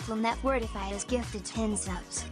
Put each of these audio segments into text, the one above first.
Flamet Wordify is gifted 10 subs.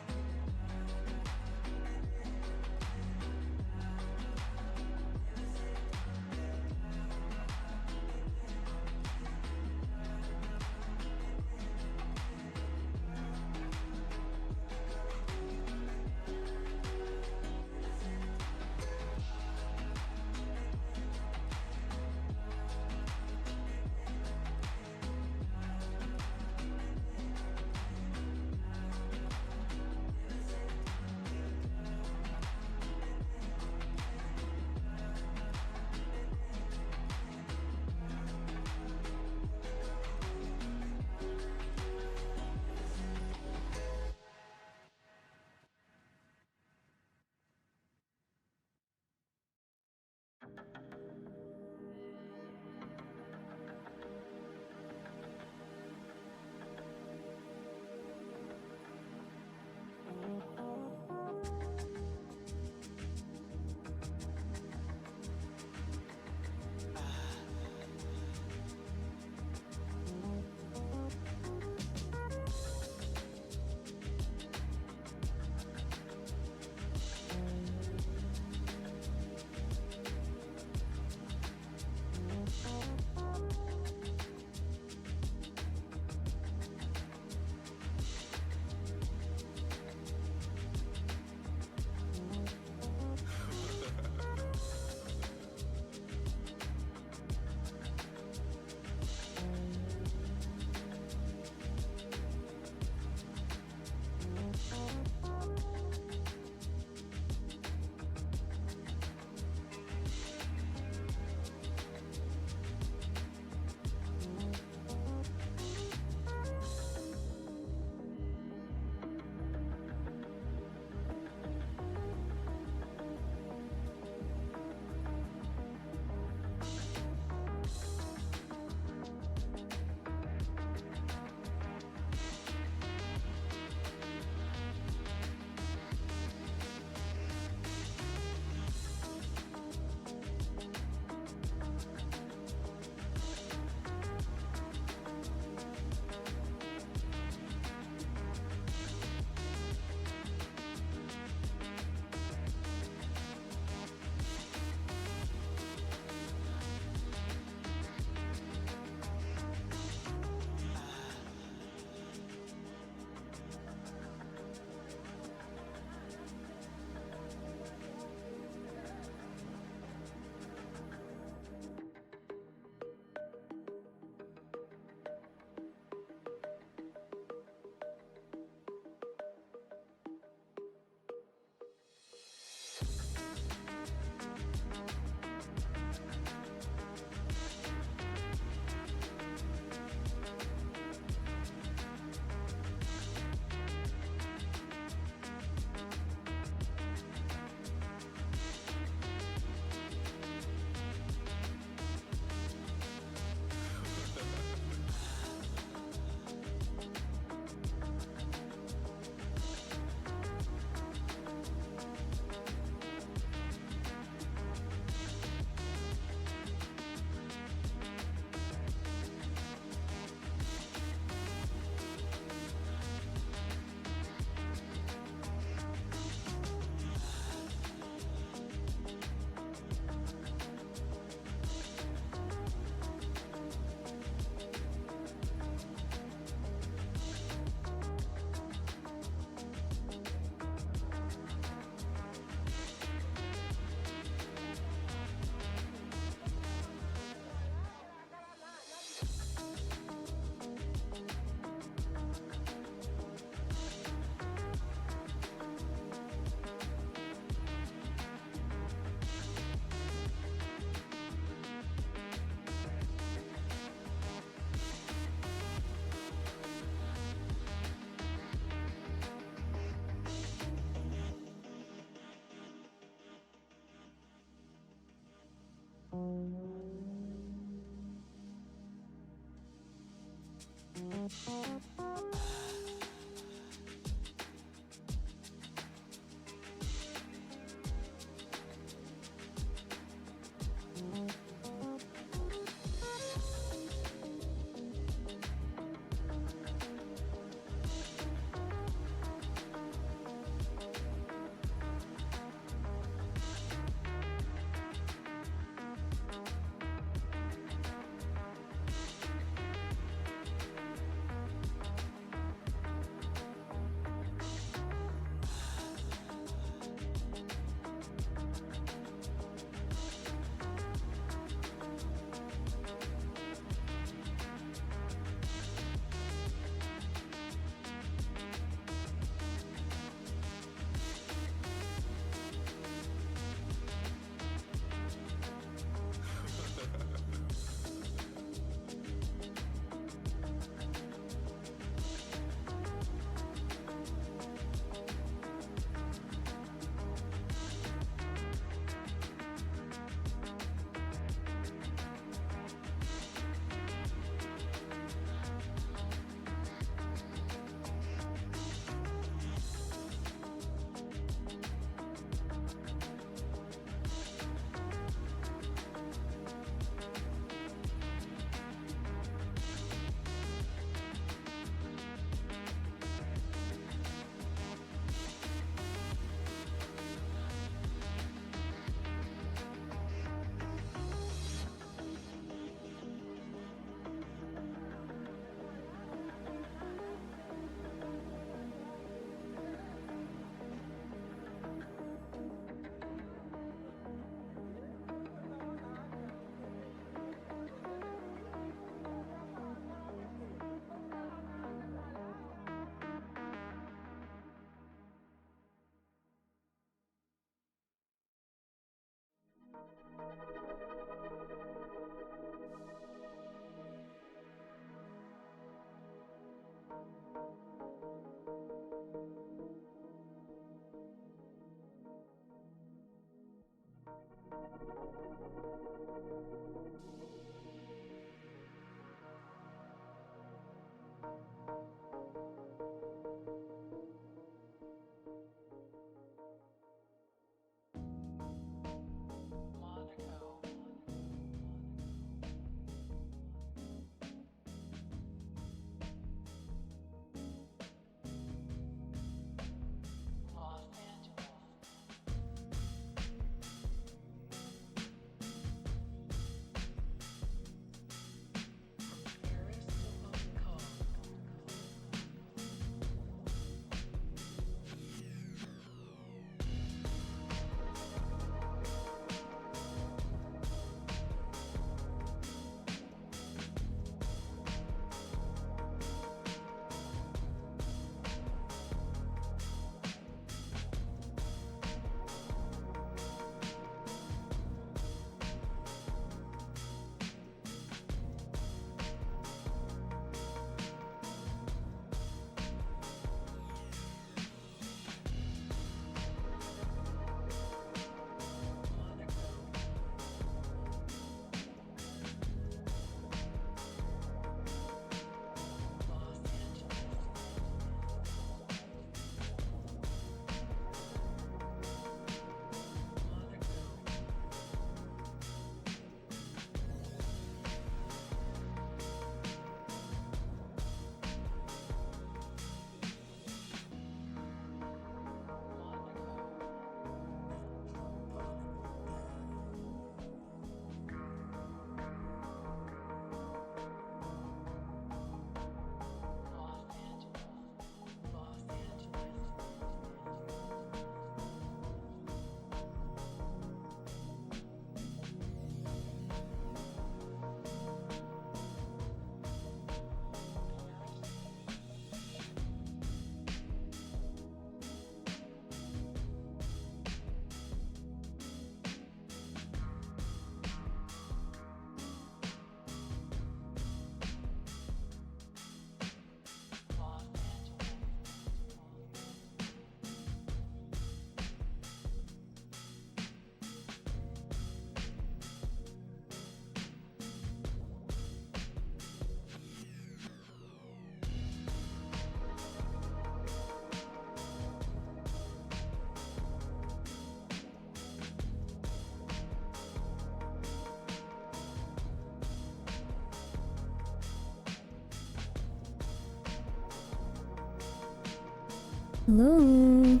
Hello?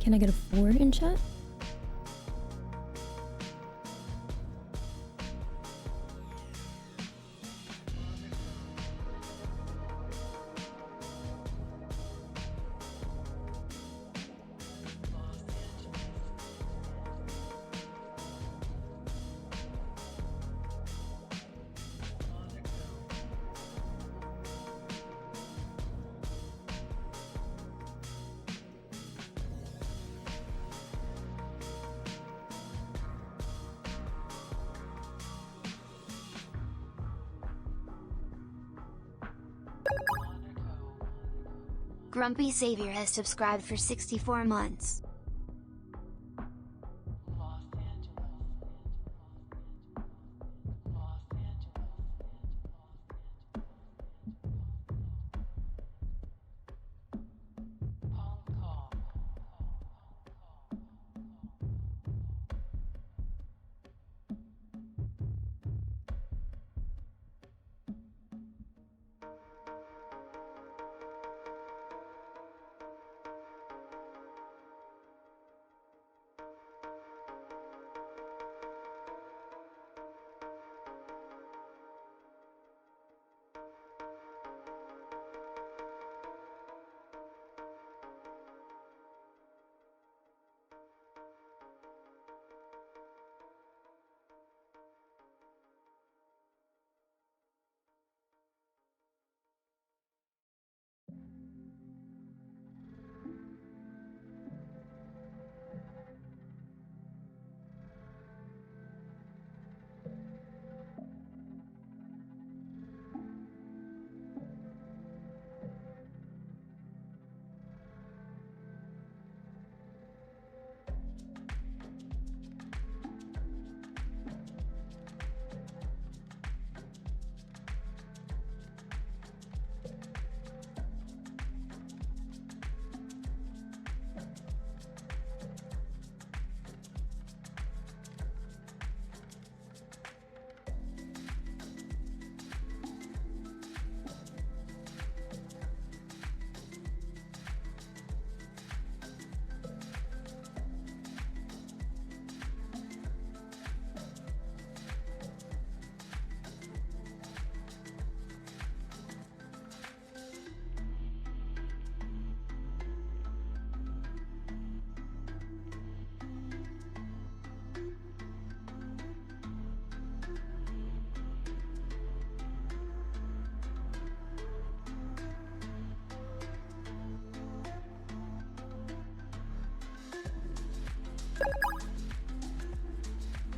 Can I get a 4 in chat? Grumpy Savior has subscribed for 64 months.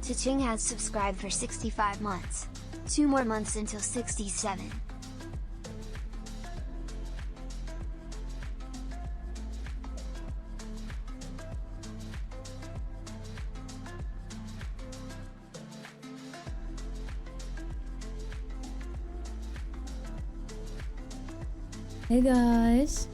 Taching has subscribed for 65 months. 2 more months until 67. Hey guys.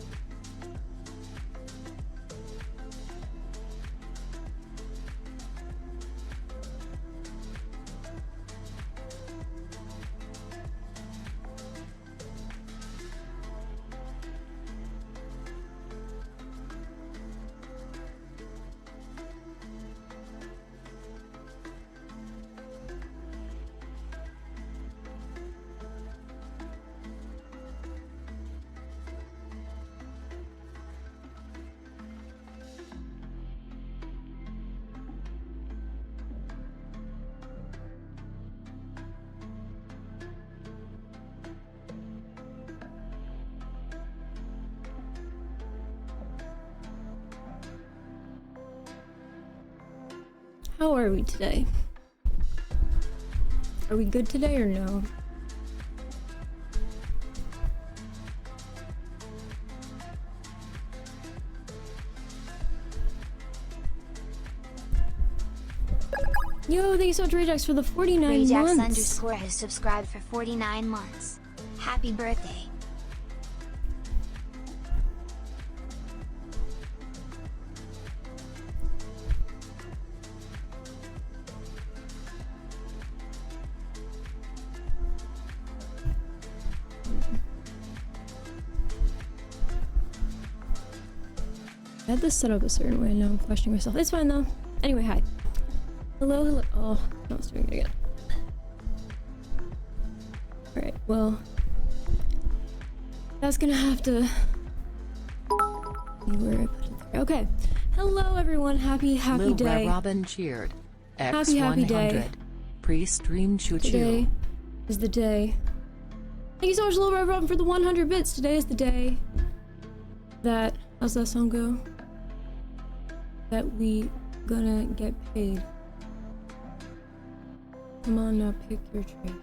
How are we today? Are we good today or no? Yo, thank you so much, Rajax, for the 49 Rajax months. underscore has subscribed for 49 months. Happy birthday. I had this set up a certain way, now I'm questioning myself. It's fine though. Anyway, hi. Hello, hello. Oh, no, it's doing it again. Alright, well. That's gonna have to be where I put it there. Okay. Hello everyone, happy Lil day. Robin cheered. Happy day. Pre-stream choo Today choo. is the day. Thank you so much, Lil Red Robin, for the 100 bits. Today is the day that, how's that song go? That we gonna get paid. Come on now, pick your trade.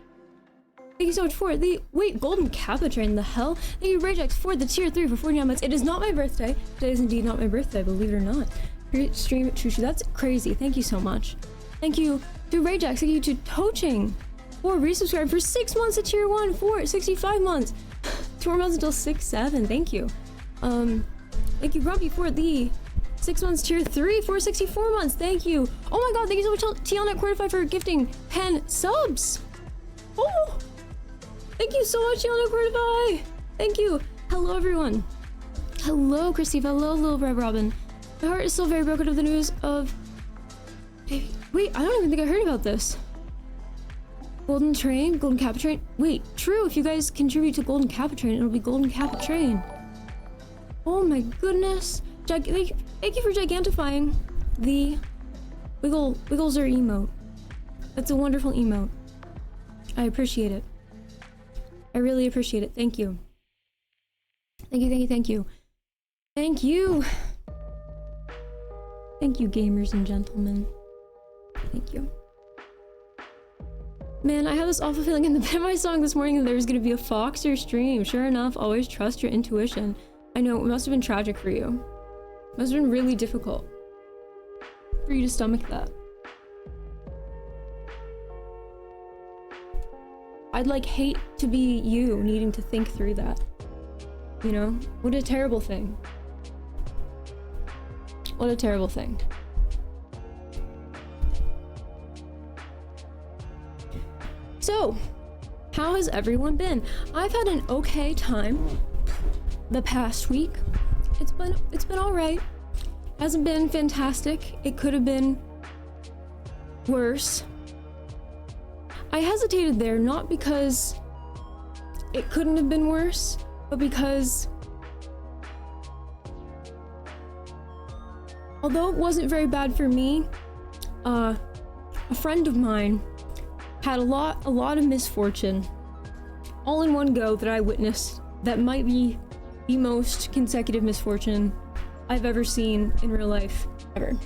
Thank you so much for the, wait, Golden Kappa Train, the hell? Thank you, Ragex, for the tier 3 for 49 months. It is not my birthday. Today is indeed not my birthday, believe it or not. Stream Choo Choo, that's crazy. Thank you so much. Thank you to Ragex, thank you to Toaching for resubscribe for 6 months at tier 1 for 65 months. 2 more months until 6-7, thank you. Thank you, Grumpy, for the 6 months tier 3 for 64 months. Thank you. Oh my god, thank you so much, Tiana Quartify, for gifting 10 subs. Oh! Thank you so much, Tiana Quartify. Thank you. Hello, everyone. Hello, Christine. Hello, Little Red Robin. My heart is still very broken of the news of... Wait, I don't even think I heard about this. Golden Train? Golden Kappa Train? Wait, true, if you guys contribute to Golden Kappa Train, it'll be Golden Kappa Train. Oh my goodness. Thank you for gigantifying the Wigglezer emote. That's a wonderful emote. I appreciate it. I really appreciate it. Thank you. Thank you, thank you, thank you. Thank you. Thank you, gamers and gentlemen. Thank you. Man, I had this awful feeling in the bit of my song this morning that there was gonna be a Foxer stream. Sure enough, always trust your intuition. I know, it must have been tragic for you. It must have been really difficult for you to stomach that. I'd like hate to be you needing to think through that. You know? What a terrible thing. What a terrible thing. So, how has everyone been? I've had an okay time the past week. It's been all right. Hasn't been fantastic. It could have been worse. I hesitated there not because it couldn't have been worse, but because although it wasn't very bad for me, a friend of mine had a lot of misfortune all in one go that I witnessed that might be the most consecutive misfortune I've ever seen in real life ever.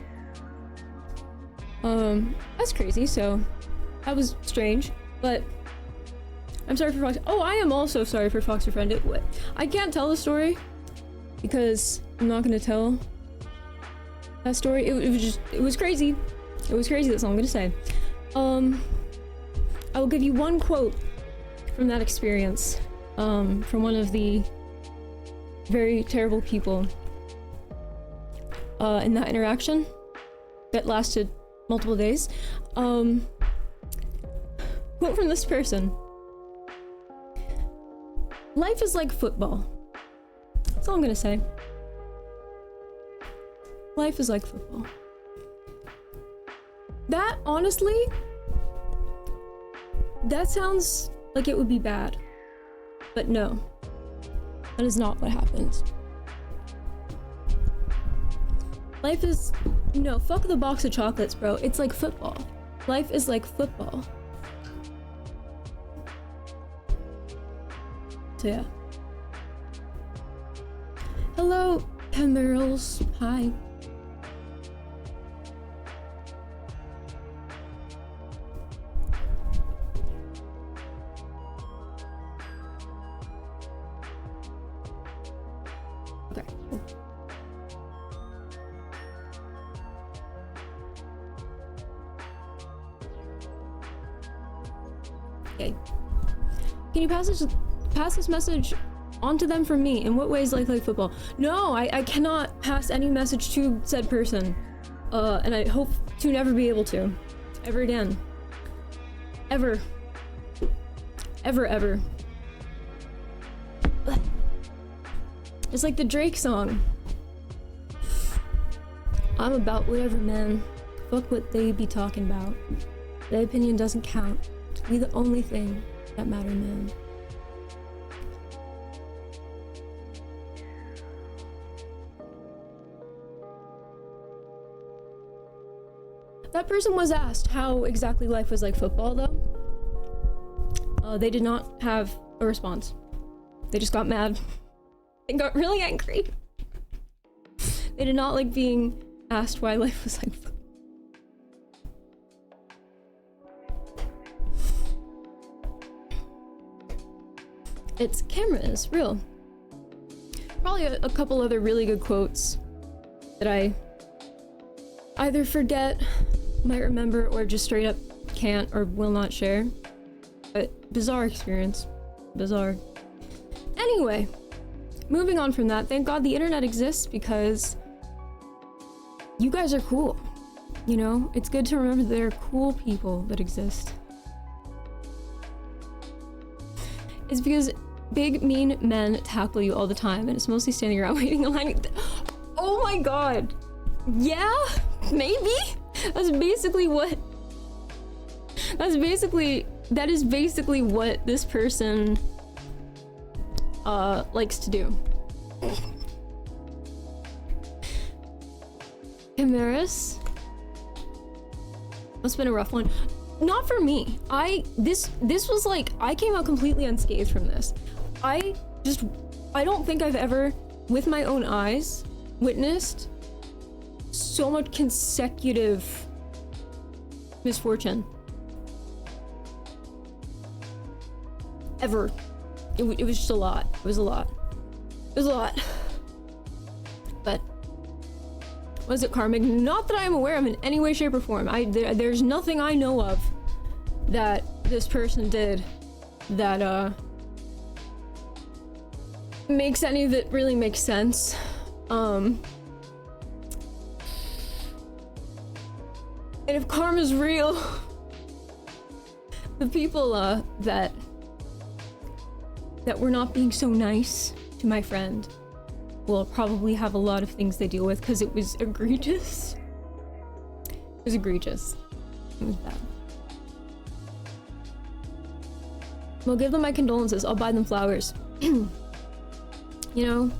That's crazy, so that was strange, but I'm sorry for Fox. Oh, I am also sorry for Fox or Friend. I can't tell the story because I'm not gonna tell that story. It was crazy. It was crazy, that's all I'm gonna say. I will give you one quote from that experience, from one of the very terrible people in that interaction that lasted multiple days. Quote from this person. Life is like football. That's all I'm gonna say. Life is like football. That, honestly, that sounds like it would be bad. But no. That is not what happens. Life is... No, fuck the box of chocolates, bro. It's like football. Life is like football. So yeah. Hello, Pemirals. Hi. Okay, cool. Okay. Can you pass this message on to them from me? In what ways like football? No, I cannot pass any message to said person. And I hope to never be able to. Ever again. Ever. Ever, ever. It's like the Drake song. I'm about whatever, man. Fuck what they be talking about. Their opinion doesn't count. We the only thing that matter, man. That person was asked how exactly life was like football, though. They did not have a response. They just got mad and got really angry. They did not like being asked why life was like football. It's cameras, real. Probably a couple other really good quotes that I either forget, might remember, or just straight up can't or will not share. But bizarre experience. Bizarre. Anyway, moving on from that, thank God the internet exists because you guys are cool. You know, it's good to remember there are cool people that exist. It's because big, mean men tackle you all the time, and it's mostly standing around waiting in line. Oh my god. Yeah? Maybe? That is basically what this person likes to do. Chimeras? That's been a rough one. Not for me. This was like, I came out completely unscathed from this. I don't think I've ever, with my own eyes, witnessed so much consecutive misfortune. Ever. It was just a lot. It was a lot. It was a lot. But was it karmic? Not that I'm aware of in any way, shape, or form. There's nothing I know of that this person did that makes any of it really make sense. And if karma's real, the people that were not being so nice to my friend will probably have a lot of things they deal with because it was egregious. It was egregious. It was bad. Well, give them my condolences. I'll buy them flowers. You know,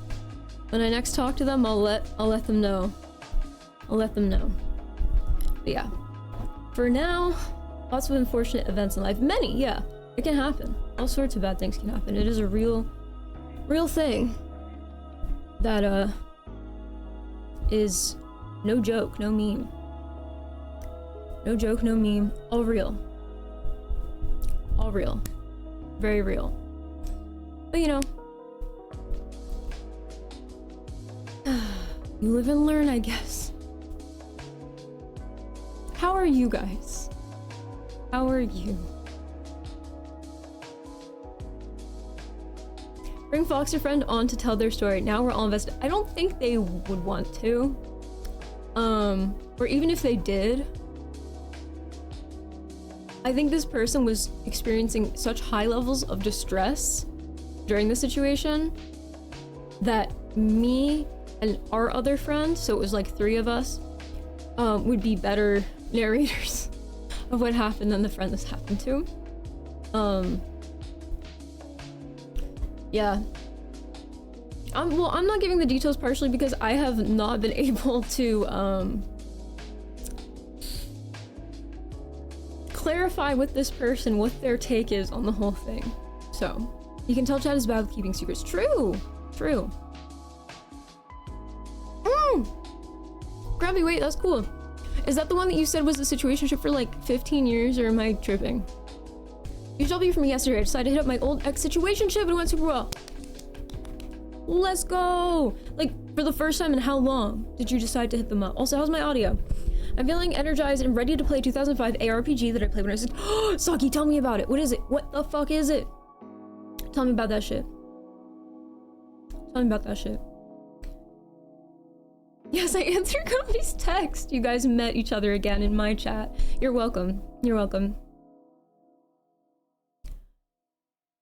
when I next talk to them, I'll let them know. I'll let them know. But yeah, for now, lots of unfortunate events in life. Many, yeah, it can happen. All sorts of bad things can happen. It is a real thing that is no joke, no meme. No joke, no meme. All real. All real. Very real. But you know, you live and learn, I guess. How are you guys? How are you? Bring Fox, your friend, on to tell their story. Now we're all invested. I don't think they would want to. Or even if they did, I think this person was experiencing such high levels of distress during the situation that me and our other friend, so it was like 3 of us, would be better narrators of what happened than the friend this happened to. Yeah. Well, I'm not giving the details partially because I have not been able to, clarify with this person what their take is on the whole thing. So, you can tell Chad is bad with keeping secrets. True! True. Grabby, wait, that's cool. Is that the one that you said was the situationship for like 15 years, or am I tripping? Huge W from me yesterday. I decided to hit up my old ex-situationship and it went super well. Let's go! Like, for the first time in how long did you decide to hit them up? Also, how's my audio? I'm feeling energized and ready to play 2005 ARPG that I played when I was like, oh, Saki, tell me about it. What is it? What the fuck is it? Tell me about that shit. Tell me about that shit. Yes, I answered Cody's text. You guys met each other again in my chat. You're welcome. You're welcome.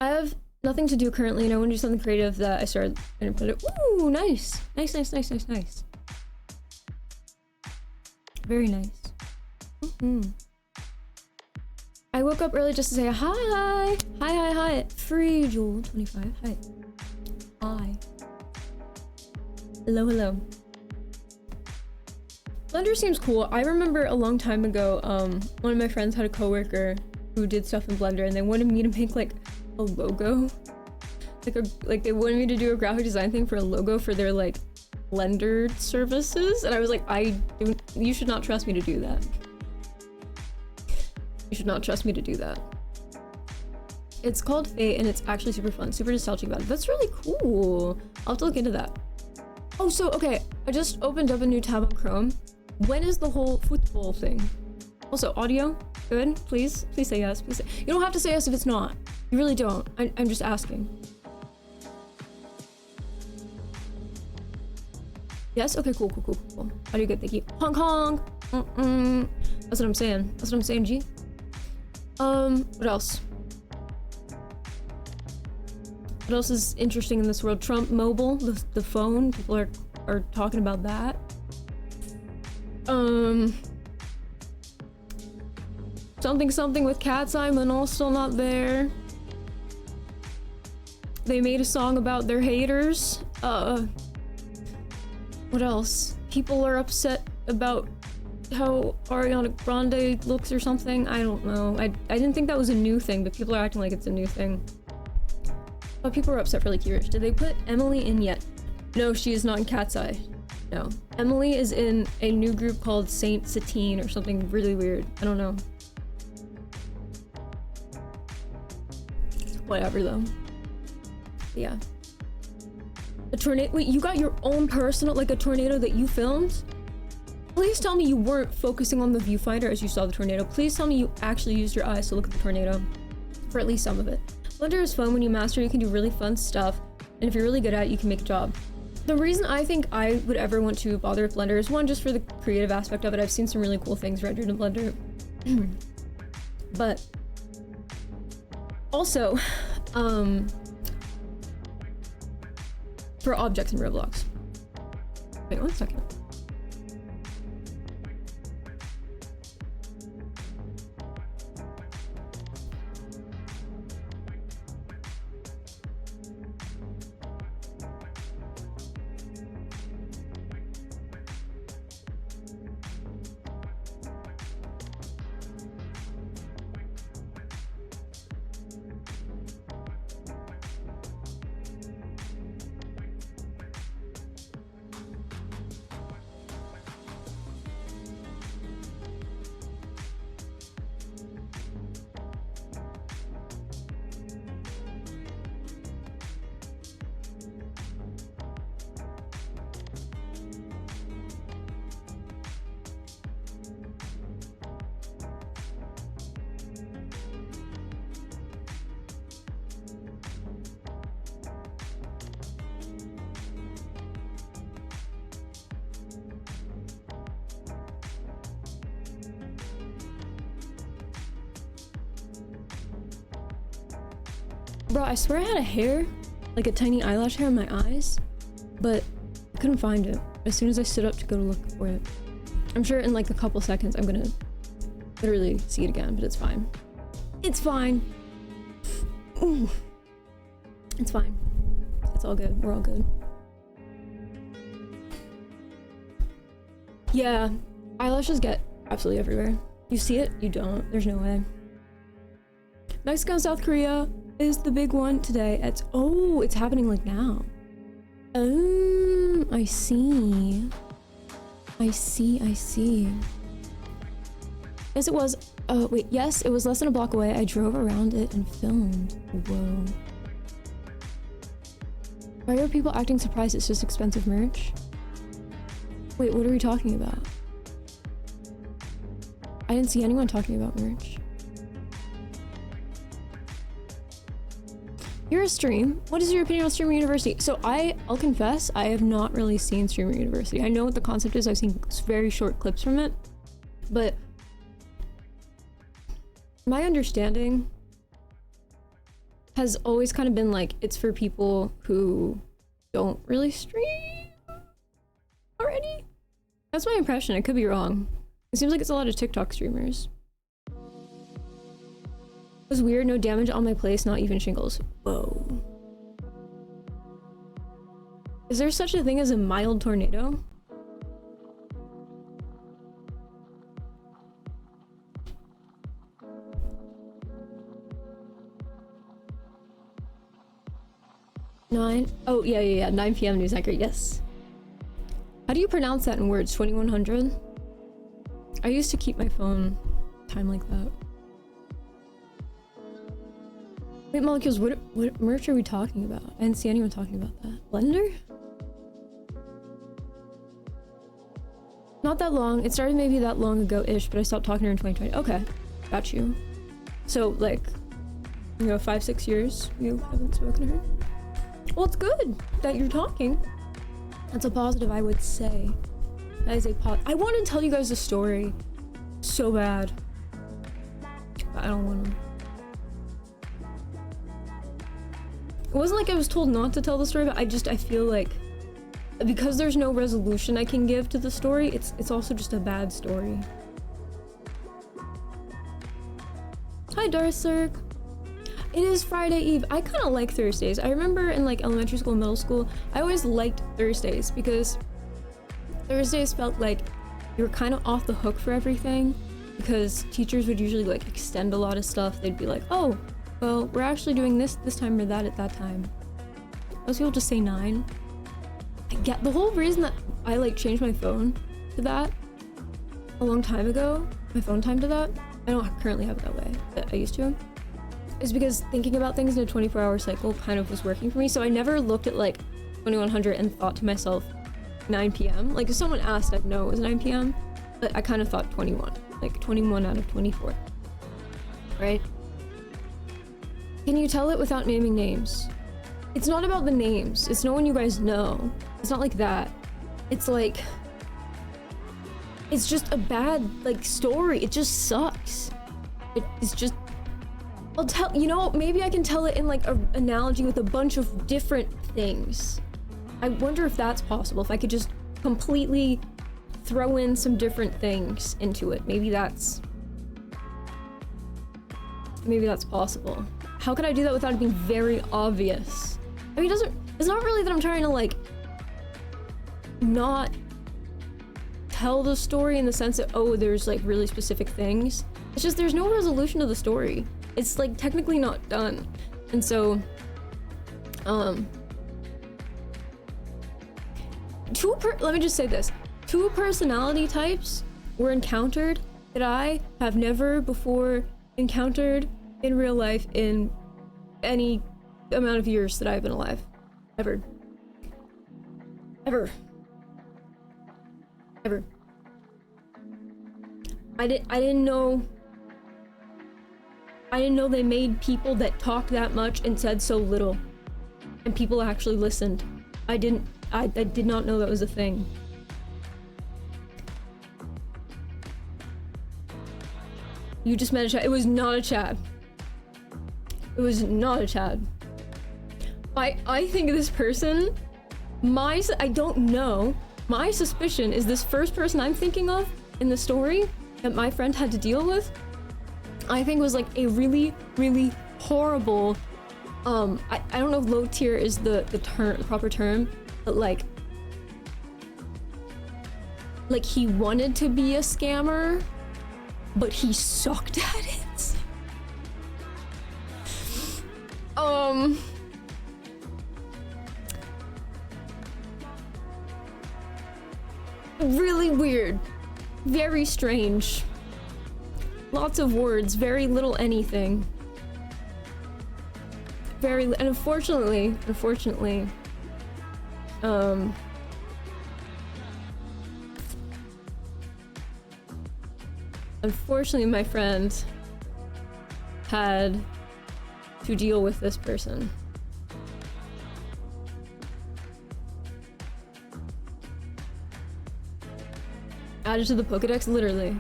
I have nothing to do currently, and I want to do something creative that I started and put it. Ooh, nice. Nice, nice, nice, nice, nice. Very nice. I woke up early just to say hi. Hi. Free Jewel 25. Hi. Hi. Hello. Blender seems cool. I remember a long time ago, one of my friends had a coworker who did stuff in Blender, and they wanted me to make like a logo. Like they wanted me to do a graphic design thing for a logo for their like Blender services, and I was like, you should not trust me to do that. You should not trust me to do that. It's called Fate, and it's actually super fun, super nostalgic about it. That's really cool. I'll have to look into that. Oh, so, okay, I just opened up a new tab on Chrome. When is the whole football thing? Also, audio? Good? Please say yes. Please say. You don't have to say yes if it's not. You really don't. I'm just asking. Yes? Okay, cool. Audio good, thank you. Hong Kong! That's what I'm saying, G. What else? What else is interesting in this world? Trump Mobile, the phone. People are talking about that. Something with Cat's Eye Manol still not there. They made a song about their haters. What else? People are upset about how Ariana Grande looks or something. I don't know. I didn't think that was a new thing, but people are acting like it's a new thing. But people are upset for like years. Did they put Emily in yet? No, she is not in Cat's Eye. No. Emily is in a new group called Saint Satine or something really weird. I don't know. Whatever though. Yeah. A tornado. Wait, you got your own personal, like a tornado that you filmed? Please tell me you weren't focusing on the viewfinder as you saw the tornado. Please tell me you actually used your eyes to look at the tornado. For at least some of it. Blender is fun. When you master, you can do really fun stuff. And if you're really good at it, you can make a job. The reason I think I would ever want to bother with Blender is one, just for the creative aspect of it. I've seen some really cool things rendered in Blender. But also, for objects in Roblox. Wait, 1 second. Bro, I swear I had a hair, like a tiny eyelash hair in my eyes, but I couldn't find it as soon as I stood up to go to look for it. I'm sure in like a couple seconds I'm gonna literally see it again, but it's fine. It's fine. Ooh. It's fine. It's all good. We're all good. Yeah, eyelashes get absolutely everywhere. You see it? You don't. There's no way. Mexico and South Korea is the big one today. It's happening like now. Oh, I see. Yes, it was. Oh, wait. Yes, it was less than a block away. I drove around it and filmed. Whoa. Why are people acting surprised? It's just expensive merch? Wait, what are we talking about? I didn't see anyone talking about merch. You're a stream. What is your opinion on Streamer University? So I'll confess, I have not really seen Streamer University. I know what the concept is. I've seen very short clips from it, but my understanding has always kind of been like, it's for people who don't really stream already. That's my impression. I could be wrong. It seems like it's a lot of TikTok streamers. It was weird, no damage on my place, not even shingles. Whoa. Is there such a thing as a mild tornado? Oh, yeah, 9 p.m. news anchor, yes. How do you pronounce that in words? 2100? I used to keep my phone time like that. Wait, Molecules, what merch are we talking about? I didn't see anyone talking about that. Blender? Not that long. It started maybe that long ago-ish, but I stopped talking to her in 2020. Okay, got you. So, like, 5-6 years you haven't spoken to her? Well, it's good that you're talking. That's a positive, I would say. That is a I want to tell you guys a story so bad, but I don't want to. It wasn't like I was told not to tell the story, but I feel like because there's no resolution I can give to the story, it's also just a bad story. Hi, Darthurg. It is Friday Eve. I kind of like Thursdays. I remember in like elementary school, middle school, I always liked Thursdays because Thursdays felt like you were kind of off the hook for everything because teachers would usually like extend a lot of stuff. They'd be like, oh, well, we're actually doing this time or that at that time. Most people just say 9. I get the whole reason that I like changed my phone to that a long time ago, my phone time to that. I don't currently have it that way, but I used to. Is because thinking about things in a 24-hour cycle kind of was working for me. So I never looked at like 2100 and thought to myself 9 p.m. Like if someone asked, I'd know it was 9 p.m. But I kind of thought 21, like 21 out of 24, right? Can you tell it without naming names? It's not about the names. It's no one you guys know. It's not like that. It's like, it's just a bad like story. It just sucks. It's just, I'll tell, maybe I can tell it in like an analogy with a bunch of different things. I wonder if that's possible, if I could just completely throw in some different things into it. Maybe that's possible. How could I do that without it being very obvious? I mean, it's not really that I'm trying to like not tell the story in the sense that, oh, there's like really specific things. It's just there's no resolution to the story. It's like technically not done. And so let me just say this. 2 personality types were encountered that I have never before encountered in real life in any amount of years that I've been alive. Ever. I didn't know they made people that talked that much and said so little, and people actually listened. I did not know that was a thing. You just met a Chad. It was not a Chad. It was not a Chad. I think this person, I don't know. My suspicion is this first person I'm thinking of in the story that my friend had to deal with, I think was like a really, really horrible, I don't know if low tier is the proper term, but like he wanted to be a scammer, but he sucked at it. Really weird. Very strange. Lots of words, very little anything. And unfortunately, my friend had to deal with this person. Added to the Pokedex, literally.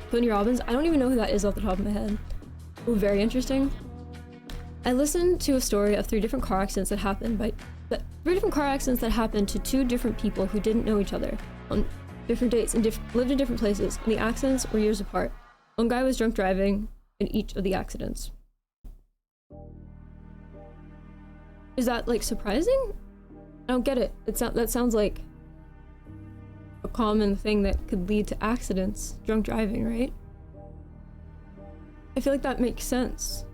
Tony Robbins? I don't even know who that is off the top of my head. Ooh, very interesting. I listened to a story of 3 different car accidents that happened to 2 different people who didn't know each other on different dates and lived in different places, and the accidents were years apart. One guy was drunk driving in each of the accidents. Is that, like, surprising? I don't get it. That sounds like a common thing that could lead to accidents. Drunk driving, right? I feel like that makes sense.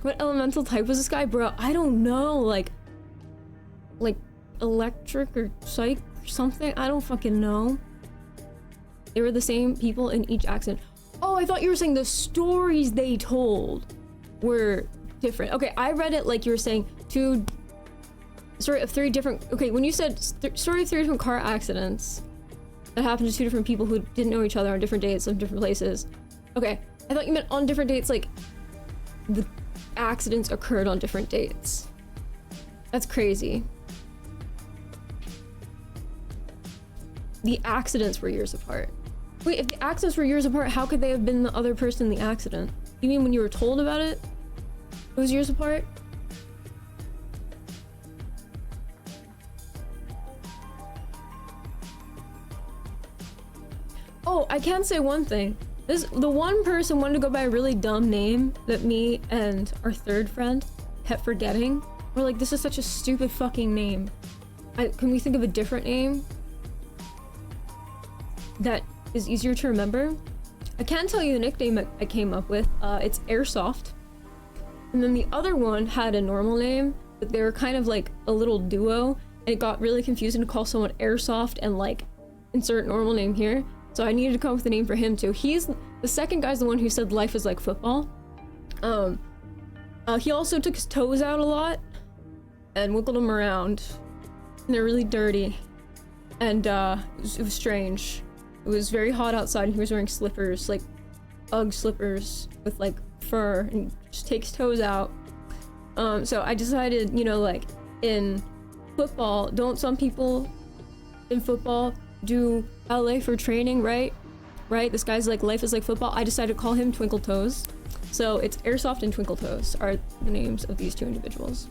What elemental type was this guy? Bro, I don't know. Like electric or psych or something? I don't fucking know. They were the same people in each accident. Oh, I thought you were saying the stories they told were different. Okay, I read it like you were saying story of 3 different... Okay, when you said story of 3 different car accidents that happened to 2 different people who didn't know each other on different dates of different places. Okay, I thought you meant on different dates, like the accidents occurred on different dates. That's crazy. The accidents were years apart. Wait, if the accidents were years apart, how could they have been the other person in the accident? You mean when you were told about it, it was years apart? Oh, I can say one thing. The one person wanted to go by a really dumb name that me and our 3rd friend kept forgetting. We're like, this is such a stupid fucking name. Can we think of a different name that is easier to remember? I can tell you the nickname I came up with. It's Airsoft. And then the other one had a normal name, but they were kind of like a little duo. And it got really confusing to call someone Airsoft and like insert normal name here. So I needed to come up with a name for him too. The second guy's the one who said life is like football. He also took his toes out a lot and wiggled them around. And they're really dirty. And it was strange. It was very hot outside and he was wearing slippers, like Ugg slippers with like fur, and just take his toes out. So I decided, you know, like in football, don't some people in football do ballet for training, right? This guy's like, life is like football. I decided to call him Twinkle Toes. So it's Airsoft and Twinkle Toes are the names of these 2 individuals.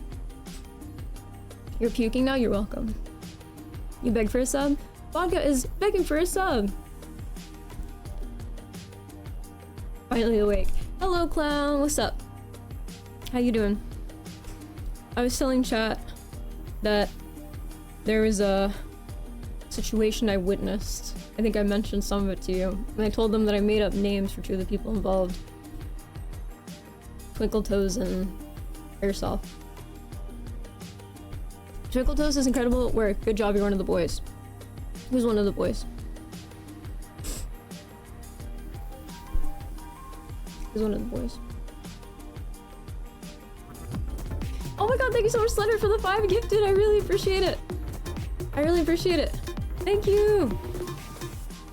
You're puking now? You're welcome. You beg for a sub? Vodka is begging for a sub. Finally awake. Hello, clown. What's up? How you doing? I was telling chat that there was a situation I witnessed. I think I mentioned some of it to you. And I told them that I made up names for 2 of the people involved. Twinkle Toes and Airsoft. Twinkle Toes is incredible at work. Good job, you're one of the boys. Who's one of the boys? Who's one of the boys? Oh my god, thank you so much, Slender, for the 5 gifted. I really appreciate it. I really appreciate it. Thank you.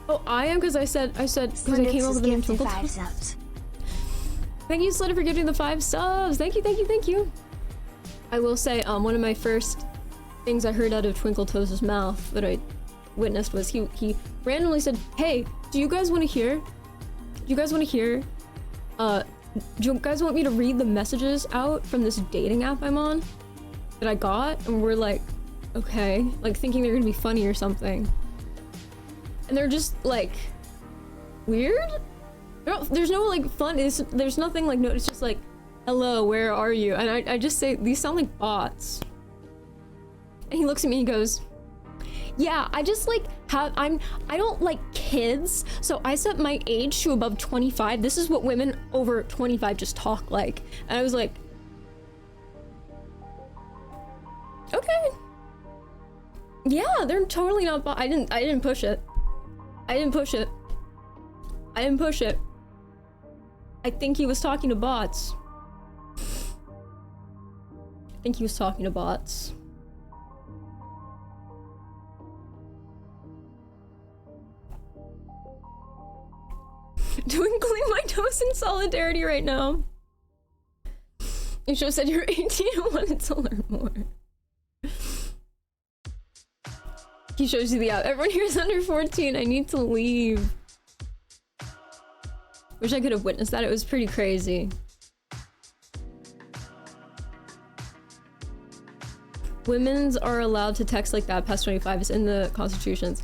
Oh, I am because I said because I came up with the name Twinkle Toes. Thank you, Slender, for giving the 5 subs. Thank you. I will say, one of my first things I heard out of Twinkle Toes' mouth that I witnessed was he randomly said, "Hey, do you guys want to hear? Do you guys want me to read the messages out from this dating app I'm on that I got?" And we're like, okay, like thinking they're gonna be funny or something. And they're just like weird. There's no like fun. There's nothing like, no, it's just like, hello, where are you? And I just say, these sound like bots. And he looks at me and he goes, yeah, I just like I don't like kids, so I set my age to above 25. This is what women over 25 just talk like. And I was like, okay. Yeah, they're totally not I didn't push it. I didn't push it. I think he was talking to bots. Twinkling my toes in solidarity right now. You should have said you're 18 and wanted to learn more. He shows you the app. Everyone here is under 14. I need to leave. Wish I could have witnessed that. It was pretty crazy. Women's are allowed to text like that past 25. It's in the constitutions.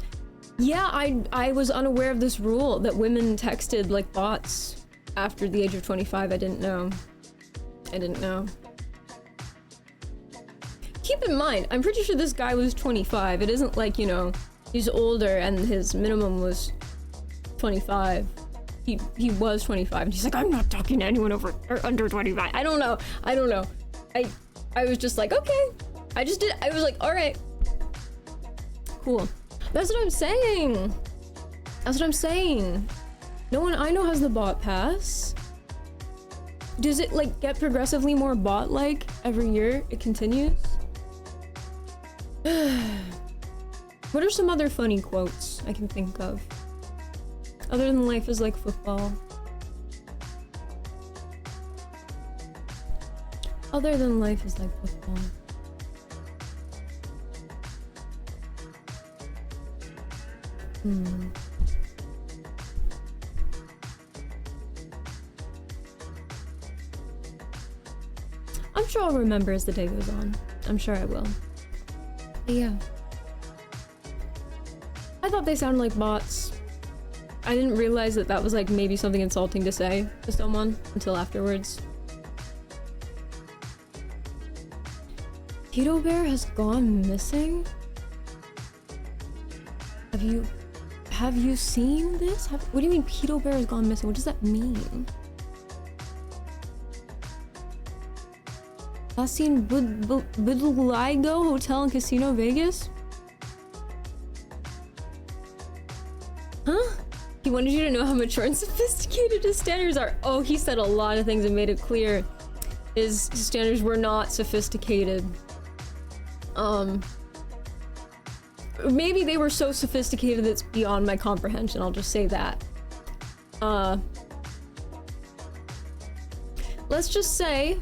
Yeah, I was unaware of this rule that women texted like bots after the age of 25. I didn't know. Keep in mind, I'm pretty sure this guy was 25. It isn't like, you know, he's older and his minimum was 25. He was 25 and he's like, I'm not talking to anyone over or under 25. I don't know. I was just like, okay. I was like, all right. Cool. That's what I'm saying. No one I know has the bot pass. Does it like get progressively more bot-like every year? It continues? What are some other funny quotes I can think of? Other than life is like football. Other than life is like football. I'm sure I'll remember as the day goes on. I'm sure I will. But yeah. I thought they sounded like bots. I didn't realize that that was like maybe something insulting to say to someone until afterwards. Pedo Bear has gone missing? Have you seen this? What do you mean Pedo Bear has gone missing? What does that mean? Last seen Budligo Hotel and Casino Vegas? Huh? He wanted you to know how mature and sophisticated his standards are. Oh, he said a lot of things and made it clear his standards were not sophisticated. Maybe they were so sophisticated that it's beyond my comprehension, I'll just say that. Let's just say,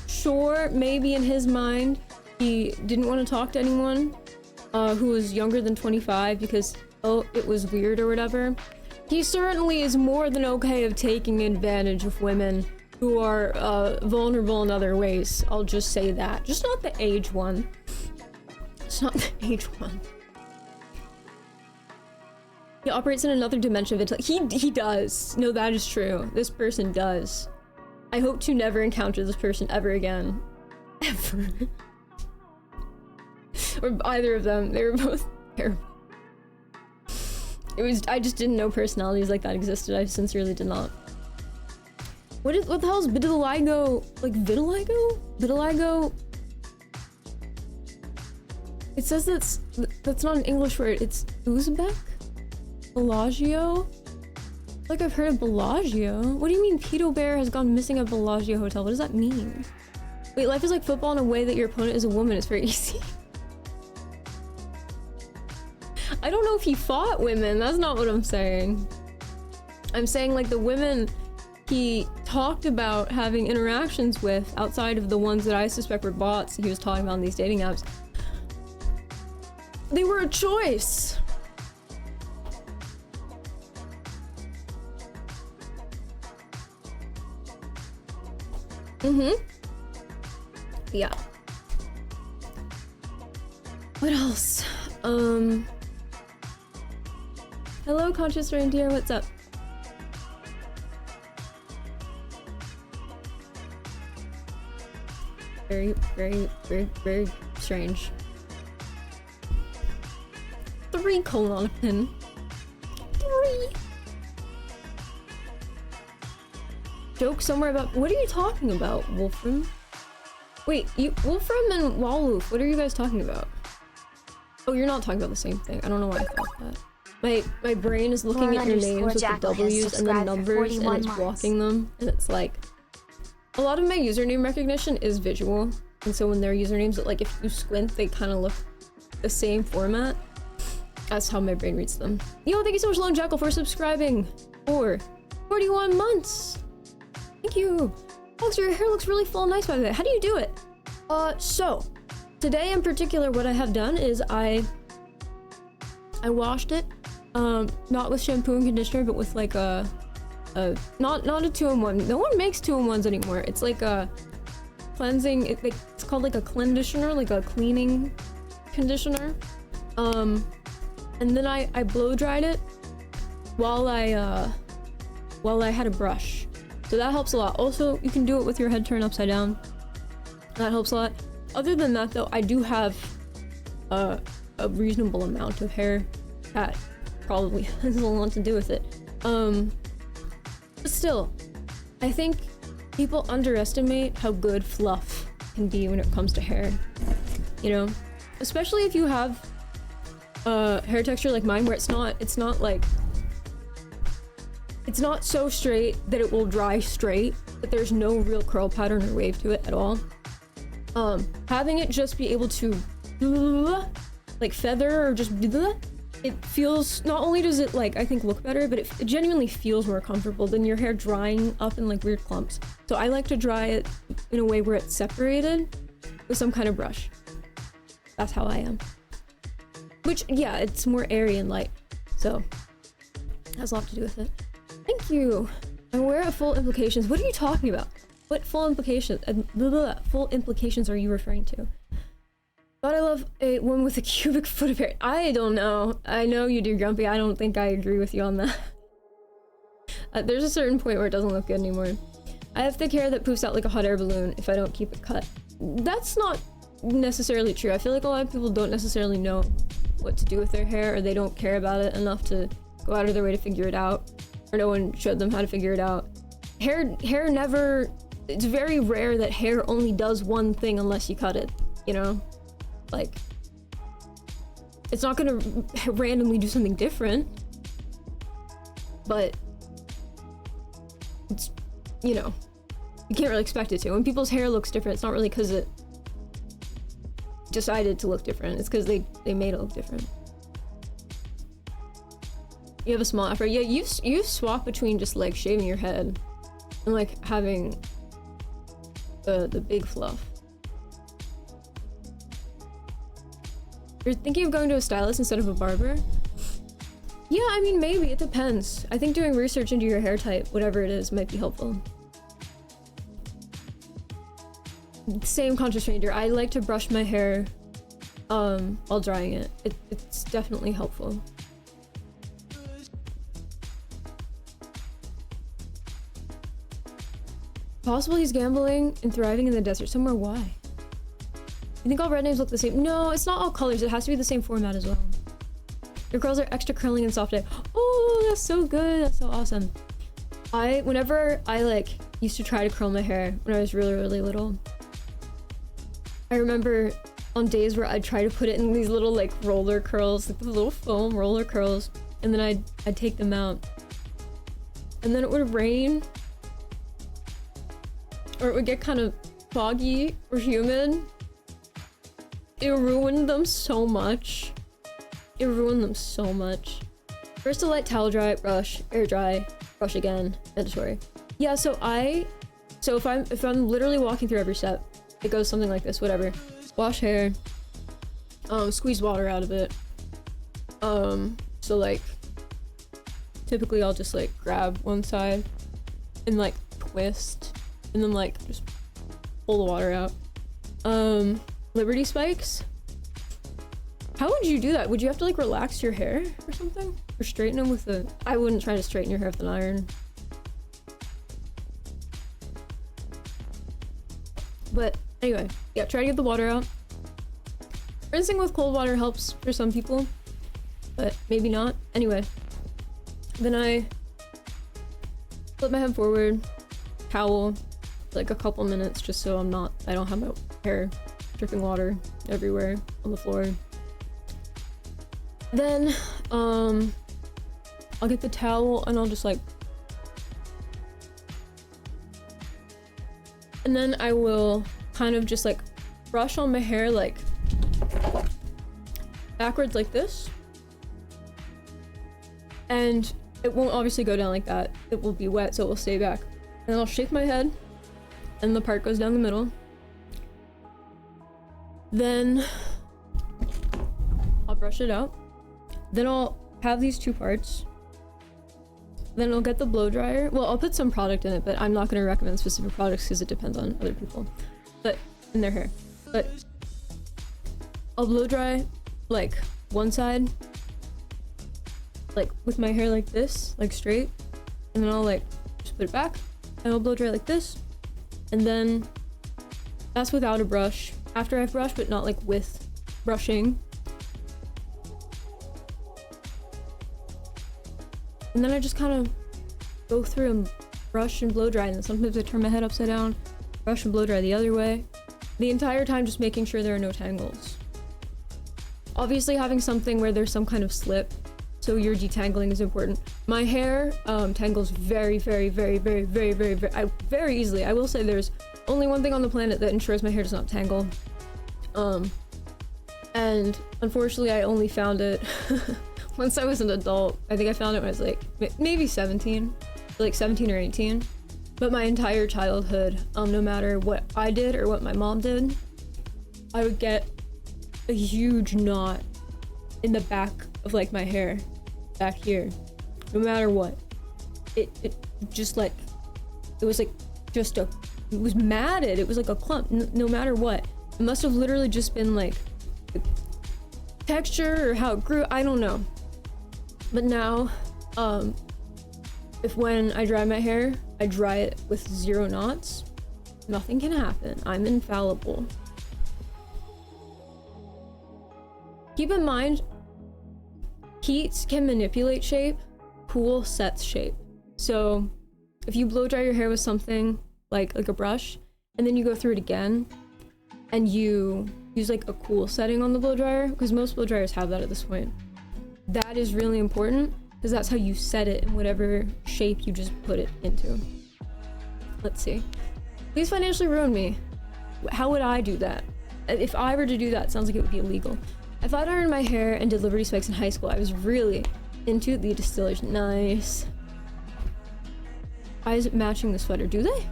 sure, maybe in his mind, he didn't want to talk to anyone, who was younger than 25 because, oh, it was weird or whatever. He certainly is more than okay of taking advantage of women who are, vulnerable in other ways. I'll just say that. Just not the age one. It's not the age one. He operates in another dimension of it. He does. No, that is true. This person does. I hope to never encounter this person ever again. Ever. Or either of them. They were both terrible. I just didn't know personalities like that existed. I sincerely did not. What the hell is vitiligo? Like vitiligo? Vitiligo? It says that's not an English word. It's Uzbek? Bellagio? Like I've heard of Bellagio. What do you mean Pedo Bear has gone missing at Bellagio Hotel? What does that mean? Wait, life is like football in a way that your opponent is a woman. It's very easy. I don't know if he fought women. That's not what I'm saying. I'm saying like the women he talked about having interactions with outside of the ones that I suspect were bots he was talking about on these dating apps. They were a choice. Yeah. What else? Hello, Conscious Reindeer, what's up? Very, very, very, very strange. 3 colon on a pin. 3. Joke somewhere about— what are you talking about, Wolfram? Wait, Wolfram and Waloof, what are you guys talking about? Oh, you're not talking about the same thing. I don't know why I thought that. My brain is looking at your names with the W's and the numbers and it's blocking them. And it's like, a lot of my username recognition is visual. And so when their usernames, like if you squint, they kind of look the same format. That's how my brain reads them. Yo, thank you so much, Lone Jackal, for subscribing for 41 months. Thank you. Alex, your hair looks really full and nice, by the way. How do you do it? So today in particular, what I have done is I washed it Not with shampoo and conditioner, but with like not a 2-in-1. No one makes 2-in-1s anymore. It's like a cleansing, it's called like a conditioner, like a cleaning conditioner. And then I blow dried it while I had a brush. So that helps a lot. Also, you can do it with your head turned upside down. That helps a lot. Other than that though, I do have a reasonable amount of hair that probably has a lot to do with it. But still, I think people underestimate how good fluff can be when it comes to hair. You know? Especially if you have hair texture like mine, where it's not so straight that it will dry straight, but there's no real curl pattern or wave to it at all. Having it just be able to like feather or just it feels, not only does it like I think look better, but it genuinely feels more comfortable than your hair drying up in like weird clumps. So I like to dry it in a way where it's separated with some kind of brush. That's how I am. Which, yeah, it's more airy and light, so it has a lot to do with it. Thank you. I'm aware of full implications. What are you talking about? What full implications? Full implications are you referring to? God, I love a woman with a cubic foot of hair. I don't know. I know you do, Grumpy. I don't think I agree with you on that. There's a certain point where it doesn't look good anymore. I have thick hair that poofs out like a hot air balloon if I don't keep it cut. That's not necessarily true. I feel like a lot of people don't necessarily know what to do with their hair, or they don't care about it enough to go out of their way to figure it out, or no one showed them how to figure it out. Hair never... It's very rare that hair only does one thing unless you cut it, you know? Like, it's not gonna randomly do something different, but it's, you know, you can't really expect it to. When people's hair looks different, it's not really because it decided to look different, it's because they made it look different. You have a small afro. Yeah, you swap between just like shaving your head and like having the big fluff. You're thinking of going to a stylist instead of a barber? Yeah, I mean, maybe. It depends. I think doing research into your hair type, whatever it is, might be helpful. Same conscious stranger. I like to brush my hair while drying it. It's definitely helpful. Possible he's gambling and thriving in the desert somewhere. Why? You think all red names look the same? No, it's not all colors. It has to be the same format as well. Your curls are extra curling and soft. Oh, that's so good. That's so awesome. Whenever I like used to try to curl my hair when I was really, really little, I remember on days where I'd try to put it in these little like roller curls, like the little foam roller curls, and then I'd take them out, and then it would rain, or it would get kind of foggy or humid. It ruined them so much. It ruined them so much. First a light towel dry, brush, air dry, brush again, mandatory. Yeah, so if I'm literally walking through every step, it goes something like this, whatever. Wash hair, squeeze water out of it. So like, typically I'll just like grab one side and like twist, and then like just pull the water out. Liberty spikes? How would you do that? Would you have to like relax your hair or something? Or straighten them with a... I wouldn't try to straighten your hair with an iron. But anyway, yeah, try to get the water out. Rinsing with cold water helps for some people, but maybe not. Anyway, then I flip my head forward, towel, for like a couple minutes just so I don't have my hair dripping water everywhere on the floor. Then, I'll get the towel and I'll just like... And then I will kind of just like brush on my hair like backwards like this. And it won't obviously go down like that. It will be wet, so it will stay back. And then I'll shake my head and the part goes down the middle. Then I'll brush it out. Then I'll have these two parts. Then I'll get the blow dryer. Well, I'll put some product in it, but I'm not going to recommend specific products because it depends on other people. But in their hair. But I'll blow dry like one side, like with my hair like this, like straight, and then I'll like just put it back and I'll blow dry like this, and then that's without a brush. After I've brushed, but not like with brushing. And then I just kind of go through and brush and blow dry, and then sometimes I turn my head upside down, brush and blow dry the other way. The entire time just making sure there are no tangles. Obviously having something where there's some kind of slip, so your detangling is important. My hair tangles very easily. I will say there's only one thing on the planet that ensures my hair does not tangle. And unfortunately I only found it once I was an adult. I think I found it when I was like maybe 17, like 17 or 18. But my entire childhood, no matter what I did or what my mom did, I would get a huge knot in the back of like my hair, back here, no matter what. It just like, it was like just it was matted. It was like a clump, no matter what. It must have literally just been like the texture or how it grew, I don't know. But now, if when I dry my hair, I dry it with 0 knots, nothing can happen. I'm infallible. Keep in mind, heat can manipulate shape, cool sets shape. So if you blow dry your hair with something like a brush, and then you go through it again, and you use like a cool setting on the blow dryer, because most blow dryers have that at this point. That is really important, because that's how you set it in whatever shape you just put it into. Let's see. Please financially ruin me. How would I do that? If I were to do that, it sounds like it would be illegal. I flat ironed my hair and did Liberty Spikes in high school. I was really into the distillers. Nice. Eyes matching the sweater. Do they?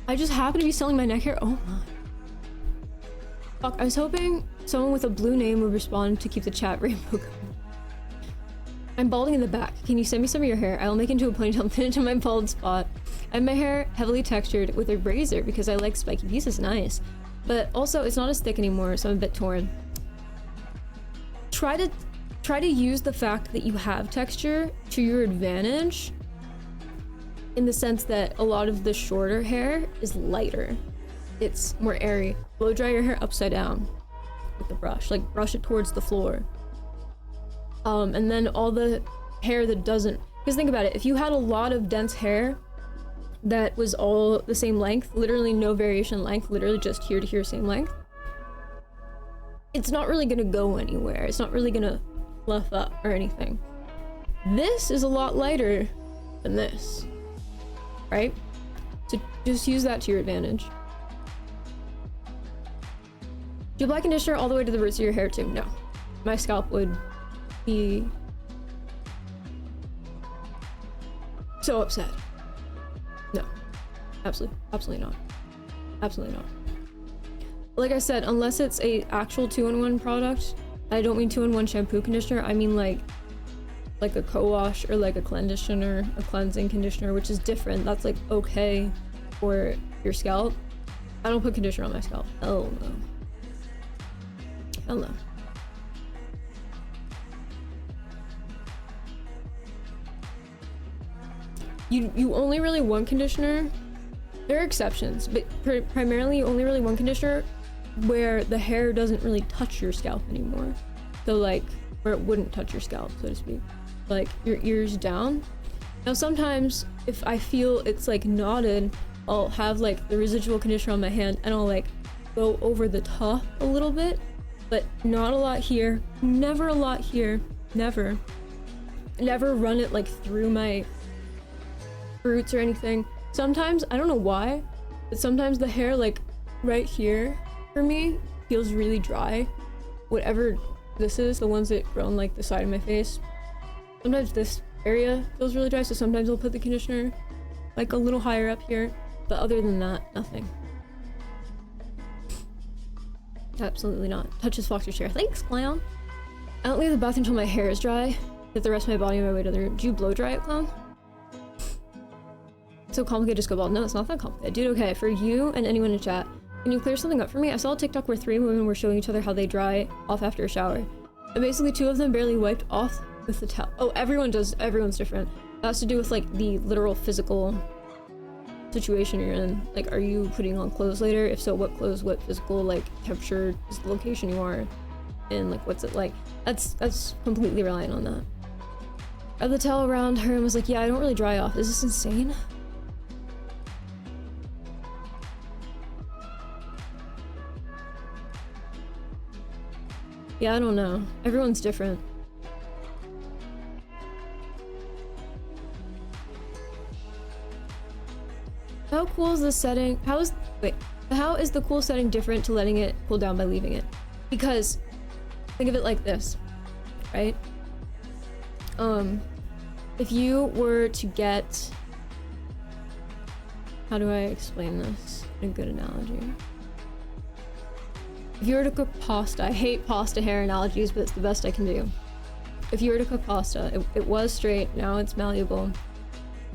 I just happen to be selling my neck hair. Oh my. Fuck, I was hoping someone with a blue name would respond to keep the chat rainbow going. I'm balding in the back. Can you send me some of your hair? I'll make it into a ponytail and pin it to my bald spot. I have my hair heavily textured with a razor because I like spiky pieces. Nice. But also, it's not as thick anymore, so I'm a bit torn. Try to use the fact that you have texture to your advantage, in the sense that a lot of the shorter hair is lighter. It's more airy. Blow dry your hair upside down with the brush, like brush it towards the floor. And then all the hair that doesn't, because think about it, if you had a lot of dense hair that was all the same length, literally no variation in length, literally just here to here same length, it's not really gonna go anywhere. It's not really gonna fluff up or anything. This is a lot lighter than this, right? So just use that to your advantage. Do you apply conditioner all the way to the roots of your hair too? No. My scalp would be so upset. No. Absolutely not. Absolutely not. Like I said, unless it's a actual 2-in-1 product, I don't mean 2-in-1 shampoo conditioner, I mean like a co-wash or like a conditioner, a cleansing conditioner, which is different. That's like okay for your scalp. I don't put conditioner on my scalp. Hell no. Hell no. You only really want conditioner. There are exceptions, but primarily you only really want conditioner where the hair doesn't really touch your scalp anymore. So like where it wouldn't touch your scalp, so to speak. Like your ears down. Now sometimes if I feel it's like knotted, I'll have like the residual conditioner on my hand and I'll like go over the top a little bit, but not a lot here. Never a lot here. Never run it like through my roots or anything. Sometimes, I don't know why, but sometimes the hair like right here for me feels really dry. Whatever this is, the ones that grow on like the side of my face. Sometimes this area feels really dry, so sometimes I'll put the conditioner like a little higher up here. But other than that, nothing. Absolutely not. Touches Fox's chair. Thanks, clown. I don't leave the bathroom until my hair is dry. Get the rest of my body on my way to the room. Do you blow dry it, clown? So complicated, just go bald. No, it's not that complicated. Dude, okay, for you and anyone in chat, can you clear something up for me? I saw a TikTok where 3 women were showing each other how they dry off after a shower. And basically 2 of them barely wiped off with the towel. Oh, everyone does. Everyone's different. That has to do with like the literal physical situation you're in. Like, are you putting on clothes later? If so, what clothes, what physical like temperature is the location you are in, like what's it like? That's completely reliant on that. I had the towel around her and was like, yeah, I don't really dry off. Is this insane? Yeah, I don't know. Everyone's different. How cool is the setting? How is the cool setting different to letting it cool down by leaving it? Because think of it like this, right? If you were to get, how do I explain this in a good analogy? If you were to cook pasta, I hate pasta hair analogies, but it's the best I can do. If you were to cook pasta, it was straight, now it's malleable,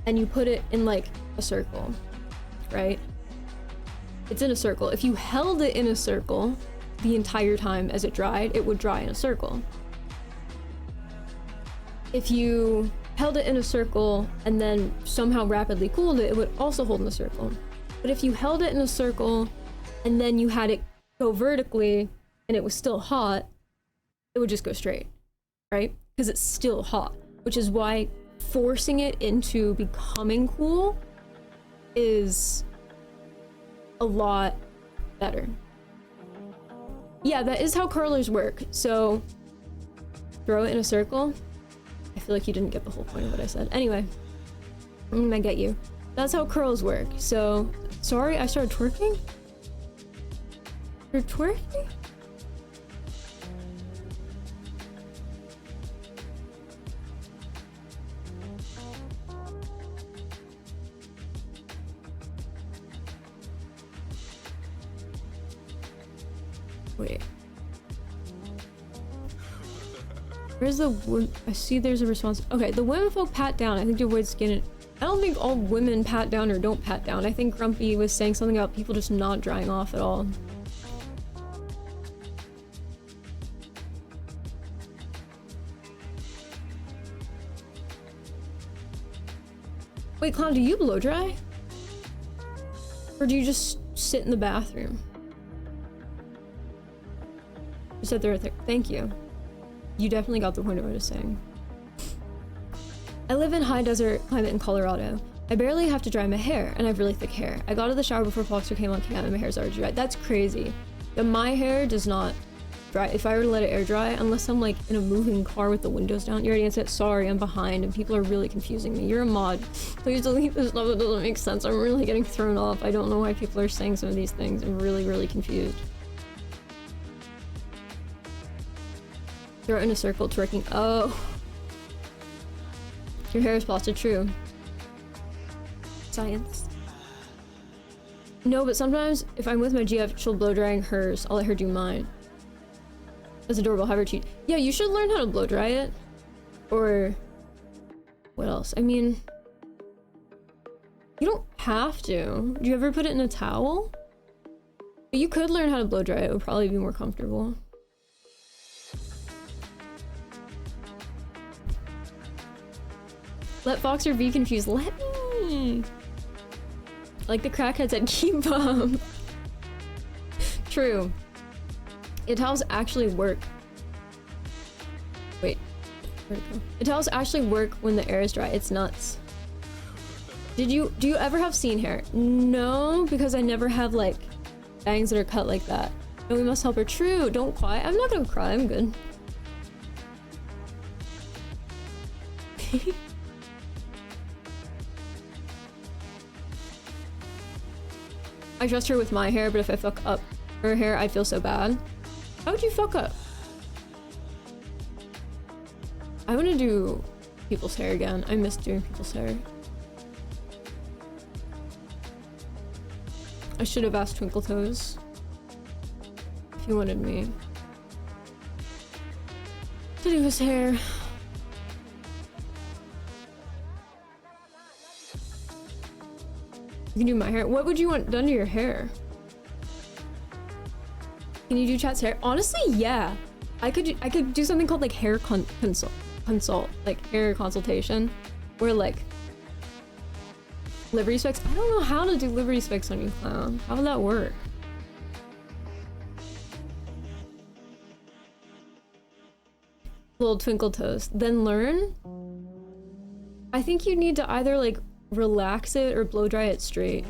and you put it in like a circle, right? It's in a circle. If you held it in a circle the entire time as it dried, it would dry in a circle. If you held it in a circle and then somehow rapidly cooled it, it would also hold in a circle. But if you held it in a circle and then you had it go vertically and it was still hot, it would just go straight, right? Because it's still hot, which is why forcing it into becoming cool is a lot better. Yeah, that is how curlers work. So throw it in a circle. I feel like you didn't get the whole point of what I said. Anyway, I get you. That's how curls work. So, sorry, I started twerking? You're twerking? Wait. Where's the I see there's a response. Okay, the women folk pat down. I think to avoid skin. I don't think all women pat down or don't pat down. I think Grumpy was saying something about people just not drying off at all. Wait, Clown, do you blow dry? Or do you just sit in the bathroom? You said there. Thank you. You definitely got the point of what I was saying. I live in high desert climate in Colorado. I barely have to dry my hair, and I have really thick hair. I got out of the shower before Foxer came on cam and my hair's already dry. That's crazy. But my hair does not dry. If I were to let it air dry, unless I'm like in a moving car with the windows down. You already answered. Sorry, I'm behind and people are really confusing me. You're a mod. Please delete this stuff. It doesn't make sense. I'm really getting thrown off. I don't know why people are saying some of these things. I'm really, really confused. Throw it in a circle, twerking. Oh. Your hair is plastered, true. Science. No, but sometimes if I'm with my GF, she'll blow drying hers. I'll let her do mine. That's adorable. Have her cheat. Yeah, you should learn how to blow dry it. Or what else? I mean, you don't have to. Do you ever put it in a towel? But you could learn how to blow dry it. It would probably be more comfortable. Let Foxer be confused. Let me. Like the crackhead said, keep up. True. The towels actually work. Wait. Where'd it go? The towels actually work when the air is dry. It's nuts. Do you ever have scene hair? No, because I never have like bangs that are cut like that. No, we must help her. True. Don't cry. I'm not gonna cry. I'm good. I trust her with my hair, but if I fuck up her hair, I feel so bad. How would you fuck up? I want to do people's hair again. I miss doing people's hair. I should have asked Twinkle Toes if he wanted me. to do his hair. You can do my hair. What would you want done to your hair? Can you do chat's hair? Honestly, yeah. I could do something called like hair consult, like hair consultation, where like livery specs. I don't know how to do livery specs on you, clown. How would that work? Little twinkle toes. Then learn? I think you need to either like relax it or blow dry it straight.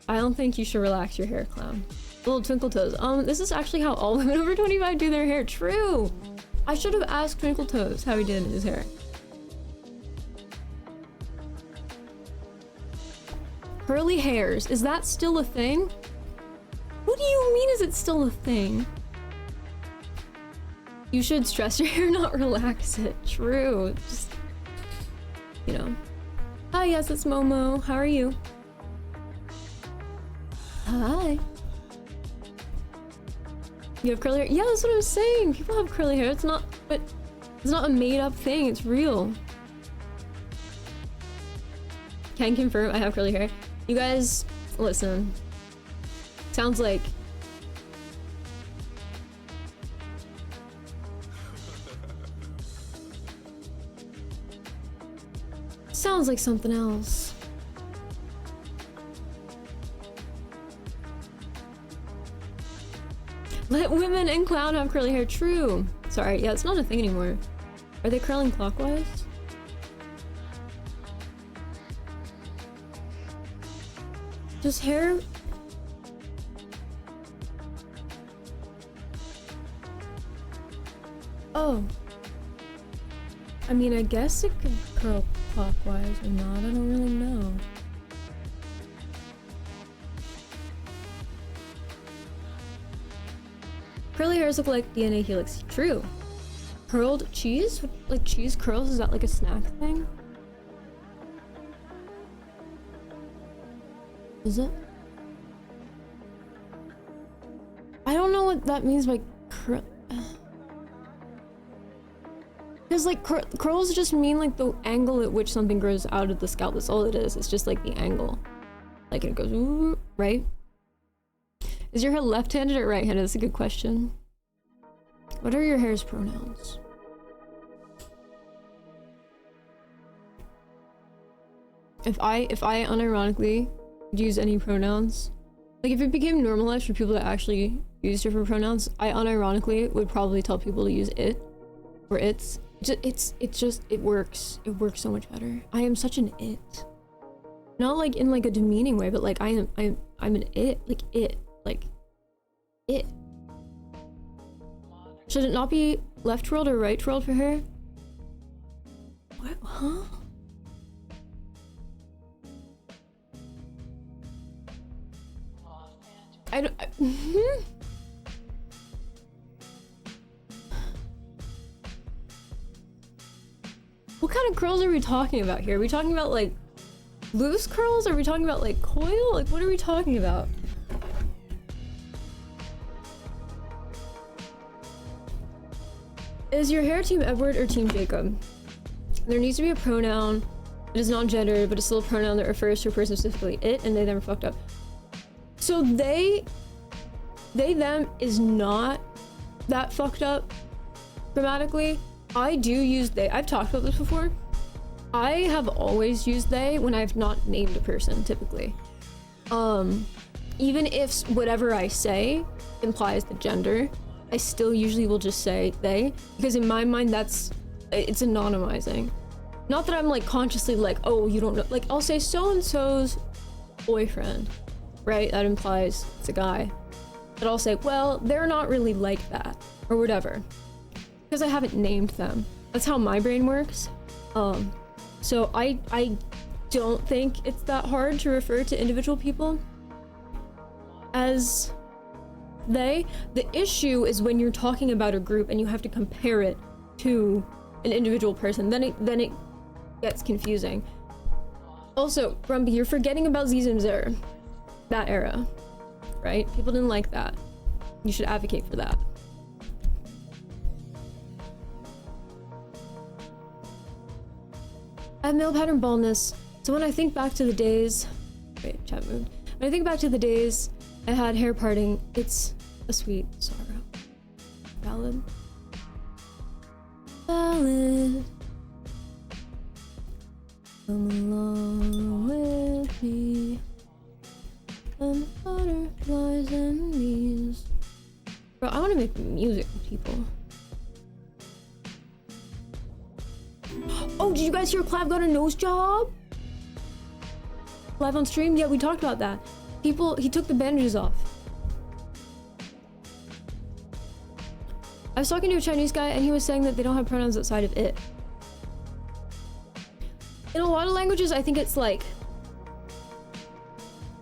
I don't think you should relax your hair, clown. Little twinkle toes. This is actually how all women over 25 do their hair. True! I should have asked Twinkle Toes how he did his hair. Curly hairs. Is that still a thing? What do you mean is it still a thing? You should stress your hair, not relax it. True. Just, you know. Hi, yes, it's Momo. How are you? Hi. You have curly hair? Yeah, that's what I'm saying. People have curly hair. It's not a made-up thing. It's real. Can confirm I have curly hair. You guys, listen. Sounds like... Sounds like something else. Let women and clown have curly hair. True. Sorry, yeah, it's not a thing anymore. Are they curling clockwise? Does hair... Oh. I mean, I guess it could curl clockwise or not. I don't really know. Curly hairs look like DNA helix. True. Curled cheese? Like cheese curls? Is that like a snack thing? Is it? I don't know what that means by curl. Because like curls just mean like the angle at which something grows out of the scalp. That's all it is. It's just like the angle. Like it goes, ooh, right? Is your hair left-handed or right-handed? That's a good question. What are your hair's pronouns? If I unironically use any pronouns, like if it became normalized for people to actually use different pronouns, I unironically would probably tell people to use it or its. It works. It works so much better. I am such an it. Not like in like a demeaning way, but like I'm an it. Like it. Like it. Should it not be left twirled or right twirled for her? What? Huh? I don't. What kind of curls are we talking about here? Are we talking about like loose curls? Are we talking about like coil? Like what are we talking about? Is your hair Team Edward or Team Jacob? There needs to be a pronoun. It is non-gendered, but it's still a pronoun that refers to a person specifically. It and they, them are fucked up. So they, them is not that fucked up grammatically. I do use they. I've talked about this before. I have always used they when I've not named a person, typically. Even if whatever I say implies the gender, I still usually will just say they, because in my mind it's anonymizing. Not that I'm like consciously like, oh, you don't know, like I'll say so-and-so's boyfriend, right? That implies it's a guy. But I'll say, well, they're not really like that, or whatever. Because I haven't named them. That's how my brain works. So I don't think it's that hard to refer to individual people as they. The issue is when you're talking about a group and you have to compare it to an individual person, then it gets confusing. Also, Grumpy, you're forgetting about Zizim Zer. That era, right? People didn't like that. You should advocate for that. I have male pattern baldness, so when I think back to the days... Wait, chat moved. When I think back to the days I had hair parting, it's a sweet sorrow. Valid. Valid. Come along with me. And butterflies and bees. Bro, I want to make music with people. Oh, did you guys hear Clav got a nose job? Live on stream? Yeah, we talked about that. He took the bandages off. I was talking to a Chinese guy and he was saying that they don't have pronouns outside of it. In a lot of languages, I think it's like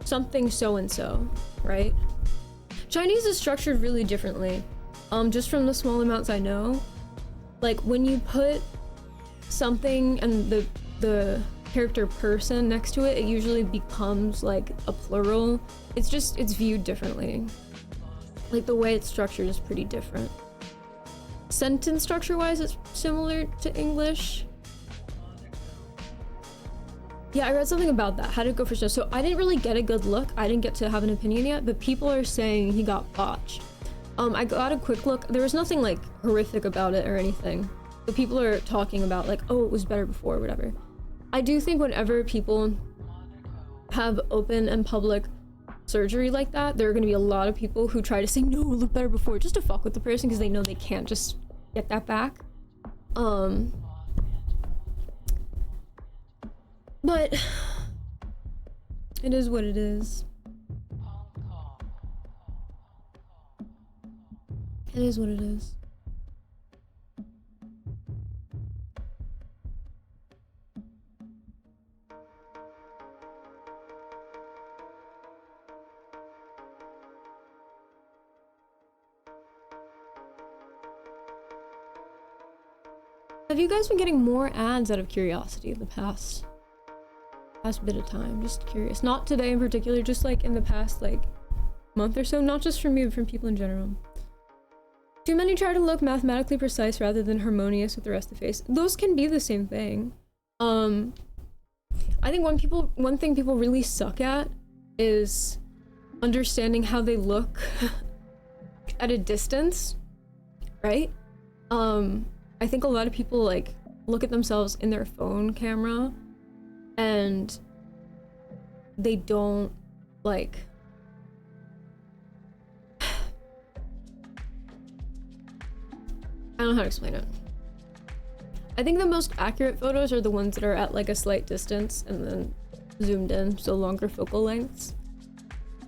something so-and-so, right? Chinese is structured really differently. Just from the small amounts I know. Like when you put something and the character person next to it, it usually becomes like a plural. It's viewed differently. Like the way it's structured is pretty different. Sentence structure wise, it's similar to English. Yeah, I read something about that. How to go for snow. So I didn't really get a good look. I didn't get to have an opinion yet, but people are saying he got botched. I got a quick look. There was nothing like horrific about it or anything. But people are talking about like, oh, it was better before, whatever. I do think whenever people have open and public surgery like that, there are going to be a lot of people who try to say, no, it looked better before, just to fuck with the person because they know they can't just get that back. But it is what it is. It is what it is. Have you guys been getting more ads out of curiosity in the past bit of time? Just curious. Not today in particular, just like in the past like month or so. Not just from me, but from people in general. Too many try to look mathematically precise rather than harmonious with the rest of the face. Those can be the same thing. I think one thing people really suck at is understanding how they look at a distance, right? I think a lot of people like look at themselves in their phone camera and they don't like I don't know how to explain it. I think the most accurate photos are the ones that are at like a slight distance and then zoomed in, so longer focal lengths.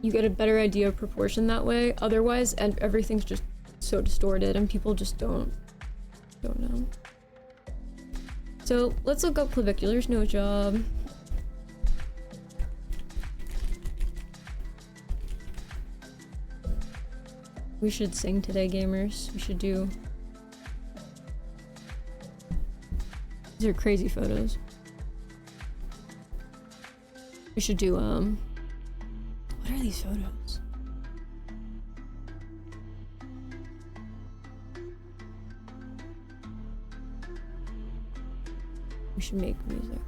You get a better idea of proportion that way. Otherwise, and everything's just so distorted and people just don't know. So let's look up clavicular's nose job. We should sing today, gamers. We should do... These are crazy photos. We should do, what are these photos? We should make music.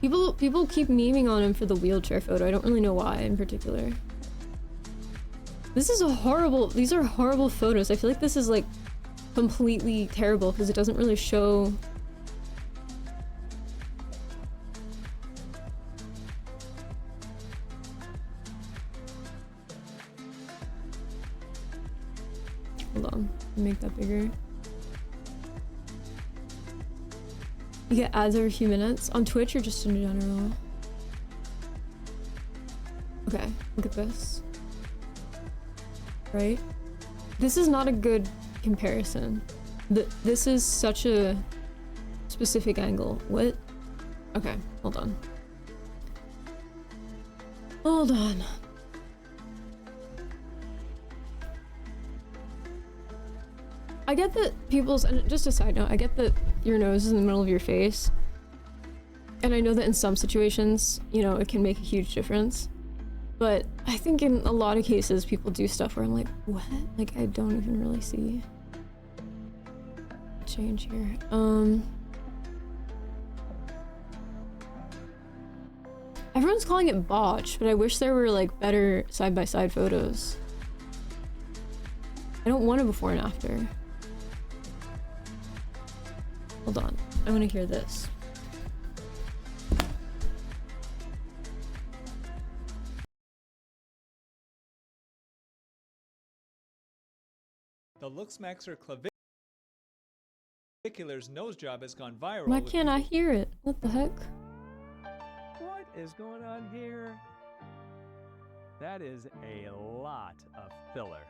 People keep memeing on him for the wheelchair photo. I don't really know why in particular. These are horrible photos. I feel like this is like completely terrible because it doesn't really show. Hold on, make that bigger. You get ads every few minutes on Twitch or just in general? Okay, look at this. Right? This is not a good comparison. This is such a specific angle. What? Okay, hold on. Hold on. I get that people's, and just a side note, I get that your nose is in the middle of your face. And I know that in some situations, you know, it can make a huge difference. But I think in a lot of cases, people do stuff where I'm like, what? Like, I don't even really see change here. Everyone's calling it botch, but I wish there were like better side-by-side photos. I don't want a before and after. Hold on, I want to hear this. The Luxmaxer clavicular's nose job has gone viral. Why can't I hear it? What the heck? What is going on here? That is a lot of filler.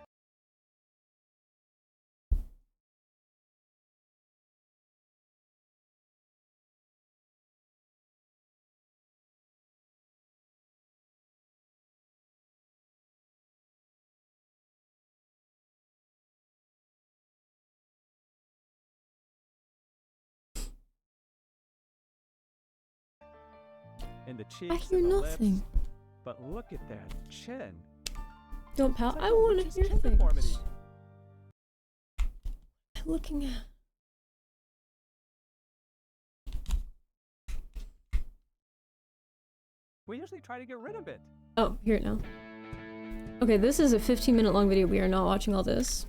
In the cheeks I hear and the nothing. lips. But look at that chin. Don't pal. Such I a want vicious to hear chin things. deformity. I'm looking at. We usually try to get rid of it. Oh, hear it now. Okay, this is a 15-minute long video. We are not watching all this.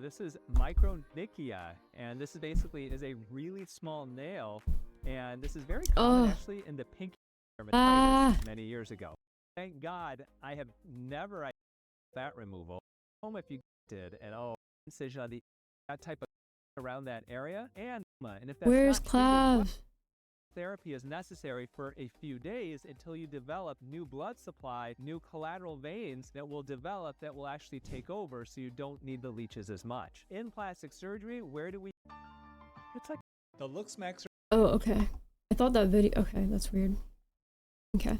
This is micronychia, and this is basically a really small nail, and this is very common actually in the pink dermatitis many years ago. Thank God I have never had fat removal. If you did, and incision on that type of around that area, and if that's Where's not treated, Clav? therapy is necessary for a few days until you develop new blood supply, new collateral veins that will develop that will actually take over, so you don't need the leeches as much. In plastic surgery, where do we? It's like The Luxmaxer Oh, okay. I thought that video. Okay, that's weird. Okay.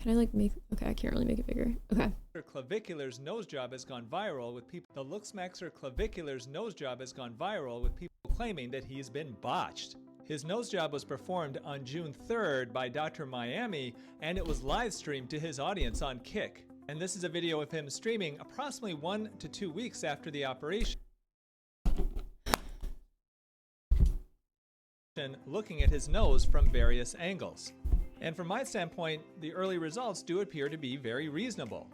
Can I like make? Okay, I can't really make it bigger. Okay. clavicular's nose job has gone viral with people. The Luxmaxer clavicular's nose job has gone viral with people claiming that he's been botched. His nose job was performed on June 3rd by Dr. Miami, and it was live streamed to his audience on Kick. And this is a video of him streaming approximately 1 to 2 weeks after the operation, looking at his nose from various angles. And from my standpoint, the early results do appear to be very reasonable.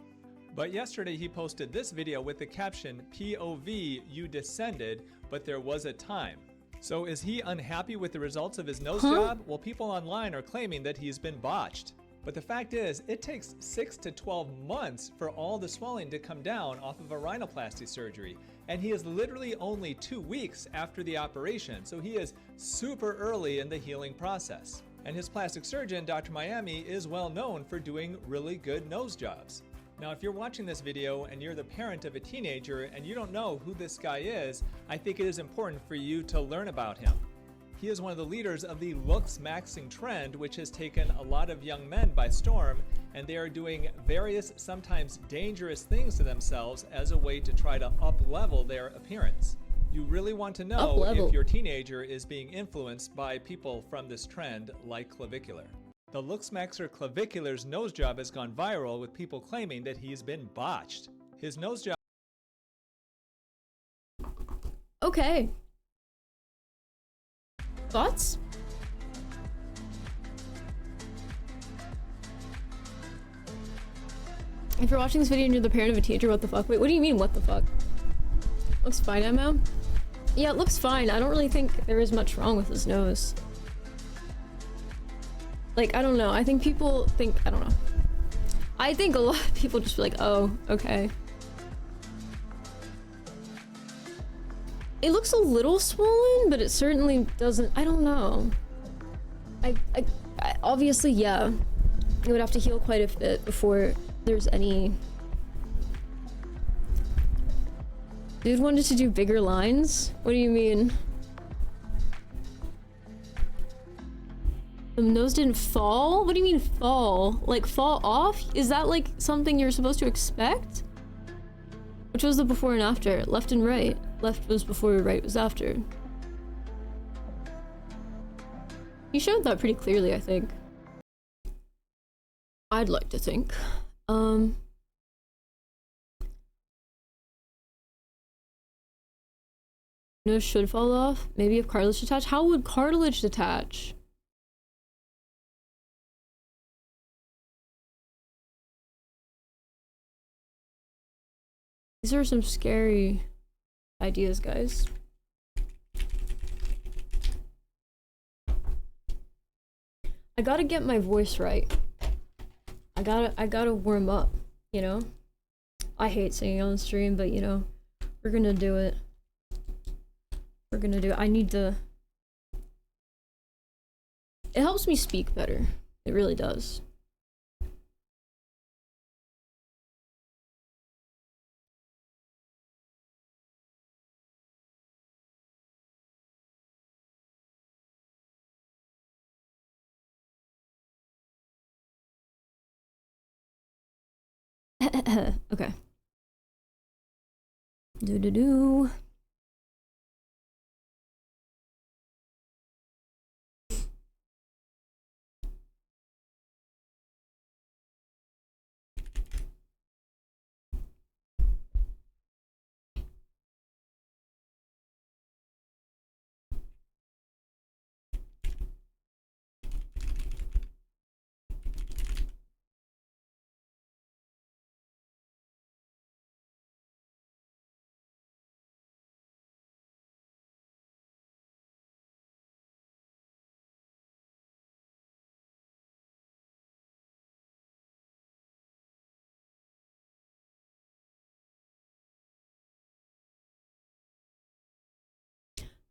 But yesterday he posted this video with the caption, "POV, you descended, but there was a time." So is he unhappy with the results of his nose job? Well, people online are claiming that he's been botched. But the fact is, it takes 6 to 12 months for all the swelling to come down off of a rhinoplasty surgery. And he is literally only 2 weeks after the operation, so he is super early in the healing process. And his plastic surgeon, Dr. Miami, is well known for doing really good nose jobs. Now, if you're watching this video and you're the parent of a teenager and you don't know who this guy is, I think it is important for you to learn about him. He is one of the leaders of the Luxmaxing trend, which has taken a lot of young men by storm, and they are doing various, sometimes dangerous things to themselves as a way to try to up-level their appearance. You really want to know Up-level. if your teenager is being influenced by people from this trend like clavicular. The Luxmaxer clavicular's nose job has gone viral with people claiming that he's been botched. His nose job Okay. Thoughts? If you're watching this video and you're the parent of a teenager, what the fuck? Wait, what do you mean, what the fuck? Looks fine, Emma. Yeah, it looks fine. I don't really think there is much wrong with his nose. Like, I don't know. I think people think, I don't know. I think a lot of people just be like, oh, okay. It looks a little swollen, but it certainly doesn't, I don't know. I obviously, yeah. It would have to heal quite a bit before there's any... Dude wanted to do bigger lines? What do you mean? The nose didn't fall? What do you mean fall? Like fall off? Is that like something you're supposed to expect? Which was the before and after? Left and right. Left was before, right was after. He showed that pretty clearly, I think. I'd like to think. Nose should fall off. Maybe if cartilage detach. How would cartilage detach? These are some scary ideas, guys. I gotta get my voice right. I gotta warm up, you know? I hate singing on stream, but you know, we're gonna do it. We're gonna do it. I need to... It helps me speak better. It really does. Okay. Do.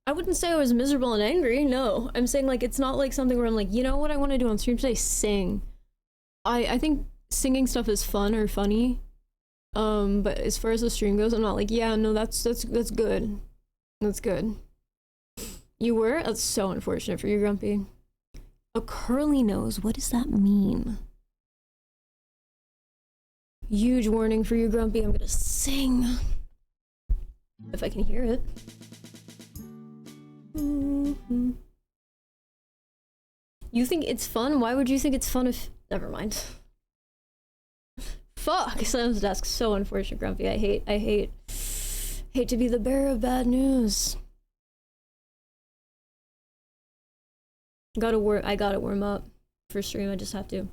I wouldn't say I was miserable and angry, no. I'm saying, like, it's not like something where I'm like, you know what I want to do on stream today? Sing. I think singing stuff is fun or funny. But as far as the stream goes, I'm not like, yeah, no, that's good. That's good. You were? That's so unfortunate for you, Grumpy. A curly nose, what does that mean? Huge warning for you, Grumpy. I'm gonna sing. If I can hear it. You think it's fun? Why would you think it's fun if... Never mind. Fuck! Sam's desk. So unfortunate, Grumpy. I hate to be the bearer of bad news. I gotta warm up for stream. I just have to.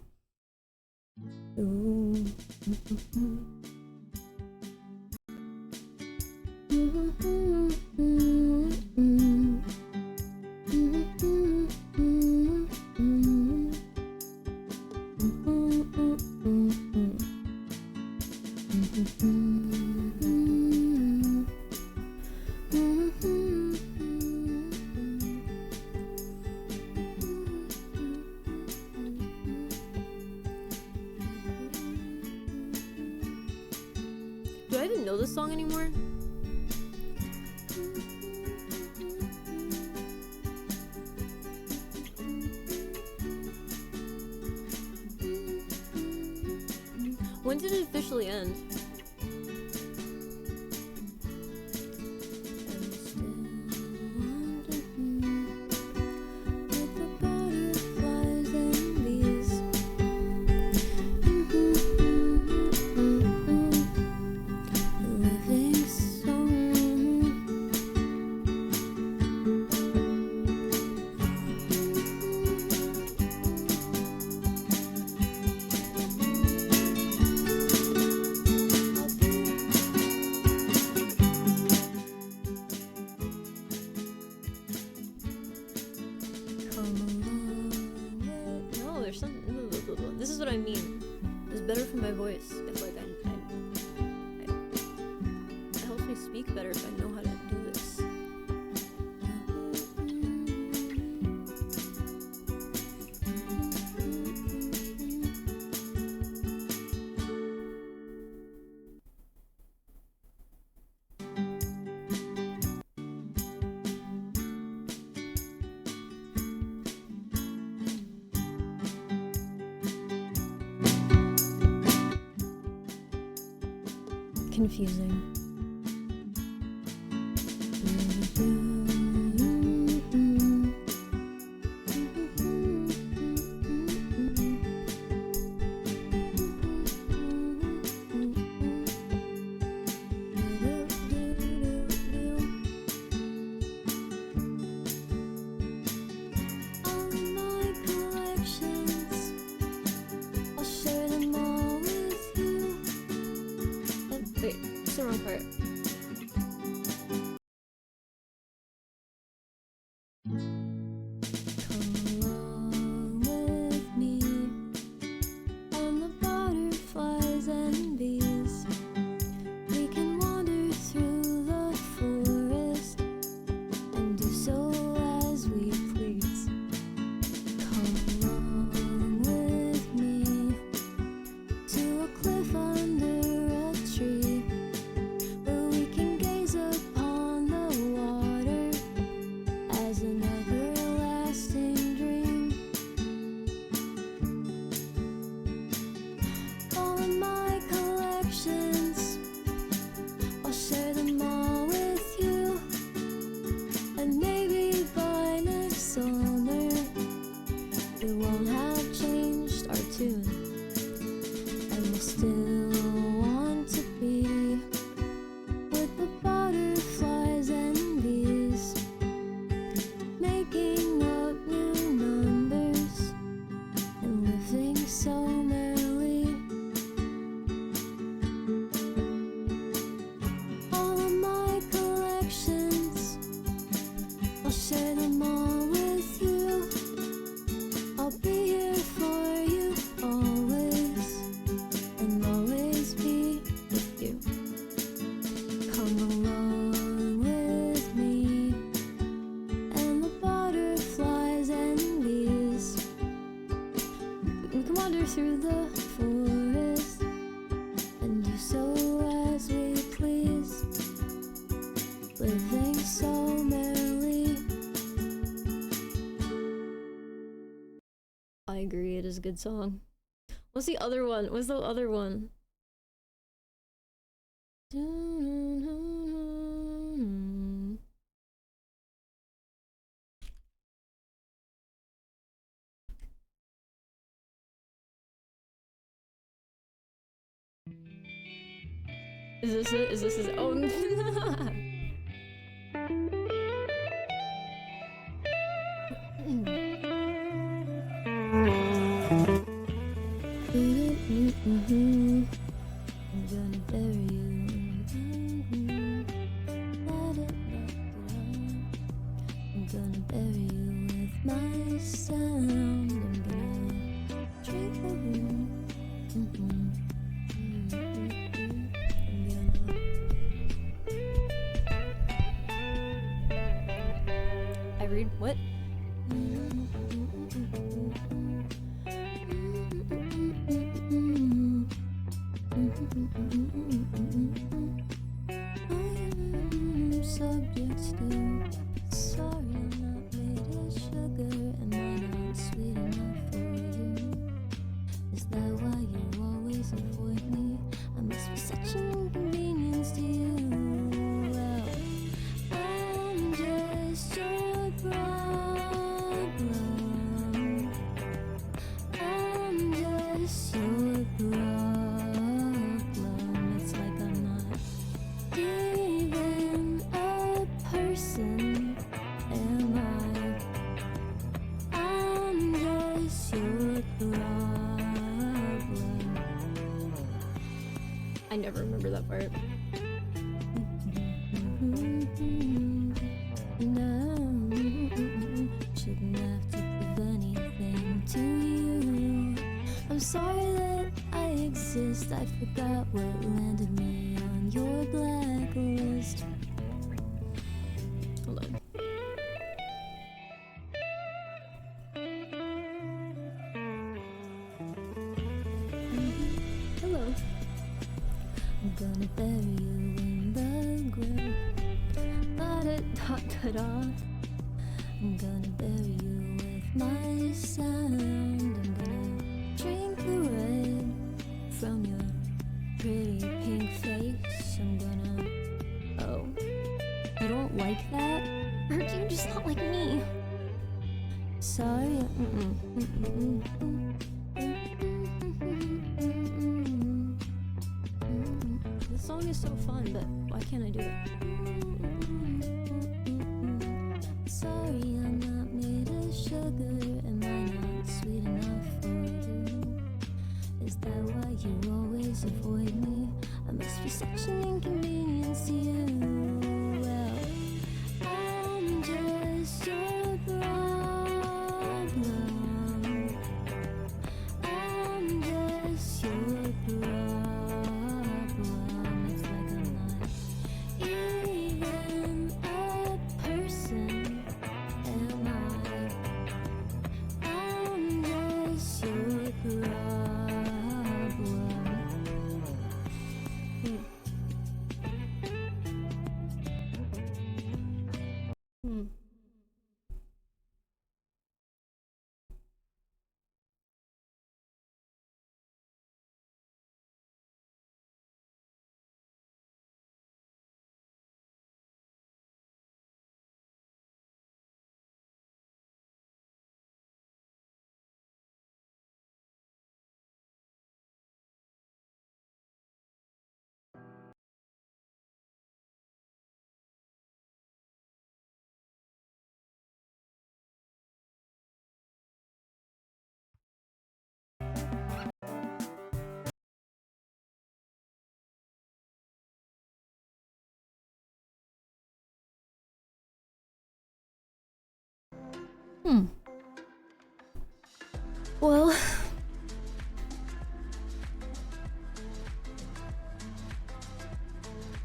Do I even know this song anymore? When did it officially end? No, there's something. This is what I mean. It's better for my voice if, like, it helps me speak better if I know how to do this. Confusing. song part. Come along with me on the butterflies and bees. We can wander through the forest and do so as we please. Come along with me to a cliff under a tree, where we can gaze upon the water as an everlasting dream. All of my collections, I'll share them all with you, and maybe by next summer we won't have changed our tune, and we'll still want to be with the butterflies and bees, making up new numbers and living so merrily. All of my collections, I'll share them all with you. I'll be here for you always, and always be with you. Come along with me and the butterflies and bees. We can wander through the forest and do so as we please, living so merrily. I agree, it is a good song. What's the other one? What's the other one? Is this it? Is this his own? I'm gonna bury you. Let it knock around. I'm gonna bury you with my sound. I'm gonna drink the room. I read what? I'm subject to. Sorry, I'm not made of sugar. Am I not sweet enough for you? Is that why you always avoid me? I must be such an inconvenience to you. Well, I'm just your problem. I'm just your problem. It's like I'm not even a person, am I? I'm just your problem. I never remember that part. No, shouldn't have to prove anything to you. I'm sorry that I exist. I forgot what landed me on your blacklist. Hold on. Hello. I'm gonna bury you in the ground. Da-da-da-da-da. I'm gonna bury you with my sound. I'm gonna drink the red from your pretty pink face. I'm gonna... Oh. You don't like that? Or do you just not like me? Sorry. The song is so fun, but why can't I do it? Sorry, I'm not made of sugar. Am I not sweet enough for you? Is that why you always avoid me? I must be such an inconvenience. Well,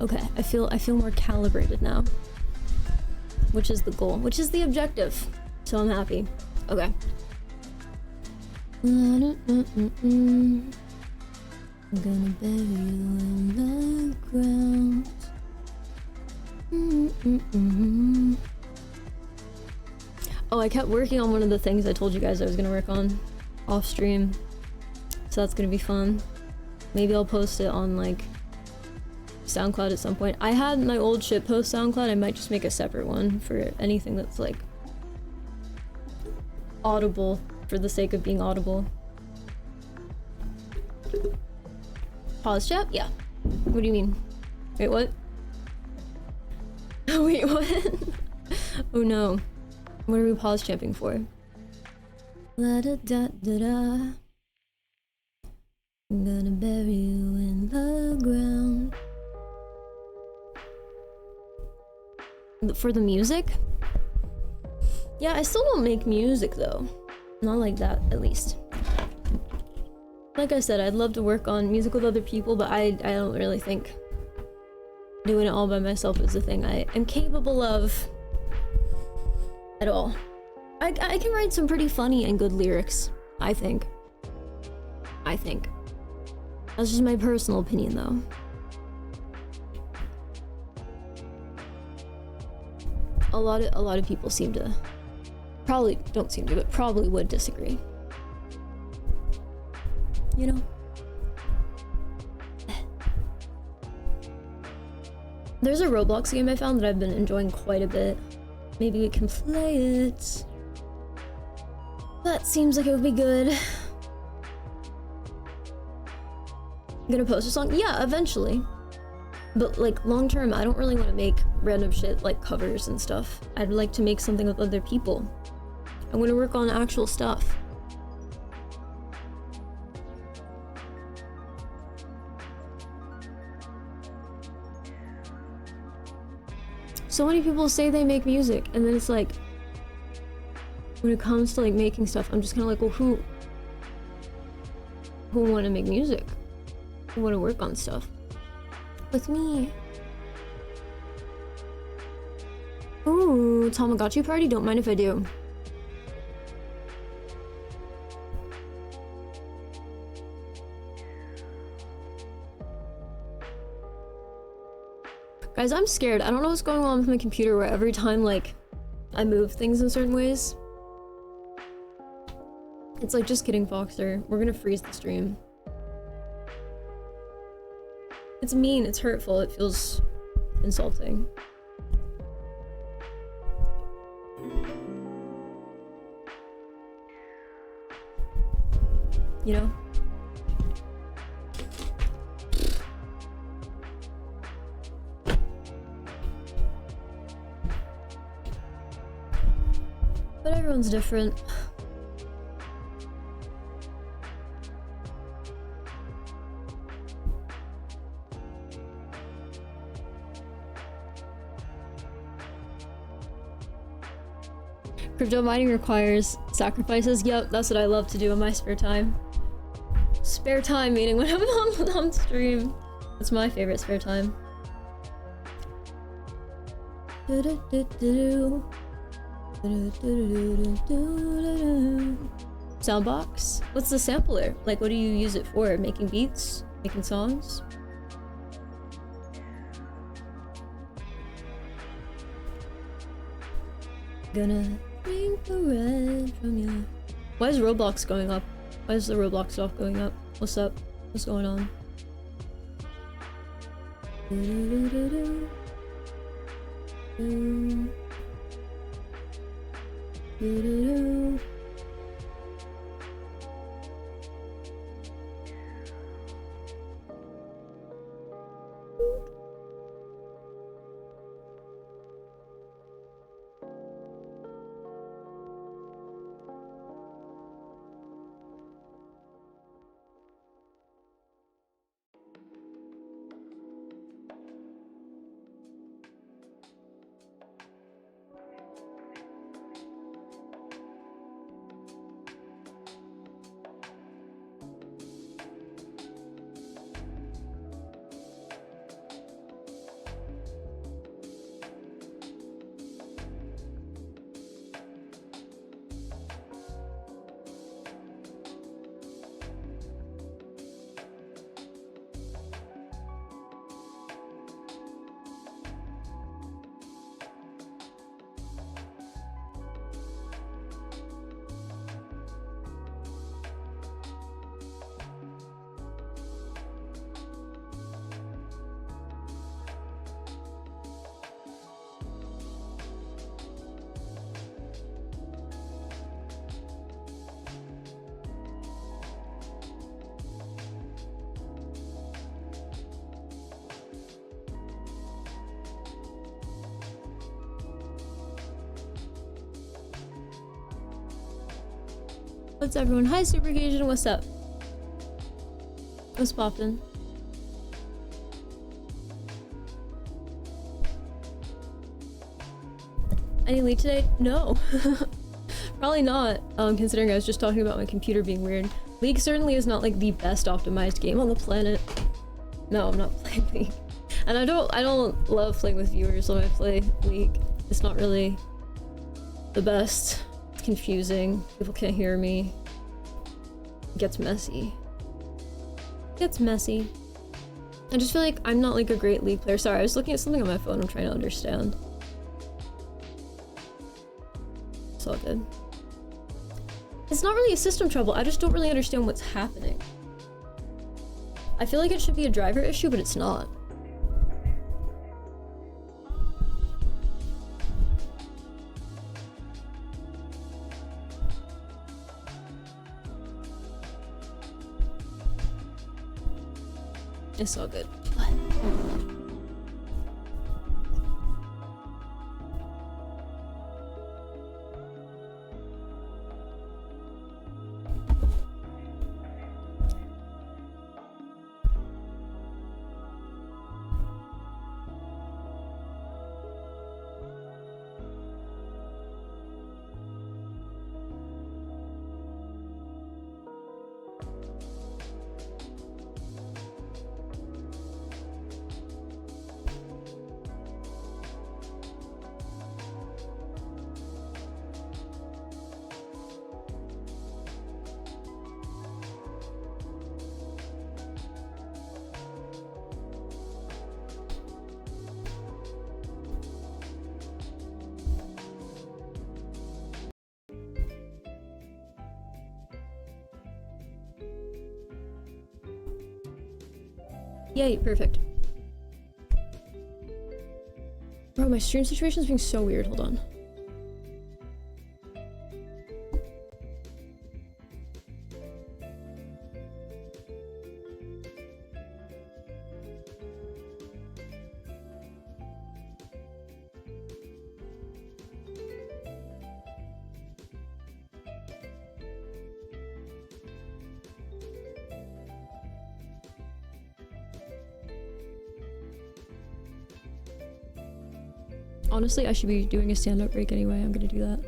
okay, I feel more calibrated now, which is the goal, which is the objective. So I'm happy. Okay. I'm gonna bury you in the ground. Oh, I kept working on one of the things I told you guys I was gonna work on off stream, so that's gonna be fun. Maybe I'll post it on like SoundCloud at some point. I had my old shitpost SoundCloud. I might just make a separate one for anything that's like audible for the sake of being audible. Pause chat? Yeah. What do you mean? Wait, what? Wait, what? Oh no. What are we pause champing for? La da da da da. I'm gonna bury you in the ground. For the music? Yeah, I still don't make music though. Not like that, at least. Like I said, I'd love to work on music with other people, but I don't really think doing it all by myself is the thing I am capable of at all. I can write some pretty funny and good lyrics, I think. That's just my personal opinion though. A lot of people seem to, probably don't seem to, but probably would disagree. You know? There's a Roblox game I found that I've been enjoying quite a bit. Maybe we can play it. That seems like it would be good. I'm gonna post a song? Yeah, eventually. But like long term, I don't really want to make random shit like covers and stuff. I'd like to make something with other people. I want to work on actual stuff. So many people say they make music, and then it's like, when it comes to like making stuff, I'm just kind of like, well, who want to make music? Who want to work on stuff? With me. Ooh, Tamagotchi party? Don't mind if I do. Guys, I'm scared. I don't know what's going on with my computer where every time, like, I move things in certain ways. It's like, just kidding, Foxer. We're gonna freeze the stream. It's mean, it's hurtful, it feels insulting. You know? But everyone's different. Crypto mining requires sacrifices. Yep, that's what I love to do in my spare time. Spare time meaning when I'm on stream. That's my favorite spare time. Soundbox? What's the sampler? Like, what do you use it for? Making beats? Making songs? Gonna drink the red from you. Why is Roblox going up? Why is the Roblox stuff going up? What's up? What's going on? What's everyone? Hi, Super Cajun. What's up? What's poppin'? Any lead today? No. Probably not, considering I was just talking about my computer being weird. League certainly is not like the best optimized game on the planet. No, I'm not playing League. And I don't love playing with viewers when I play League. It's not really the best. It's confusing. People can't hear me. It gets messy. It gets messy. I just feel like I'm not like a great League player. Sorry, I was looking at something on my phone. I'm trying to understand. It's all good. It's not really a system trouble. I just don't really understand what's happening. I feel like it should be a driver issue, but it's not. It's all good. Yay, perfect. Bro, my stream situation is being so weird. Hold on. Honestly, I should be doing a stand-up break anyway. I'm gonna do that.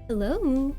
Hello.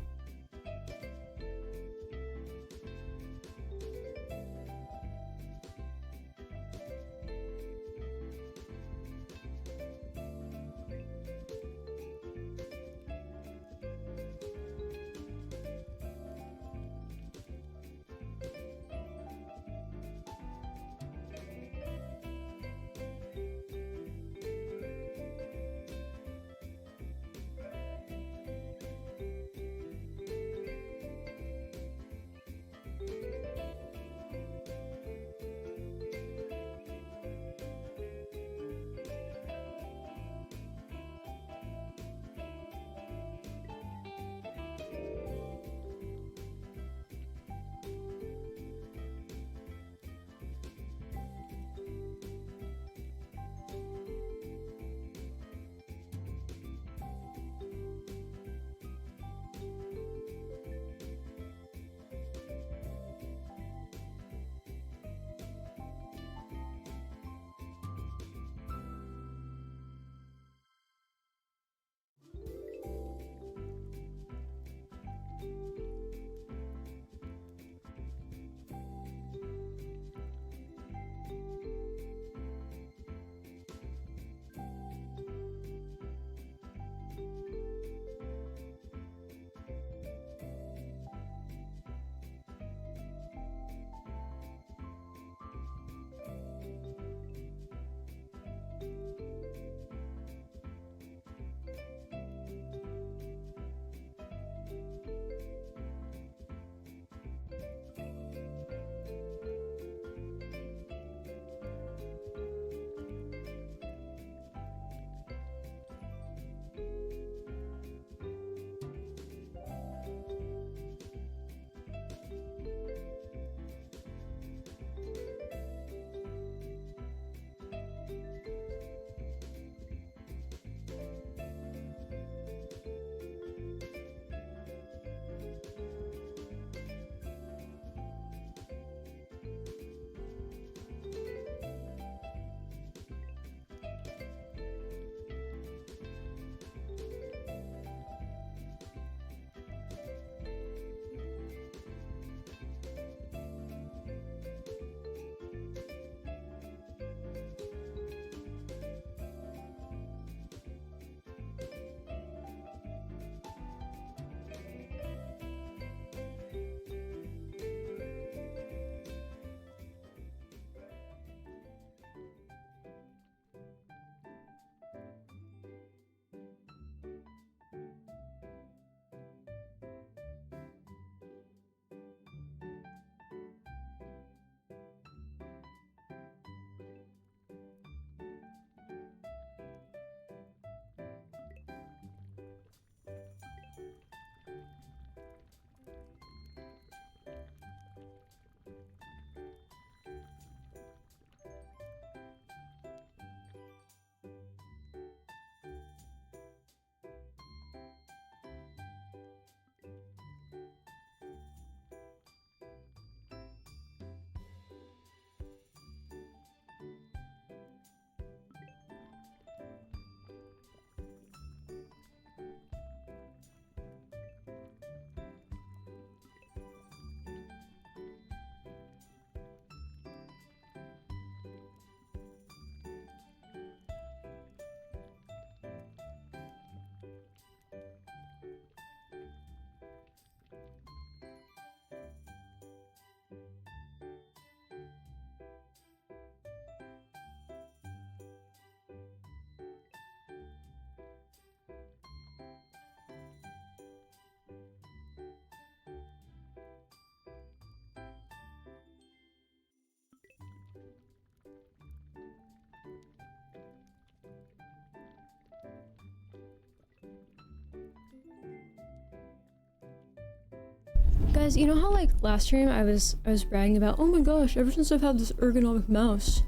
Guys, you know how like last stream I was bragging about, oh my gosh, ever since I've had this ergonomic mouse,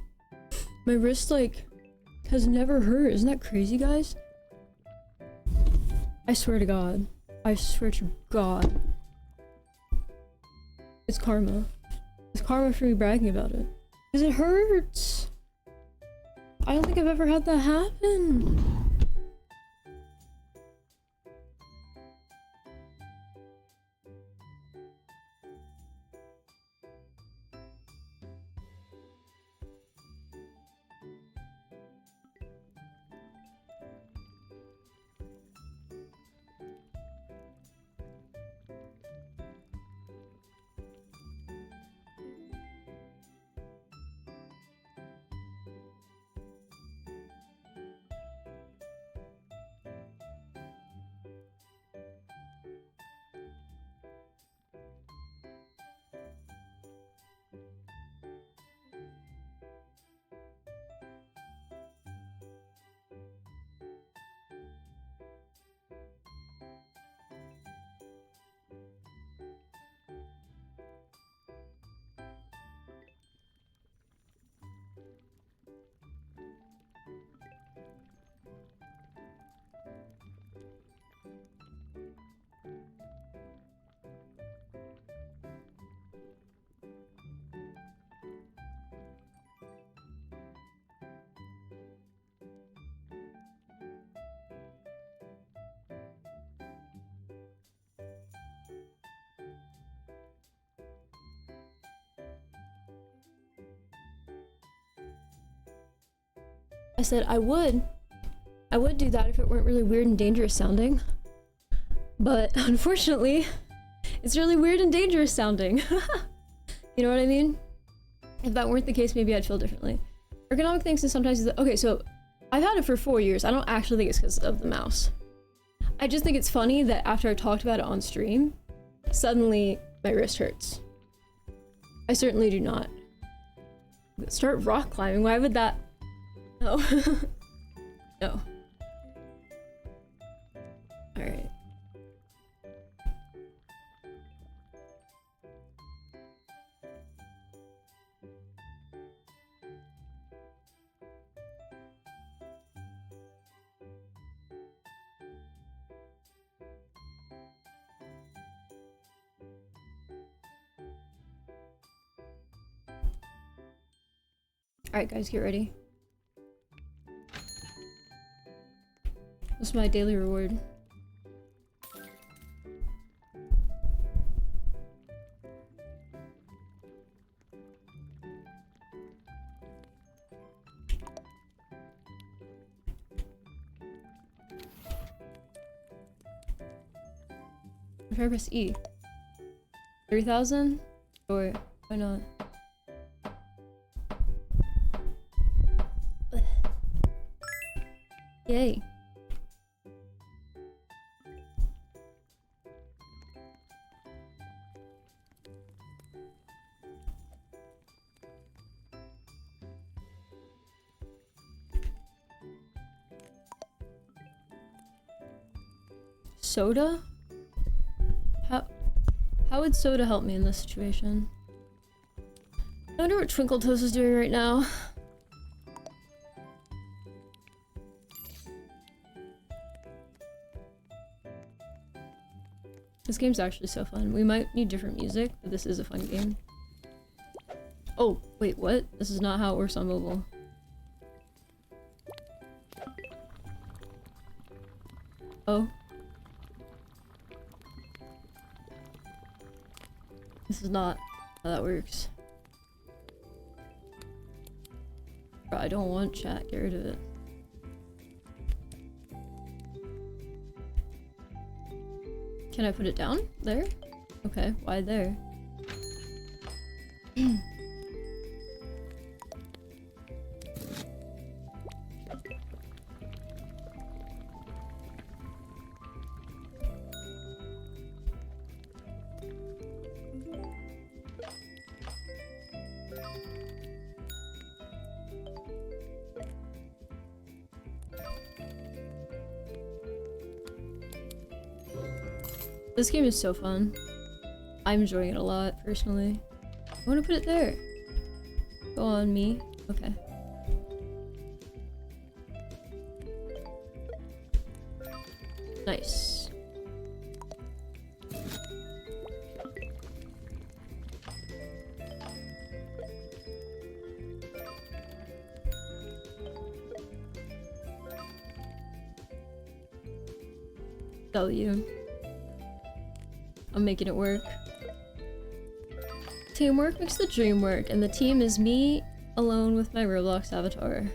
my wrist like has never hurt. Isn't that crazy, guys? I swear to God. I swear to God. It's karma. It's karma for me bragging about it. Because it hurts. I don't think I've ever had that happen. I said I would do that if it weren't really weird and dangerous sounding. But unfortunately, it's really weird and dangerous sounding. You know what I mean? If that weren't the case, maybe I'd feel differently. Ergonomic things and sometimes okay, so I've had it for 4 years. I don't actually think it's because of the mouse. I just think it's funny that after I talked about it on stream, suddenly my wrist hurts. I certainly do not. Start rock climbing, why would that? No. No. Alright. Alright guys, get ready. This is my daily reward. If I press E. 3,000? Or why not? Yay. Soda? How would soda help me in this situation? I wonder what Twinkle Toast is doing right now. This game's actually so fun. We might need different music, but this is a fun game. Oh, wait, what? This is not how it works on mobile. Oh. This is not how that works. Bro, I don't want chat. Get rid of it. Can I put it down? There? Okay, why there? This game is so fun. I'm enjoying it a lot, personally. I want to put it there. Go on, me. Okay. Nice. W. I'm making it work. Teamwork makes the dream work, and the team is me alone with my Roblox avatar.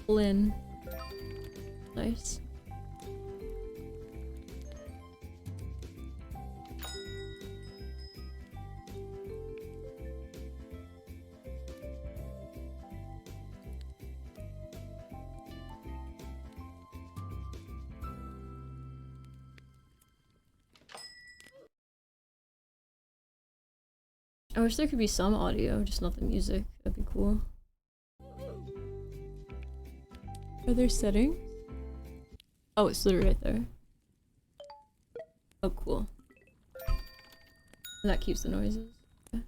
Lynn. Nice. I wish there could be some audio, just not the music. That'd be cool. Are there settings? Oh, it's literally right there. Oh, cool. And that keeps the noises. Okay.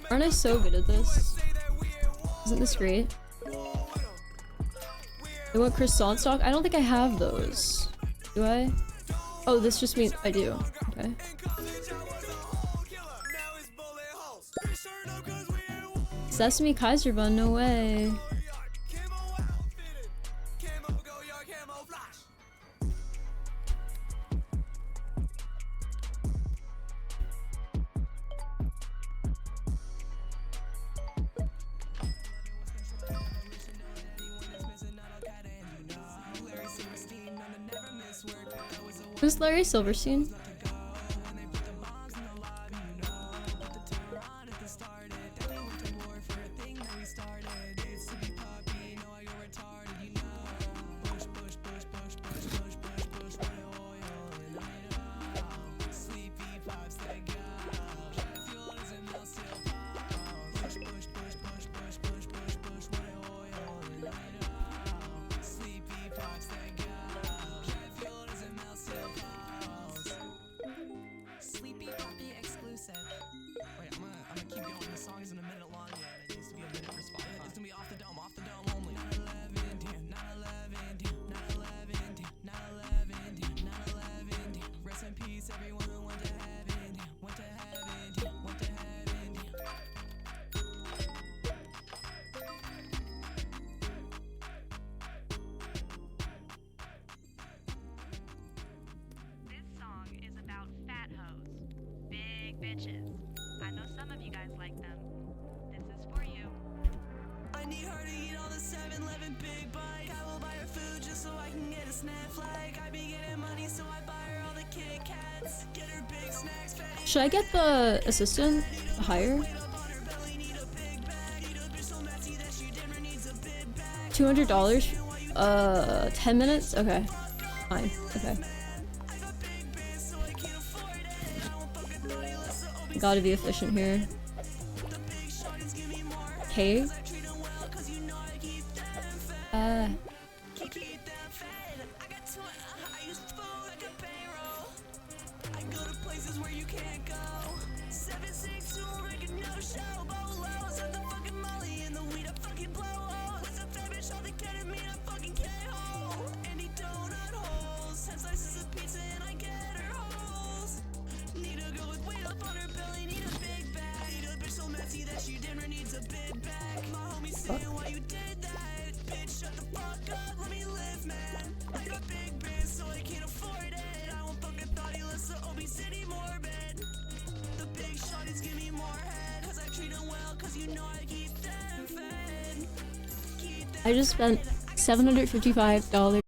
Aren't I so good at this? Isn't this great? They want croissant stock? I don't think I have those. Do I? Oh, this just means I do. Okay. Sesame Kaiser bun, no way. Who's Larry Silverstein? Bitches. I know some of you guys like them. This is for you. I need her to eat all the 7-Eleven big bite. I will buy her food just so I can get a snack flag. I be getting money so I buy her all the Kit Kats. Get her big snacks. Should I get the assistant higher? $200? 10 minutes? Okay. Fine. Okay. Gotta be efficient here. Okay. I just spent $755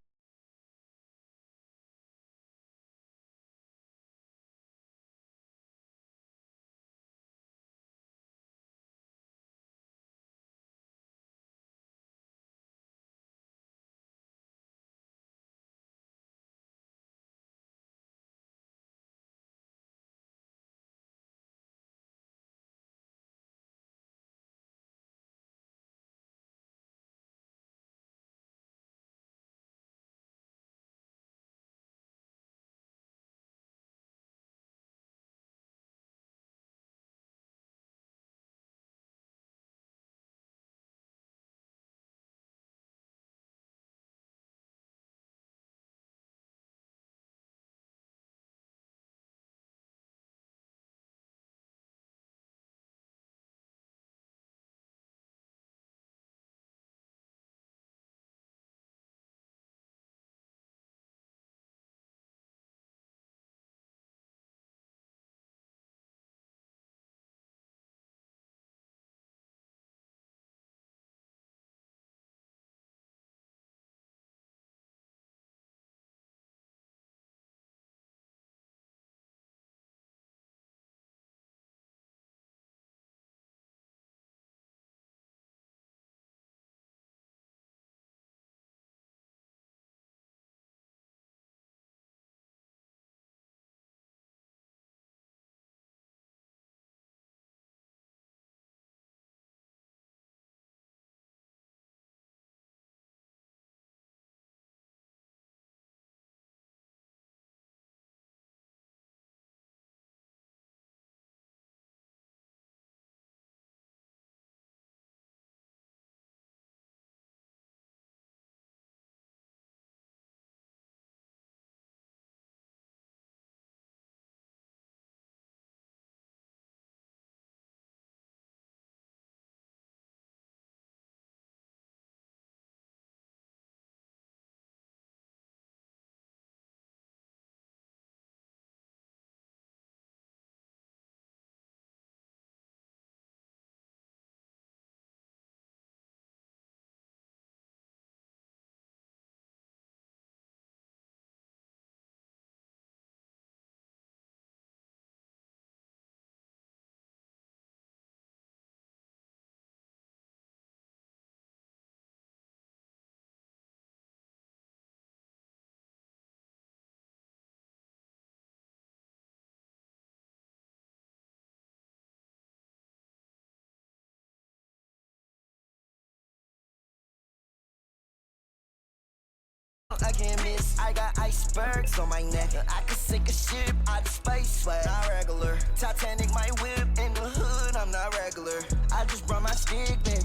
can't miss. I got icebergs on my neck. I could sink a ship out of space, but not regular. Titanic, my whip in the hood, I'm not regular. I just brought my stick, baby.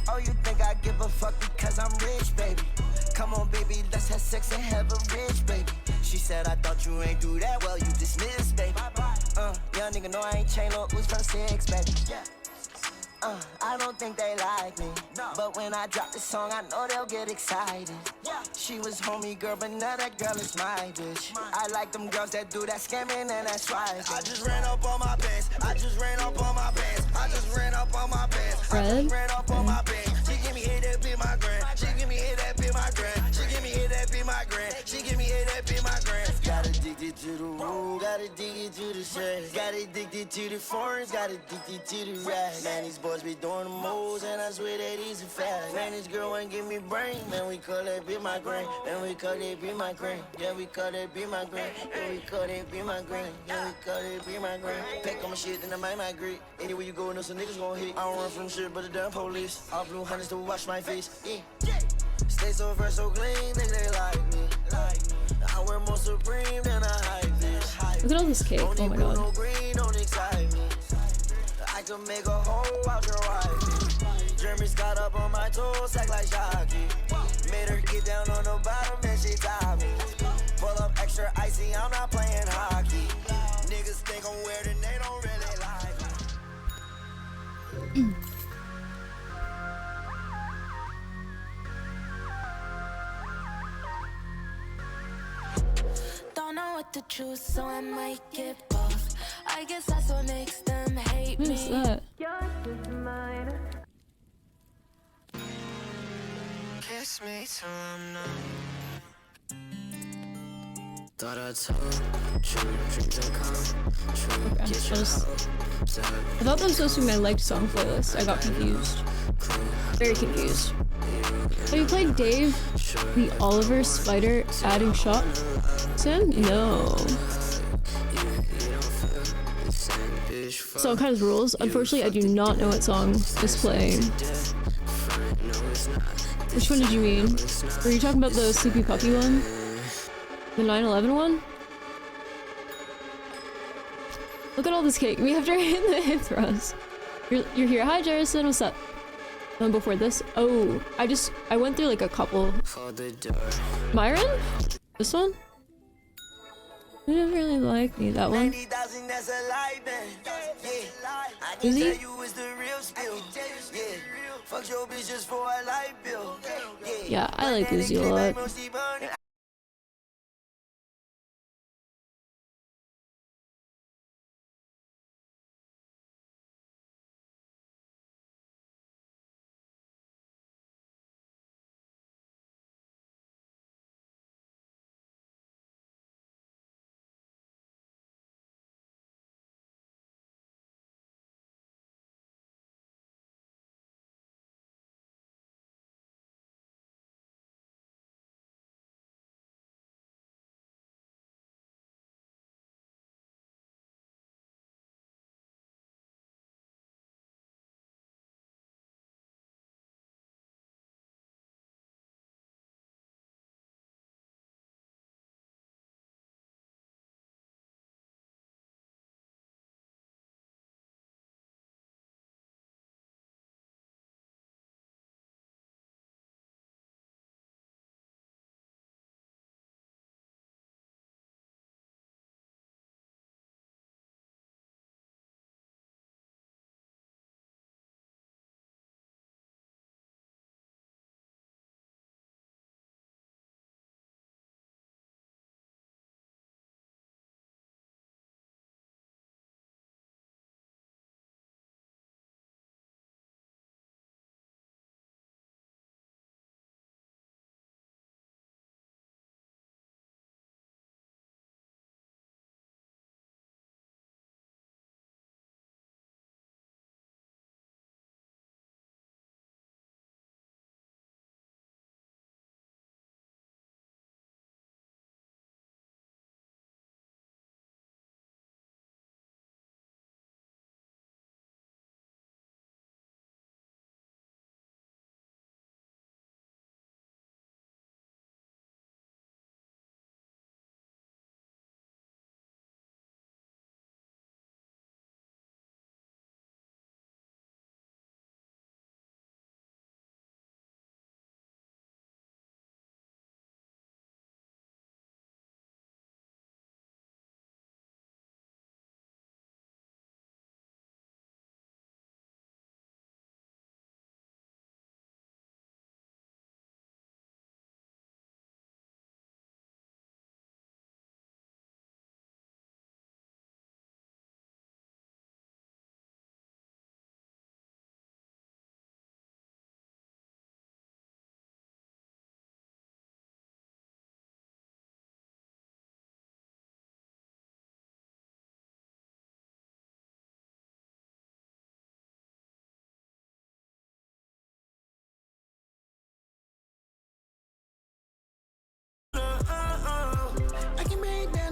Oh, you think I give a fuck because I'm rich, baby? Come on, baby, let's have sex and have a rich, baby. She said, I thought you ain't do that well, you dismissed, baby. Young nigga know I ain't chain no who's from 6, baby. I don't think they like me. But when I drop this song, I know they'll get excited. She was homie girl, but now that girl is my bitch. I like them girls that do that scamming and that swiping. I just ran up on my pants. I just ran up on my pants. I just ran up on my pants. I just ran up on my pants. She give me hit that be my grand. She give me hit that be my grand. She give me hit that be my grand. She give me hit that be my grand. Got addicted to the room. Got addicted to the sex. Got addicted to the foreigns. Got addicted to the rap. Man, these boys be doing the moves, and I swear that he's a fast. Man, this girl ain't give me brain. Man, we call that be my grain. Man, we call that be my grain. Yeah, we call that be my grain. Yeah, we call that be my grain. Yeah, we call that be my grain. Pack on my shit, then I might migrate. Anywhere you go, know some niggas gon' hit. I don't run from shit, but the damn police. All blue hunters to wash my face. Yeah. Stay so fresh, so clean, think they like me. I wear more Supreme than I hype this. Look at all this cake. Oh my god. No green, don't excite me. I can make a hole out your wife. Jeremy's got up on my toes, act like Shocky. Made her get down on the bottom and she tied me. Pull up extra icy, I'm not playing hockey. Niggas think I'm weird and they don't really like me. Don't know what to choose, so I might get both. I guess that's what makes them hate What me. is that? Kiss me till I'm numb. Thought I told you, dreams will come true. Okay, I thought that was supposed to be my liked song playlist. I got confused. Very confused. Have you played Dave the Oliver Spider adding shot? Sam? No. Song kind of rules. Unfortunately, I do not know what song is playing. Which one did you mean? Were you talking about the Sleepy Puppy one? The 9/11 one? Look at all this cake. We have to hit the hip thrust. You're here. Hi, Jarrison. What's up? Before this? Oh, I went through like a couple. Myron? This one? He didn't really like me. That one? Is he? Yeah, I like Uzi a lot.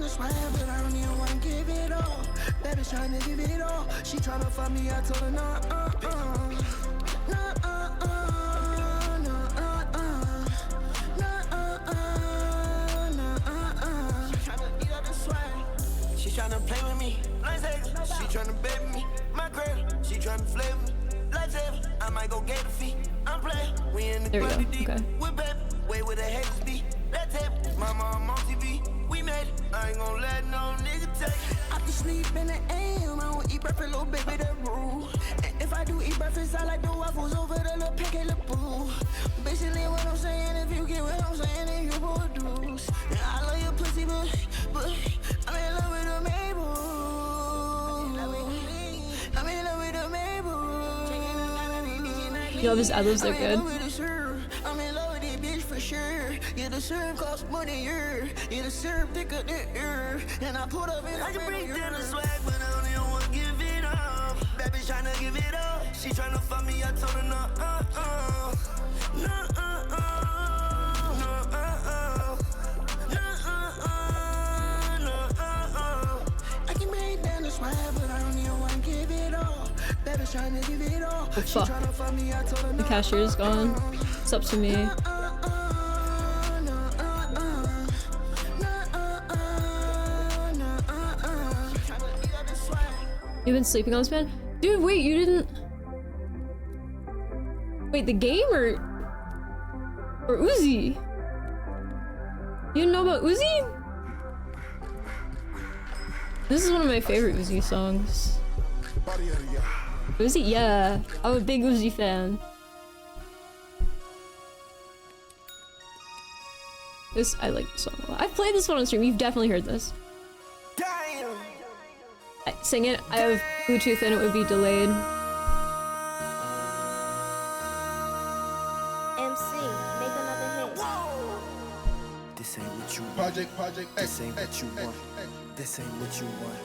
the swag, but I don't even wanna give it all. Baby tryna give it all. She tryna fuck me, I told her nah, She tryna eat up the swag. She tryna play with me. She tryna baby me. My girl, she tryna flavor me. Lightsaber, I might go get a fee. I'm playing. We in the There we go, deep. okay. We baby, way where the haters be. That tip, my mom on TV. We made it. I ain't gon' let no nigga take it. I can sleep in the AM. I don't eat breakfast, little baby, that rule. And if I do eat breakfast, I like the waffles over the little pancake, little boo. Basically, what I'm saying, if you get what I'm saying, then you both dudes. And I love your pussy, but I'm in love with a Mabel. I'm in love with a Mabel. You know, his ad-libs, they're good. I'm in love with that bitch for sure. Yeah, the syrup costs more than yours. Yeah, the syrup thicker than yours. And I put up in I can break down the swag, but I don't even want to give it up. That bitch tryna give it up. She tryna fuck me, I told her no, I can break down the swag, but I don't even want to give it up. That bitch tryna give it up. Oh fuck. The cashier's gone. It's up to me. You've been sleeping on this, man? Dude, wait, you didn't... Wait, the game or Uzi? You didn't know about Uzi? This is one of my favorite Uzi songs. Uzi? Yeah, I'm a big Uzi fan. I like this song a lot. I've played this one on stream. You've definitely heard this. Sing it. I have Bluetooth and it would be delayed. MC, make another hit. This ain't what you want. Project This ain't what you want. This ain't what you want.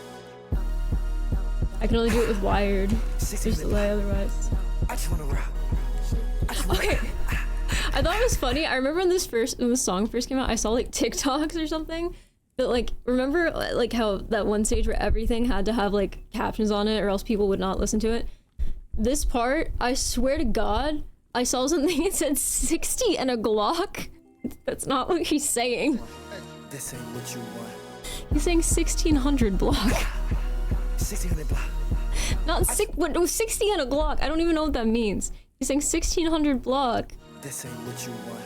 I can only do it with wired. There's delay otherwise. I just wanna rock. Okay. I thought it was funny. I remember when this song first came out, I saw like TikToks or something. But like, remember like how that one stage where everything had to have like captions on it or else people would not listen to it? This part, I swear to God, I saw something that said 60 and a Glock. That's not what he's saying. This ain't what you want. He's saying 1600 block. 1600 block. Not 60 and a Glock. I don't even know what that means. He's saying 1600 block. This ain't what you want.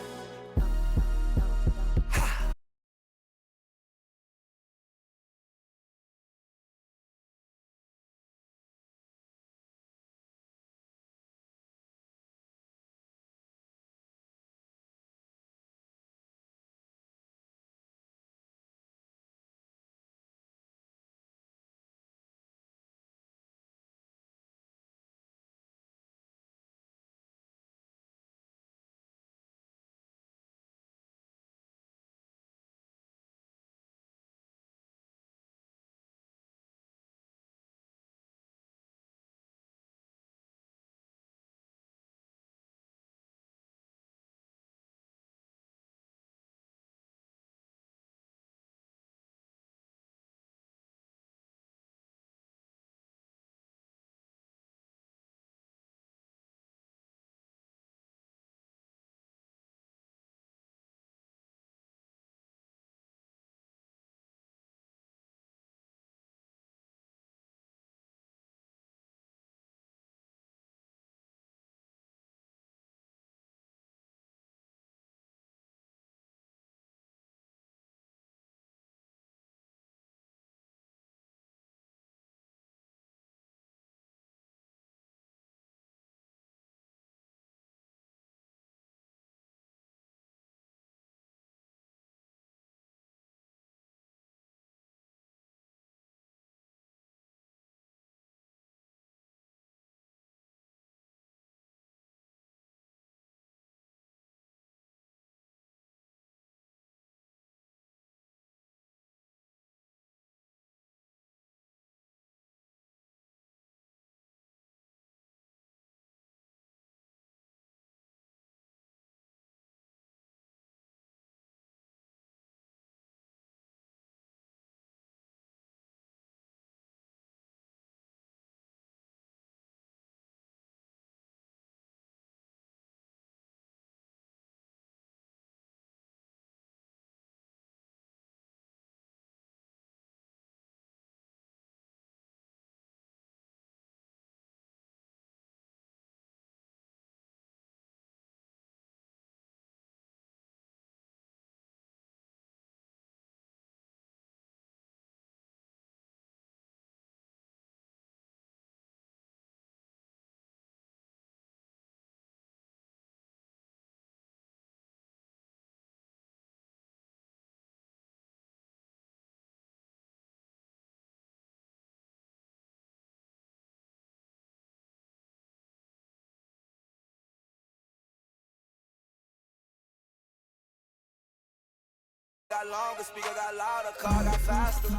Got longer, speaker got louder, car got faster.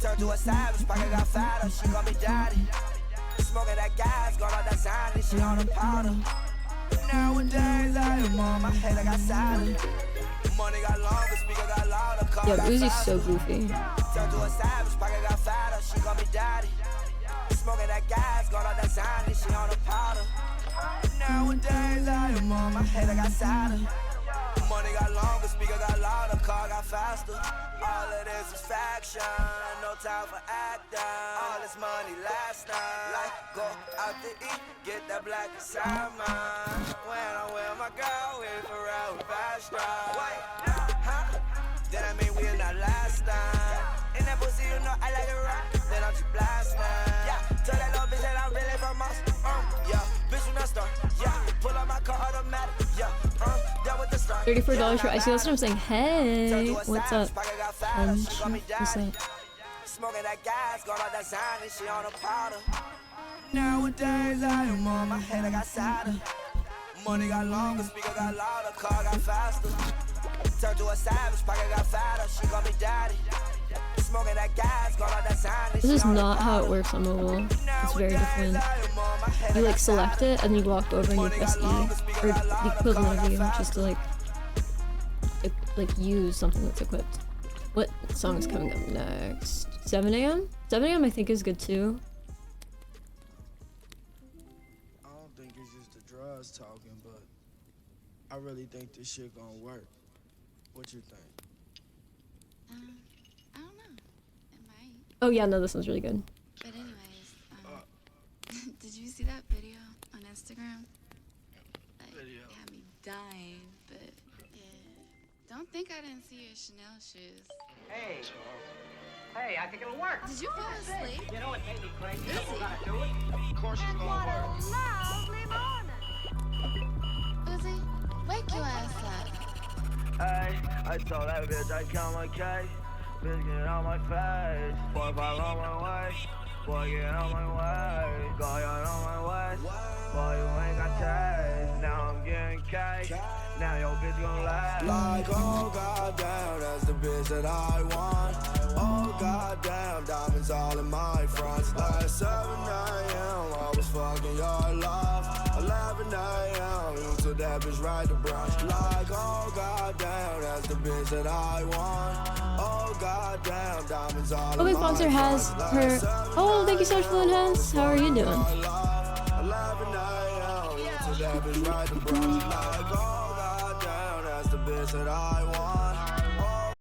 Turned to a savage, pocket got fatter. She call me daddy. Smoking that gas, gone out that sign, she on the powder. Nowadays I am on my head, I got silent. Money got longer, speaker got louder, car Yeah, got Uzi's faster. so goofy. Turned to a savage, pocket got fatter. She call me daddy. Smoking that gas, gone out that sign, she on the powder. Nowadays I am on my head, I got silent. Money got longer, speaker got louder, car got faster. All of this is faction, no time for acting. All this money last night. Like, go out to eat, get that black inside mine. When I'm with my girl, we forever fast drive. Wait, huh? Then I mean we in that last time. In that pussy, you know I like it rock. Then I'm just blasting. Yeah, tell that little bitch that I'm really from us. Yeah, bitch, you not start. Yeah, pull up my car automatic. Yeah, that with the start. $34 for icy. That's what I'm saying. Hey, what's up? What's up? Smoking that gas, gone out that sign, and she on the powder. Nowadays I am on my head, I got cider. Money got longer, speaker got louder, car got faster. Turned to a savage, pocket got fatter, she call me daddy. Smoking that gas, gone out that sign, and This she is on the not how it powder. works on mobile. It's very different. You like select it and you walk over and you press E, or the equivalent of E, which is to like use something that's equipped. What song is coming up next? 7 a.m. 7 a.m. I think is good too. I don't think it's just the drugs talking, but I really think this shit gonna work. What you think? I don't know. It might. Oh yeah, no, this one's really good. But anyways, did you see that video on Instagram? Like, Video. it had me dying, but yeah. Don't think I didn't see your Chanel shoes. Hey. Hey, I think it'll work. Did you fall asleep? You know what made me crazy? Is We're it? gonna do it. Of course it's gonna work. Uzi, wake your ass up. Hey, I told that bitch I count my cash. Bitch, get on my face. Boy, fall on my way. Boy, get on my way. Go out on my way. Boy, you ain't got taste. Now I'm getting cash. Now your bitch gon' laugh. Like, oh goddamn, that's the bitch that I want. Oh goddamn, diamonds all in my fronts. Like 7 a.m., I was fucking your love. 11 a.m., you took that bitch right to brunch. Like, oh goddamn, that's the bitch that I want. Oh goddamn, diamonds all in my Okay, sponsor has her. Oh, thank you so much for the enhance. How are you doing? 11 a.m., you took that bitch right to brunch. Like, oh goddamn, that's the bitch that I want.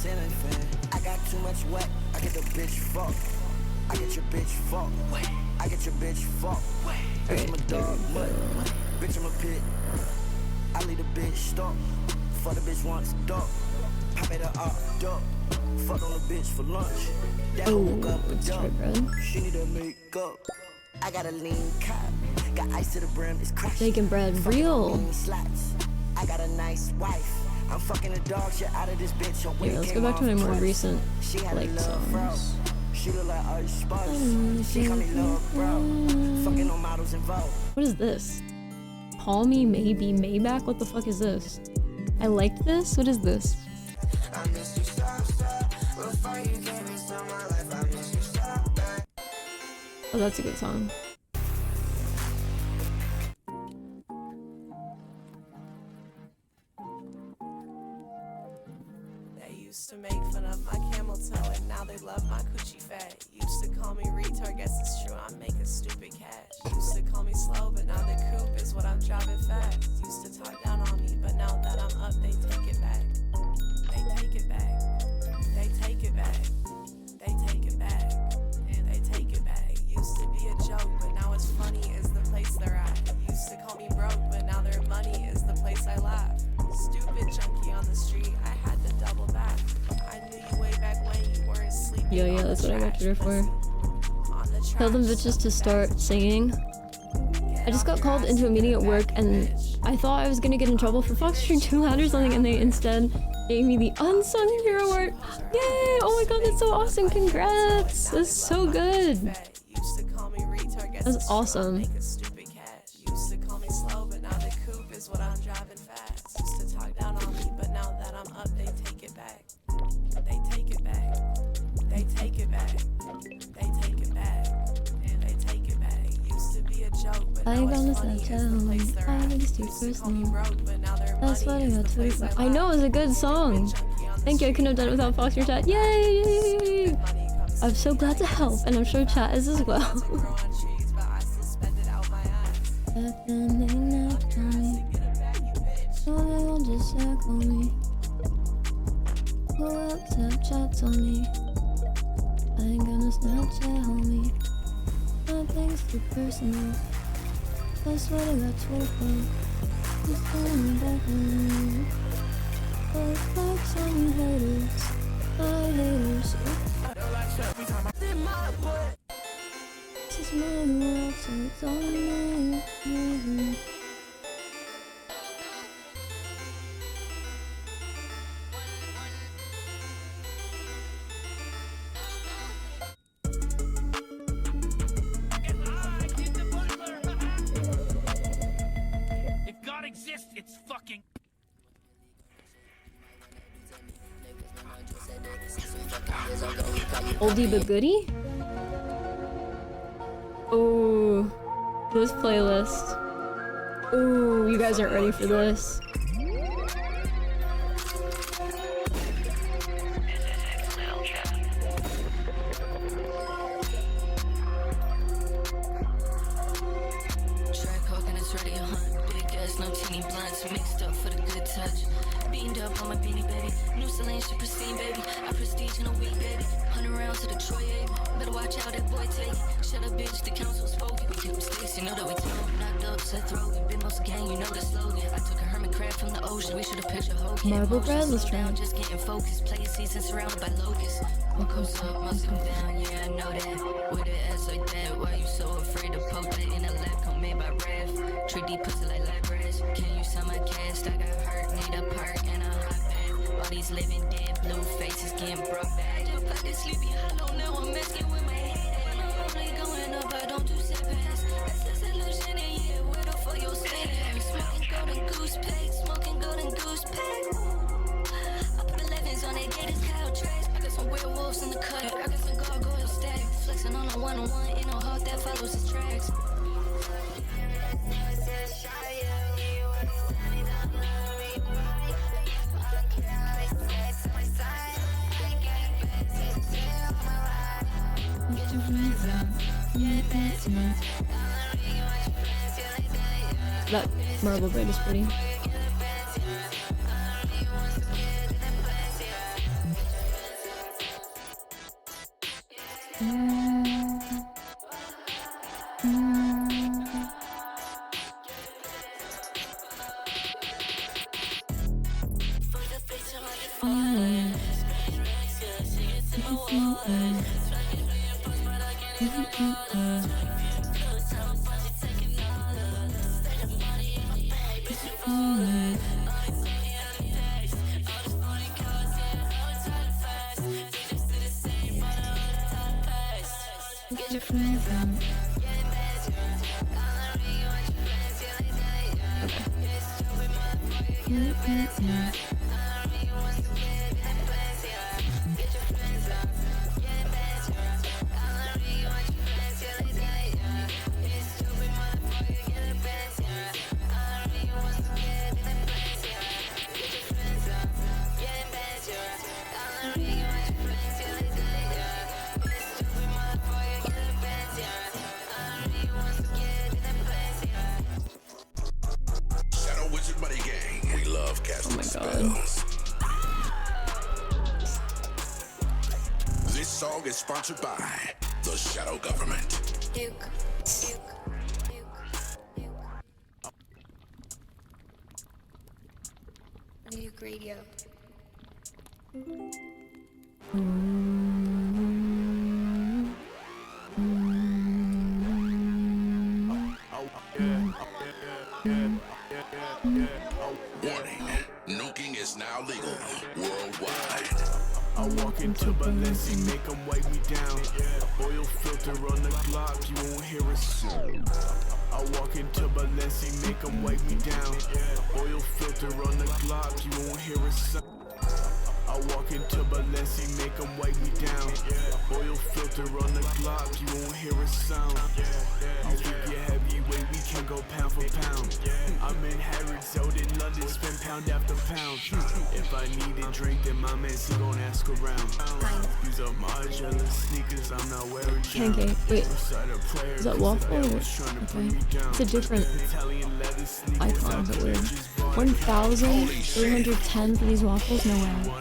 ceiling fan. I got too much wet, I get the bitch fucked. I get your bitch fucked. I get your bitch fucked. Bitch, I'm a dog, what? Bitch, I'm a pit. I leave the bitch stuck. Fuck the bitch once, duck. Pop it up, duck. Fuck on the bitch for lunch. That woke up a duck. She need to make up. I got a lean cop. Got ice to the brim, it's crashing. Bacon bread, real. I got a nice wife. I'm fucking the dog shit out of this bitch. Yeah, let's go back to my more recent like songs. She look like Ice Spice. She call me love, bro. Fucking on models involved. What is this? Call Me Maybe Maybach? What the fuck is this? I liked this. What is this? Oh, that's a good song. Used to make fun of my camel toe and now they love my coochie fat. Used to call me retard, guess it's true, I'm making stupid cash. Used to call me slow, but now the coupe is what I'm driving fast. Used to talk down on me, but now that I'm up, they take it back. They take it back. They take it back. They take it back. And they take it back. Used to be a joke, but now it's funny is the place they're at. Used to call me broke, but now their money is the place I laugh. Stupid junkie on the street, I had to double back. I knew you way back when you weren't sleeping. Yeah, that's what I got you for. Tell them bitches to start singing. I just got called into a meeting at work and I thought I was gonna get in trouble for foxtroting too loud or something, and they instead gave me the unsung hero award. Yay! Oh my god, that's so awesome! Congrats! That's so good. That's awesome. Used to call me slow, but now the coupe is what I'm driving fast. Used to talk down on me, but now that I'm up, they take it back. They take it back. They take it back. They take it back. And they take it back. Used to be a joke, but now it's funny is the place they're at. Used to call me broke, but now their That's money funny. is the That's place funny. I know it was a good song. Thank you. I couldn't have done it without Fox your chat. Yay! I'm so glad to help, and I'm sure chat is as well. Back then they knocked on me, so they won't just check on me. Go out, Snapchats on me. I ain't gonna Snapchat homie. Nothing's too personal. That's what I got Twitter for. Just telling me back on me. But flex on you haters, my haters. This is my world, so it's all me. If God exists, it's fucking. Oldie but goodie? Oh, this playlist. Oh, you guys aren't ready for this. Track hawking is ready, big ass, no teeny blunts, mixed up for the good touch. Beamed up on my beanie, baby. New Celine, she pristine, baby. I prestige in a week, baby. 100 rounds to Detroit, baby. Better watch out, that boy take it. Shut up, bitch, the council spoke. We keep mistakes, you know that we told. Knocked up, set throat. Been most gang, you know the slogan. I took a hermit crab from the ocean. We should have pitched a whole kid. Marble bread, let's try. Just getting focused. Play season surrounded by locusts. What comes up must come down, yeah, I know that. With an ass like that, why you so afraid to poke that in a lap? Come made by Rev. 3D pussy like Labras. Can you sell my cast? I got hurt, need a perk and a hot bag. All these living dead blue faces getting brought back. Just like this sleepy hollow, now I'm messing with my head. I'm only going up, I don't do setbacks. That's a solution, and yeah, where the fuck your stand? Smoking golden goose pack, smoking golden goose pack. I put 11s on that gators, cow tracks. I got some werewolves in the cut, I got some gargoyle stack. Flexing on a one-on-one, ain't no hawk that follows his tracks. That marble bread is pretty. Get your friends out. Shadow Wizard Money Gang. We love casting spells. This song is sponsored by the Shadow Government. Nuke Radio. Warning, nuking is now legal worldwide. I walk into Balenci, make them wipe me down. Oil filter on the Glock, you won't hear a sound. I walk into Balenci, make them wipe me down. Oil filter on the Glock, you won't hear a sound. I walk into Balenci, make them wipe me down. Oil filter on the Glock, you won't hear a sound. You think you're heavyweight, we can go pound for pound. I'm in Harrods out in London, spend pound after pound. If I need a drink, then my man, he gon' ask around. These are modular sneakers, I'm not wearing. Pancake. Wait. Is that waffle? Okay. It's a different icon, but weird. 1,310 for these waffles? No way.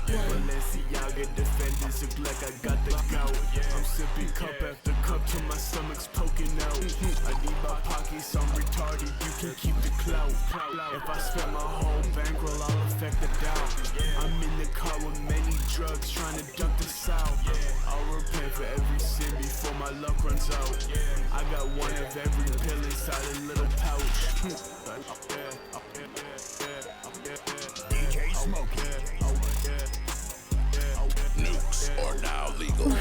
Balenciaga defenders look like I got the gout. I'm sipping cup after cup till my stomach's poking out. I need my pockets, I'm retarded, you can keep the clout. If I spend my whole bankroll, I'll affect the doubt. I'm in the car with many drugs, trying to duck the south. I'll repent for every sin before my luck runs out. I got one of every pill inside a little pouch. DJ Smokey. Nukes are now legal.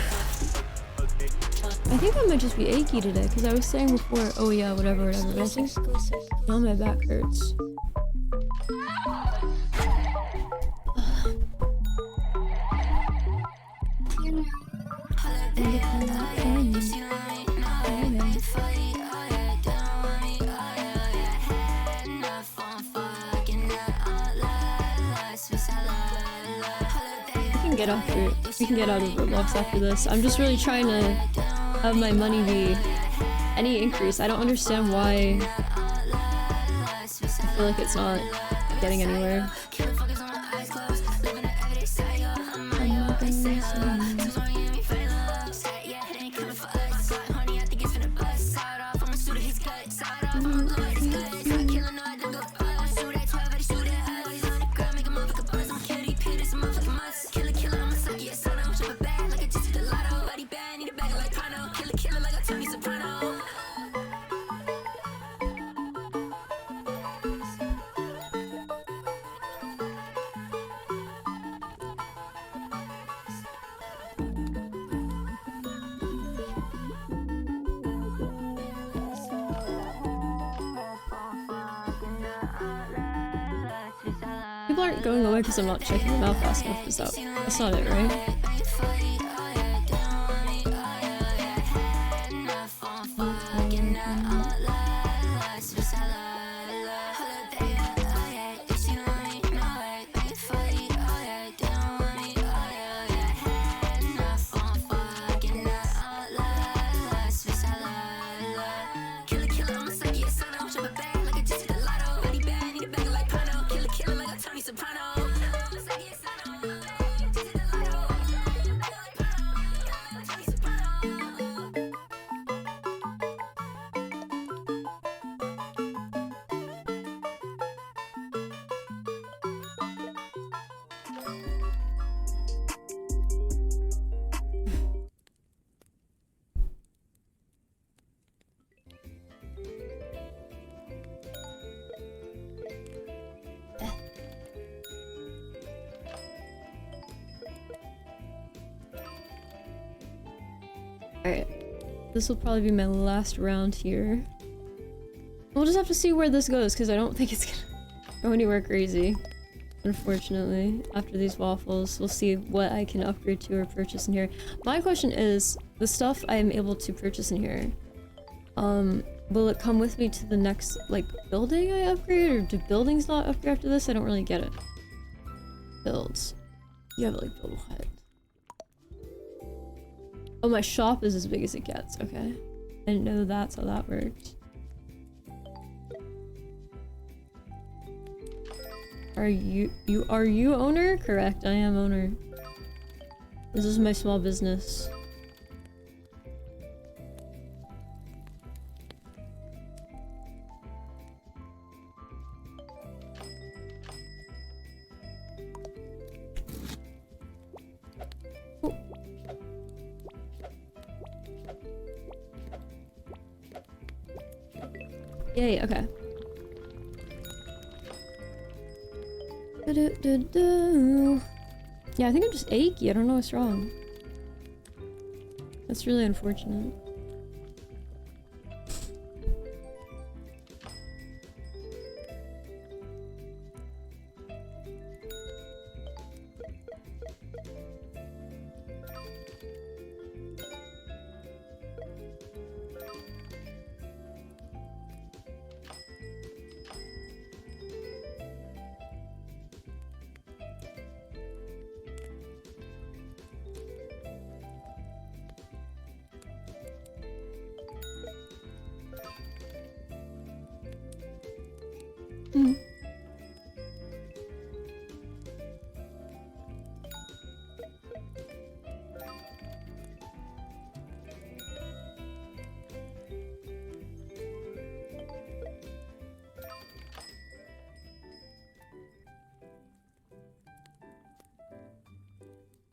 I think I might just be achy today, because I was saying before, oh yeah, whatever, but I think now my back hurts. We can get out of Roblox after this. I'm just really trying to have my money be any increase. I don't understand why I feel like it's not getting anywhere. People aren't going away because I'm not checking them out fast enough. Is that, that's not it, right? Alright. This will probably be my last round here. We'll just have to see where this goes, because I don't think it's gonna go anywhere crazy. Unfortunately, after these waffles, we'll see what I can upgrade to or purchase in here. My question is, the stuff I'm able to purchase in here, will it come with me to the next, like, building I upgrade, or do buildings not upgrade after this? I don't really get it. Builds. You have, like, build what? Oh, my shop is as big as it gets. Okay. I didn't know that's how that worked. Are you owner? Correct, I am owner. This is my small business. Oh. Yay, okay. Yeah, I think I'm just achy. I don't know what's wrong. That's really unfortunate.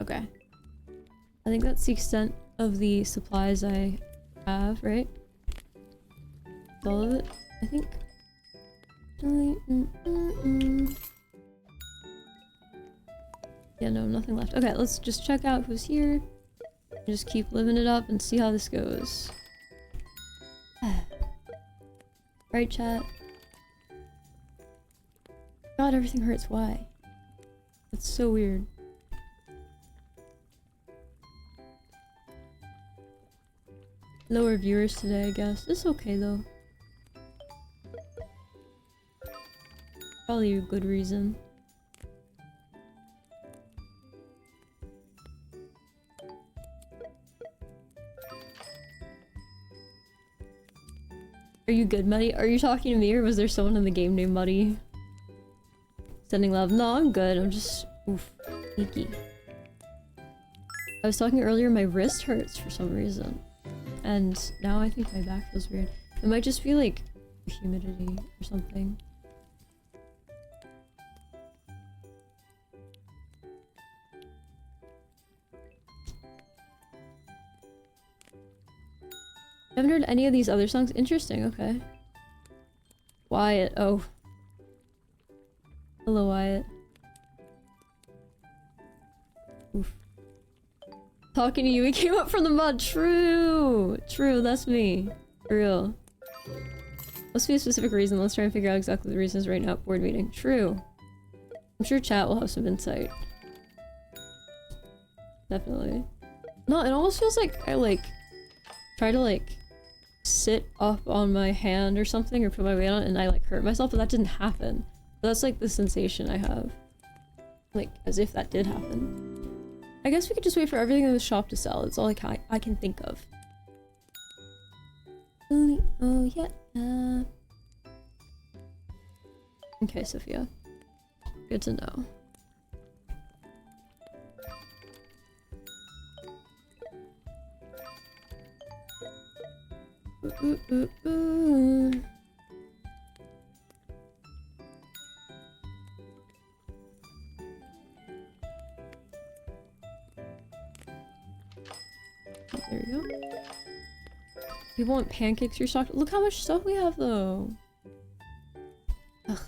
Okay. I think that's the extent of the supplies I have, right? That's all of it, I think. Yeah, no, nothing left. Okay, let's just check out who's here. Just keep living it up and see how this goes. Right, chat? God, everything hurts. Why? It's so weird. Lower viewers today, I guess. It's okay though. Probably a good reason. Are you good, Muddy? Are you talking to me, or was there someone in the game named Muddy? Sending love. No, I'm good. I'm just... oof. Achy. I was talking earlier, my wrist hurts for some reason. And now I think my back feels weird. It might just be like humidity or something. I haven't heard any of these other songs. Interesting, okay. Wyatt, oh. Hello, Wyatt. Oof. Talking to you, we came up from the mud. True! True, that's me. For real. Must be a specific reason. Let's try and figure out exactly the reasons right now. Board meeting. True. I'm sure chat will have some insight. Definitely. No, it almost feels like I like try to like sit up on my hand or something or put my weight on it and I like hurt myself, but that didn't happen. But that's like the sensation I have. Like, as if that did happen. I guess we could just wait for everything in the shop to sell. It's all like I can think of. Oh yeah. Okay, Sophia. Good to know. There we go. People want pancakes restocked. Look how much stuff we have though. Ugh.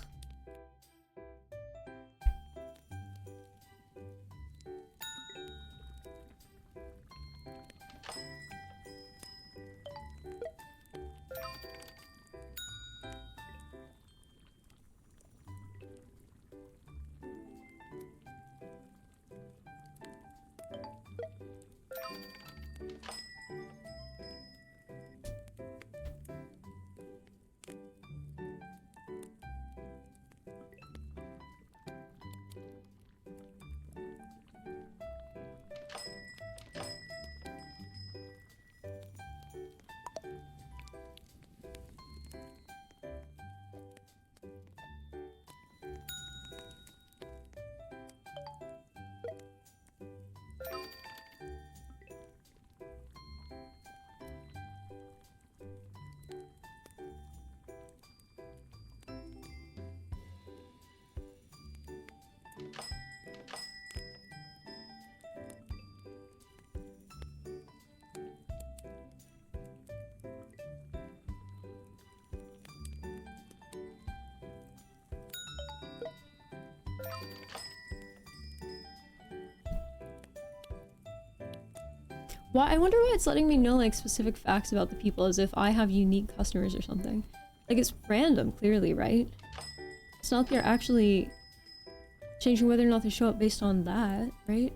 Why? I wonder why it's letting me know like specific facts about the people as if I have unique customers or something. Like it's random, clearly, right? It's not like they're actually changing whether or not they show up based on that, right?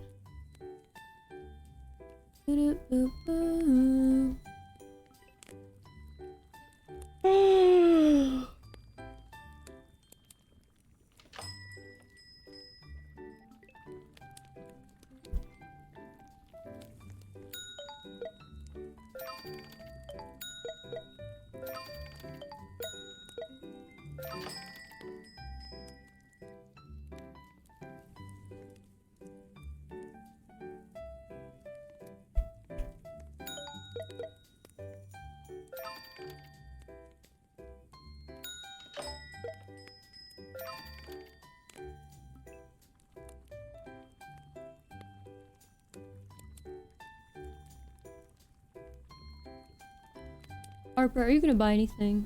Harper, are you gonna buy anything?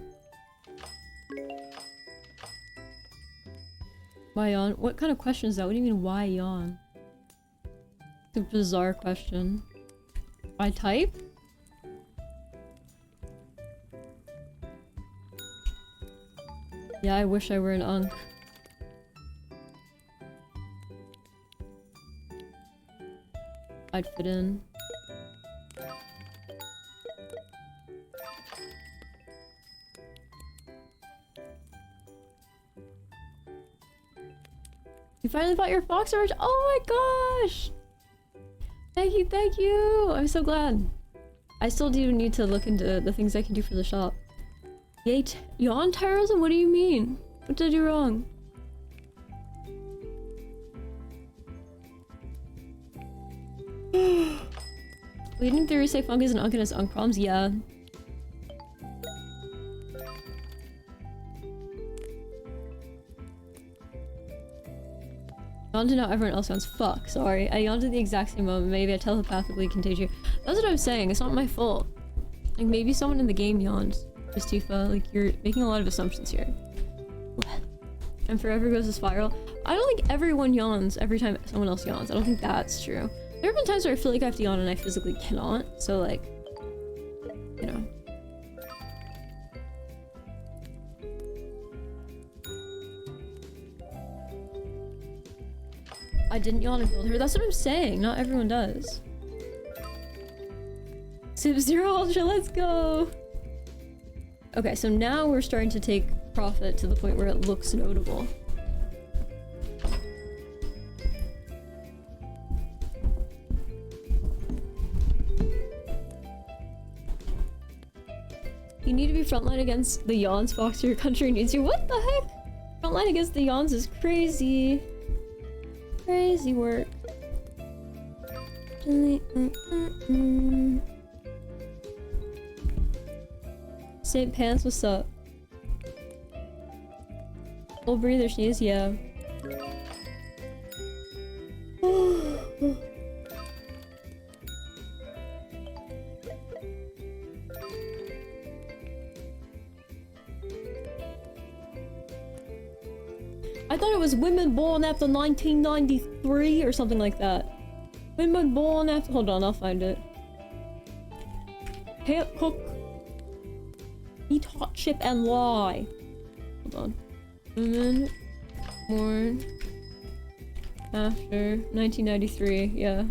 Why yawn? What kind of question is that? What do you mean, why yawn? It's a bizarre question. I type? Yeah, I wish I were an unk. I'd fit in. You finally bought your Fox Orange? Oh my gosh! Thank you, thank you! I'm so glad. I still do need to look into the things I can do for the shop. Yay, yawn terrorism? What do you mean? What did I do wrong? Leading theory say Funk is an unk and has unk problems? Yeah. Yawned to now everyone else sounds fuck. Sorry, I yawned at the exact same moment. Maybe I telepathically contagious you. That's what I'm saying. It's not my fault. Like maybe someone in the game yawned. Just Tifa. Like you're making a lot of assumptions here. And forever goes a spiral. I don't think everyone yawns every time someone else yawns. I don't think that's true. There have been times where I feel like I have to yawn and I physically cannot. So like, you know. I didn't yawn and build her. That's what I'm saying. Not everyone does. Sub-Zero Ultra, let's go! Okay, so now we're starting to take profit to the point where it looks notable. You need to be frontline against the yawns, Fox, your country needs you. What the heck? Frontline against the yawns is crazy. Crazy work. St. Pants, what's up? Full breather sneeze, yeah. I thought it was women born after 1993 or something like that. Women born after— hold on, I'll find it. Can't cook, eat hot chip and lie. Hold on. Women born after 1993, yeah.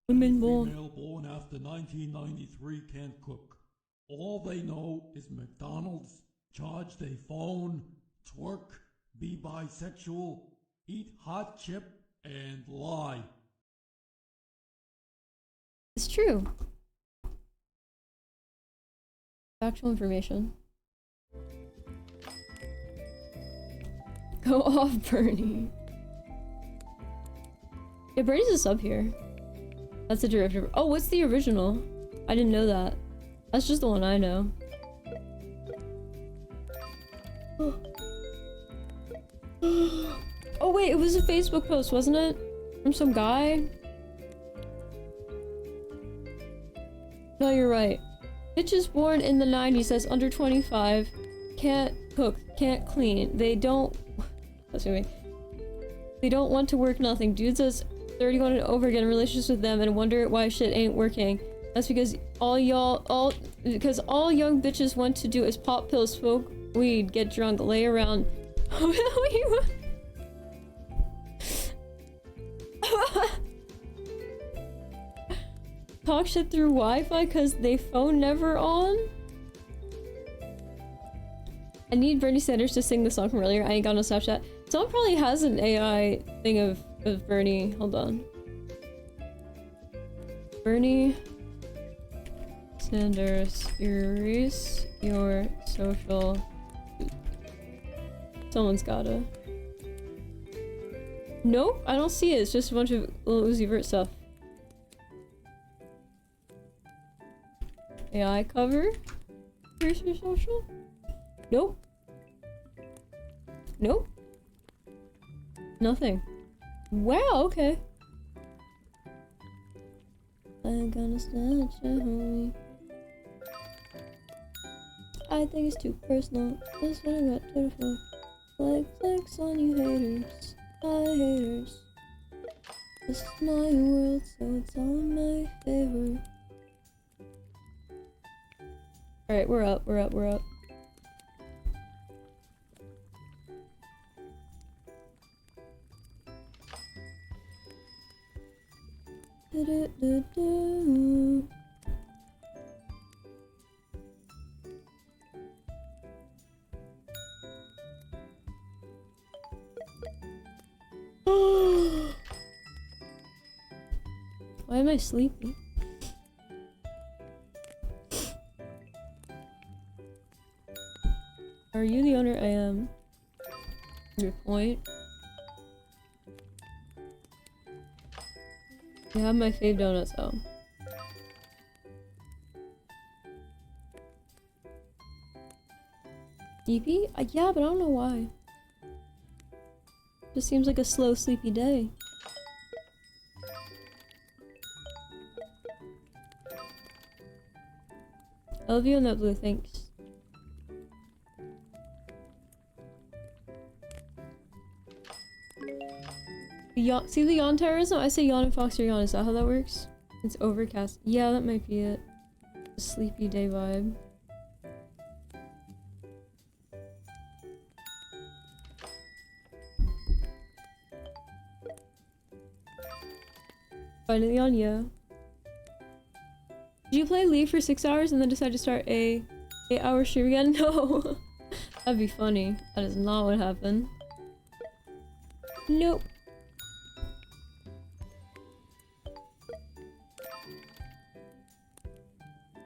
Women born. Female born after 1993 can't cook. All they know is McDonald's, charge they phone, twerk, be bisexual, eat hot chip, and lie. It's true. Factual information. Go off, Bernie. Yeah, Bernie's a sub here. That's a derivative. Oh, what's the original? I didn't know that. That's just the one I know. Oh wait, it was a Facebook post, wasn't it? From some guy? No, you're right. Bitches born in the 90s that's under 25 can't cook, can't clean. They don't... They don't want to work nothing. Dudes that's 31 and over get in relationships with them and wonder why shit ain't working. That's because all young bitches want to do is pop pills, smoke weed, get drunk, lay around. Talk shit through Wi-Fi cause they phone never on? I need Bernie Sanders to sing the song from earlier. I ain't got no Snapchat. Someone probably has an AI thing of Bernie. Hold on. Bernie Sanders, erase your social. Someone's gotta. Nope, I don't see it. It's just a bunch of Lil Uzi Vert stuff. AI cover? Erase your social? Nope. Nope. Nothing. Wow, okay. I'm gonna snatch a homie. I think it's too personal. That's what I got Twitter for. Like flex on you haters. Hi haters. This is my world, so it's all in my favor. Alright, we're up, we're up, we're up. Why am I sleepy? Are you the owner? I am. Your point. I have my fave donuts out. Sleepy? Yeah, but I don't know why. Just seems like a slow, sleepy day. I love you on that blue, thanks. See the yawn terrorism? I say yawn and fox or yawn. Is that how that works? It's overcast. Yeah, that might be it. A sleepy day vibe. Finally yawn, yeah. Did you play League for 6 hours and then decide to start a 8-hour stream again? No. That'd be funny. That is not what happened. Nope.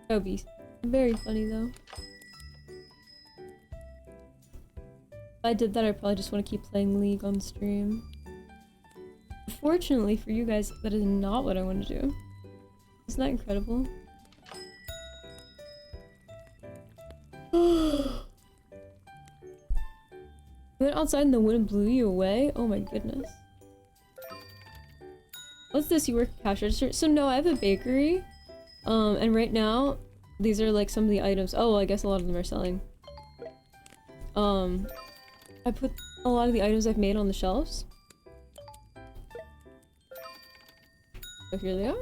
That would be very funny though. If I did that, I'd probably just want to keep playing League on stream. Fortunately for you guys, that is not what I want to do. Isn't that incredible? Went outside and the wind blew you away? Oh my goodness. What's this? You work at cash register? So no, I have a bakery. And right now, these are like some of the items. Oh, well, I guess a lot of them are selling. I put a lot of the items I've made on the shelves. So here they are.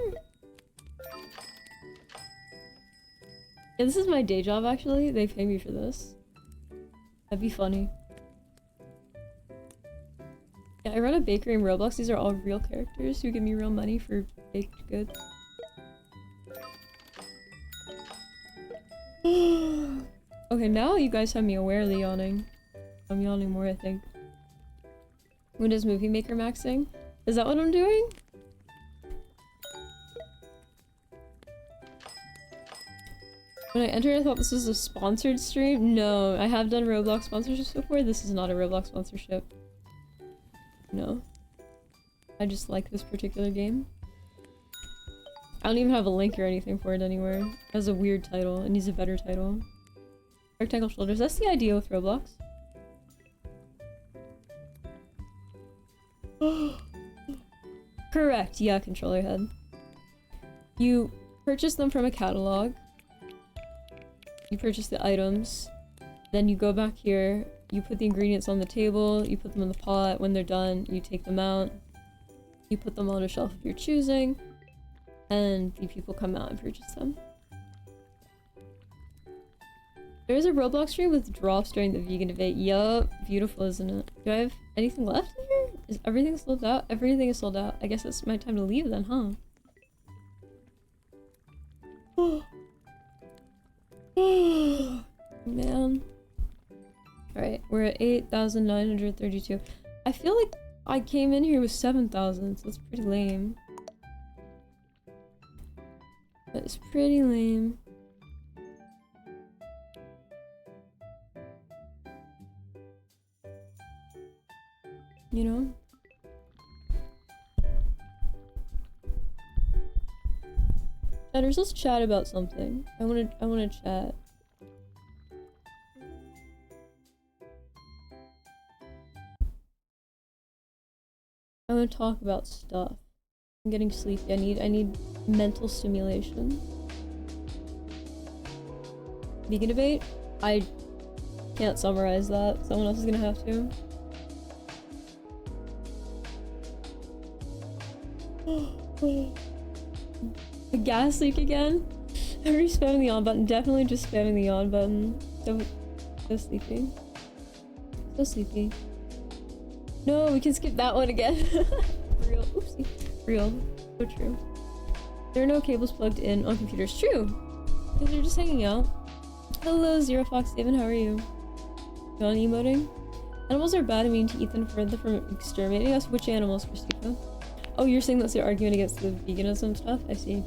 Yeah, this is my day job actually. They pay me for this. That'd be funny. Yeah, I run a bakery in Roblox. These are all real characters who give me real money for baked goods. Okay, now you guys have me awarely yawning. I'm yawning more, I think. When is Movie Maker maxing? Is that what I'm doing? When I entered, I thought this was a sponsored stream. No, I have done Roblox sponsorships before. This is not a Roblox sponsorship. No. I just like this particular game. I don't even have a link or anything for it anywhere. It has a weird title. It needs a better title. Rectangle shoulders. That's the idea with Roblox. Correct. Yeah, controller head. You purchase them from a catalog. you purchase the items, then you go back here, you put the ingredients on the table, you put them in the pot. When they're done, you take them out, you put them on a shelf of your choosing, and the people come out and purchase them. There's a Roblox stream with drops during the vegan debate. Yup, beautiful, isn't it? Do I have anything left in here? Is everything sold out? Everything is sold out. I guess it's my time to leave then, huh? Man. Alright, we're at 8,932. I feel like I came in here with 7,000, so that's pretty lame. That is pretty lame. You know? Chatters, let's chat about something. I wanna chat. I wanna talk about stuff. I'm getting sleepy. I need mental stimulation. Vegan debate? I can't summarize that. Someone else is gonna have to. The gas leak again? I'm re-spamming the on button. Definitely just spamming the on button. So sleepy. So sleepy. No, we can skip that one again. Real. Oopsie. Real. So true. There are no cables plugged in on computers. True. Because they're just hanging out. Hello, Zero Fox David. How are you? You on emoting? Animals are bad and mean to eat them further from exterminating us. Which animals, Christina? Oh, you're saying that's your argument against the veganism stuff? I see.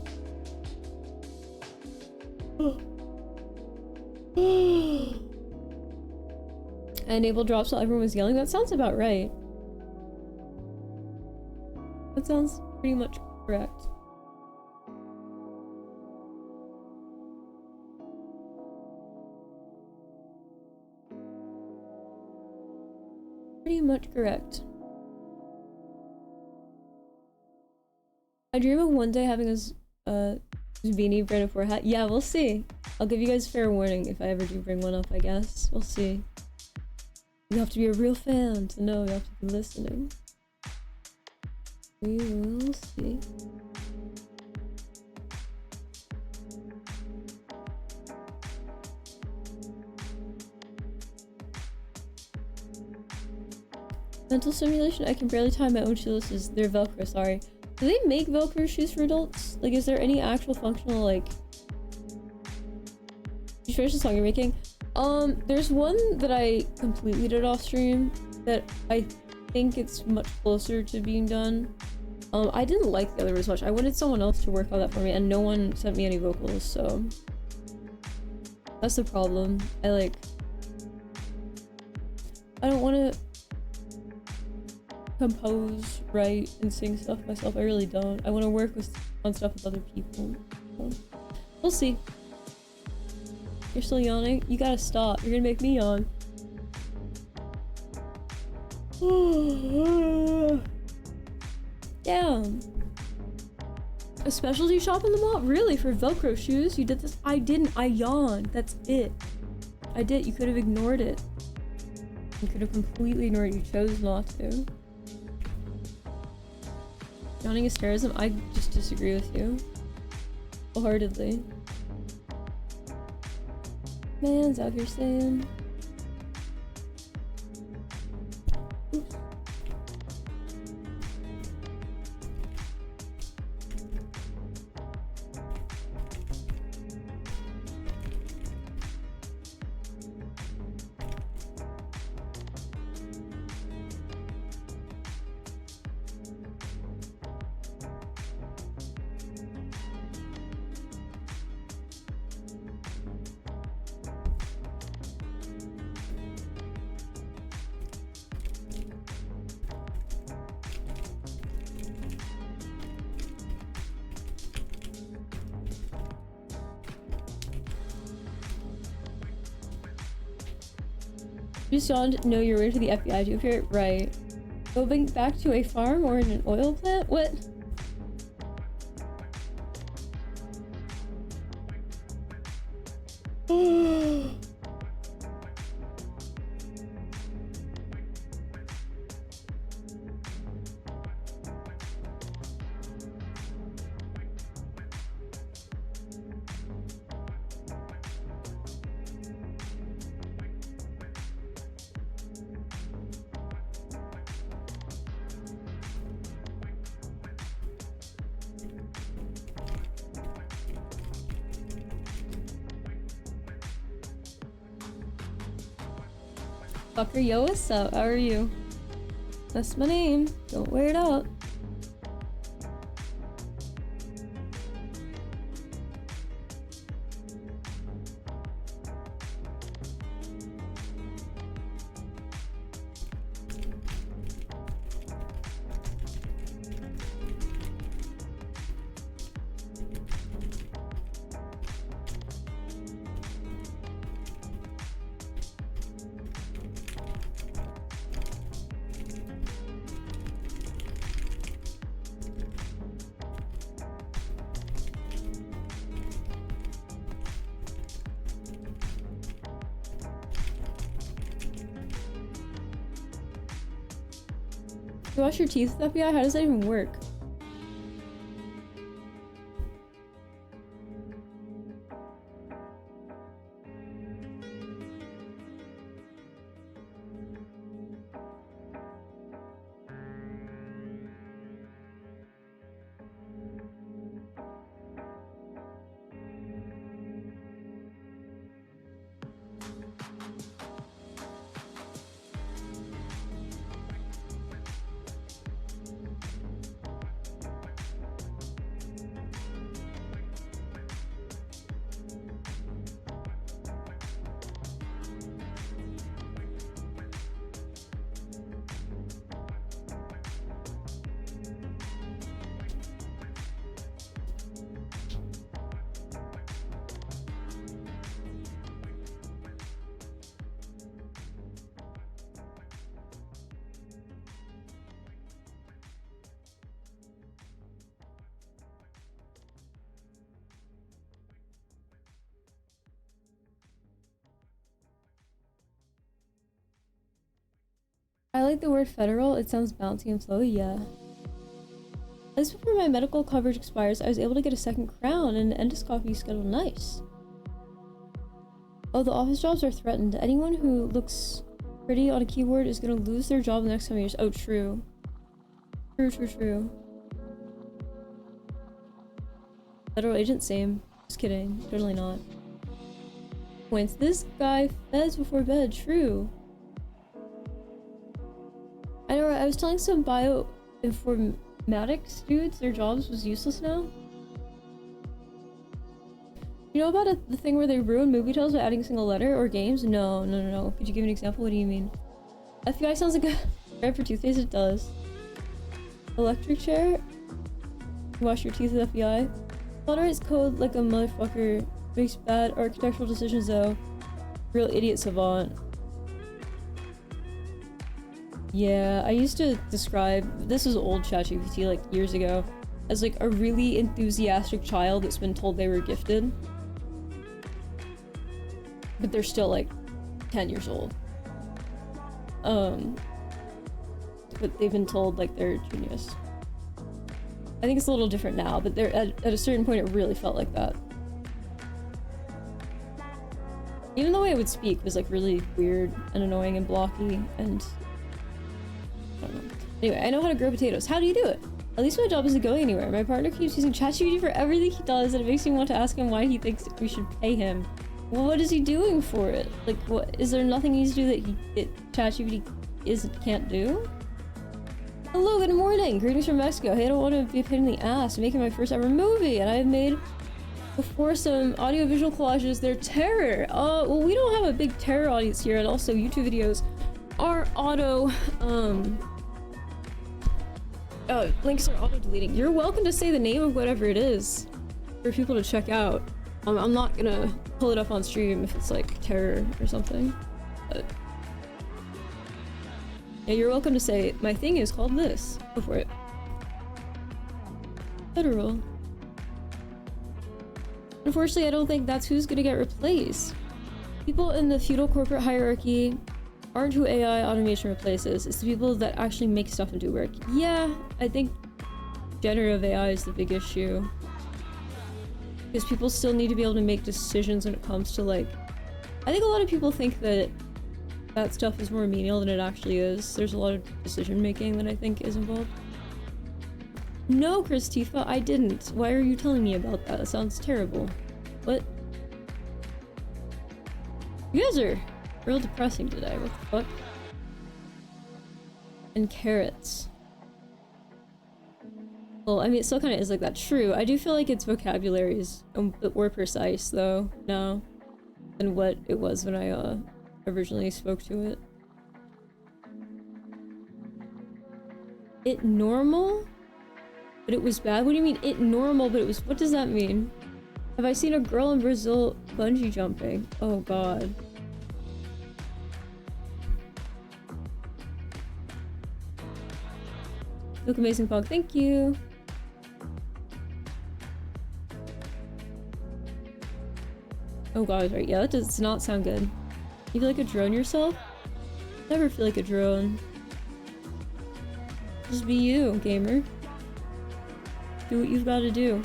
I enabled drops while everyone was yelling. That sounds about right. That sounds pretty much correct. Pretty much correct. I dream of one day having a beanie brand for a hat. Yeah, we'll see. I'll give you guys fair warning if I ever do bring one up, I guess. We'll see. You have to be a real fan to know. You have to be listening. We will see. Mental stimulation? I can barely tie my own shoelaces. They're Velcro, sorry. Do they make Velcro shoes for adults? Like, is there any actual functional, like... Did you finish the song you're making? There's one that I completely did off stream that I think it's much closer to being done. I didn't like the other as much. I wanted someone else to work on that for me, and no one sent me any vocals, so... That's the problem. I don't want to compose, write, and sing stuff myself. I really don't. I want to work on stuff with other people. So, we'll see. You're still yawning? You gotta stop. You're gonna make me yawn. Damn. A specialty shop in the mall? Really? For Velcro shoes? You did this? I didn't. I yawned. That's it. I did. You could have ignored it. You could have completely ignored it. You chose not to. Yawning is terrorism? I just disagree with you. Wholeheartedly. Man's out here saying. Oops. Just yawned. No, you're ready for the FBI to appear. Right. Going back to a farm or in an oil plant? What? Fucker, yo, what's up? How are you? That's my name. Don't wear it out. You wash your teeth with FBI? How does that even work? I like the word federal. It sounds bouncy and flowy. Yeah. At least before my medical coverage expires, I was able to get a second crown and an endoscopy schedule. Nice. Oh, the office jobs are threatened. Anyone who looks pretty on a keyboard is gonna lose their job in the next 7 years. Oh, true. True. Federal agent, same. Just kidding. Totally not. Points. This guy feds before bed. True. I know, I was telling some bioinformatics dudes their jobs was useless now. You know about the thing where they ruin movie titles by adding a single letter or games? No. Could you give an example? What do you mean? FBI sounds like a right for toothpaste. It does. Electric chair? Wash your teeth with FBI? Flutter writes code like a motherfucker. Makes bad architectural decisions though. Real idiot savant. Yeah, I used to describe, this was old ChatGPT like years ago, as like a really enthusiastic child that's been told they were gifted. But they're still like 10 years old. But they've been told like they're genius. I think it's a little different now, but they're at a certain point it really felt like that. Even the way it would speak was like really weird and annoying and blocky and I don't know. Anyway, I know how to grow potatoes. How do you do it? At least my job isn't going anywhere. My partner keeps using ChatGPT for everything he does, and it makes me want to ask him why he thinks we should pay him. Well, what is he doing for it? Like, what? Is there nothing he needs to do that ChatGPT can't do? Hello, good morning. Greetings from Mexico. Hey, I don't want to be a pain in the ass. I'm making my first ever movie, and I've made before some audio-visual collages. They're terror. Well, we don't have a big terror audience here, and also YouTube videos are links are auto-deleting. You're welcome to say the name of whatever it is for people to check out. I'm not gonna pull it up on stream if it's like terror or something. But yeah, you're welcome to say my thing is called this. Go for it. Federal. Unfortunately, I don't think that's who's gonna get replaced. People in the feudal corporate hierarchy aren't who AI automation replaces. It's the people that actually make stuff and do work. Yeah, I think generative AI is the big issue. Because people still need to be able to make decisions when it comes to like... I think a lot of people think that that stuff is more menial than it actually is. There's a lot of decision making that I think is involved. No, Chris Tifa, I didn't. Why are you telling me about that? That sounds terrible. What? You guys are Real depressing today, what the fuck? And carrots. Well, I mean, it still kind of is like that. True, I do feel like its vocabulary is a bit more precise, though, now, than what it was when I, originally spoke to it. It normal? But it was bad? What do you mean, it normal, but it was- what does that mean? Have I seen a girl in Brazil bungee jumping? Oh god. Look amazing, Pog. Thank you. Oh god, right. Yeah, that does not sound good. You feel like a drone yourself? Never feel like a drone. Just be you, gamer. Do what you've got to do.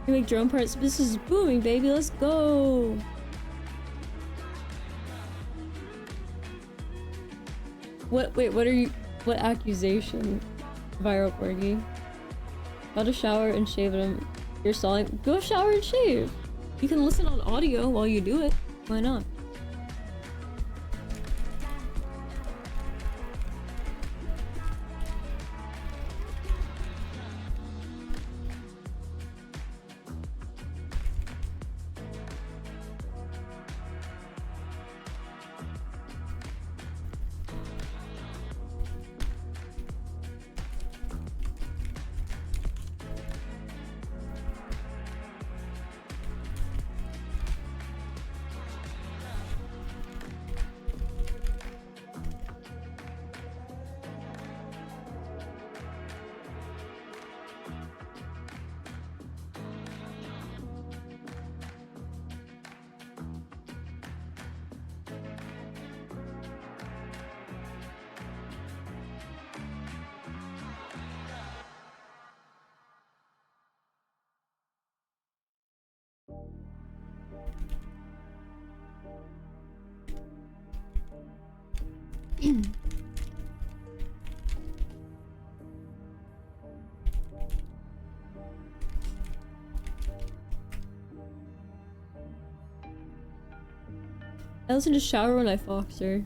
You make drone parts. This is booming, baby. Let's go. What? Wait. What are you? What accusation? Viral Corgi. Got to shower and shave them. You're stalling. Go shower and shave. You can listen on audio while you do it. Why not? I listen to shower when I fox her.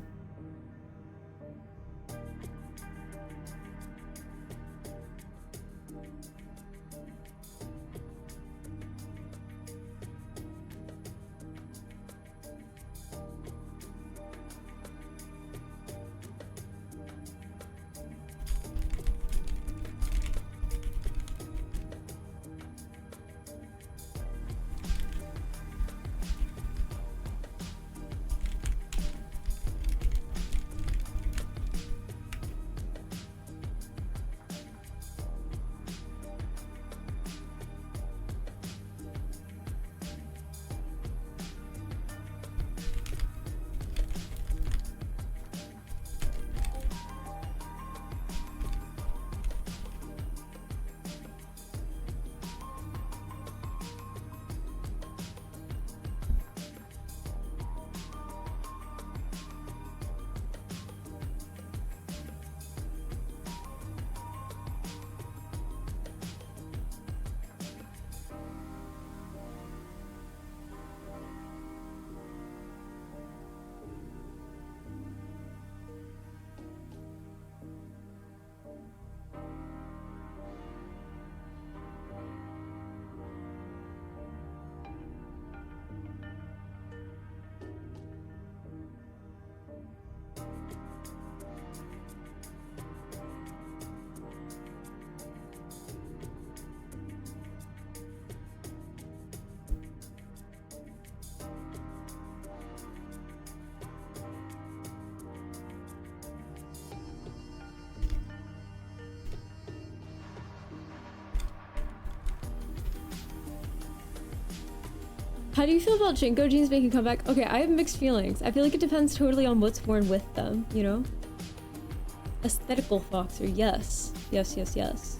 How do you feel about Jinko jeans making a comeback? Okay, I have mixed feelings. I feel like it depends totally on what's worn with them, you know? Aesthetical foxer, yes. Yes, yes, yes.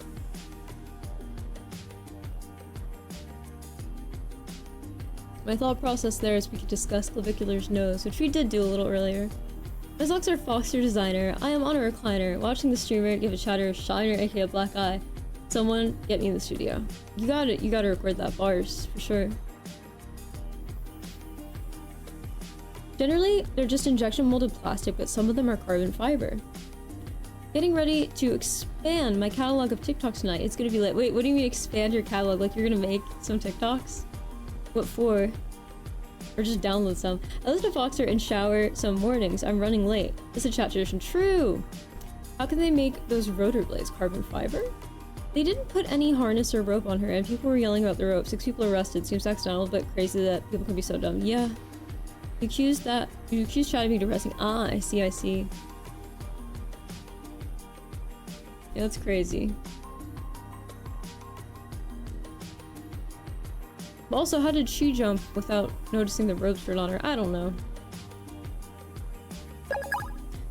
My thought process there is we could discuss Clavicular's nose, which we did do a little earlier. As Oxer Foxer designer, I am on a recliner, watching the streamer give a chatter shiner aka black eye. Someone get me in the studio. You gotta record that bars for sure. Generally, they're just injection molded plastic, but some of them are carbon fiber. Getting ready to expand my catalog of TikToks tonight. It's gonna be like, wait, what do you mean expand your catalog? Like you're gonna make some TikToks? What for? Or just download some. I listen to Foxer and shower some mornings. I'm running late. It's a chat tradition. True! How can they make those rotor blades? Carbon fiber? They didn't put any harness or rope on her, and people were yelling about the rope. 6 people arrested. Seems accidental, but crazy that people can be so dumb. Yeah. You accused Chad of being depressing. Ah, I see, I see. Yeah, that's crazy. Also, how did she jump without noticing the ropes were on her? I don't know.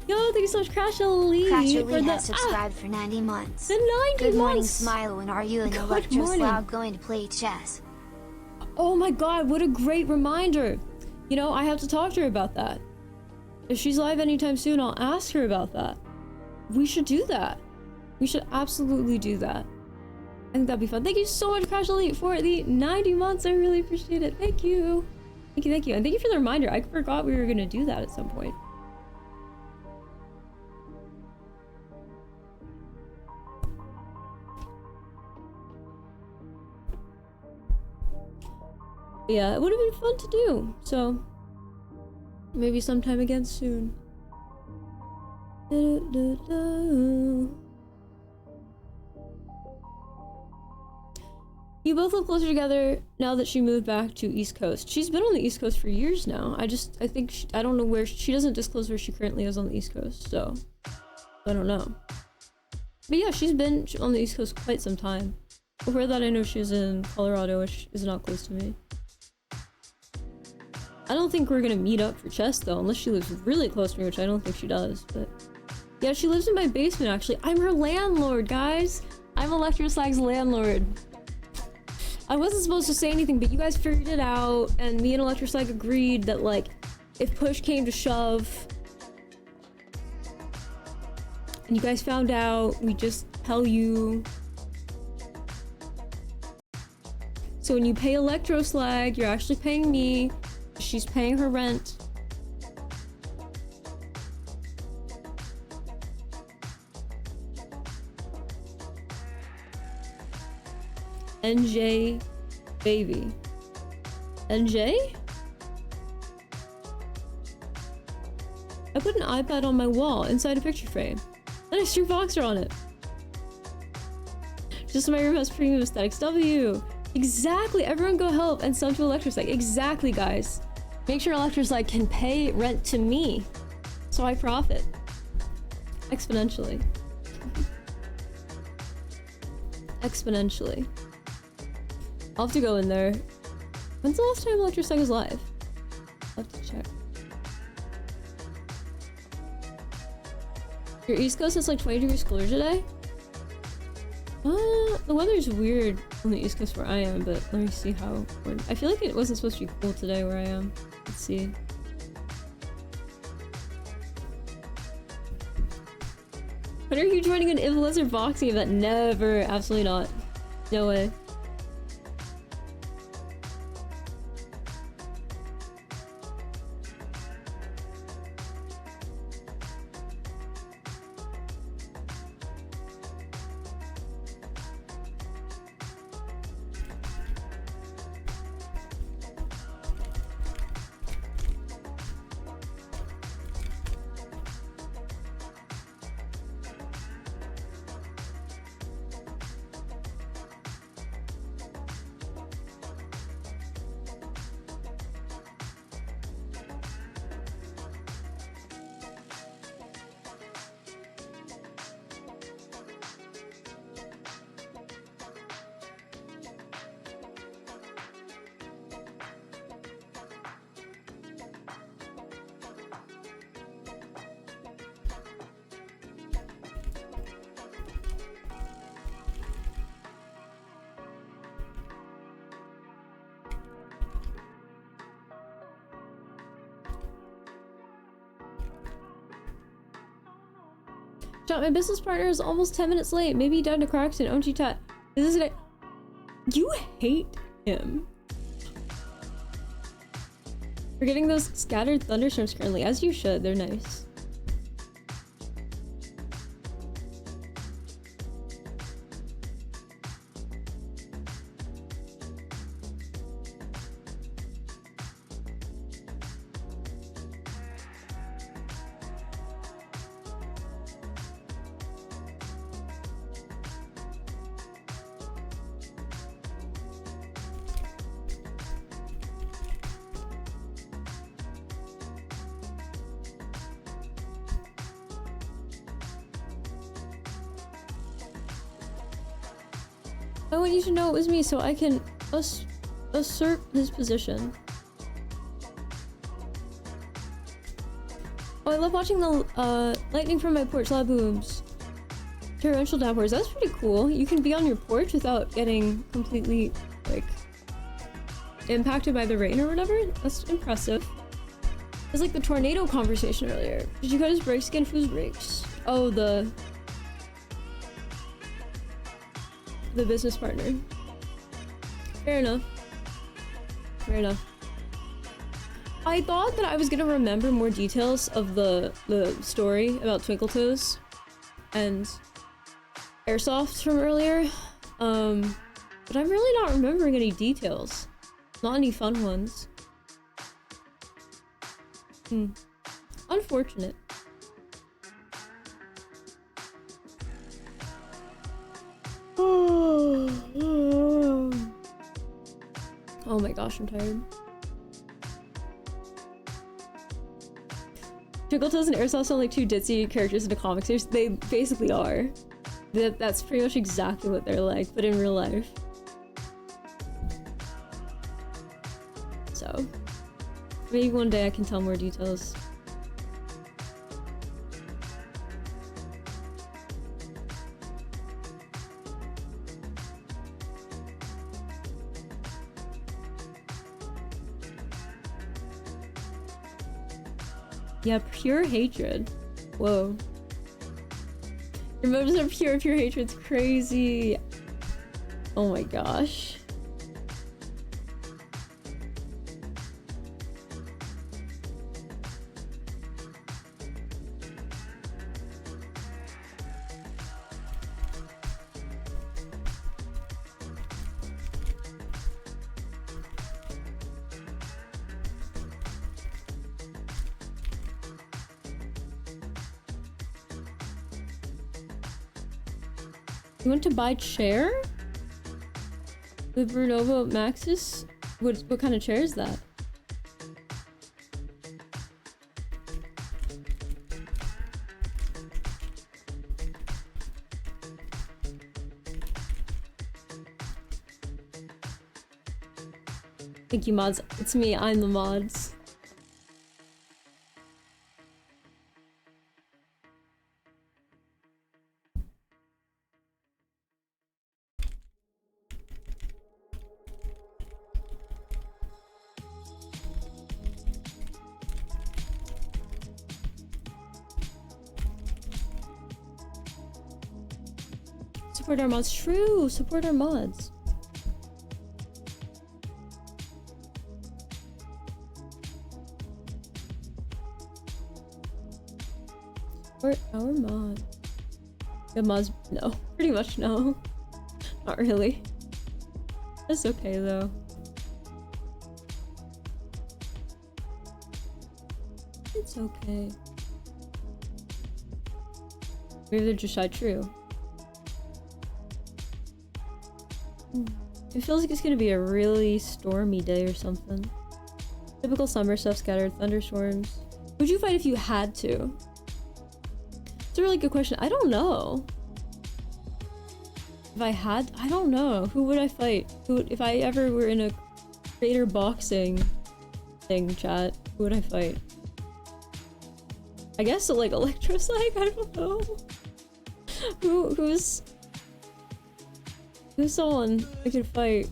Yo, thank you so much, Crash Elite. Crash Elite has subscribed for 90 months. The 90 months! Good morning, Smile. When are you and Electroslab going to play chess? Oh my god, what a great reminder! You know, I have to talk to her about that. If she's live anytime soon, I'll ask her about that. We should do that. We should absolutely do that. I think that'd be fun. Thank you so much, Crash Elite, for the 90 months. I really appreciate it. Thank you. Thank you, thank you. And thank you for the reminder. I forgot we were going to do that at some point. Yeah, it would have been fun to do. So, maybe sometime again soon. You both live closer together now that she moved back to East Coast. She's been on the East Coast for years now. I think I don't know where she doesn't disclose where she currently is on the East Coast, so I don't know. But yeah, she's been on the East Coast quite some time. Before that, I know she was in Colorado, which is not close to me. I don't think we're gonna meet up for chess though, unless she lives really close to me, which I don't think she does, but yeah, she lives in my basement actually. I'm her landlord, guys! I'm Electroslag's landlord. I wasn't supposed to say anything, but you guys figured it out, and me and Electroslag agreed that, like, if push came to shove, and you guys found out, we just tell you. So when you pay Electroslag, you're actually paying me. She's paying her rent. NJ baby. NJ? I put an iPad on my wall inside a picture frame. Then I threw Voxer on it. Just my room has premium aesthetics. W. Exactly. Everyone go help and sub to Electroslag. Exactly, guys. Make sure Electroslag can pay rent to me, so I profit exponentially. Exponentially. I'll have to go in there. When's the last time Electroslag was live? I'll have to check. Your East Coast is like 20 degrees cooler today? The weather's weird on the East Coast where I am, but let me see how. I feel like it wasn't supposed to be cool today where I am. Let's see. When are you joining an Influencer boxing event? Never. Absolutely not. No way. Chat, my business partner is almost 10 minutes late. Maybe he died in a car accident. OMG chat. This is you hate him. We're getting those scattered thunderstorms currently, as you should. They're nice. I want you to know it was me so I can assert his position. Oh, I love watching the lightning from my porch, loud booms. Torrential downpours, that's pretty cool. You can be on your porch without getting completely, like, impacted by the rain or whatever. That's impressive. It's like the tornado conversation earlier. Did you cut his brakes again? Whose brakes? Oh, the business partner. Fair enough. Fair enough. I thought that I was gonna remember more details of the story about Twinkle Toes and Airsoft from earlier, but I'm really not remembering any details. Not any fun ones. Unfortunate. Oh my gosh, I'm tired. Twinkle Toes and Airsoft sound like two ditzy characters in a comic series. They basically are. That's pretty much exactly what they're like, but in real life. So, maybe one day I can tell more details. Yeah, pure hatred. Whoa. Your motives are pure hatred. It's crazy. Oh my gosh. You want to buy chair? The Brunovo Maxis? What kind of chair is that? Thank you, mods. It's me, I'm the mods. Support our mods. True! Support our mods. Support our mod. The mods. No. Pretty much no. Not really. That's okay though. It's okay. Maybe they're just shy true. It feels like it's gonna be a really stormy day or something. Typical summer stuff, scattered thunderstorms. Would you fight if you had to? It's a really good question. I don't know. If I had, I don't know. Who would I fight? If I ever were in a creator boxing thing chat, who would I fight? I guess so, like Electroslike? I don't know. Who's someone I could fight?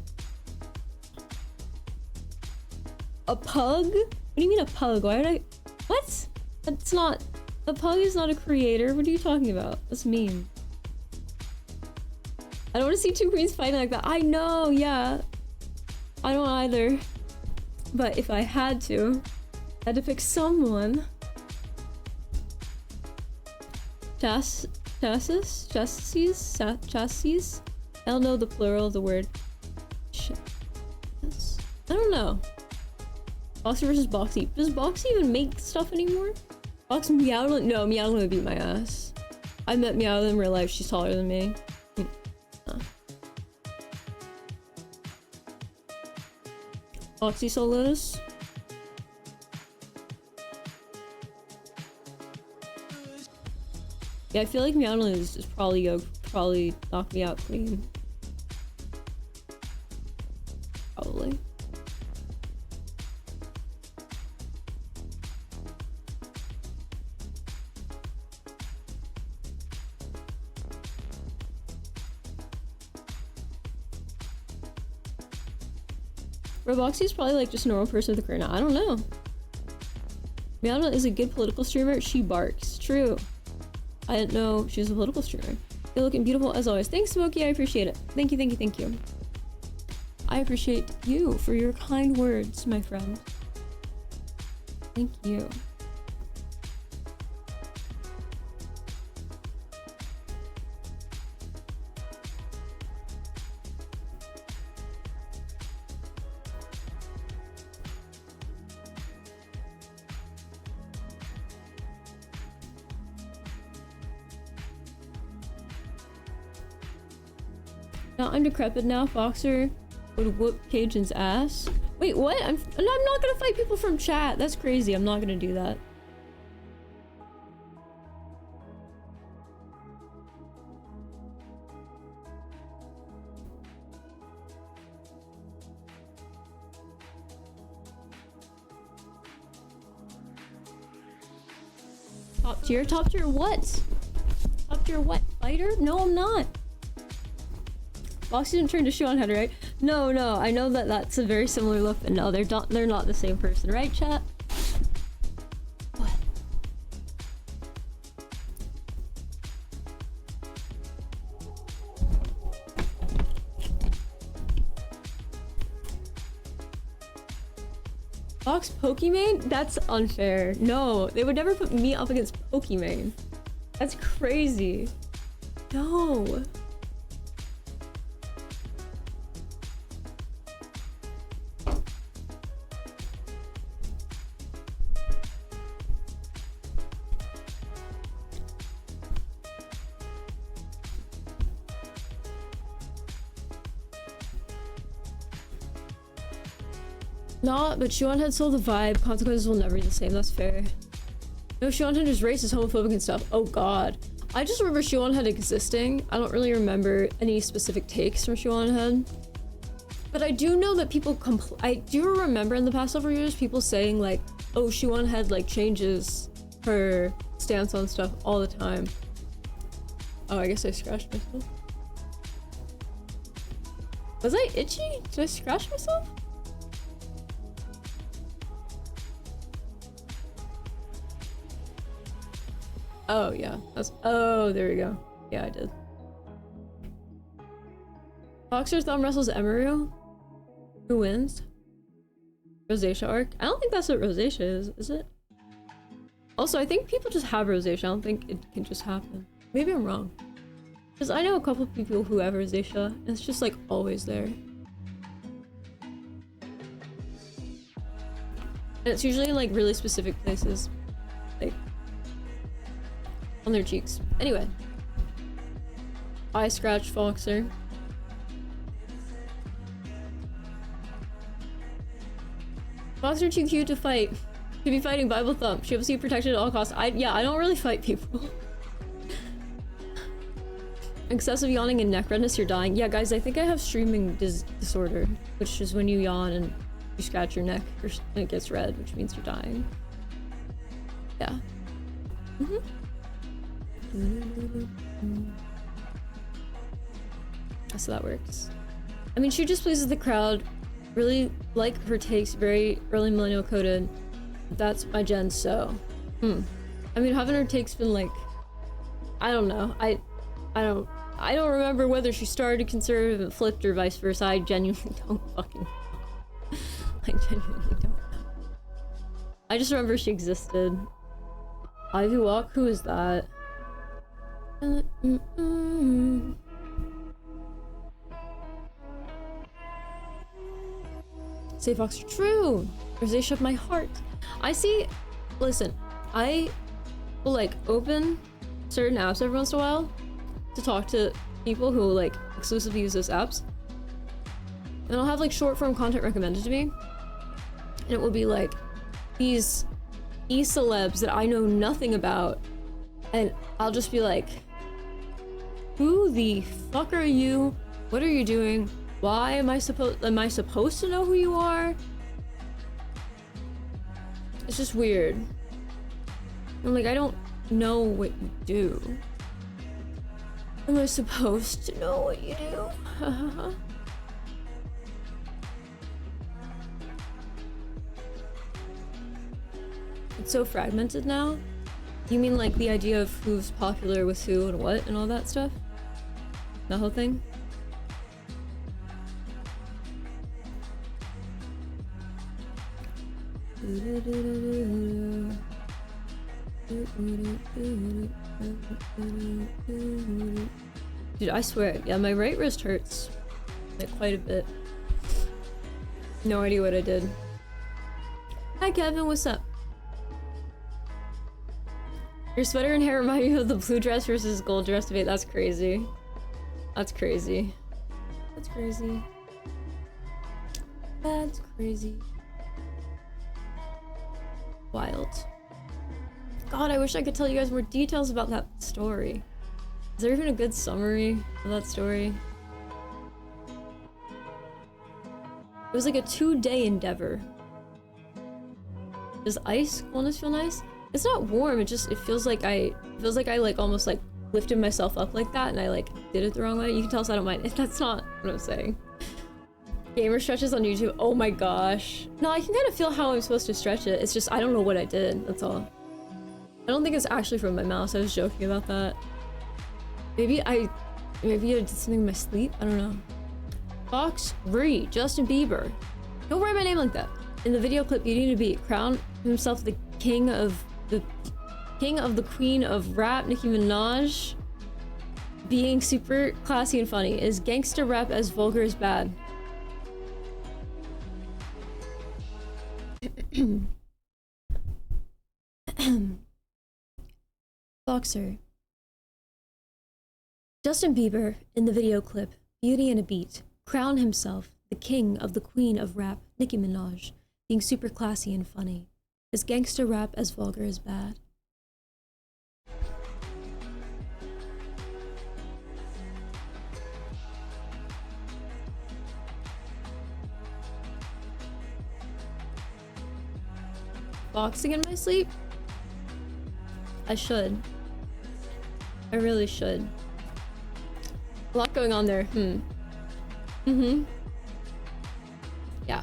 A pug? What do you mean a pug? Why would I? What? That's not. A pug is not a creator. What are you talking about? That's mean. I don't want to see two queens fighting like that. I know, yeah. I don't either. But if I had to pick someone. Chassis? I don't know the plural of the word. Shit. I don't know. Boxer versus Boxy. Does Boxy even make stuff anymore? Box Meowlin? No, Meowlin would beat my ass. I met Meowlin in real life. She's taller than me. Boxy solos. Yeah, I feel like Meowlin is probably knock me out clean. Probably. Roboxy's probably like just a normal person with a career now. I don't know. Meowlin is a good political streamer. She barks. True. I didn't know she was a political streamer. You're looking beautiful as always. Thanks, Smokey. I appreciate it. Thank you, thank you, thank you. I appreciate you for your kind words, my friend. Thank you. Now I'm decrepit now. Boxer would whoop Cajun's ass. Wait, what? I'm not gonna fight people from chat. That's crazy. I'm not gonna do that. Top tier? Top tier what? Top tier what? Fighter? No, I'm not. Boxy didn't turn to Shion head, right? No, I know that that's a very similar look, but no, they're not the same person, right, chat? What? Box Pokimane? That's unfair. No, they would never put me up against Pokimane. That's crazy. No. Nah, but Shion had sold the vibe. Consequences will never be the same. That's fair. No, Shion had is racist, homophobic, and stuff. Oh god. I just remember Shion Head existing. I don't really remember any specific takes from Shion Head. But I do know that people I do remember in the past several years people saying like, oh, Shion Head like changes her stance on stuff all the time. Oh, I guess I scratched myself. Was I itchy? Did I scratch myself? Oh, yeah. Oh, there we go. Yeah, I did. Boxer thumb wrestles Emiru? Who wins? Rosacea arc? I don't think that's what rosacea is it? Also, I think people just have rosacea. I don't think it can just happen. Maybe I'm wrong. Because I know a couple of people who have rosacea, and it's just like always there. And it's usually in like really specific places. Like on their cheeks. Anyway. I scratched Boxer. Boxer too cute to fight. Should be fighting Bible Thump. She must be protected at all costs. Yeah, I don't really fight people. Excessive yawning and neck redness, you're dying. Yeah, guys, I think I have streaming disorder, which is when you yawn and you scratch your neck or it gets red, which means you're dying. Yeah. That's how that works. I mean, she just pleases the crowd. Really like her takes, very early millennial coded. That's my gen, so. I mean, haven't her takes been like, I don't know. I don't I don't remember whether she started conservative and flipped or vice versa. I genuinely don't fucking know. I genuinely don't know. I just remember she existed. Ivy Walk? Who is that? Say Fox, true! Rosacea of my heart. I see. Listen, I will like open certain apps every once in a while to talk to people who like exclusively use those apps. And I'll have like short form content recommended to me. And it will be like these e-celebs that I know nothing about. And I'll just be like, who the fuck are you? What are you doing? Why am I supposed to know who you are? It's just weird. I'm like, I don't know what you do. Am I supposed to know what you do? It's so fragmented now. You mean like the idea of who's popular with who and what and all that stuff? That whole thing? Dude, I swear, yeah, my right wrist hurts. Like, quite a bit. No idea what I did. Hi Kevin, what's up? Your sweater and hair remind you of the blue dress versus gold dress debate. That's crazy. That's crazy. That's crazy. That's crazy. Wild. God, I wish I could tell you guys more details about that story. Is there even a good summary of that story? It was like a 2-day endeavor. Does ice coolness feel nice? It's not warm, it feels like I like almost like lifted myself up like that and I like did it the wrong way. You can tell us I don't mind. That's not what I'm saying. Gamer stretches on YouTube. Oh my gosh. No, I can kind of feel how I'm supposed to stretch it. It's just I don't know what I did. That's all. I don't think it's actually from my mouse. I was joking about that. Maybe I did something in my sleep. I don't know. Fox Ree, Justin Bieber. Don't write my name like that. In the video clip, you need to be crown himself the king of the queen of rap, Nicki Minaj. Being super classy and funny. Is gangster rap as vulgar as bad? Boxer. Justin Bieber, in the video clip, Beauty and a Beat, crowned himself the king of the queen of rap, Nicki Minaj, being super classy and funny. Is gangster rap as vulgar as bad? Boxing in my sleep? I should. I really should. A lot going on there. Yeah.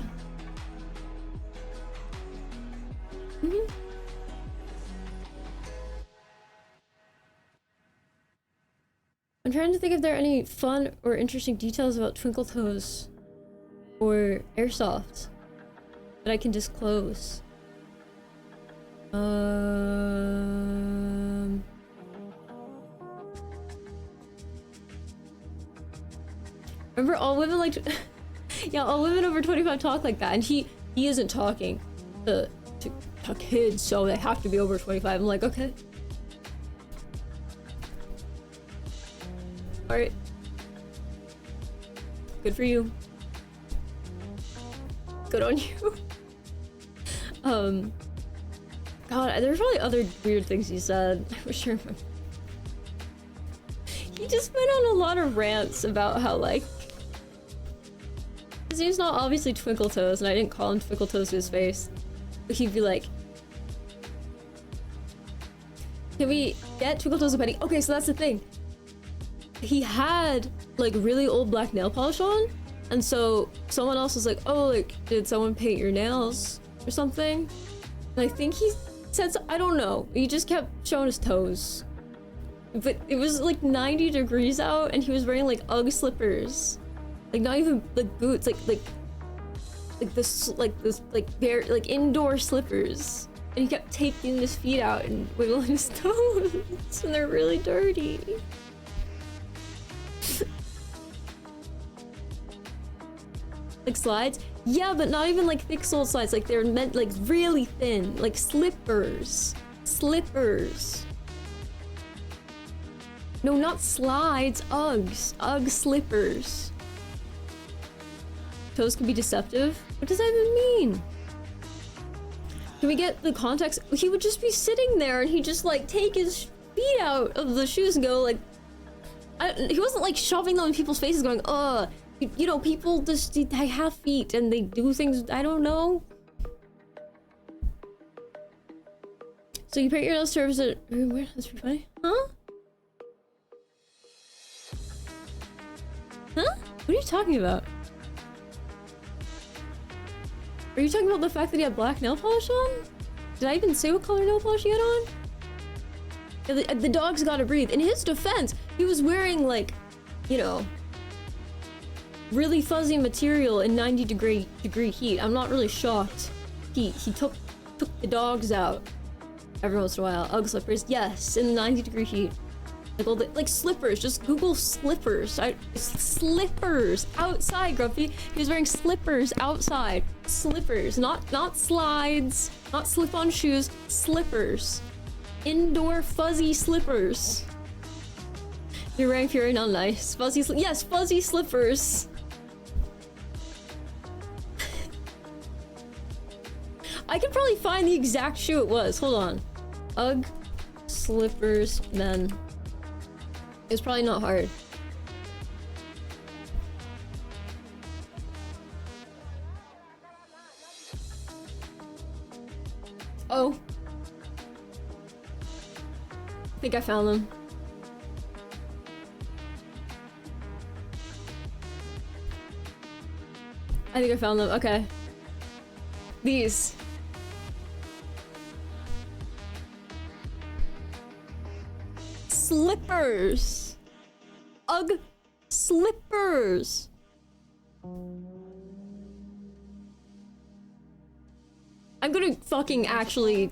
I'm trying to think if there are any fun or interesting details about Twinkle Toes or Airsoft that I can disclose. Remember, all women like yeah, all women over 25 talk like that, and he isn't talking to kids, so they have to be over 25. I'm like, okay. Alright. Good for you. Good on you. God, there's probably other weird things he said. I wish I remember. He just went on a lot of rants about how, like, his name's not obviously Twinkle Toes, and I didn't call him Twinkle Toes to his face. But he'd be like, can we get Twinkle Toes a penny? Okay, so that's the thing. He had, like, really old black nail polish on, and so someone else was like, oh, like, did someone paint your nails or something? And I think he said so, I don't know. He just kept showing his toes. But it was like 90 degrees out and he was wearing like UGG slippers. Like not even like boots, like indoor slippers. And he kept taking his feet out and wiggling his toes. And they're really dirty. Like slides? Yeah, but not even like thick soled slides. Like they're meant like really thin. Like slippers. Slippers. No, not slides. Uggs. Ugg slippers. Toes can be deceptive? What does that even mean? Can we get the context? He would just be sitting there and he'd just like take his feet out of the shoes and go like... he wasn't like shoving them in people's faces going, you know, people just, they have feet and they do things, I don't know. So you paint your nails to represent... Where? That's pretty funny. Huh? Huh? What are you talking about? Are you talking about the fact that he had black nail polish on? Did I even say what color nail polish he had on? Yeah, the dog's gotta breathe. In his defense, he was wearing like, you know, really fuzzy material in 90 degree heat. I'm not really shocked. He took the dogs out every once in a while. UGG slippers, yes, in 90 degree heat. Like all the, like slippers, just Google slippers. Slippers outside, Grumpy. He was wearing slippers outside. Slippers, not slides, not slip-on shoes, slippers. Indoor fuzzy slippers. You're wearing Fury, not nice. Fuzzy yes, fuzzy slippers. I could probably find the exact shoe it was. Hold on. UGG slippers men. It's probably not hard. Oh. I think I found them. I think I found them. Okay. These. Slippers. UGG slippers. I'm gonna fucking actually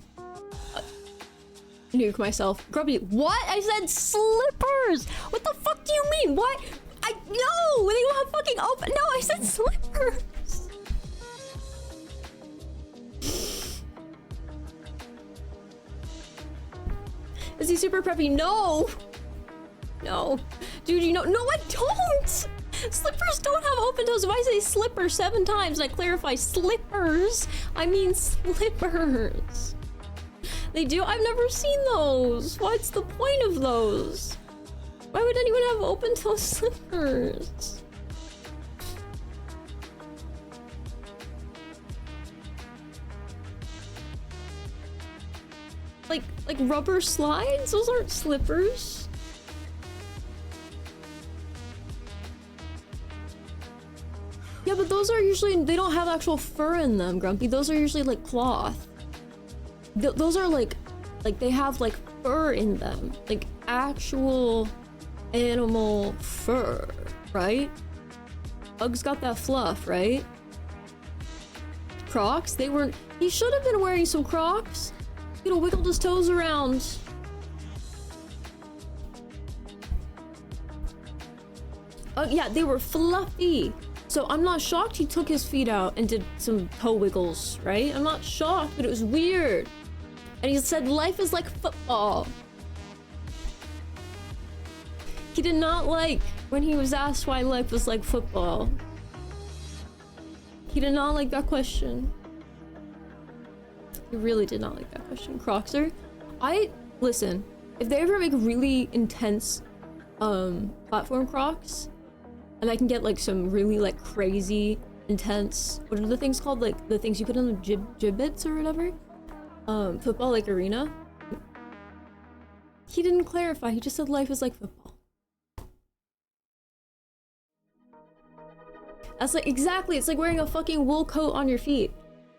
nuke myself. Grubby, what? I said slippers! What the fuck do you mean? What? No! They don't have fucking open. No, I said slippers! Is he super preppy? No! No. Dude, you know- No, I don't! Slippers don't have open toes. If I say slipper 7 times and I clarify slippers, I mean slippers. They do? I've never seen those. What's the point of those? Why would anyone have open toe slippers? Like rubber slides? Those aren't slippers. Yeah, but those are usually, they don't have actual fur in them, Grumpy. Those are usually like cloth. Those are like they have like fur in them. Like actual animal fur, right? UGG's got that fluff, right? Crocs? They weren't, he should have been wearing some Crocs. You know, wiggled his toes around. Yeah, they were fluffy. So I'm not shocked he took his feet out and did some toe wiggles, right? I'm not shocked, but it was weird. And he said life is like football. He did not like when he was asked why life was like football. He did not like that question. He really did not like that question. Crocser? Listen, if they ever make really intense platform Crocs, and I can get like some really like crazy intense, what are the things called? Like the things you put on the gibbets or whatever? Football like arena? He didn't clarify, he just said life is like football. That's like, exactly, it's like wearing a fucking wool coat on your feet.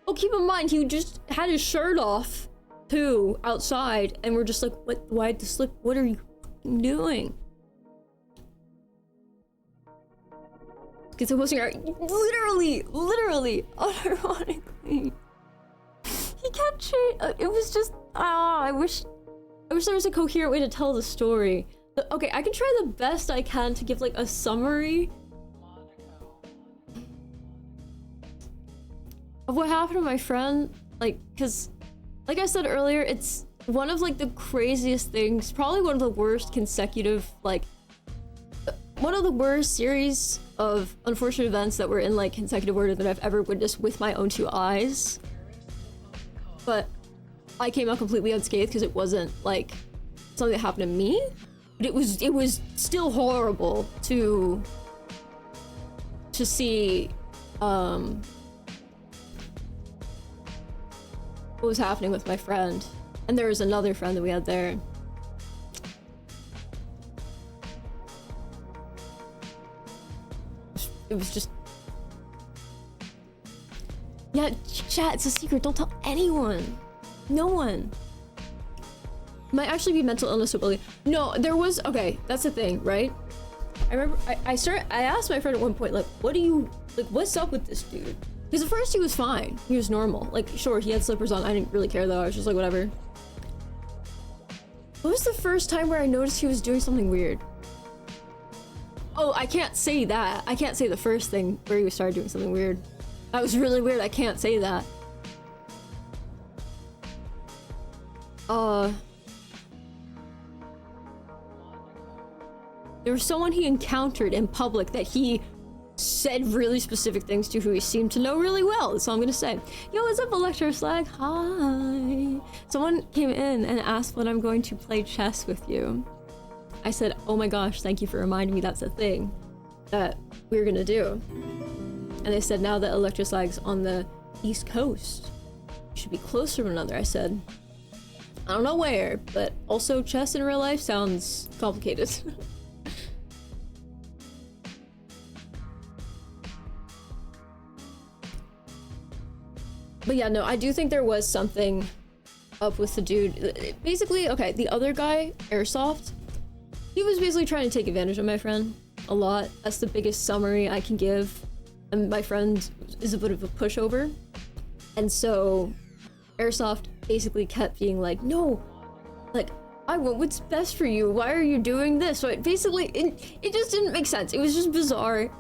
Oh, keep in mind, he just had his shirt off, too, outside, and we're just like, what, why the slip, what are you, fucking doing? It's supposed to literally, unironically. He kept changing. It was just, I wish there was a coherent way to tell the story. But, okay, I can try the best I can to give like a summary of what happened to my friend. Like, cause, like I said earlier, it's one of like the craziest things, probably one of the worst consecutive, like, one of the worst series of unfortunate events that were in like consecutive order that I've ever witnessed with my own two eyes. But I came out completely unscathed because it wasn't like something that happened to me, but it was still horrible to see what was happening with my friend. And there was another friend that we had there. It was just... Yeah, chat, it's a secret. Don't tell anyone. No one. Might actually be mental illness ability. No, there was... Okay, that's the thing, right? I remember I asked my friend at one point, like, what's up with this dude? Because at first he was fine. He was normal. Like, sure, he had slippers on. I didn't really care though. I was just like, whatever. What was the first time where I noticed he was doing something weird? Oh, I can't say that. I can't say the first thing where he started doing something weird. That was really weird. I can't say that. There was someone he encountered in public that he said really specific things to, who he seemed to know really well. That's all I'm gonna say. Yo, what's up, Electroslag? Hi. Someone came in and asked when I'm going to play chess with you. I said, oh my gosh, thank you for reminding me that's a thing that we're gonna do. And they said now that Electroslag's on the East Coast, we should be closer to one another. I said, I don't know where, but also chess in real life sounds complicated. But yeah, no, I do think there was something up with the dude. Basically, okay, the other guy, Airsoft, he was basically trying to take advantage of my friend a lot. That's the biggest summary I can give. And my friend is a bit of a pushover. And so Airsoft basically kept being like, no, like, I want what's best for you. Why are you doing this? So it basically, it just didn't make sense. It was just bizarre.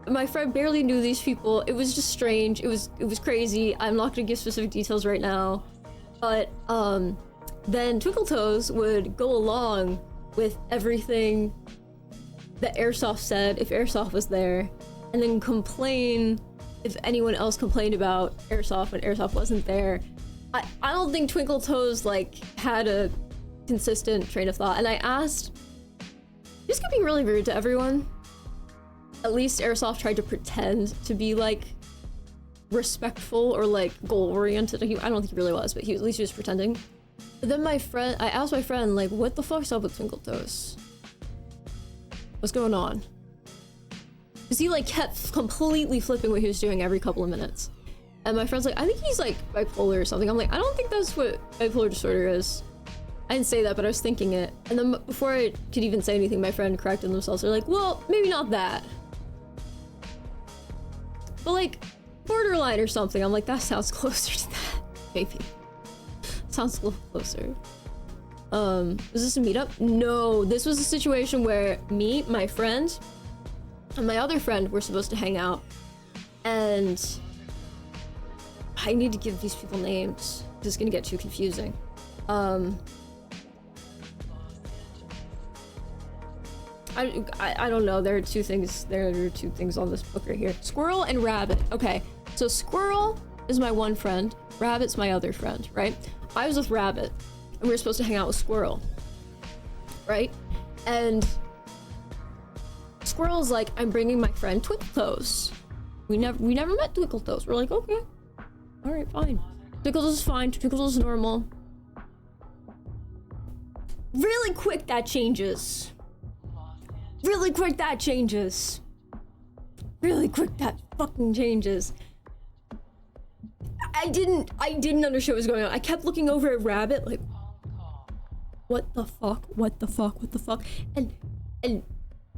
My friend barely knew these people. It was just strange. It was crazy. I'm not gonna give specific details right now. But then Twinkletoes would go along with everything that Airsoft said if Airsoft was there, and then complain if anyone else complained about Airsoft when Airsoft wasn't there. I don't think Twinkletoes like had a consistent train of thought, and I asked, this could be really rude to everyone. At least Airsoft tried to pretend to be like respectful or like goal-oriented. I don't think he really was, but at least he was pretending. But then I asked my friend, like, what the fuck's up with Twinkletoes? What's going on? Because he like kept completely flipping what he was doing every couple of minutes. And my friend's like, I think he's like bipolar or something. I'm like, I don't think that's what bipolar disorder is. I didn't say that, but I was thinking it. And then before I could even say anything, my friend corrected themselves. They're like, well, maybe not that, but like borderline or something. I'm like, that sounds closer to that. Maybe. Sounds a little closer. Was this a meetup? No, this was a situation where me, my friend, and my other friend were supposed to hang out. And I need to give these people names because it's gonna get too confusing. I don't know. There are two things on this book right here. Squirrel and Rabbit. Okay, so Squirrel is my one friend. Rabbit's my other friend, right? I was with Rabbit, and we were supposed to hang out with Squirrel, right? And Squirrel's like, I'm bringing my friend Twinkletoes. We never met Twinkletoes. We're like, okay, all right, fine. Twinkletoes is fine. Twinkletoes is normal. Really quick, that changes. Really quick, that changes. Really quick, that fucking changes. I didn't understand what was going on. I kept looking over at Rabbit, like, what the fuck, what the fuck, what the fuck?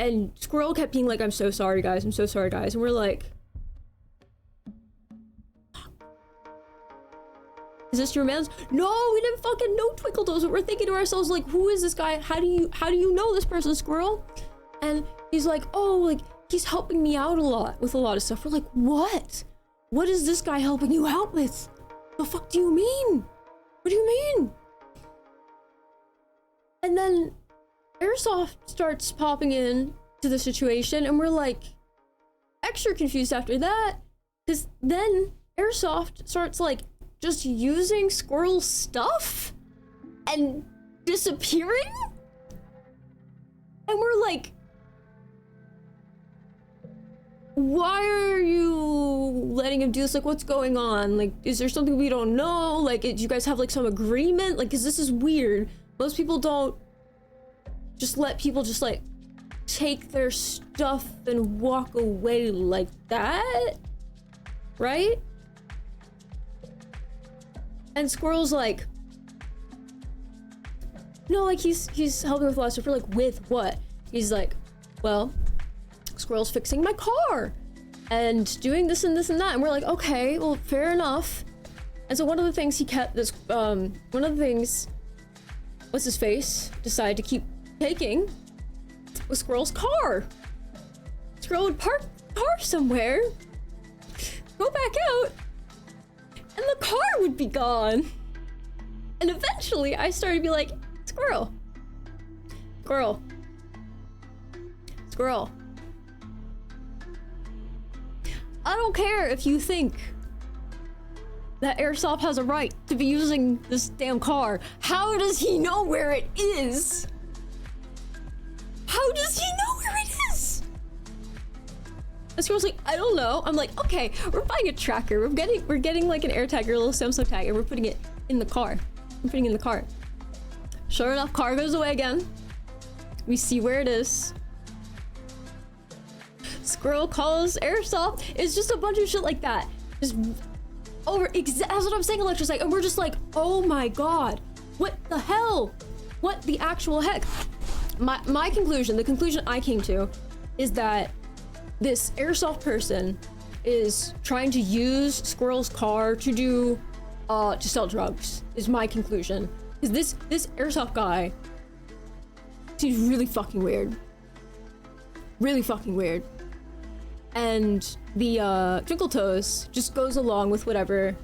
And Squirrel kept being like, I'm so sorry guys, I'm so sorry guys. And we're like, is this your man's? No, we didn't fucking know Twinkle Toes. But we're thinking to ourselves like, who is this guy? How do you know this person, Squirrel? And he's like, oh, like he's helping me out a lot with a lot of stuff. We're like, what? What is this guy helping you out with? The fuck do you mean? What do you mean? And then Airsoft starts popping in to the situation, and we're like extra confused after that, because then Airsoft starts like just using Squirrel's stuff and disappearing, and we're like, why are you letting him do this? Like, what's going on? Like, is there something we don't know? Like, do you guys have like some agreement? Like, cause this is weird. Most people don't just let people just like take their stuff and walk away like that, right? And Squirrel's like, no, like he's helping with a lot of stuff. We're like, with what? He's like, well, Squirrel's fixing my car and doing this and this and that. And we're like, okay, well, fair enough. And so one of the things he kept this, one of the things, what's his face, decided to keep taking was Squirrel's car. Squirrel would park the car somewhere, go back out, and the car would be gone. And eventually I started to be like, Squirrel, Squirrel, Squirrel, I don't care if you think that Airsoft has a right to be using this damn car. How does he know where it is? How does he know where it is? And Squirrel's like, I don't know. I'm like, okay, we're buying a tracker. We're getting like an AirTag or a little Samsung tag, and we're putting it in the car. I'm putting it in the car. Sure enough, car goes away again. We see where it is. Squirrel calls Airsoft. It's just a bunch of shit like that. Just over. That's what I'm saying, Electra's like, and we're just like, oh my god, what the hell? What the actual heck? My conclusion, the conclusion I came to, is that this Airsoft person is trying to use Squirrel's car to do, to sell drugs, is my conclusion. Because this Airsoft guy seems really fucking weird. Really fucking weird. And the Twinkle Toes just goes along with whatever.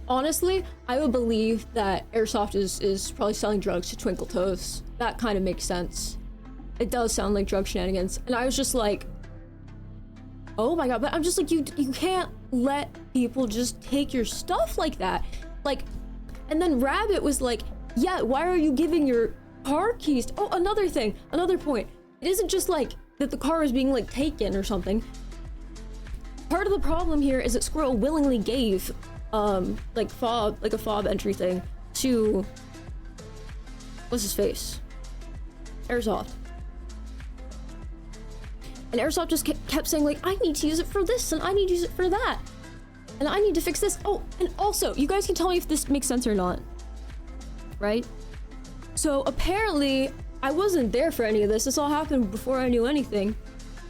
Honestly, I would believe that Airsoft is probably selling drugs to Twinkle Toes. That kind of makes sense. It does sound like drug shenanigans. And I was just like, oh my god, but I'm just like, you can't let people just take your stuff like that. Like, and then Rabbit was like, yeah, why are you giving your car keys? Oh, another thing, another point. It isn't just like that the car is being like taken or something. Part of the problem here is that Squirrel willingly gave like a fob entry thing to what's his face? Airsoft. And Airsoft just kept saying like, I need to use it for this and I need to use it for that. And I need to fix this. Oh, and also, you guys can tell me if this makes sense or not. Right? So apparently, I wasn't there for any of this. This all happened before I knew anything.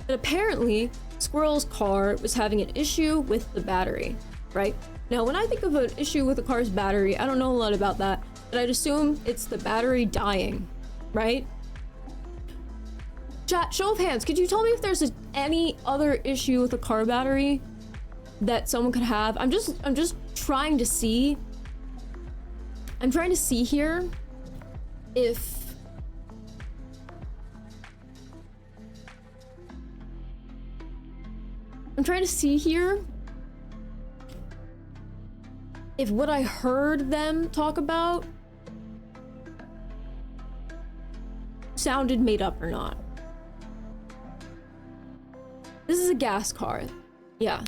But apparently, Squirrel's car was having an issue with the battery, right? Now, when I think of an issue with a car's battery, I don't know a lot about that, but I'd assume it's the battery dying, right? Chat, show of hands, could you tell me if there's any other issue with a car battery that someone could have? I'm just trying to see. I'm trying to see here if if what I heard them talk about sounded made up or not. This is a gas car. Yeah.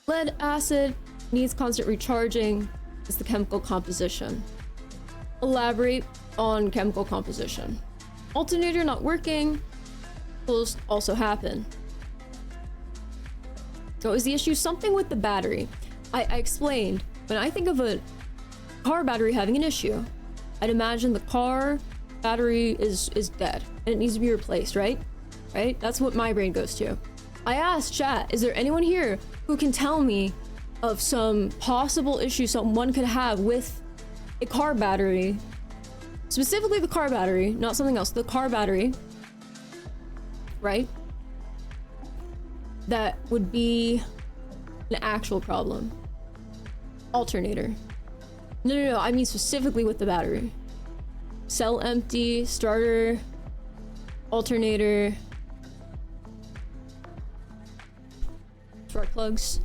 Lead acid needs constant recharging is the chemical composition. Elaborate on chemical composition. Alternator not working will also happen. So is the issue something with the battery? I explained, when I think of a car battery having an issue, I'd imagine the car battery is dead and it needs to be replaced, right? Right? That's what my brain goes to. I asked chat, is there anyone here who can tell me of some possible issue someone could have with a car battery? Specifically the car battery, not something else. The car battery, right? That would be an actual problem. Alternator. No, I mean specifically with the battery. Cell empty, starter, alternator, spark plugs.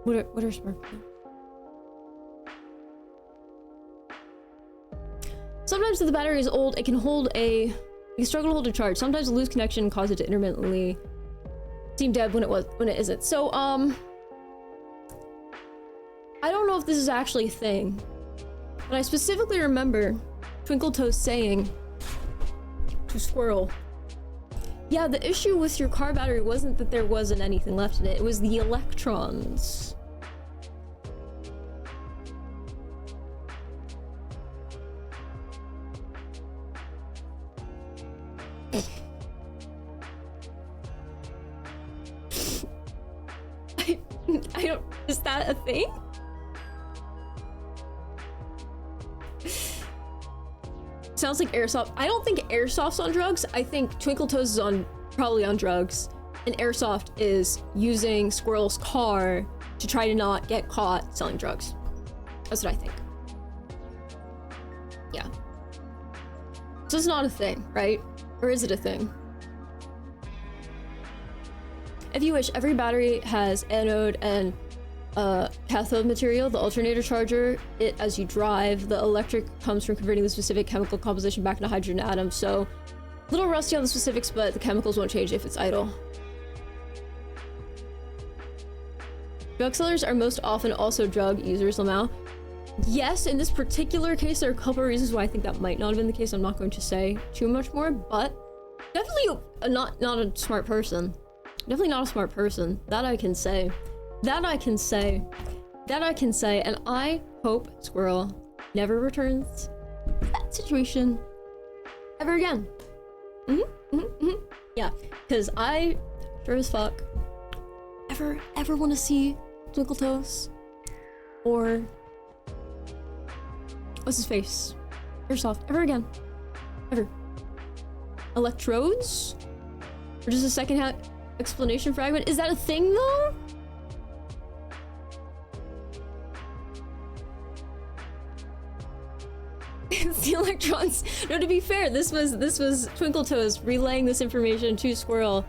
What are spark plugs? Sometimes if the battery is old, it can struggle to hold a charge. Sometimes a loose connection causes it to intermittently seem dead when it isn't. So I don't know if this is actually a thing, but I specifically remember Twinkle Toes saying to Squirrel, yeah, the issue with your car battery wasn't that there wasn't anything left in it, it was the electrons. I don't, is that a thing? Sounds like Airsoft. I don't think Airsoft's on drugs. I think Twinkle Toes is probably on drugs. And Airsoft is using Squirrel's car to try to not get caught selling drugs. That's what I think. Yeah. So it's not a thing, right? Or is it a thing? If you wish, every battery has anode and cathode material. The alternator charger it as you drive. The electric comes from converting the specific chemical composition back into hydrogen atoms. So a little rusty on the specifics, but the chemicals won't change if it's idle. Drug sellers are most often also drug users, Lamau. Yes, in this particular case, there are a couple of reasons why I think that might not have been the case. I'm not going to say too much more, but definitely not a smart person. Definitely not a smart person. That I can say. That I can say. That I can say. And I hope Squirrel never returns to that situation ever again. Yeah, because I sure as fuck ever want to see Twinkle Toes or what's his face? Airsoft ever again. Ever. Electrodes? Or just a second explanation fragment? Is that a thing though? It's the electrons. No, to be fair, this was Twinkle Toes relaying this information to Squirrel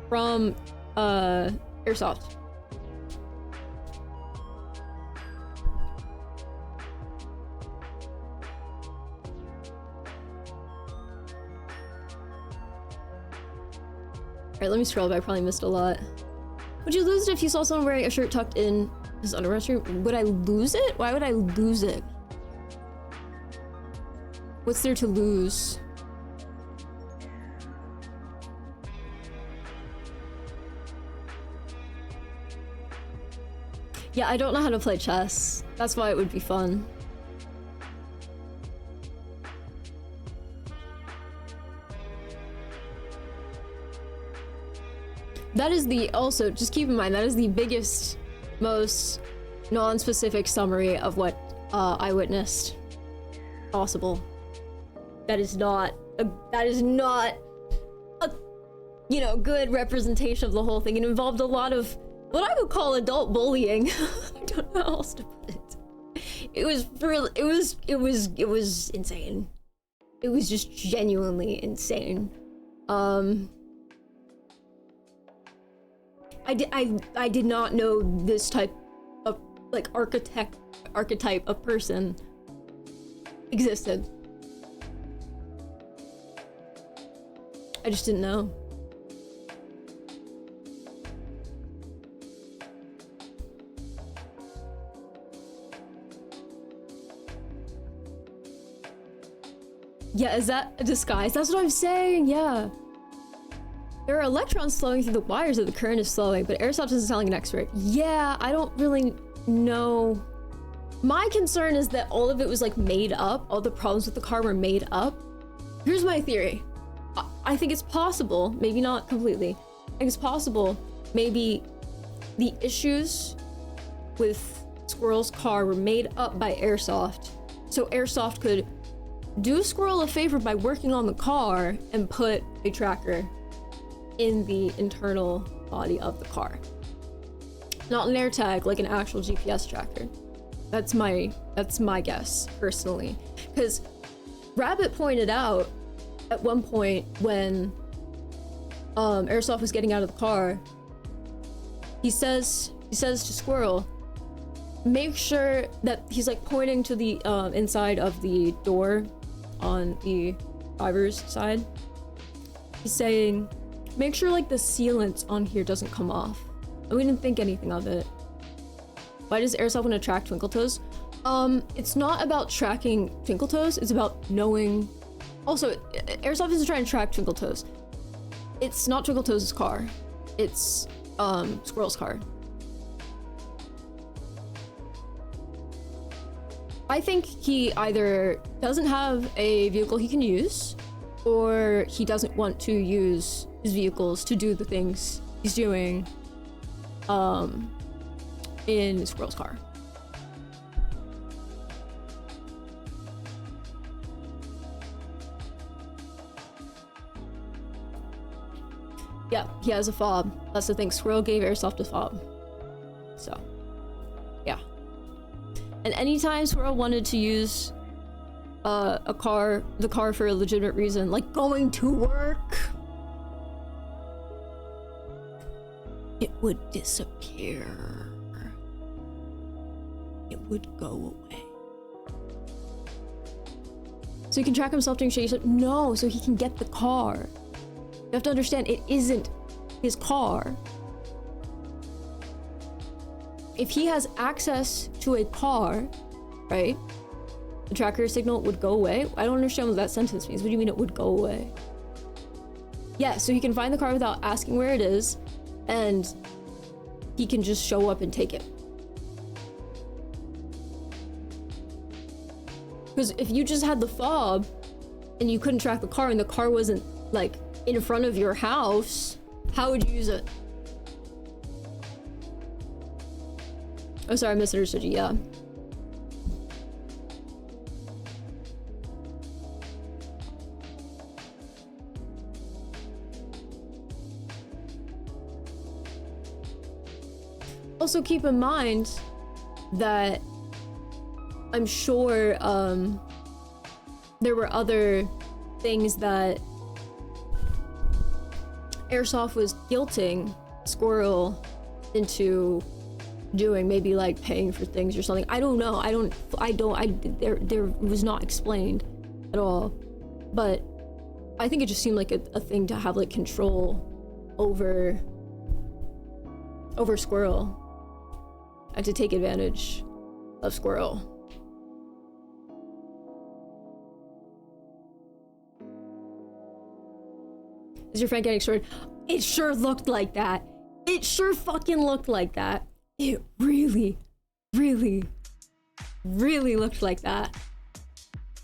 from Airsoft. Alright, let me scroll, but I probably missed a lot. Would you lose it if you saw someone wearing a shirt tucked in his underwear stream? Would I lose it? Why would I lose it? What's there to lose? Yeah, I don't know how to play chess. That's why it would be fun. That is also, just keep in mind, that is the biggest, most non-specific summary of what I witnessed possible. That is not a, you know, good representation of the whole thing. It involved a lot of what I would call adult bullying. I don't know how else to put it. It was really, it was insane. It was just genuinely insane. I did not know this type of like archetype of person existed. I just didn't know. Yeah, is that a disguise? That's what I'm saying, yeah. There are electrons flowing through the wires that the current is flowing, but Airsoft doesn't sound like an expert. Yeah, I don't really know. My concern is that all of it was like made up. All the problems with the car were made up. Here's my theory. I think it's possible, maybe not completely. I think it's possible, maybe the issues with Squirrel's car were made up by Airsoft. So Airsoft could do Squirrel a favor by working on the car and put a tracker in the internal body of the car. Not an AirTag, like an actual GPS tracker. That's my guess, personally. Because Rabbit pointed out at one point when Airsoft was getting out of the car, he says to Squirrel, make sure that he's like pointing to the inside of the door on the driver's side. He's saying, make sure like the sealant on here doesn't come off. And we didn't think anything of it. Why does Airsoft want to track Twinkle Toes? It's not about tracking Twinkle Toes, it's about knowing. Also, Airsoft isn't trying to track Twinkle Toes. It's not Twinkle Toes' car. It's Squirrel's car. I think he either doesn't have a vehicle he can use, or he doesn't want to use his vehicles to do the things he's doing in Squirrel's car. Yeah, he has a fob. That's the thing. Squirrel gave Airsoft a fob. So, yeah. And anytime Squirrel wanted to use the car for a legitimate reason, like going to work, it would disappear. It would go away. So he can track himself doing shit. He said, no, so he can get the car. You have to understand, it isn't his car. If he has access to a car, right, the tracker signal would go away. I don't understand what that sentence means. What do you mean it would go away? Yeah, so he can find the car without asking where it is, and he can just show up and take it. Because if you just had the fob and you couldn't track the car and the car wasn't like in front of your house, how would you use it? Oh, sorry, I misunderstood you, yeah. Also keep in mind that I'm sure there were other things that Airsoft was guilting Squirrel into doing, maybe like paying for things or something. I don't know. There was not explained at all. But I think it just seemed like a thing to have like control over Squirrel and to take advantage of Squirrel. Is your friend getting extorted? It sure looked like that. It sure fucking looked like that. It really, really, really looked like that.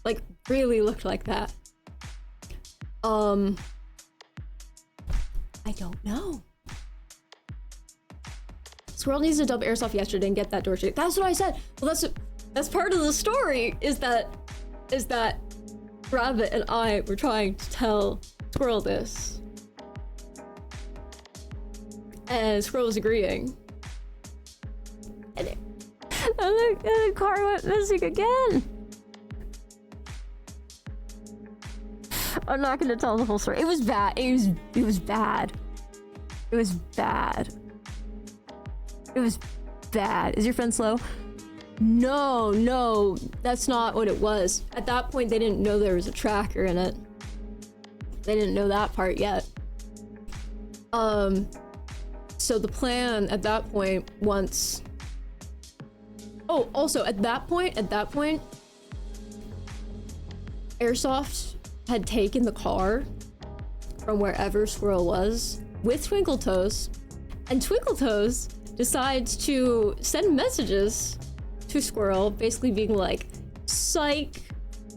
Like, really looked like that. I don't know. Squirrel needs to dump Airsoft yesterday and get that door shut. That's what I said. Well, that's part of the story, is that Rabbit and I were trying to tell Squirrel this. And Squirrel was agreeing. And the car went missing again. I'm not gonna tell the whole story. It was bad. It was bad. It was bad. It was bad. Is your friend slow? No, that's not what it was. At that point, they didn't know there was a tracker in it. They didn't know that part yet. So the plan at that point, once... Oh, also, at that point, Airsoft had taken the car from wherever Squirrel was with Twinkle Toes, and Twinkle Toes decides to send messages to Squirrel, basically being like, psych,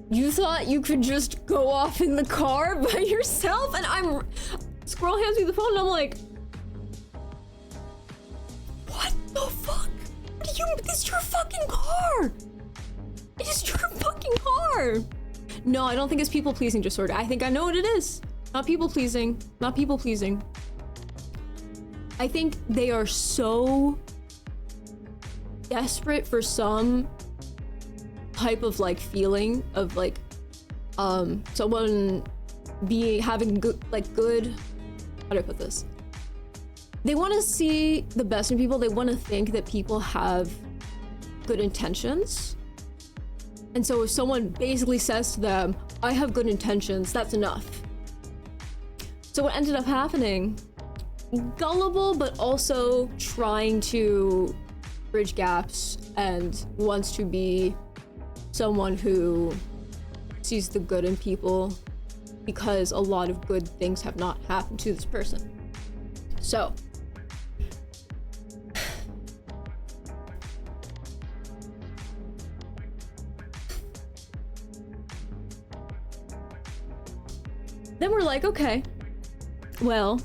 you thought you could just go off in the car by yourself? And Squirrel hands me the phone and I'm like, what the fuck? This is your fucking car! It is your fucking car! No, I don't think it's people-pleasing disorder. I think I know what it is. Not people-pleasing. Not people-pleasing. I think they are so desperate for some type of like feeling of like someone having good, how do I put this? They want to see the best in people. They want to think that people have good intentions. And so if someone basically says to them, I have good intentions, that's enough. So what ended up happening, gullible, but also trying to bridge gaps and wants to be someone who sees the good in people because a lot of good things have not happened to this person. So then we're like, okay, well,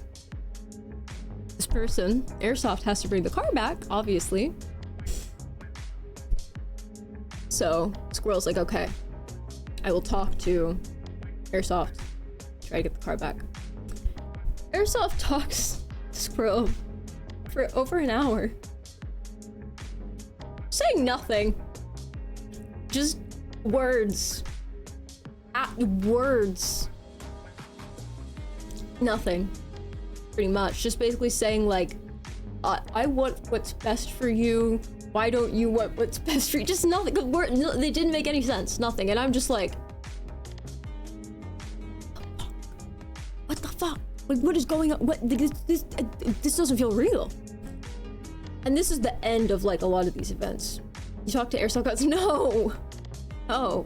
this person, Airsoft, has to bring the car back, obviously. So Squirrel's like, okay, I will talk to Airsoft, try to get the car back. Airsoft talks to Squirrel for over an hour, saying nothing, just words, words. Nothing, pretty much. Just basically saying like, I want what's best for you. Why don't you want what's best for you? Just nothing. They didn't make any sense. Nothing. And I'm just like, what the fuck? Like, what is going on? What this doesn't feel real. And this is the end of like a lot of these events. You talk to Airsoft guys, no. Oh.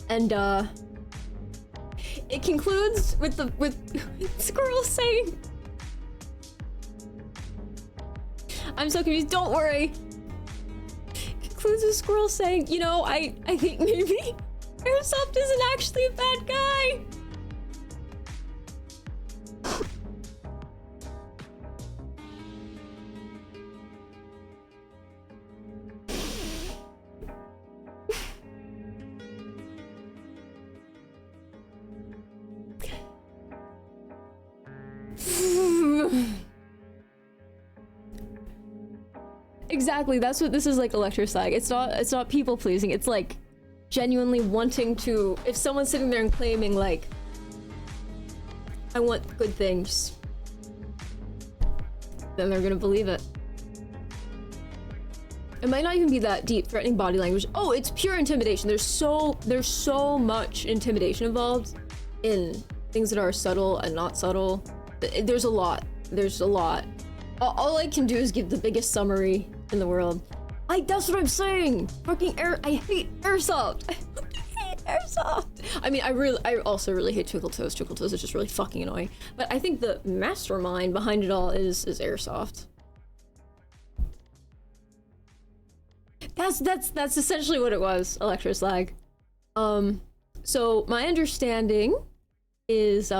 And it concludes with Squirrel saying, I'm so confused, don't worry. Concludes with Squirrel saying, you know, I think maybe Airsoft isn't actually a bad guy. Exactly, that's what this is like, Electroslag. It's not people pleasing. It's like genuinely wanting to. If someone's sitting there and claiming like, I want good things, then they're gonna believe it. It might not even be that deep. Threatening body language. Oh, it's pure intimidation. There's so much intimidation involved in things that are subtle and not subtle. There's a lot. All I can do is give the biggest summary in the world. That's what I'm saying. Fucking I hate Airsoft. I hate Airsoft. I mean, I also really hate Twinkle Toes. Twinkle Toes is just really fucking annoying. But I think the mastermind behind it all is Airsoft. That's essentially what it was, Electroslag. So my understanding is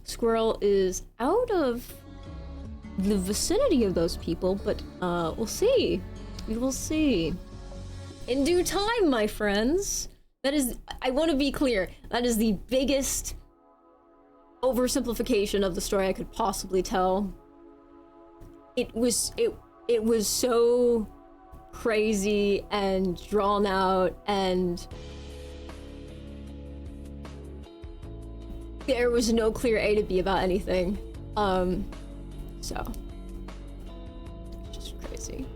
Squirrel is out of the vicinity of those people, but we'll see. We will see. In due time, my friends. That is, I want to be clear, that is the biggest oversimplification of the story I could possibly tell. It was so crazy and drawn out, and there was no clear A to B about anything. So just crazy.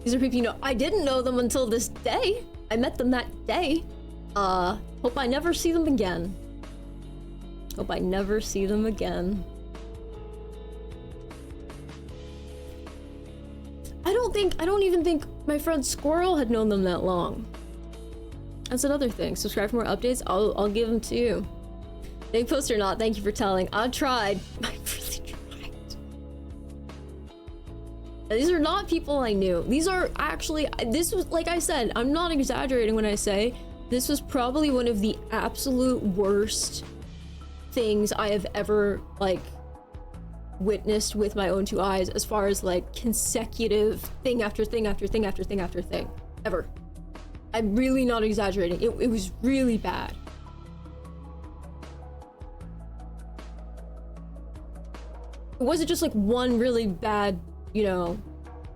These are people, you know, I didn't know them until this day. I met them that day. Hope I never see them again. Hope I never see them again. I don't even think my friend Squirrel had known them that long. That's another thing. Subscribe for more updates. I'll give them to you. Big post or not, thank you for telling. I tried. I really tried. These are not people I knew. These are actually, this was, like I said, I'm not exaggerating when I say this was probably one of the absolute worst things I have ever, like, witnessed with my own 2 eyes as far as, like, consecutive thing after thing after thing after thing after thing. Ever. I'm really not exaggerating. It was really bad. It wasn't just like one really bad, you know,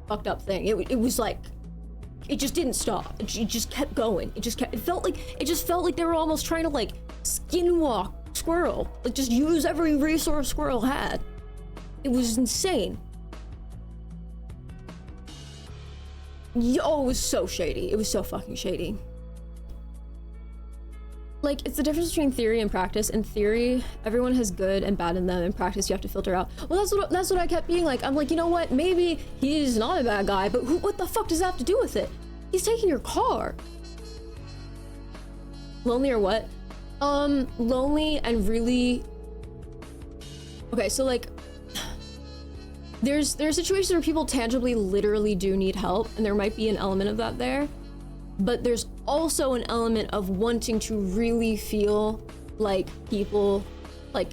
fucked up thing. It was like, it just didn't stop. It just kept going. It just felt like they were almost trying to like skinwalk Squirrel. Like just use every resource Squirrel had. It was insane. Yo, it was so shady. It was so fucking shady. Like, it's the difference between theory and practice. In theory, everyone has good and bad in them. In practice, you have to filter out. Well, that's what I kept being like. I'm like, you know what? Maybe he's not a bad guy, but what the fuck does that have to do with it? He's taking your car. Lonely or what? Lonely and really... Okay, so like... There are situations where people tangibly, literally do need help, and there might be an element of that there. But there's also an element of wanting to really feel like people, like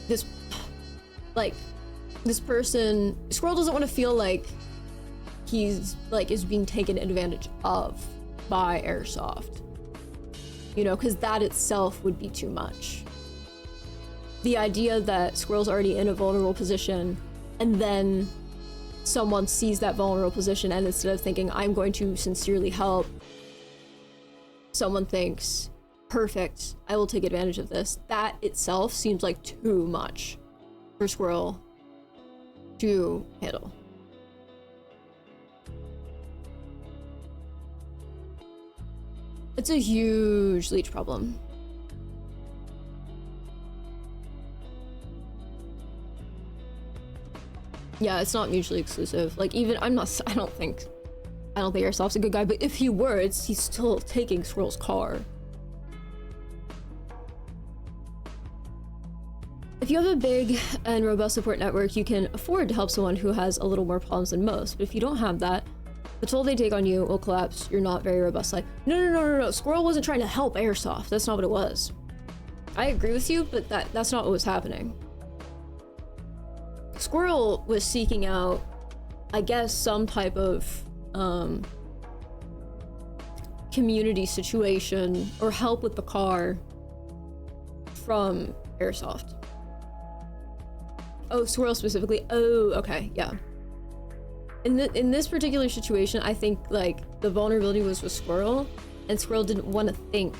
this person, Squirrel doesn't want to feel like he's like is being taken advantage of by Airsoft, you know, because that itself would be too much. The idea that Squirrel's already in a vulnerable position and then someone sees that vulnerable position and instead of thinking I'm going to sincerely help, someone thinks, perfect, I will take advantage of this. That itself seems like too much for Squirrel to handle. It's a huge leech problem. Yeah, it's not mutually exclusive. Like, even, I don't think Airsoft's a good guy, but if he were, he's still taking Squirrel's car. If you have a big and robust support network, you can afford to help someone who has a little more problems than most. But if you don't have that, the toll they take on you will collapse. You're not very robust. Like, no. Squirrel wasn't trying to help Airsoft. That's not what it was. I agree with you, but that's not what was happening. Squirrel was seeking out, I guess, some type of community situation or help with the car from Airsoft. Oh, Squirrel specifically. Oh, okay, yeah. In this particular situation, I think like the vulnerability was with Squirrel, and Squirrel didn't want to think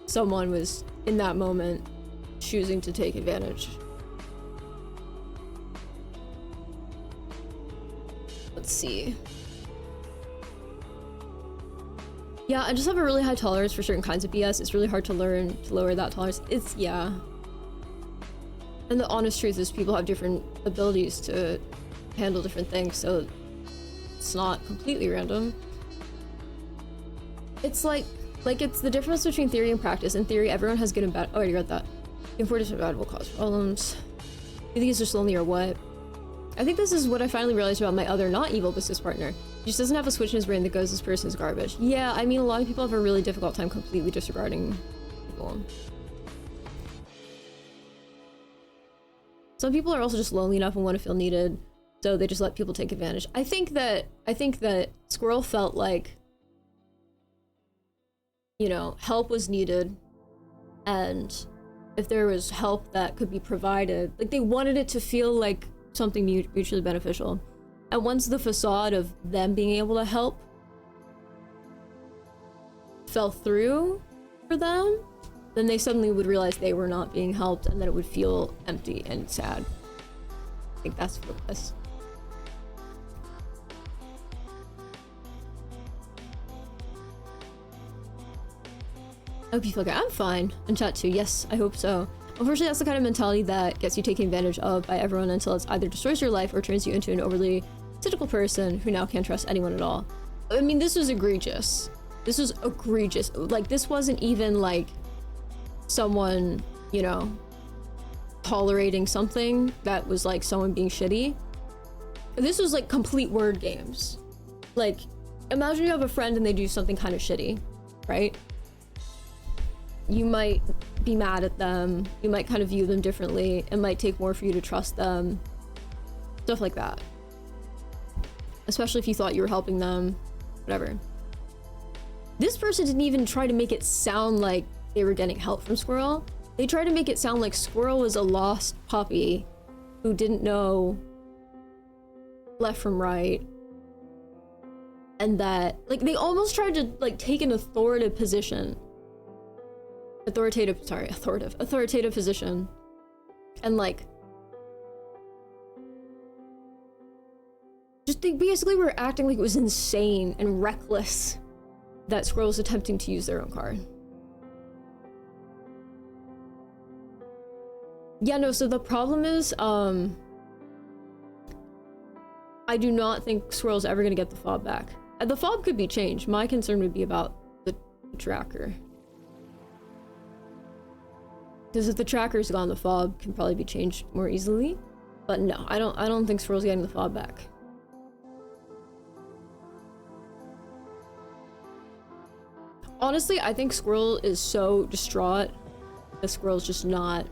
someone was in that moment choosing to take advantage. Let's see. Yeah, I just have a really high tolerance for certain kinds of BS. It's really hard to learn to lower that tolerance. Yeah. And the honest truth is people have different abilities to handle different things, so it's not completely random. It's like it's the difference between theory and practice. In theory, everyone has good and bad. Oh, I already read that. Important and bad will cause problems. You think he's just lonely or what? I think this is what I finally realized about my other not evil business partner. He just doesn't have a switch in his brain that goes, this person is garbage. Yeah, I mean, a lot of people have a really difficult time completely disregarding people. Some people are also just lonely enough and want to feel needed, so they just let people take advantage. I think that Squirrel felt like, you know, help was needed, and if there was help that could be provided, like they wanted it to feel like something mutually beneficial. And once the facade of them being able to help fell through for them, then they suddenly would realize they were not being helped, and then it would feel empty and sad. I think that's what it was. I hope you feel good. I'm fine. In chat too. Yes, I hope so. Unfortunately, that's the kind of mentality that gets you taken advantage of by everyone until it either destroys your life or turns you into an overly cynical person who now can't trust anyone at all. I mean, this was egregious. This was egregious. Like, this wasn't even like someone, you know, tolerating something that was like someone being shitty. This was like complete word games. Like, imagine you have a friend and they do something kind of shitty, right? You might be mad at them, you might kind of view them differently, it might take more for you to trust them, stuff like that. Especially if you thought you were helping them, whatever. This person didn't even try to make it sound like they were getting help from Squirrel. They tried to make it sound like Squirrel was a lost puppy who didn't know left from right. And that, like, they almost tried to, like, take an authoritative position. Authoritative position. And, like, just, they basically were acting like it was insane and reckless that Squirrel was attempting to use their own car. Yeah, no, so the problem is, I do not think Squirrel's ever gonna get the fob back. The fob could be changed. My concern would be about the tracker. Because if the tracker's gone, the fob can probably be changed more easily. But no, I don't think Squirrel's getting the fob back. Honestly, I think Squirrel is so distraught that Squirrel's just not...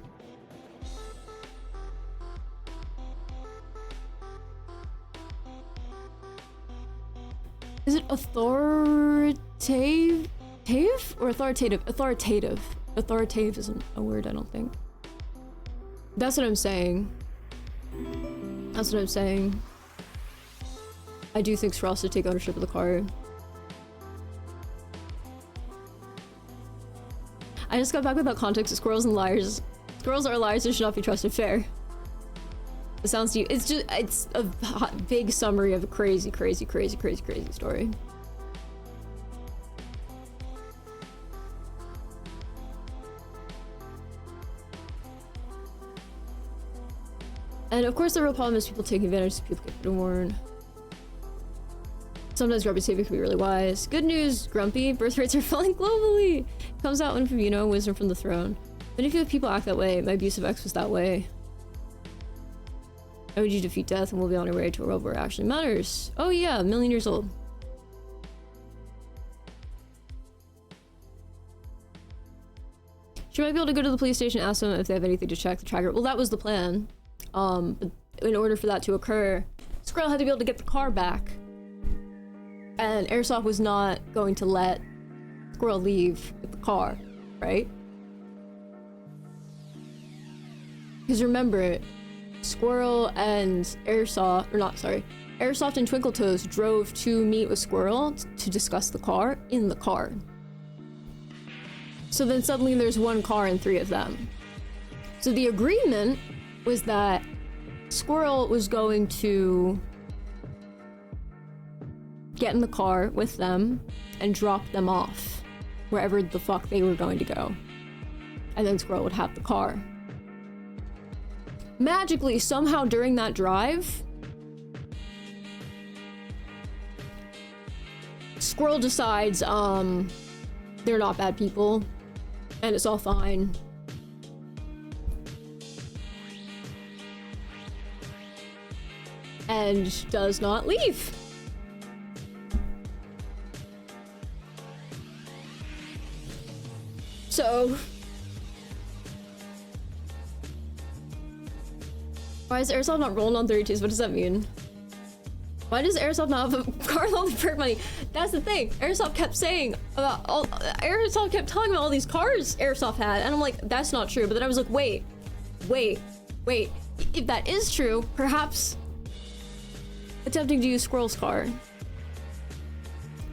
Is it authoritative or authoritative? Authoritative. Authoritative isn't a word, I don't think. That's what I'm saying. That's what I'm saying. I do think Squirrel should take ownership of the car. I just got back without context of squirrels and liars. Squirrels are liars and should not be trusted. Fair. It sounds to you. It's just, it's a big summary of a crazy story. And of course the real problem is people taking advantage of people get warned. Sometimes Grumpy's behavior can be really wise. Good news, Grumpy. Birth rates are falling globally. Comes out when Fabino, wisdom from the throne. But if you have people act that way, my abusive ex was that way. How would you defeat death and we'll be on our way to a world where it actually matters? Oh yeah, 1 million years old. She might be able to go to the police station and ask them if they have anything to check the tracker. Well, that was the plan. But in order for that to occur, Squirrel had to be able to get the car back. And Airsoft was not going to let Squirrel leave with the car, right? Because remember, Squirrel and Airsoft, or not, sorry, Airsoft and Twinkletoes drove to meet with Squirrel to discuss the car in the car. So then suddenly there's one car and 3 of them. So the agreement was that Squirrel was going to get in the car with them and drop them off wherever the fuck they were going to go. And then Squirrel would have the car. Magically, somehow during that drive, Squirrel decides, they're not bad people, and it's all fine. And does not leave. So... why is Airsoft not rolling on 32s? What does that mean? Why does Airsoft not have a car with all the perk money? That's the thing. Airsoft kept saying about all... Airsoft kept telling me all these cars Airsoft had, and I'm like, that's not true. But then I was like, wait. If that is true, perhaps attempting to use Squirrel's car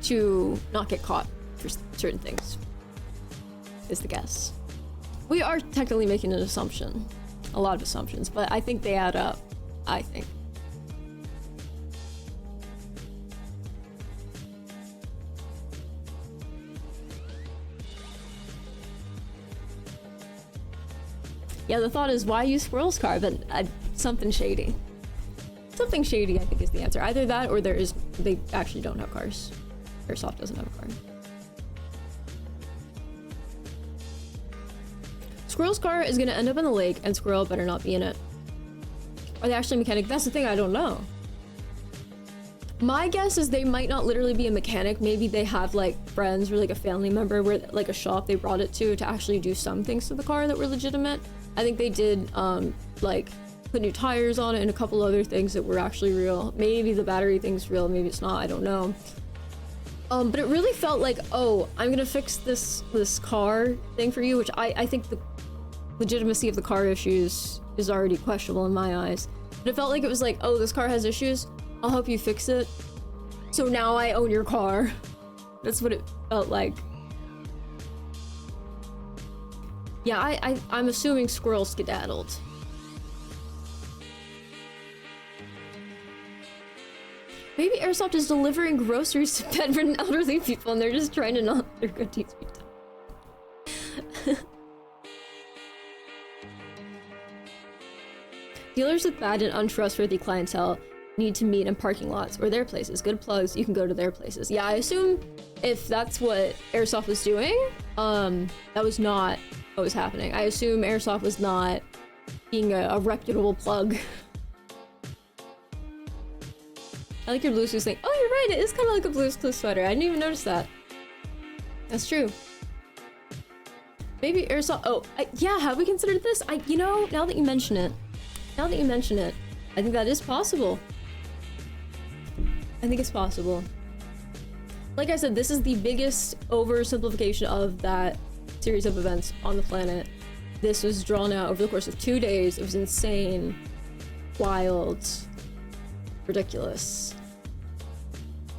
to not get caught for certain things is the guess. We are technically making an assumption. A lot of assumptions, but I think they add up. I think. Yeah, the thought is, why use Squirrel's car? But something shady. Something shady, I think, is the answer. Either that, or they actually don't have cars. Airsoft doesn't have a car. Squirrel's car is gonna end up in the lake, and Squirrel better not be in it. Are they actually a mechanic? That's the thing, I don't know. My guess is they might not literally be a mechanic. Maybe they have like friends or like a family member where like a shop they brought it to actually do some things to the car that were legitimate. I think they did like put new tires on it and a couple other things that were actually real. Maybe the battery thing's real, maybe it's not, I don't know. But it really felt like, oh, I'm gonna fix this car thing for you, which I think the legitimacy of the car issues is already questionable in my eyes. But it felt like it was like, oh, this car has issues, I'll help you fix it. So now I own your car. That's what it felt like. Yeah, I'm assuming Squirrel skedaddled. Maybe Airsoft is delivering groceries to bedridden elderly people and they're just trying to not let their good deeds be done. Dealers with bad and untrustworthy clientele need to meet in parking lots or their places. Good plugs, you can go to their places. Yeah, I assume if that's what Airsoft was doing, that was not what was happening. I assume Airsoft was not being a reputable plug. I like your Blue's Clues thing. Oh, you're right, it is kind of like a Blue's Clues sweater. I didn't even notice that. That's true. Maybe Airsoft, oh, yeah, have we considered this? You know, now that you mention it, I think that is possible. I think it's possible. Like I said, this is the biggest oversimplification of that series of events on the planet. This was drawn out over the course of 2 days. It was insane, wild, ridiculous.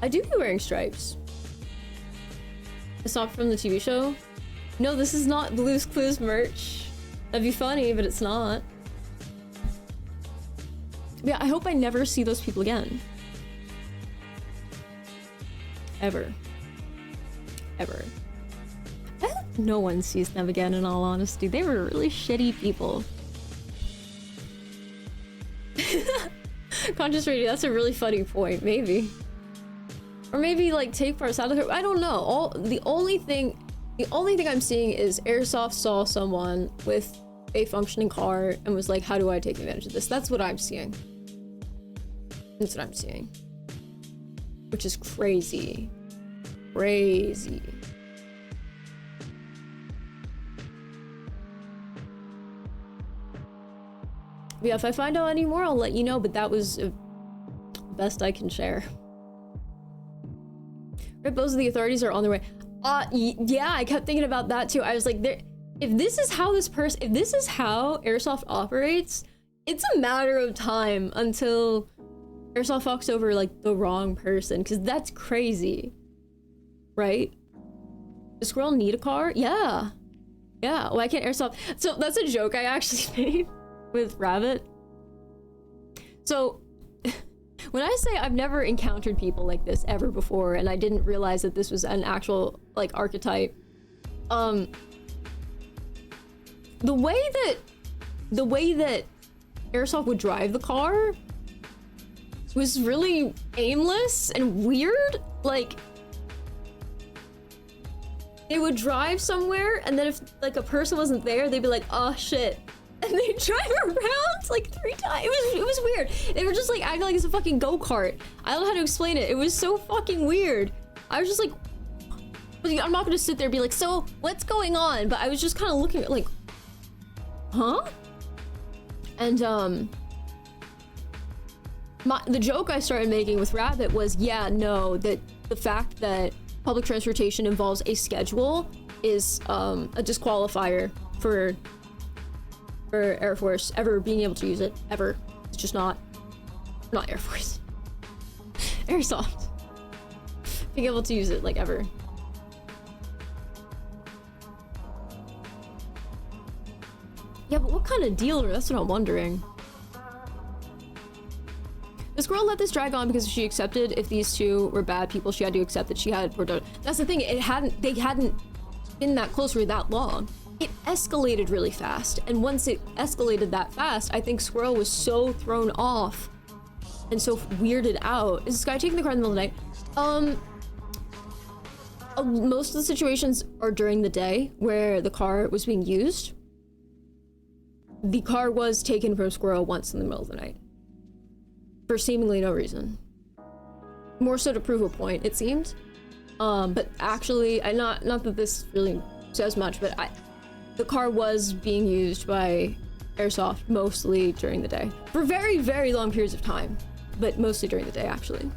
I do be wearing stripes. It's not from the TV show. No, this is not Blue's Clues merch. That'd be funny, but it's not. Yeah, I hope I never see those people again. Ever. Ever. I hope no one sees them again, in all honesty. They were really shitty people. Conscious Radio, that's a really funny point, maybe. Or maybe like take parts out of her. I don't know. The only thing I'm seeing is Airsoft saw someone with a functioning car and was like, how do I take advantage of this? That's what I'm seeing. That's what I'm seeing. Which is crazy. Crazy. Yeah, if I find out any more, I'll let you know, but that was the best I can share. Right, both of the authorities are on their way. Yeah, I kept thinking about that too. I was like, if this is how Airsoft operates, it's a matter of time until Airsoft fucks over like the wrong person, because that's crazy. Right? Does Squirrel need a car? Yeah. Yeah, why can't Airsoft? So that's a joke I actually made with Rabbit. So when I say I've never encountered people like this ever before, and I didn't realize that this was an actual like archetype, the way that Airsoft would drive the car was really aimless and weird. Like, they would drive somewhere, and then if like a person wasn't there, they'd be like, oh shit, and they'd drive around like 3 times. It was weird. They were just like acting like it's a fucking go-kart. I don't know how to explain it. It was so fucking weird. I was just like, I'm not gonna sit there and be like, so what's going on? But I was just kind of looking at like, huh? And the joke I started making with Rabbit was, yeah, no, that the fact that public transportation involves a schedule is a disqualifier for Air Force ever being able to use it, ever. It's just not Air Force. Airsoft. Being able to use it, like, ever. Yeah, but what kind of dealer? That's what I'm wondering. This girl let this drag on because she accepted if these two were bad people, she had to accept that she had Porto. That's the thing, they hadn't been that close for that long. It escalated really fast, and once it escalated that fast, I think Squirrel was so thrown off and so weirded out. Is this guy taking the car in the middle of the night? Most of the situations are during the day where the car was being used. the car was taken from Squirrel once in the middle of the night. For seemingly no reason. More so to prove a point, it seemed. But actually, not that this really says much, but the car was being used by Airsoft mostly during the day. For very, very long periods of time. But mostly during the day, actually.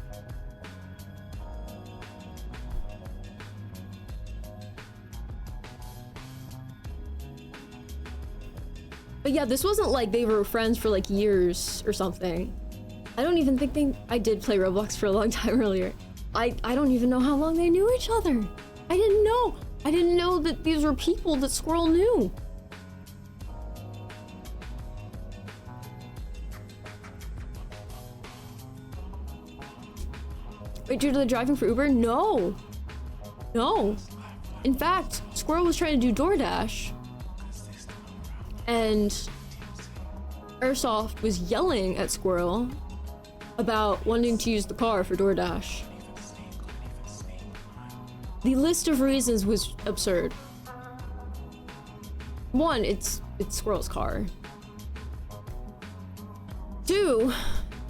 But yeah, this wasn't like they were friends for like years or something. I don't even think I did play Roblox for a long time earlier. I don't even know how long they knew each other. I didn't know. I didn't know that these were people that Squirrel knew. Wait, due to the driving for Uber? No. No. In fact, Squirrel was trying to do DoorDash. And Airsoft was yelling at Squirrel about wanting to use the car for DoorDash. The list of reasons was absurd. One, it's Squirrel's car. Two,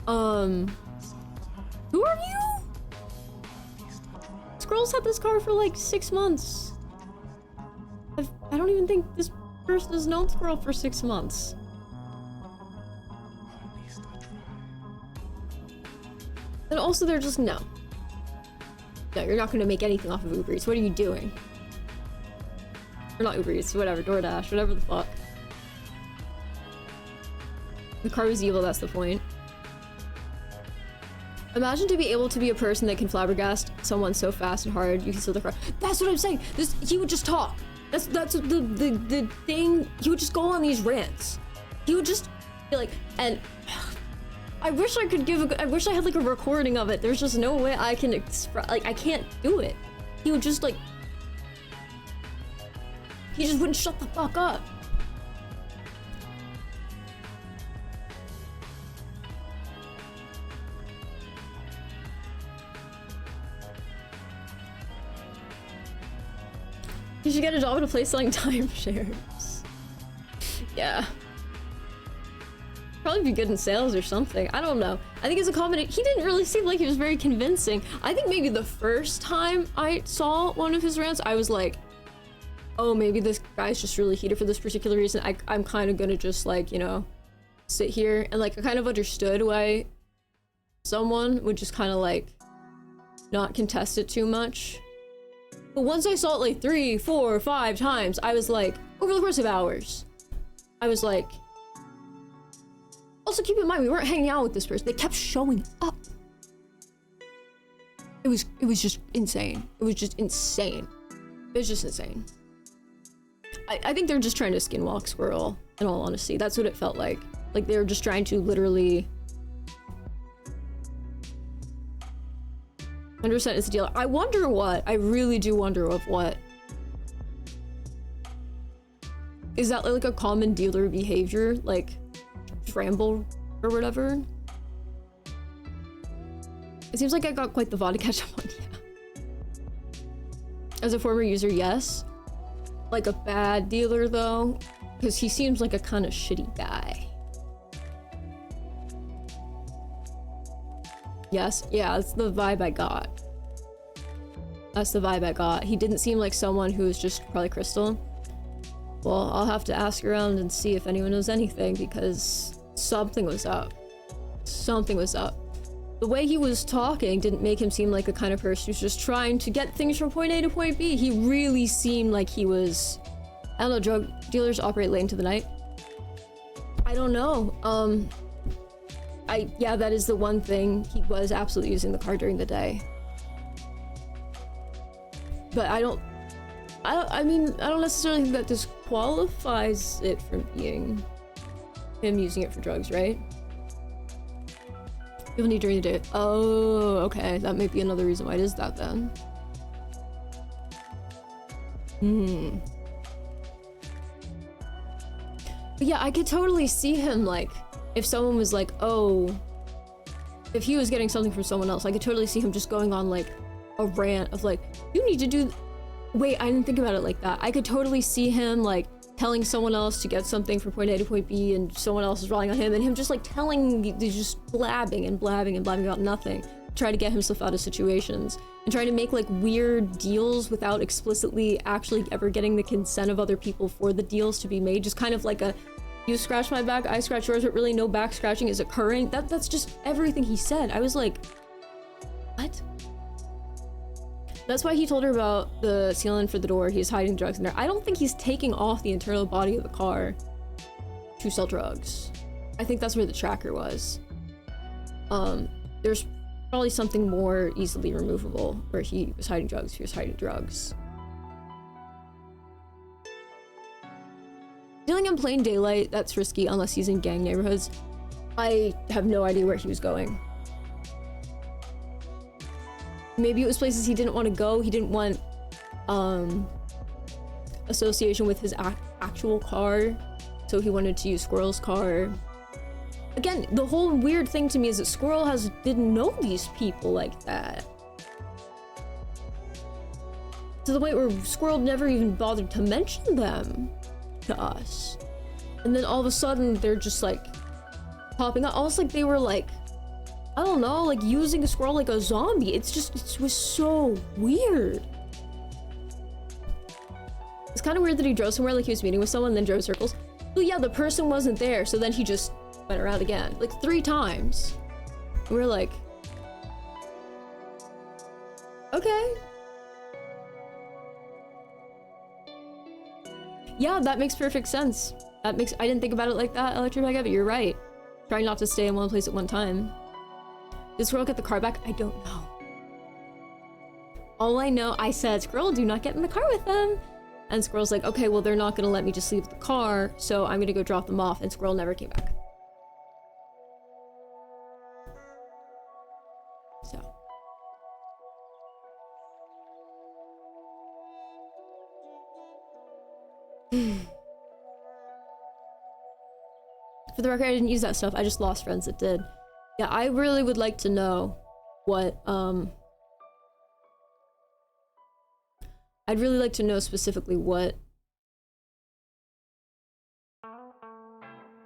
who are you? Squirrel's had this car for like 6 months. I don't even think this person has known Squirrel for 6 months. And also they're just, no, you're not gonna make anything off of Uber Eats. What are you doing? Or not Uber Eats, whatever, DoorDash, whatever the fuck. The car was evil, that's the point. Imagine to be able to be a person that can flabbergast someone so fast and hard you can steal the car. That's what I'm saying. He would just talk. That's the thing. He would just go on these rants. He would just be like, and I wish I could I wish I had like a recording of it. There's just no way I can express, like I can't do it. He would just like, he just wouldn't shut the fuck up. You should get a job at a place selling timeshares. Yeah. Probably be good in sales or something. I don't know. I think it's a combination. He didn't really seem like he was very convincing. I think maybe the first time I saw one of his rants, I was like, oh, maybe this guy's just really heated for this particular reason. I'm kind of gonna just like, you know, sit here and like I kind of understood why someone would just kind of like not contest it too much. But once I saw it like 3, 4, 5 times, I was like, over the course of hours, I was like, also keep in mind, we weren't hanging out with this person. They kept showing up. It was just insane. It was just insane. It was just insane. I think they're just trying to skinwalk Squirrel, in all honesty. That's what it felt like. Like they were just trying to literally 100% is the deal. I wonder what. I really do wonder of what. Is that like a common dealer behavior? Like ramble or whatever? It seems like I got quite the VOD to catch up on, yeah. As a former user, yes. Like a bad dealer though, because he seems like a kind of shitty guy. Yes, yeah, that's the vibe I got. That's the vibe I got. He didn't seem like someone who was just probably Crystal. Well, I'll have to ask around and see if anyone knows anything because something was up. Something was up. The way he was talking didn't make him seem like the kind of person who's just trying to get things from point A to point B. He really seemed like he was... I don't know, drug dealers operate late into the night? I don't know. Yeah, that is the one thing. He was absolutely using the car during the day. But I don't necessarily think that disqualifies it from being him using it for drugs, right? People need during the day. Oh, okay. That might be another reason why it is that then. But yeah, I could totally see him like, if someone was like, oh, if he was getting something from someone else, I could totally see him just going on like a rant of like, you need to do, wait, I didn't think about it like that. I could totally see him like telling someone else to get something from point A to point B, and someone else is relying on him, and him just like just blabbing and blabbing and blabbing about nothing, try to get himself out of situations, and trying to make like weird deals without explicitly actually ever getting the consent of other people for the deals to be made. Just kind of like a, you scratch my back, I scratch yours, but really no back scratching is occurring. That's just everything he said. I was like, what? That's why he told her about the sealant for the door. He's hiding drugs in there. I don't think he's taking off the internal body of the car to sell drugs. I think that's where the tracker was. There's probably something more easily removable where he was hiding drugs. He was hiding drugs. Dealing in plain daylight, that's risky unless he's in gang neighborhoods. I have no idea where he was going. Maybe it was places he didn't want to go. He didn't want association with his actual car, so he wanted to use Squirrel's car. Again, the whole weird thing to me is that Squirrel didn't know these people like that. To the point where Squirrel never even bothered to mention them to us. And then all of a sudden, they're just like popping up, almost like they were like, I don't know, like using a Squirrel like a zombie. It was so weird. It's kind of weird that he drove somewhere like he was meeting with someone, then drove circles. Oh yeah, the person wasn't there, so then he just went around again, like 3 times. And we're like, okay. Yeah, that makes perfect sense. I didn't think about it like that, Electromega, but you're right. Trying not to stay in one place at one time. Did Squirrel get the car back? I don't know. All I know, I said, Squirrel, do not get in the car with them. And Squirrel's like, okay, well, they're not gonna let me just leave the car, so I'm gonna go drop them off, and Squirrel never came back. So. For the record, I didn't use that stuff, I just lost friends that did. Yeah, I really would like to know what, I'd really like to know specifically what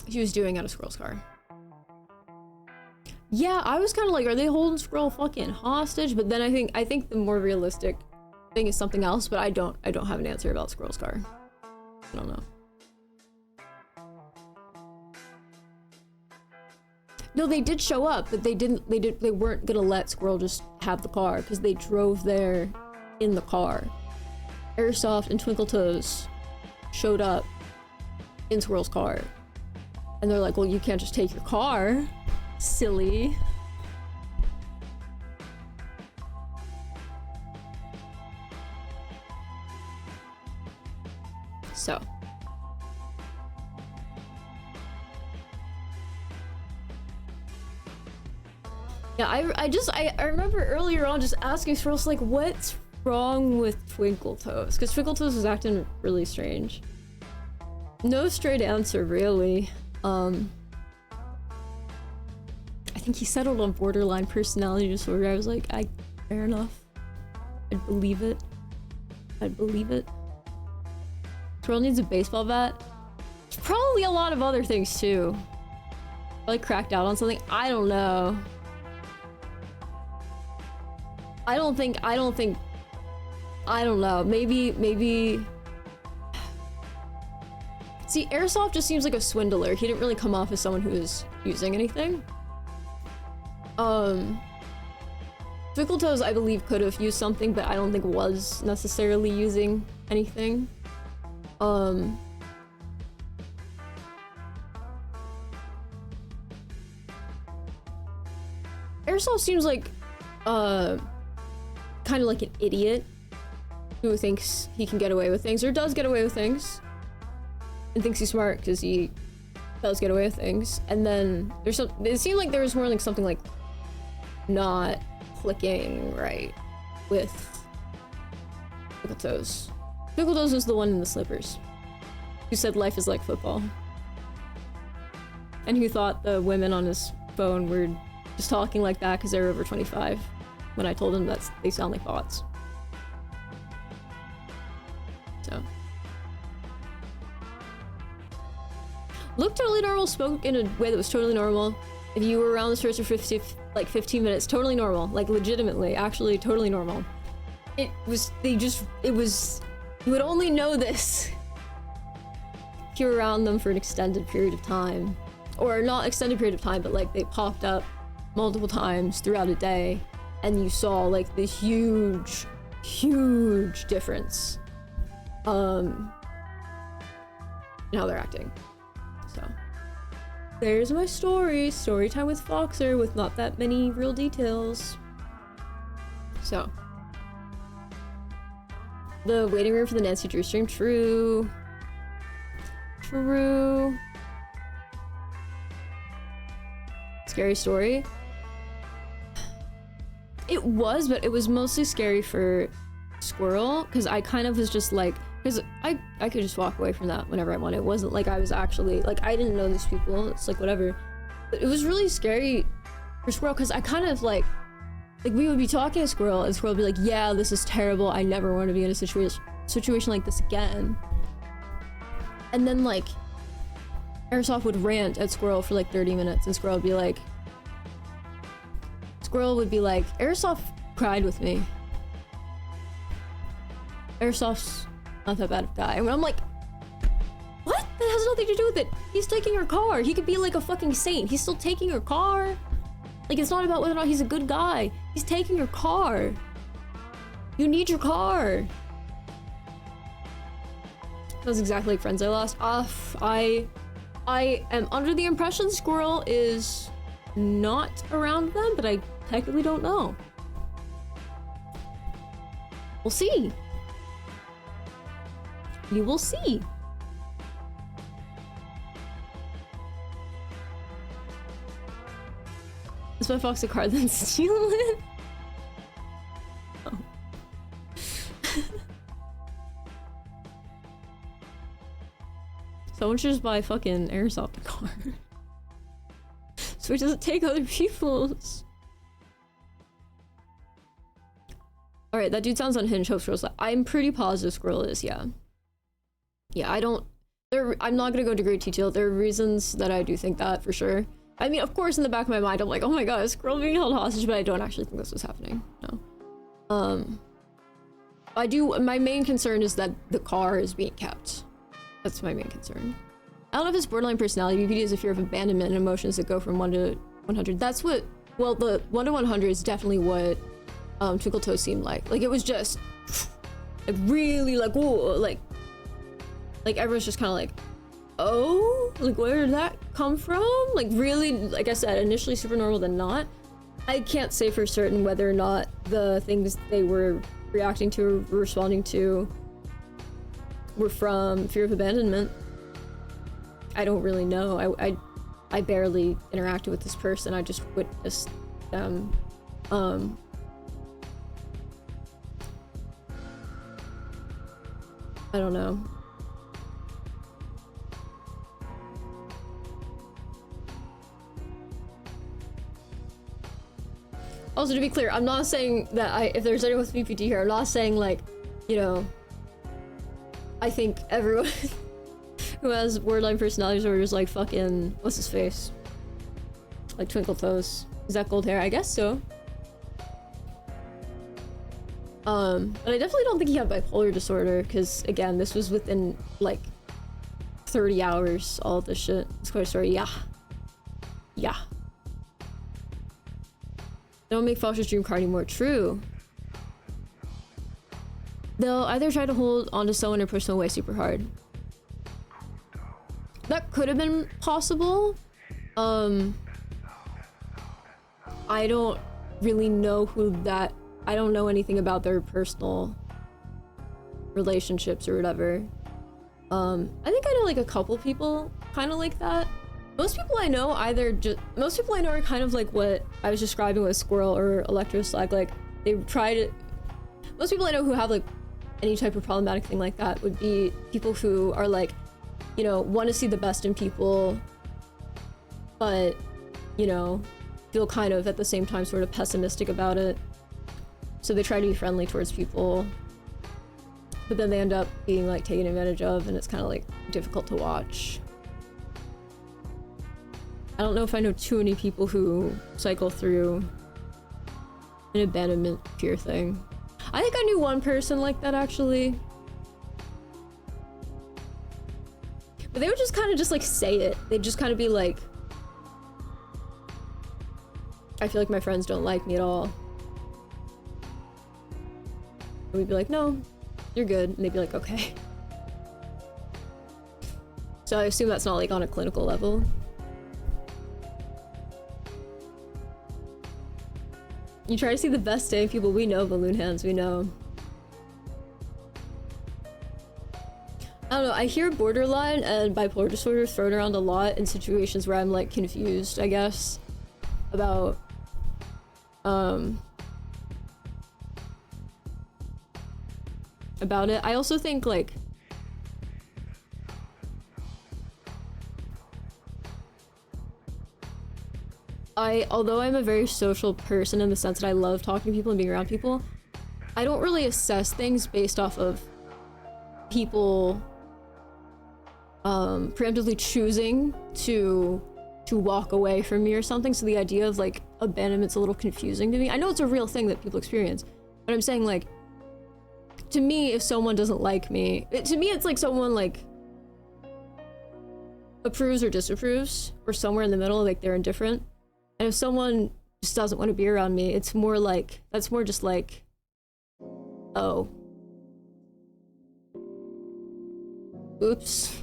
he was doing out of Squirrel's car. Yeah, I was kind of like, are they holding Squirrel fucking hostage? But then I think the more realistic thing is something else, but I don't have an answer about Squirrel's car. I don't know. No, they did show up, but they weren't gonna let Squirrel just have the car because they drove there in the car. Airsoft and Twinkle Toes showed up in Squirrel's car. And they're like, well, you can't just take your car, silly. So. Yeah, I remember earlier on just asking Squirrel, like, what's wrong with Twinkle Toes? Because Twinkle Toes was acting really strange. No straight answer, really. I think he settled on borderline personality disorder. I was like, fair enough. I'd believe it. Squirrel needs a baseball bat. Probably a lot of other things too. Probably cracked out on something. I don't know. I don't know. Maybe. See, Airsoft just seems like a swindler. He didn't really come off as someone who was using anything. Twinkle Toes, I believe, could have used something, but I don't think was necessarily using anything. Airsoft seems like, kind of like an idiot who thinks he can get away with things, or does get away with things, and thinks he's smart because he does get away with things. And then there's it seemed like there was more like something like not clicking right with Twinkle Toes. Twinkle Toes was the one in the slippers who said life is like football, and who thought the women on his phone were just talking like that because they were over 25. When I told him that they sound like bots. So. looked totally normal, spoke in a way that was totally normal. If you were around this person for 15 minutes, totally normal. Like, legitimately, actually totally normal. You would only know this if you were around them for an extended period of time. Or not extended period of time, but like they popped up multiple times throughout a day and you saw like this huge difference in how they're acting. So there's my story time with Foxer, with not that many real details. So the waiting room for the Nancy Drew stream, true. Scary story. It was, but it was mostly scary for Squirrel, because I kind of was just like, because I could just walk away from that whenever I wanted. It wasn't like I was actually, like, I didn't know these people, it's like whatever. But it was really scary for Squirrel, because I kind of like we would be talking to Squirrel, and Squirrel would be like, yeah, this is terrible, I never want to be in a situation like this again. And then like Airsoft would rant at Squirrel for like 30 minutes, and Squirrel would be like, Airsoft cried with me. Airsoft's not that bad of a guy. And I'm like, what? That has nothing to do with it. He's taking your car. He could be like a fucking saint. He's still taking your car. Like, it's not about whether or not he's a good guy. He's taking your car. You need your car. That's exactly like friends I lost. I am under the impression Squirrel is not around them, but I technically don't know. We'll see. You will see. Is my Fox a card then steal it? Oh. Someone should just buy fucking Airsoft a car. So it doesn't take other people's. Alright, that dude sounds unhinged. Hope Squirrel's like, I'm pretty positive Squirrel is, yeah. Yeah, I'm not gonna go into great detail. There are reasons that I do think that, for sure. I mean, of course, in the back of my mind, I'm like, oh my god, is Squirrel being held hostage? But I don't actually think this was happening. No. My main concern is that the car is being kept. That's my main concern. I don't know if it's borderline personality. BPD is a fear of abandonment and emotions that go from 1 to 100. That's what, well, the 1 to 100 is definitely what Twinkle Toes seemed like. Like, it was just, like, really, like, whoa, like everyone's just kind of like, oh, like, where did that come from? Like, really, like I said, initially super normal, then not. I can't say for certain whether or not the things they were reacting to or responding to were from fear of abandonment. I don't really know. I barely interacted with this person. I just witnessed them. I don't know. Also, to be clear, I'm not saying that if there's anyone with BPD here, I'm not saying, like, you know, I think everyone who has borderline personality disorder is like fucking, what's his face? Like Twinkle Toes. Is that gold hair? I guess so. But I definitely don't think he had bipolar disorder, because again, this was within like 30 hours, all of this shit. It's quite a story. Yeah. Don't make Fox's dream car anymore. True. They'll either try to hold onto someone or push them away super hard. That could have been possible. I don't really know I don't know anything about their personal relationships or whatever. I think I know like a couple people kind of like that. Most people I know are kind of like what I was describing with Squirrel or Electroslag. Like, they try to... Most people I know who have like any type of problematic thing like that would be people who are like, you know, want to see the best in people, but, you know, feel kind of at the same time sort of pessimistic about it. So they try to be friendly towards people, but then they end up being like taken advantage of, and it's kind of like difficult to watch. I don't know if I know too many people who cycle through an abandonment fear thing. I think I knew one person like that, actually. But they would just kind of just like say it. They'd just kind of be like, I feel like my friends don't like me at all. And we'd be like, no, you're good. And they'd be like, okay. So I assume that's not like on a clinical level. You try to see the best day of people we know, balloon hands we know. I don't know, I hear borderline and bipolar disorder thrown around a lot in situations where I'm like confused, I guess, about it. I also think like although I'm a very social person in the sense that I love talking to people and being around people, I don't really assess things based off of people preemptively choosing to walk away from me or something. So the idea of like abandonment's a little confusing to me. I know it's a real thing that people experience, but I'm saying like, to me, if someone doesn't like me, to me it's like someone like approves or disapproves, or somewhere in the middle, like they're indifferent. And if someone just doesn't want to be around me, it's more like, that's more just like, oh. Oops.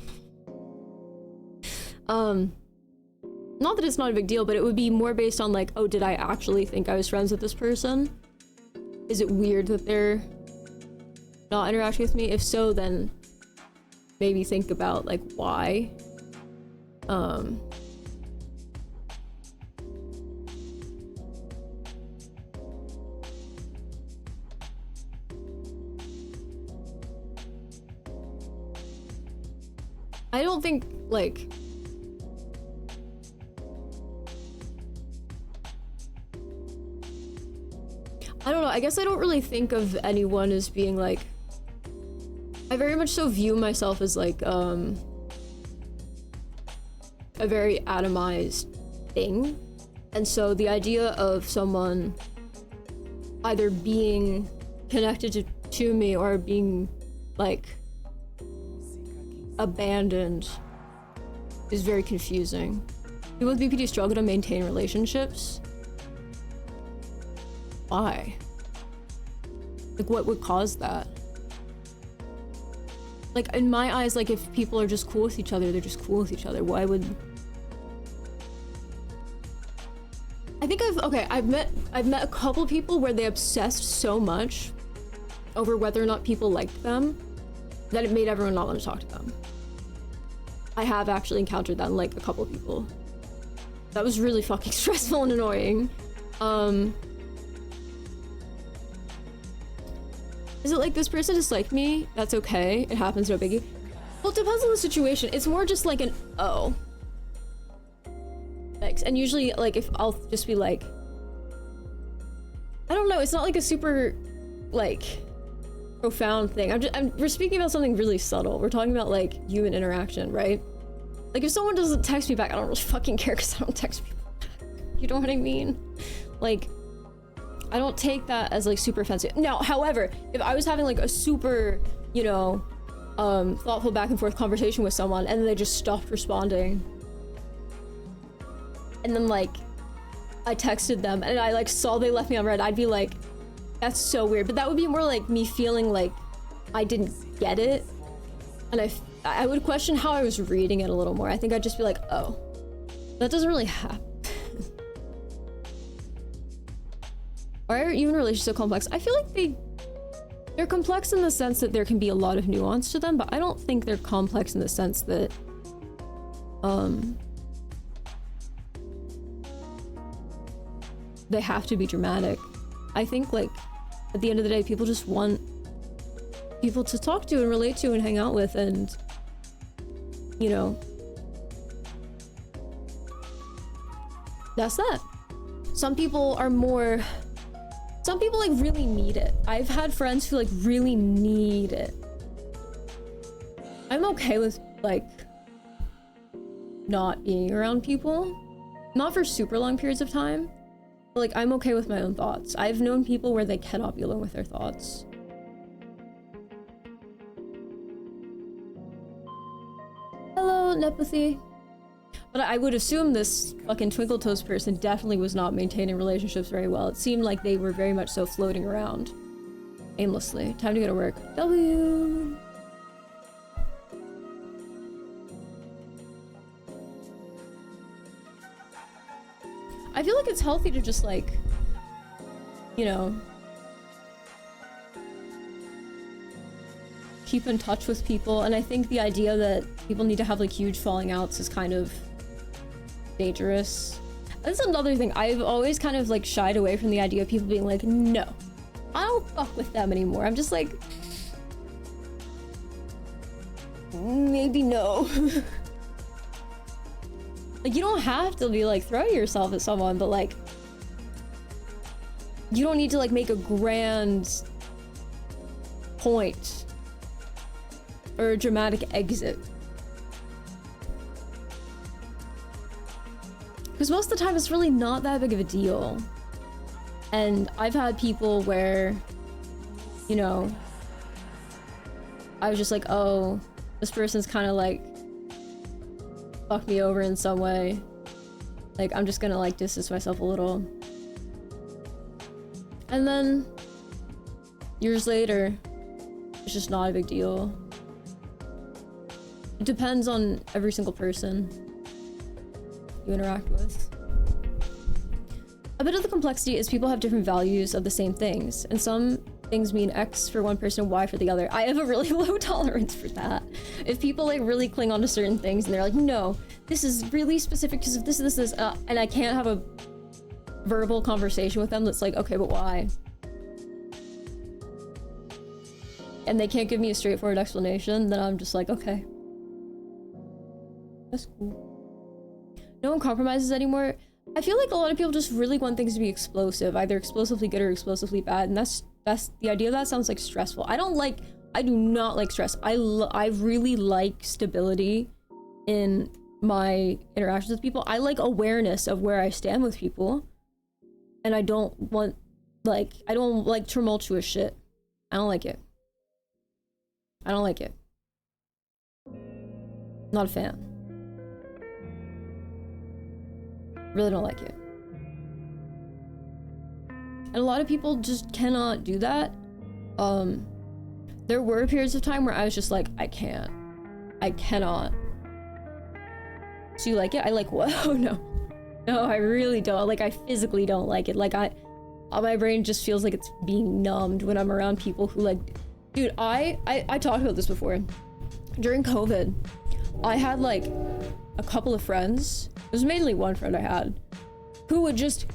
Not that it's not a big deal, but it would be more based on like, oh, did I actually think I was friends with this person? Is it weird that they're not interacting with me? If so, then maybe think about like why. I don't think like I don't know, I guess I don't really think of anyone as being like, I very much so view myself as like a very atomized thing. And so the idea of someone either being connected to me or being like abandoned is very confusing. People with BPD struggle to maintain relationships. Why? Like, what would cause that? Like, in my eyes, like, if people are just cool with each other, they're just cool with each other. Why would... I think I've met a couple people where they obsessed so much over whether or not people liked them that it made everyone not want to talk to them. I have actually encountered that in, like, a couple people. That was really fucking stressful and annoying. Is it like, this person disliked me? That's okay. It happens, no biggie. Well, it depends on the situation. It's more just like an, oh. Thanks. And usually, like, if I'll just be like, I don't know, it's not like a super, like, profound thing. We're speaking about something really subtle. We're talking about, like, human interaction, right? Like, if someone doesn't text me back, I don't really fucking care because I don't text people back. You know what I mean? Like, I don't take that as like super offensive. Now, however, if I was having like a super, you know, thoughtful back and forth conversation with someone and then they just stopped responding, and then like I texted them and I like saw they left me on red, I'd be like, that's so weird. But that would be more like me feeling like I didn't get it, and I would question how I was reading it a little more. I think I'd just be like, oh, that doesn't really happen. Why are human relationships so complex? I feel like they're complex in the sense that there can be a lot of nuance to them, but I don't think they're complex in the sense that they have to be dramatic. I think like at the end of the day, people just want people to talk to and relate to and hang out with, and you know, that's that. Some people like really need it. I've had friends who like really need it. I'm okay with like not being around people, Not for super long periods of time, but like I'm okay with my own thoughts. I've known people where they cannot be alone with their thoughts. Hello, Nepathy. But I would assume this fucking Twinkle Toes person definitely was not maintaining relationships very well. It seemed like they were very much so floating around aimlessly. Time to go to work. W. I feel like it's healthy to just like, you know, keep in touch with people. And I think the idea that people need to have like huge falling outs is kind of dangerous. That's another thing. I've always kind of like shied away from the idea of people being like, no, I don't fuck with them anymore. I'm just like, maybe no. Like, you don't have to be like throwing yourself at someone, but like, you don't need to like make a grand point or a dramatic exit. Because most of the time it's really not that big of a deal. And I've had people where, you know, I was just like, oh, this person's kind of like fuck me over in some way. Like, I'm just gonna like distance myself a little. And then years later, it's just not a big deal. It depends on every single person you interact with. A bit of the complexity is people have different values of the same things, and some things mean X for one person and Y for the other. I have a really low tolerance for that. If people like really cling on to certain things and they're like, no, this is really specific because of this, and I can't have a verbal conversation with them that's like, okay, but why? And they can't give me a straightforward explanation, then I'm just like, okay. That's cool. No one compromises anymore. I feel like a lot of people just really want things to be explosive, either explosively good or explosively bad, and that's the idea of that sounds like stressful. I do not like stress. I really like stability in my interactions with people. I like awareness of where I stand with people, and I don't like tumultuous shit. I don't like it. I don't like it. Not a fan. Really don't like it. And a lot of people just cannot do that. There were periods of time where I was just like, I can't. I cannot. So you like it? I like what? Oh no. No, I really don't. Like, I physically don't like it. Like, my brain just feels like it's being numbed when I'm around people who like, dude, I talked about this before. During COVID, I had like a couple of friends. It was mainly one friend I had who would just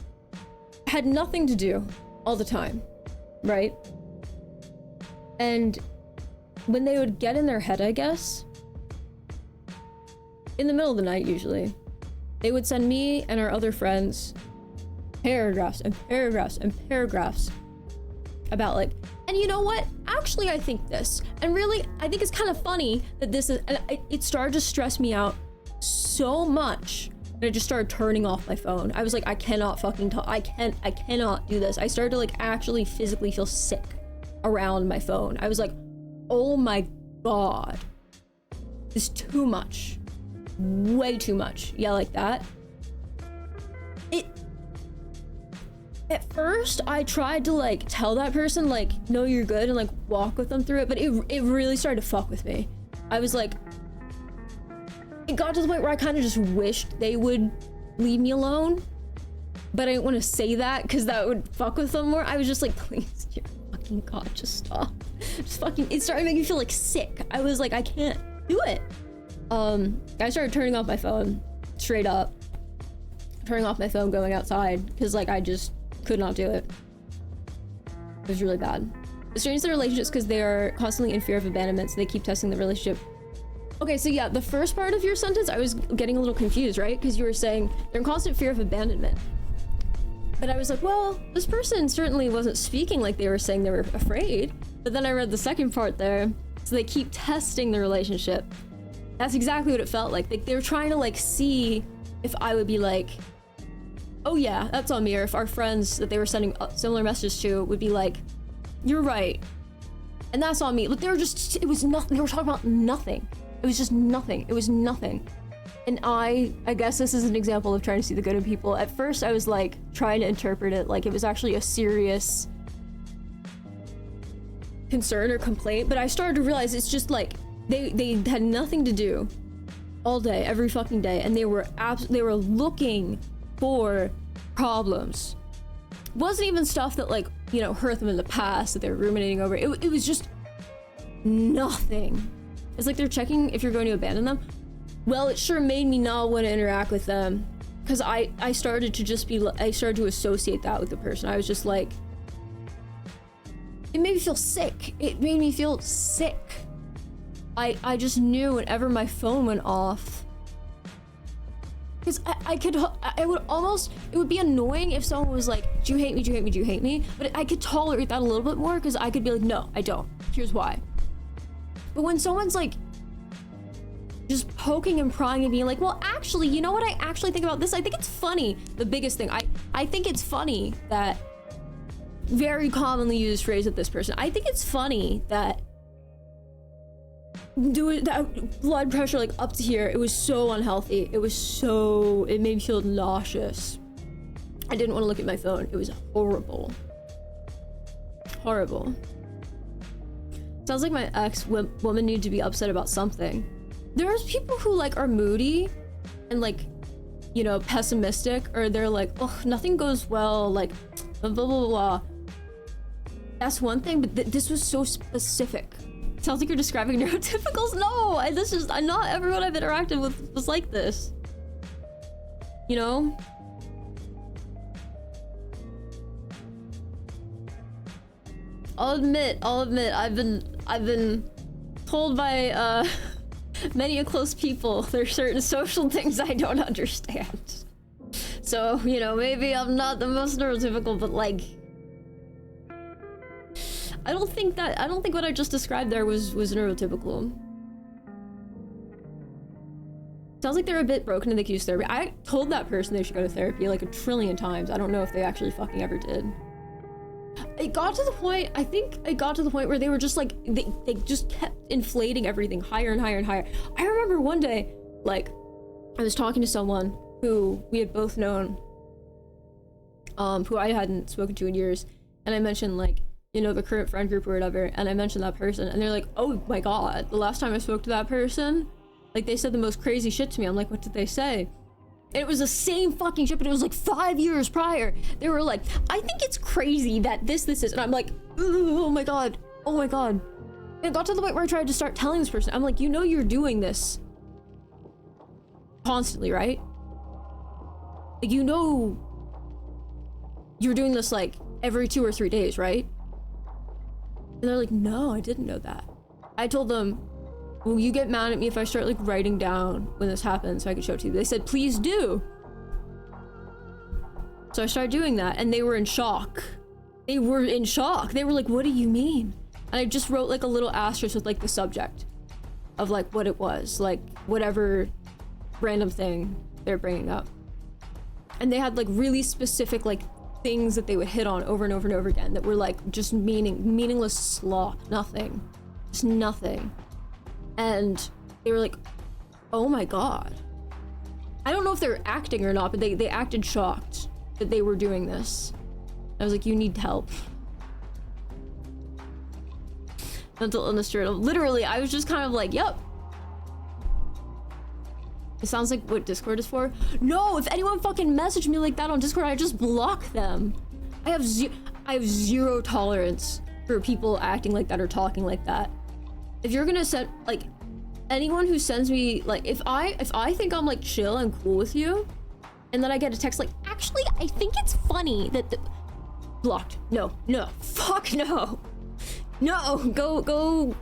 had nothing to do all the time, right? And when they would get in their head, I guess, in the middle of the night usually, they would send me and our other friends paragraphs and paragraphs and paragraphs about like, and you know what? Actually, I think this, and really, I think it's kind of funny that this is, and it started to stress me out so much that I just started turning off my phone. I was like, I cannot fucking talk. I cannot do this. I started to like actually physically feel sick around my phone. I was like, oh my God, this is too much. Way too much. Yeah, like that. At first, I tried to like tell that person like, no, you're good, and like walk with them through it, but it really started to fuck with me. I was like, it got to the point where I kind of just wished they would leave me alone, but I didn't want to say that because that would fuck with them more. I was just like, please, dear fucking God, just stop. Just fucking, it started making me feel like sick. I was like, I can't do it. I started turning off my phone, straight up. Turning off my phone going outside, because like I just could not do it. It was really bad. It strains the relationships because they are constantly in fear of abandonment, so they keep testing the relationship. Okay, so yeah, the first part of your sentence, I was getting a little confused, right? Because you were saying they're in constant fear of abandonment. But I was like, well, this person certainly wasn't speaking like they were saying they were afraid. But then I read the second part there, so they keep testing the relationship. That's exactly what it felt like. They were trying to like see if I would be like oh yeah, that's on me, or if our friends that they were sending similar messages to would be like, you're right, and that's on me. But they were just, it was nothing. They were talking about nothing. It was just nothing. It was nothing. And I guess this is an example of trying to see the good in people. At first I was like trying to interpret it like it was actually a serious concern or complaint, but I started to realize it's just like they had nothing to do all day, every fucking day, and they were looking for problems. It wasn't even stuff that, like, you know, hurt them in the past that they were ruminating over. It was just nothing. It's like they're checking if you're going to abandon them. Well, it sure made me not want to interact with them, because I started to just be, I started to associate that with the person. I was just like, it made me feel sick. It made me feel sick. I just knew whenever my phone went off, because it would be annoying if someone was like, do you hate me, do you hate me, do you hate me? But I could tolerate that a little bit more, because I could be like, no, I don't. Here's why. But when someone's like, just poking and prying and being like, well, actually, you know what I actually think about this? I think it's funny. The biggest thing, I think it's funny that very commonly used phrase with this person. I think it's funny that that blood pressure like up to here, it was so unhealthy. It made me feel nauseous. I didn't want to look at my phone. It was horrible. Horrible. Sounds like my ex-woman needed to be upset about something. There's people who like are moody and like, you know, pessimistic, or they're like, oh, nothing goes well, like blah blah blah blah. That's one thing, but this was so specific. It sounds like you're describing neurotypicals. No, I'm not everyone I've interacted with was like this. You know? I'll admit, I've been told by many close people there's certain social things I don't understand. So, you know, maybe I'm not the most neurotypical, but like, I don't think what I just described there was neurotypical. Sounds like they're a bit broken and they could use therapy. I told that person they should go to therapy like a trillion times. I don't know if they actually fucking ever did. It got to the point, I think it got to the point where they were just like, they just kept inflating everything higher and higher and higher. I remember one day, like, I was talking to someone who we had both known, who I hadn't spoken to in years, and I mentioned, like, you know, the current friend group or whatever, and I mentioned that person, and they're like, oh my god, the last time I spoke to that person, like, they said the most crazy shit to me. I'm like, what did they say? And it was the same fucking shit, but it was like 5 years prior. They were like, I think it's crazy that this is, and I'm like, oh my god, oh my god. And it got to the point where I tried to start telling this person, I'm like, you know you're doing this constantly, right? Like, you know you're doing this like every 2 or 3 days, right? And they're like, no, I didn't know that. I told them, will you get mad at me if I start like writing down when this happens so I can show it to you? They said, please do. So I started doing that, and they were in shock. They were in shock. They were like, what do you mean? And I just wrote like a little asterisk with like the subject of like what it was, like whatever random thing they're bringing up. And they had like really specific like things that they would hit on over and over and over again that were like just meaningless slop, nothing, just nothing. And they were like, oh my god. I don't know if they were acting or not, but they acted shocked that they were doing this. I was like, you need help. Mental illness journal. Literally, I was just kind of like, yep. It sounds like what Discord is for. No, if anyone fucking messaged me like that on Discord, I just block them. I have zero tolerance for people acting like that or talking like that. If you're gonna send, like, anyone who sends me, like, if I think I'm like chill and cool with you, and then I get a text like, actually, I think it's funny that blocked. No, fuck no. No, go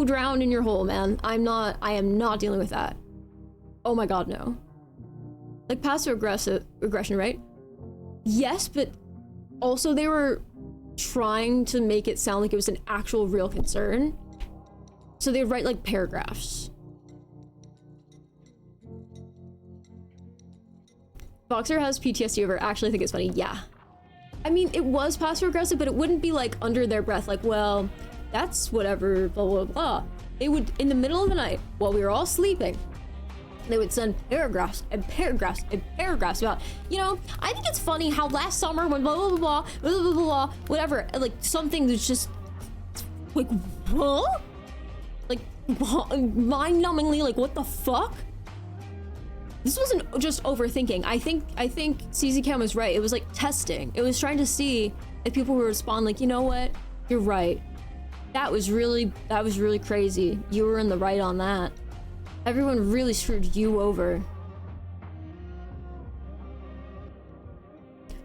drown in your hole, man. I am not dealing with that. Oh my god, no. Like passive aggression, right? Yes, but also they were trying to make it sound like it was an actual real concern. So they'd write like paragraphs. Boxer has PTSD over actually think it's funny. Yeah. I mean, it was passive aggressive, but it wouldn't be like under their breath, like, well, that's whatever, blah, blah, blah. They would, in the middle of the night, while we were all sleeping, they would send paragraphs and paragraphs and paragraphs about, you know, I think it's funny how last summer when blah, blah, blah, blah, blah, blah, blah, blah, whatever, like something that's just, like, what? Like, mind-numbingly, like, what the fuck? This wasn't just overthinking. I think CZ Cam was right. It was like testing. It was trying to see if people would respond like, you know what? You're right. That was really crazy. You were in the right on that. Everyone really screwed you over.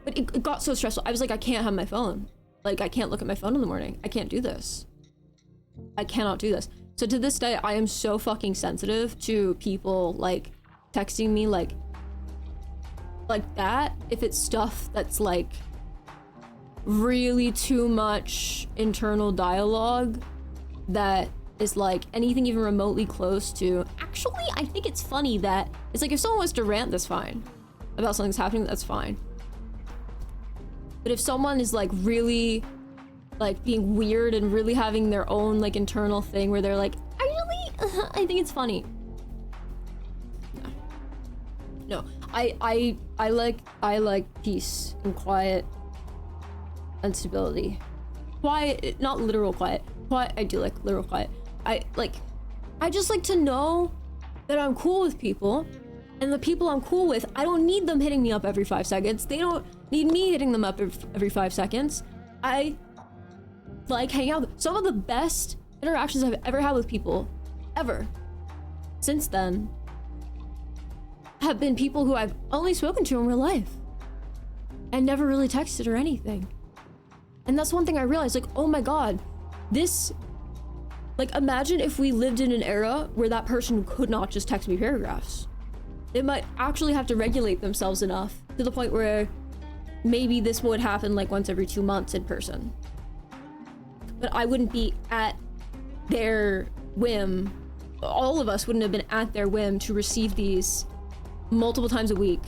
But it got so stressful. I was like, I can't have my phone. Like, I can't look at my phone in the morning. I can't do this. I cannot do this. So to this day, I am so fucking sensitive to people like texting me like that. If it's stuff that's like really too much internal dialogue that is like anything even remotely close to, actually, I think it's funny that it's like if someone wants to rant, that's fine. About something's happening, that's fine. But if someone is like really like being weird and really having their own like internal thing where they're like, I think it's funny. No, I like peace and quiet and stability. Quiet, not literal quiet. Quiet, I do like literal quiet. I just like to know that I'm cool with people, and the people I'm cool with, I don't need them hitting me up every 5 seconds. They don't need me hitting them up every 5 seconds. I like hanging out. Some of the best interactions I've ever had with people, ever, since then, have been people who I've only spoken to in real life and never really texted or anything. And that's one thing I realized, like, oh my god, this, like, imagine if we lived in an era where that person could not just text me paragraphs. They might actually have to regulate themselves enough to the point where maybe this would happen like once every 2 months in person. But I wouldn't be at their whim. All of us wouldn't have been at their whim to receive these multiple times a week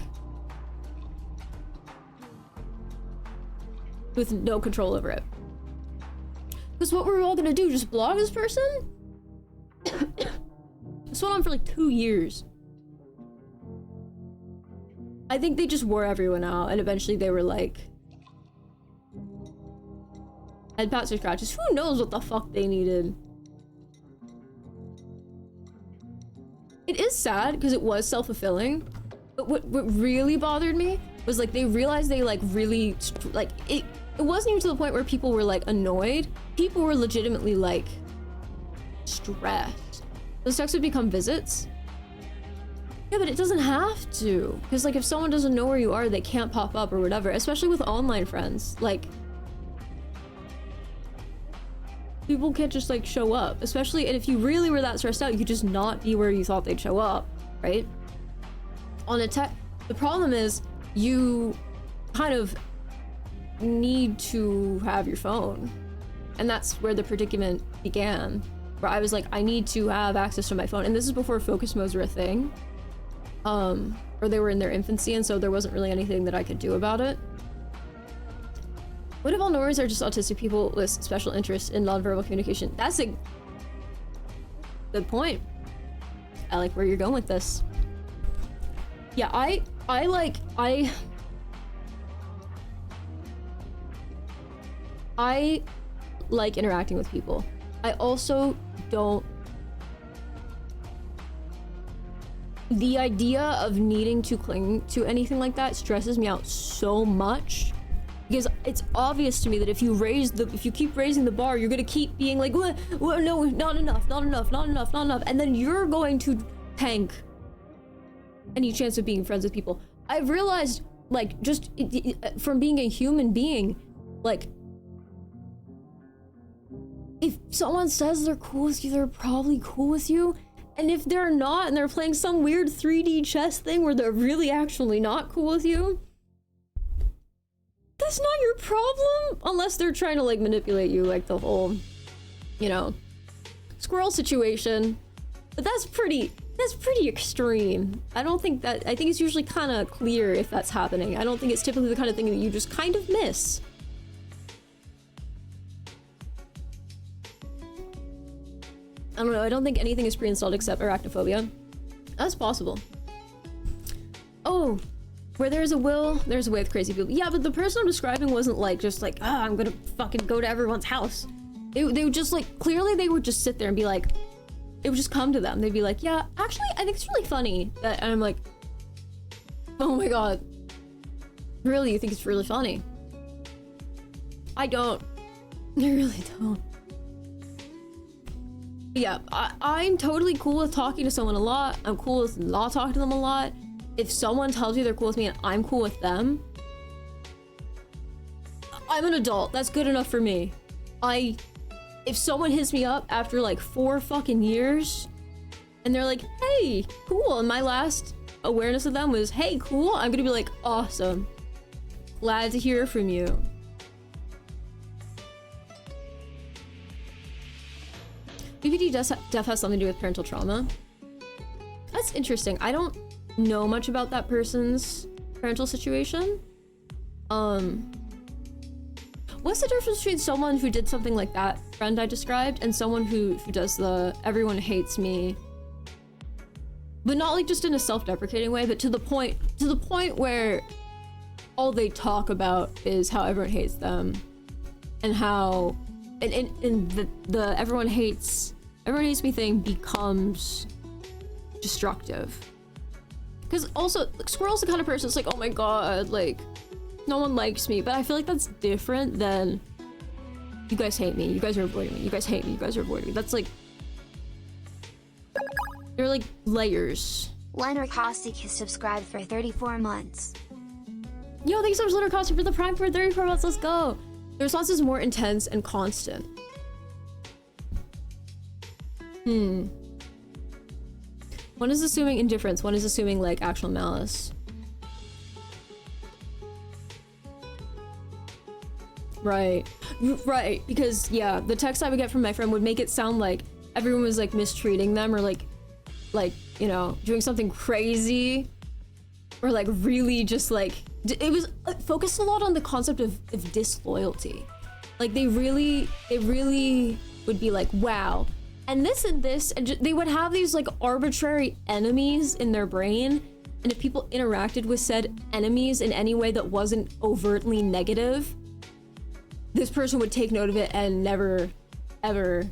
with no control over it. Because what were we all gonna do? Just blog this person? This went on for like 2 years. I think they just wore everyone out, and eventually they were like, head pats or scratches. Who knows what the fuck they needed? It is sad because it was self-fulfilling, but what really bothered me was like they realized they like really like it wasn't even to the point where people were like annoyed. People were legitimately like stressed. Those texts would become visits. Yeah, but it doesn't have to, because like if someone doesn't know where you are, they can't pop up or whatever, especially with online friends. Like, people can't just like show up, especially, and if you really were that stressed out, you could just not be where you thought they'd show up, right? On a the problem is you kind of need to have your phone, and that's where the predicament began, where I was like, I need to have access to my phone. And this is before focus modes were a thing, or they were in their infancy, and so there wasn't really anything that I could do about it. What if all Normies are just autistic people with special interests in nonverbal communication? That's a good point. I like where you're going with this. Yeah, I like interacting with people. I also don't. The idea of needing to cling to anything like that stresses me out so much, because it's obvious to me that if you keep raising the bar, you're gonna keep being like, what, no, not enough, and then you're going to tank any chance of being friends with people. I've realized, like, just from being a human being, like, if someone says they're cool with you, they're probably cool with you. And if they're not, and they're playing some weird 3D chess thing where they're really actually not cool with you, that's not your problem. Unless they're trying to, like, manipulate you, like the whole, you know, squirrel situation. But that's pretty That's pretty extreme. I don't think that... I think it's usually kind of clear if that's happening. I don't think it's typically the kind of thing that you just kind of miss. I don't know. I don't think anything is pre-installed except arachnophobia. That's possible. Oh, where there's a will, there's a way with crazy people. Yeah, but the person I'm describing wasn't like, just like, ah, I'm gonna fucking go to everyone's house. They would just like, clearly they would just sit there and be like, it would just come to them. They'd be like, yeah, actually, I think it's really funny that, and I'm like, oh my god. Really, you think it's really funny? I don't. I really don't. Yeah, I'm totally cool with talking to someone a lot. I'm cool with not talking to them a lot. If someone tells you they're cool with me and I'm cool with them, I'm an adult. That's good enough for me. If someone hits me up after like 4 fucking years and they're like, hey, cool, and my last awareness of them was, hey, cool, I'm gonna be like, awesome. Glad to hear from you. BPD def has something to do with parental trauma. That's interesting. I don't know much about that person's parental situation. What's the difference between someone who did something like that friend I described and someone who does the everyone hates me, but not like just in a self-deprecating way, but to the point where all they talk about is how everyone hates them and how and the everyone hates me thing becomes destructive. Because also, like, Squirrel's the kind of person that's like, oh my god, like, no one likes me. But I feel like that's different than, you guys hate me, you guys are avoiding me, you guys hate me, you guys are avoiding me. That's like, they're like layers. Leonard Caustic has subscribed for 34 months. Yo, thanks so much, Leonard Caustic, for the Prime for 34 months, let's go! The response is more intense and constant. One is assuming indifference, one is assuming like actual malice. Right, because yeah, the text I would get from my friend would make it sound like everyone was like mistreating them or like, you know, doing something crazy or like really just like, it was focused a lot on the concept of disloyalty. Like they really would be like, wow, and this, and they would have these like arbitrary enemies in their brain, and if people interacted with said enemies in any way that wasn't overtly negative, this person would take note of it and never, ever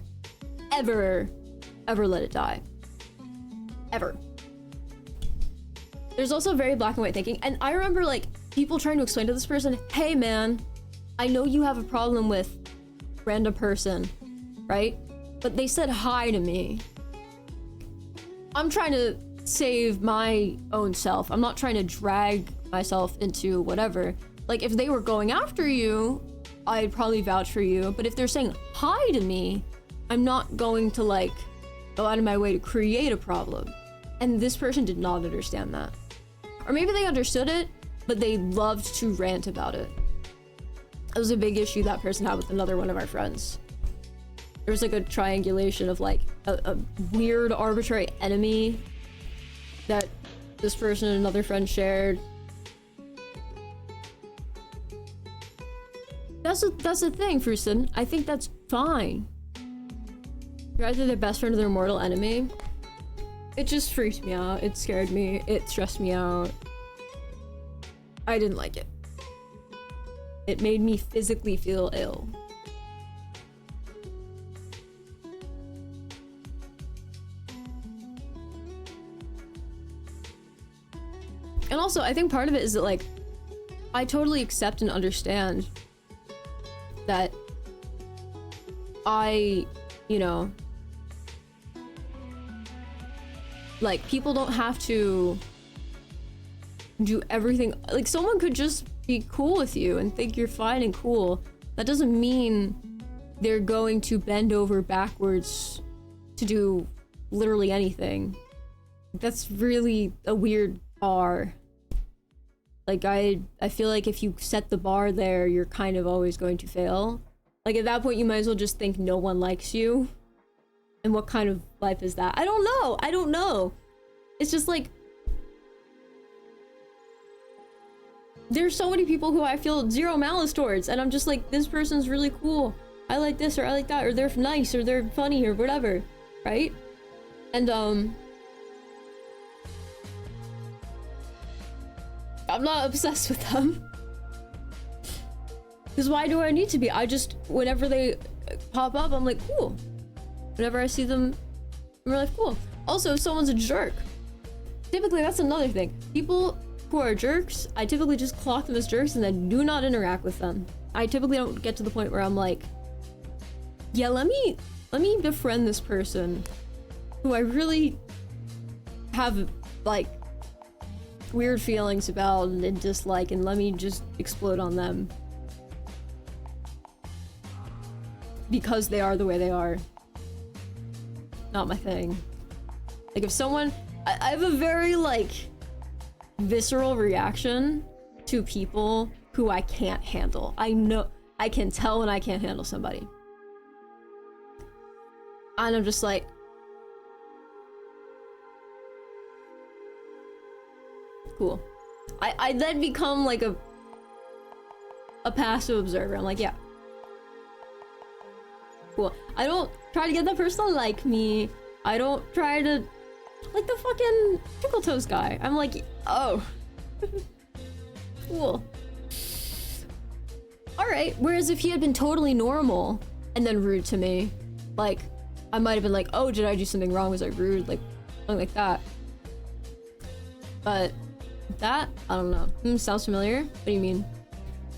let it die. Ever. There's also very black and white thinking, and I remember like people trying to explain to this person, hey man, I know you have a problem with random person, right? But they said hi to me. I'm trying to save my own self. I'm not trying to drag myself into whatever. Like if they were going after you, I'd probably vouch for you. But if they're saying hi to me, I'm not going to like go out of my way to create a problem. And this person did not understand that. Or maybe they understood it, but they loved to rant about it. It was a big issue that person had with another one of our friends. There was like a triangulation of like a weird arbitrary enemy that this person and another friend shared. That's the thing, Frusin. I think that's fine. You're either their best friend or their mortal enemy. It just freaked me out. It scared me. It stressed me out. I didn't like it. It made me physically feel ill. And also, I think part of it is that, like, I totally accept and understand that you know, like, people don't have to do everything. Like, someone could just be cool with you and think you're fine and cool. That doesn't mean they're going to bend over backwards to do literally anything. That's really a weird bar. Like, I feel like if you set the bar there, you're kind of always going to fail. Like, at that point, you might as well just think no one likes you. And what kind of life is that? I don't know. It's just like, there's so many people who I feel zero malice towards, and I'm just like, this person's really cool. I like this, or I like that, or they're nice, or they're funny, or whatever, right? And, I'm not obsessed with them. Because why do I need to be? I just, whenever they pop up, I'm like, cool. Whenever I see them in real life, cool. Also, if someone's a jerk, typically that's another thing. People who are jerks, I typically just clock them as jerks and then do not interact with them. I typically don't get to the point where I'm like, yeah, let me befriend this person who I really have like weird feelings about and dislike, and let me just explode on them because they are the way they are. Not my thing. Like if someone, I have a very like visceral reaction to people who I can't handle. I know, I can tell when I can't handle somebody. And I'm just like, cool. I then become like a passive observer. I'm like, yeah. Cool. I don't try to get that person to like me. I don't try to like the fucking Pickle Toast guy. I'm like, oh. Cool. Alright, whereas if he had been totally normal and then rude to me, like, I might have been like, oh, did I do something wrong? Was I rude? Like, something like that. But that, I don't know. Sounds familiar? What do you mean?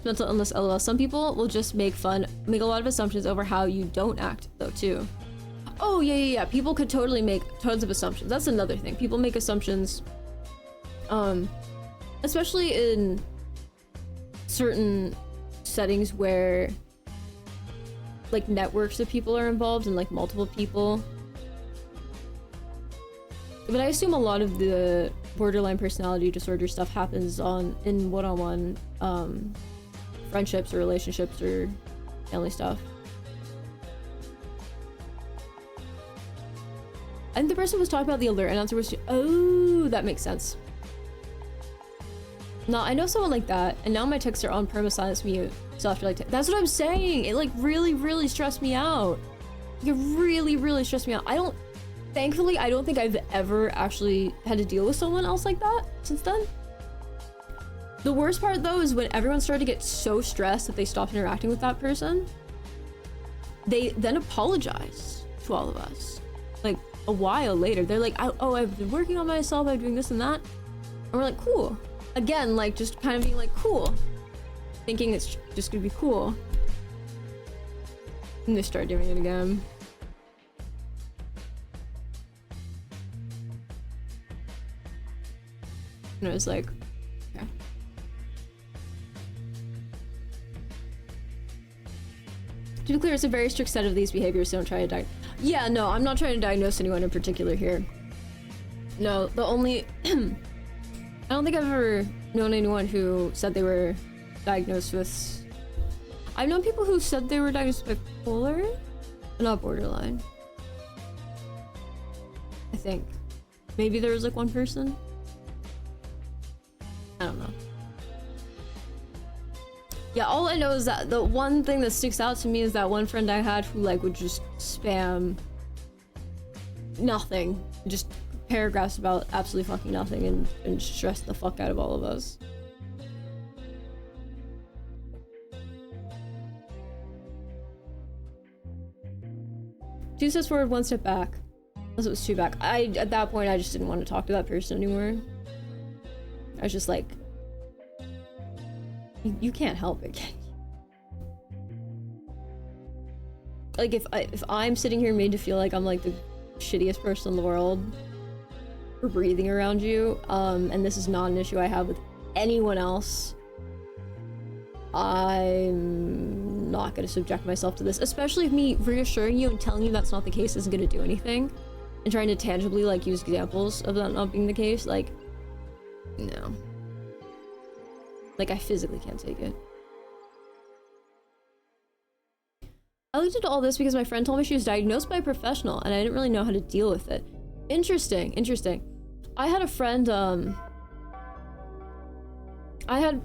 Mental illness, lol. Some people will just make a lot of assumptions over how you don't act, though, too. Oh, yeah. People could totally make tons of assumptions. That's another thing. People make assumptions, especially in certain settings where, like, networks of people are involved and, like, multiple people. But I assume a lot of the borderline personality disorder stuff happens in one-on-one, friendships or relationships or family stuff. I think the person was talking about the alert announcer was, oh, that makes sense. No, I know someone like that, and now my texts are on perma silence mute, so after like, that's what I'm saying. It like really stressed me out. It really stressed me out. Thankfully, I don't think I've ever actually had to deal with someone else like that since then. The worst part though is when everyone started to get so stressed that they stopped interacting with that person. They then apologized to all of us. Like a while later, they're like, oh, I've been working on myself, I'm doing this and that. And we're like, cool. Again, like just kind of being like, cool. Thinking it's just gonna be cool. And they start doing it again. And I was like, okay. To be clear, it's a very strict set of these behaviors, so don't try to diagnose. Yeah, no, I'm not trying to diagnose anyone in particular here. No, the only... I don't think I've ever known anyone who said they were diagnosed with... I've known people who said they were diagnosed with bipolar, but not borderline. I think. Maybe there was like one person. I don't know. Yeah, all I know is that the one thing that sticks out to me is that one friend I had who like would just spam nothing, just paragraphs about absolutely fucking nothing and stress the fuck out of all of us. Two steps forward, one step back. Unless it was two back. At that point, I just didn't want to talk to that person anymore. I was just like, you can't help it. Like if I'm sitting here made to feel like I'm like the shittiest person in the world for breathing around you, and this is not an issue I have with anyone else, I'm not gonna subject myself to this, especially if me reassuring you and telling you that's not the case isn't gonna do anything, and trying to tangibly like use examples of that not being the case. Like, no. Like, I physically can't take it. I looked into all this because my friend told me she was diagnosed by a professional and I didn't really know how to deal with it. Interesting. I had a friend, I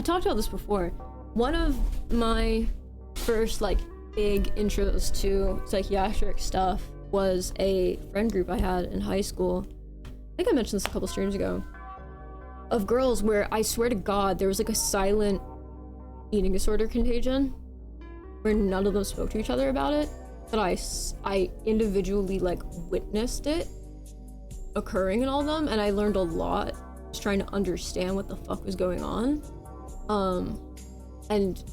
talked about this before. One of my first, like, big intros to psychiatric stuff was a friend group I had in high school. I think I mentioned this a couple streams ago. Of girls where I swear to God, there was like a silent eating disorder contagion where none of them spoke to each other about it. But I individually, like, witnessed it occurring in all of them, and I learned a lot just trying to understand what the fuck was going on. And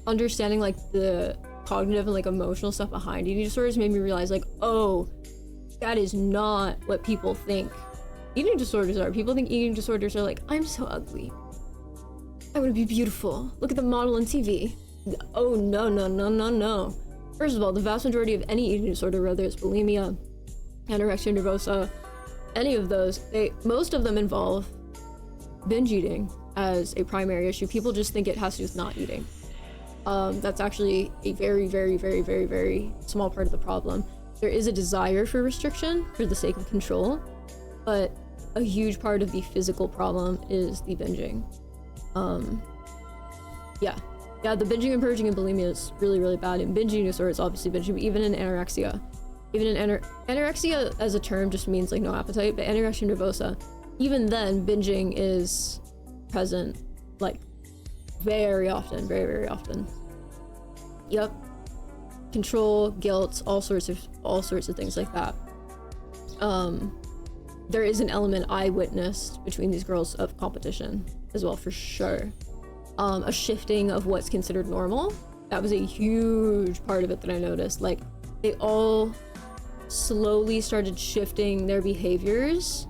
understanding, like, the cognitive and, like, emotional stuff behind eating disorders made me realize, like, oh, that is not what people think eating disorders are. People think eating disorders are like, I'm so ugly, I want to be beautiful, look at the model on TV. Oh, no, no, no, no, no. First of all, the vast majority of any eating disorder, whether it's bulimia, anorexia nervosa, any of those, most of them involve binge eating as a primary issue. People just think it has to do with not eating. That's actually a very, very, very, very, very small part of the problem. There is a desire for restriction for the sake of control, but a huge part of the physical problem is the binging. Yeah, the binging and purging in bulimia is really, really bad. In binge eating disorders, obviously binging, but even in anorexia. Even in anorexia as a term just means, like, no appetite, but anorexia nervosa, even then, binging is present, like, very often, very, very often. Yep. Control, guilt, all sorts of things like that. There is an element I witnessed between these girls of competition as well, for sure. A shifting of what's considered normal. That was a huge part of it that I noticed. Like, they all slowly started shifting their behaviors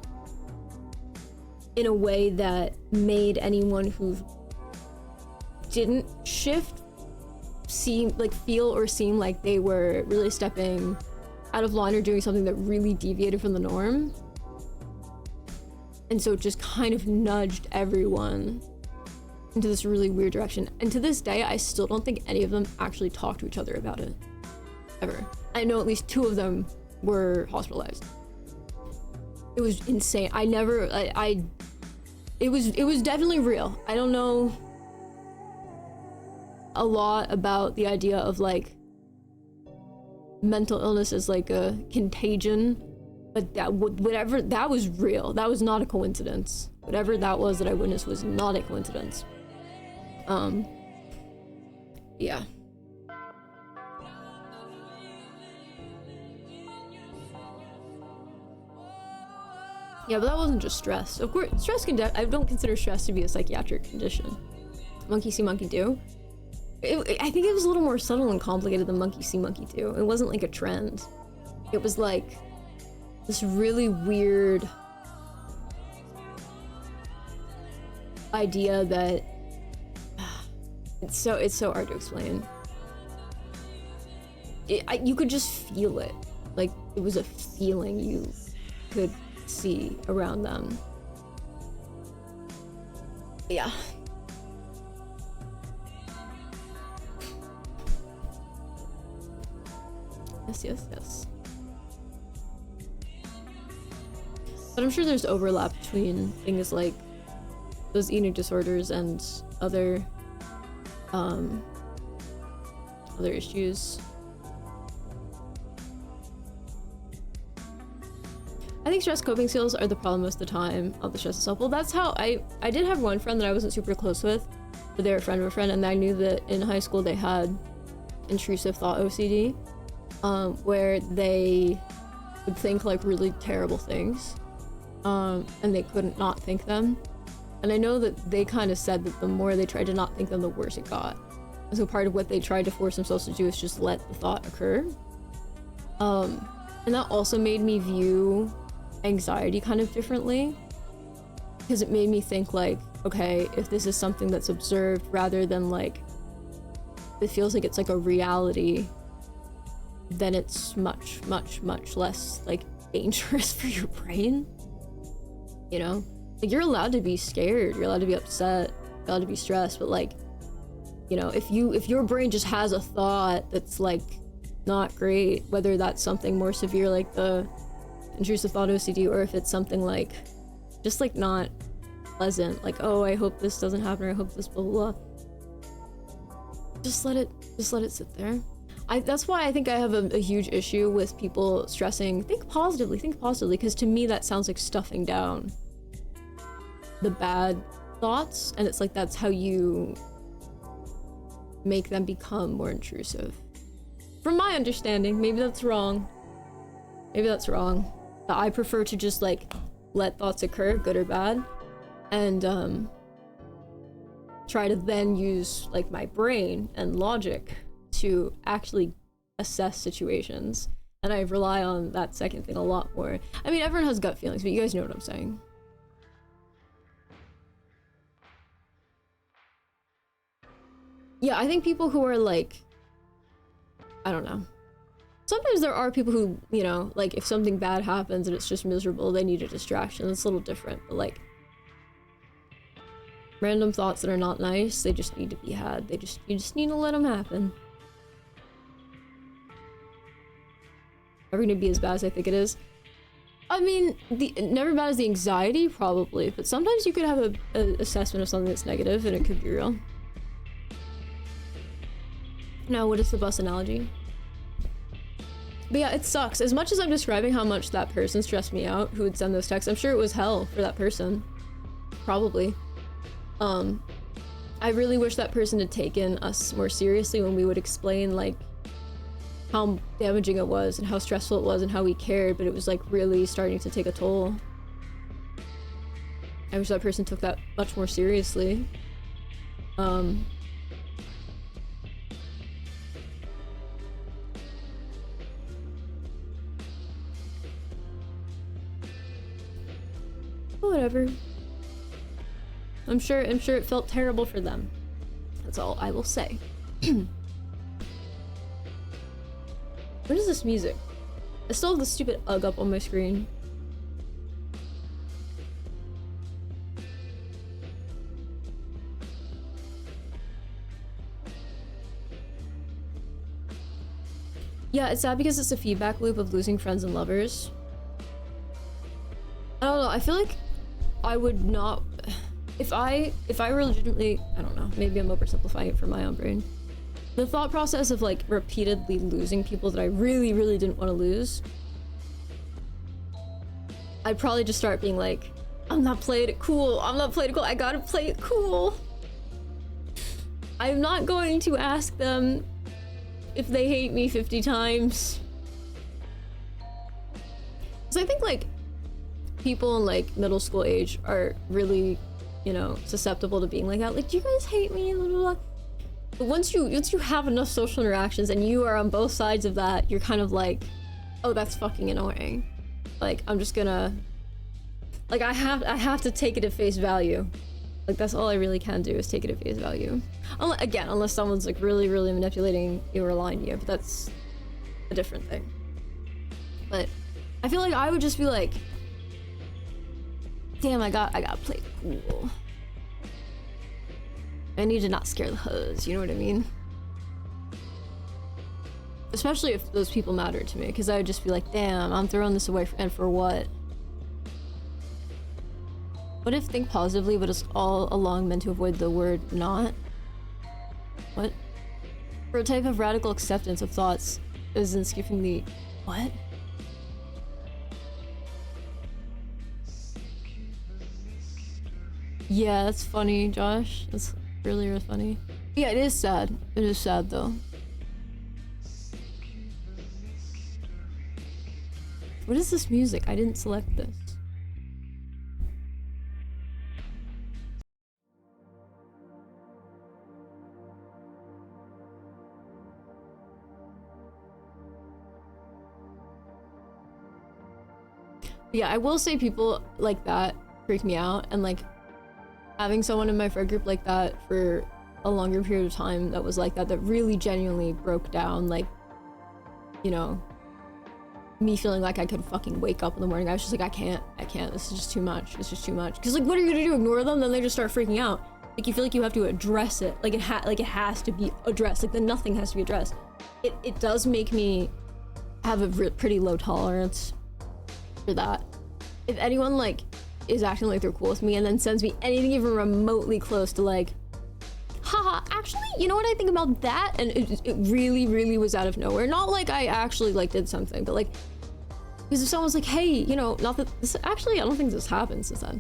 in a way that made anyone who didn't shift feel or seem like they were really stepping out of line or doing something that really deviated from the norm. And so it just kind of nudged everyone into this really weird direction. And to this day, I still don't think any of them actually talk to each other about it. Ever. I know at least 2 of them were hospitalized. It was insane. It was definitely real. I don't know a lot about the idea of, like, mental illness as, like, a contagion, but that was real. That was not a coincidence. Whatever that was that I witnessed was not a coincidence. Yeah. Yeah, but that wasn't just stress. Of course, stress I don't consider stress to be a psychiatric condition. Monkey see, monkey do. I think it was a little more subtle and complicated than monkey see, monkey do. It wasn't like a trend. It was like this really weird idea that it's so hard to explain. You could just feel it. Like, it was a feeling you could see around them. Yeah. Yes. But I'm sure there's overlap between things like those eating disorders and other issues. I think stress coping skills are the problem most of the time of the stress itself. Well, that's how I did have one friend that I wasn't super close with, but they were a friend of a friend, and I knew that in high school they had intrusive thought OCD, where they would think like really terrible things, and they couldn't not think them. And I know that they kind of said that the more they tried to not think them, the worse it got. And so part of what they tried to force themselves to do is just let the thought occur. And that also made me view anxiety kind of differently, because it made me think like, okay, if this is something that's observed rather than like it feels like it's like a reality, then it's much less like dangerous for your brain, you know? Like, you're allowed to be scared, you're allowed to be upset, you're allowed to be stressed, but like, you know, if your brain just has a thought that's like not great, whether that's something more severe like the intrusive thought OCD, or if it's something like just like not pleasant, like, oh, I hope this doesn't happen, or I hope this blah blah blah. Just let it sit there. That's why I think I have a huge issue with people stressing, think positively, because to me that sounds like stuffing down the bad thoughts, and it's like that's how you make them become more intrusive. From my understanding, maybe that's wrong. But I prefer to just like let thoughts occur, good or bad, and try to then use like my brain and logic to actually assess situations. And I rely on that second thing a lot more. I mean, everyone has gut feelings, but you guys know what I'm saying. Yeah, I think people who are like, I don't know. Sometimes there are people who, you know, like if something bad happens and it's just miserable, they need a distraction. It's a little different, but like random thoughts that are not nice, they just need to be had. You just need to let them happen. Ever gonna be as bad as I think it is? I mean, never bad as the anxiety, probably, but sometimes you could have a assessment of something that's negative and it could be real. Now, what is the bus analogy? But yeah, it sucks. As much as I'm describing how much that person stressed me out, who would send those texts, I'm sure it was hell for that person. Probably. I really wish that person had taken us more seriously when we would explain, like, how damaging it was and how stressful it was and how we cared, but it was, like, really starting to take a toll. I wish that person took that much more seriously. Whatever. I'm sure it felt terrible for them. That's all I will say. What is this music? I still have the stupid UGG up on my screen. Yeah, it's sad because it's a feedback loop of losing friends and lovers. I don't know, I feel like I would not... If I were legitimately... I don't know, maybe I'm oversimplifying it for my own brain. The thought process of, like, repeatedly losing people that I really, really didn't want to lose, I'd probably just start being like, I'm not playing it cool, I gotta play it cool. I'm not going to ask them if they hate me 50 times. Because I think, like, people in, like, middle school age are really, you know, susceptible to being like that. Like, do you guys hate me? Blah, blah, blah. But once you have enough social interactions and you are on both sides of that, you're kind of like, oh, that's fucking annoying. Like, I'm just gonna... Like, I have to take it at face value. Like, that's all I really can do is take it at face value. Again, unless someone's, like, really, really manipulating you or lying to you, but that's a different thing. But I feel like I would just be like, damn, I gotta play cool. I need to not scare the hoes, you know what I mean? Especially if those people matter to me, because I would just be like, damn, I'm throwing this away and for what? What if think positively, but it's all along meant to avoid the word not? What? For a type of radical acceptance of thoughts is in skipping the... What? Yeah, that's funny, Josh. That's really, really funny. Yeah, it is sad. It is sad, though. What is this music? I didn't select this. Yeah, I will say people like that freak me out, and like having someone in my friend group like that for a longer period of time that was like that really genuinely broke down, like, you know, me feeling like I could fucking wake up in the morning. I was just like, I can't, this is just too much, it's just too much. Because like, what are you gonna do, ignore them? Then they just start freaking out. Like, you feel like you have to address it, like it has to be addressed, like the nothing has to be addressed. It does make me have a pretty low tolerance for that. If anyone like is acting like they're cool with me and then sends me anything even remotely close to like, haha, actually, you know what I think about that? And it really, really was out of nowhere. Not like I actually like did something, but like, because if someone was like, hey, you know, not that this, actually, I don't think this happened since then.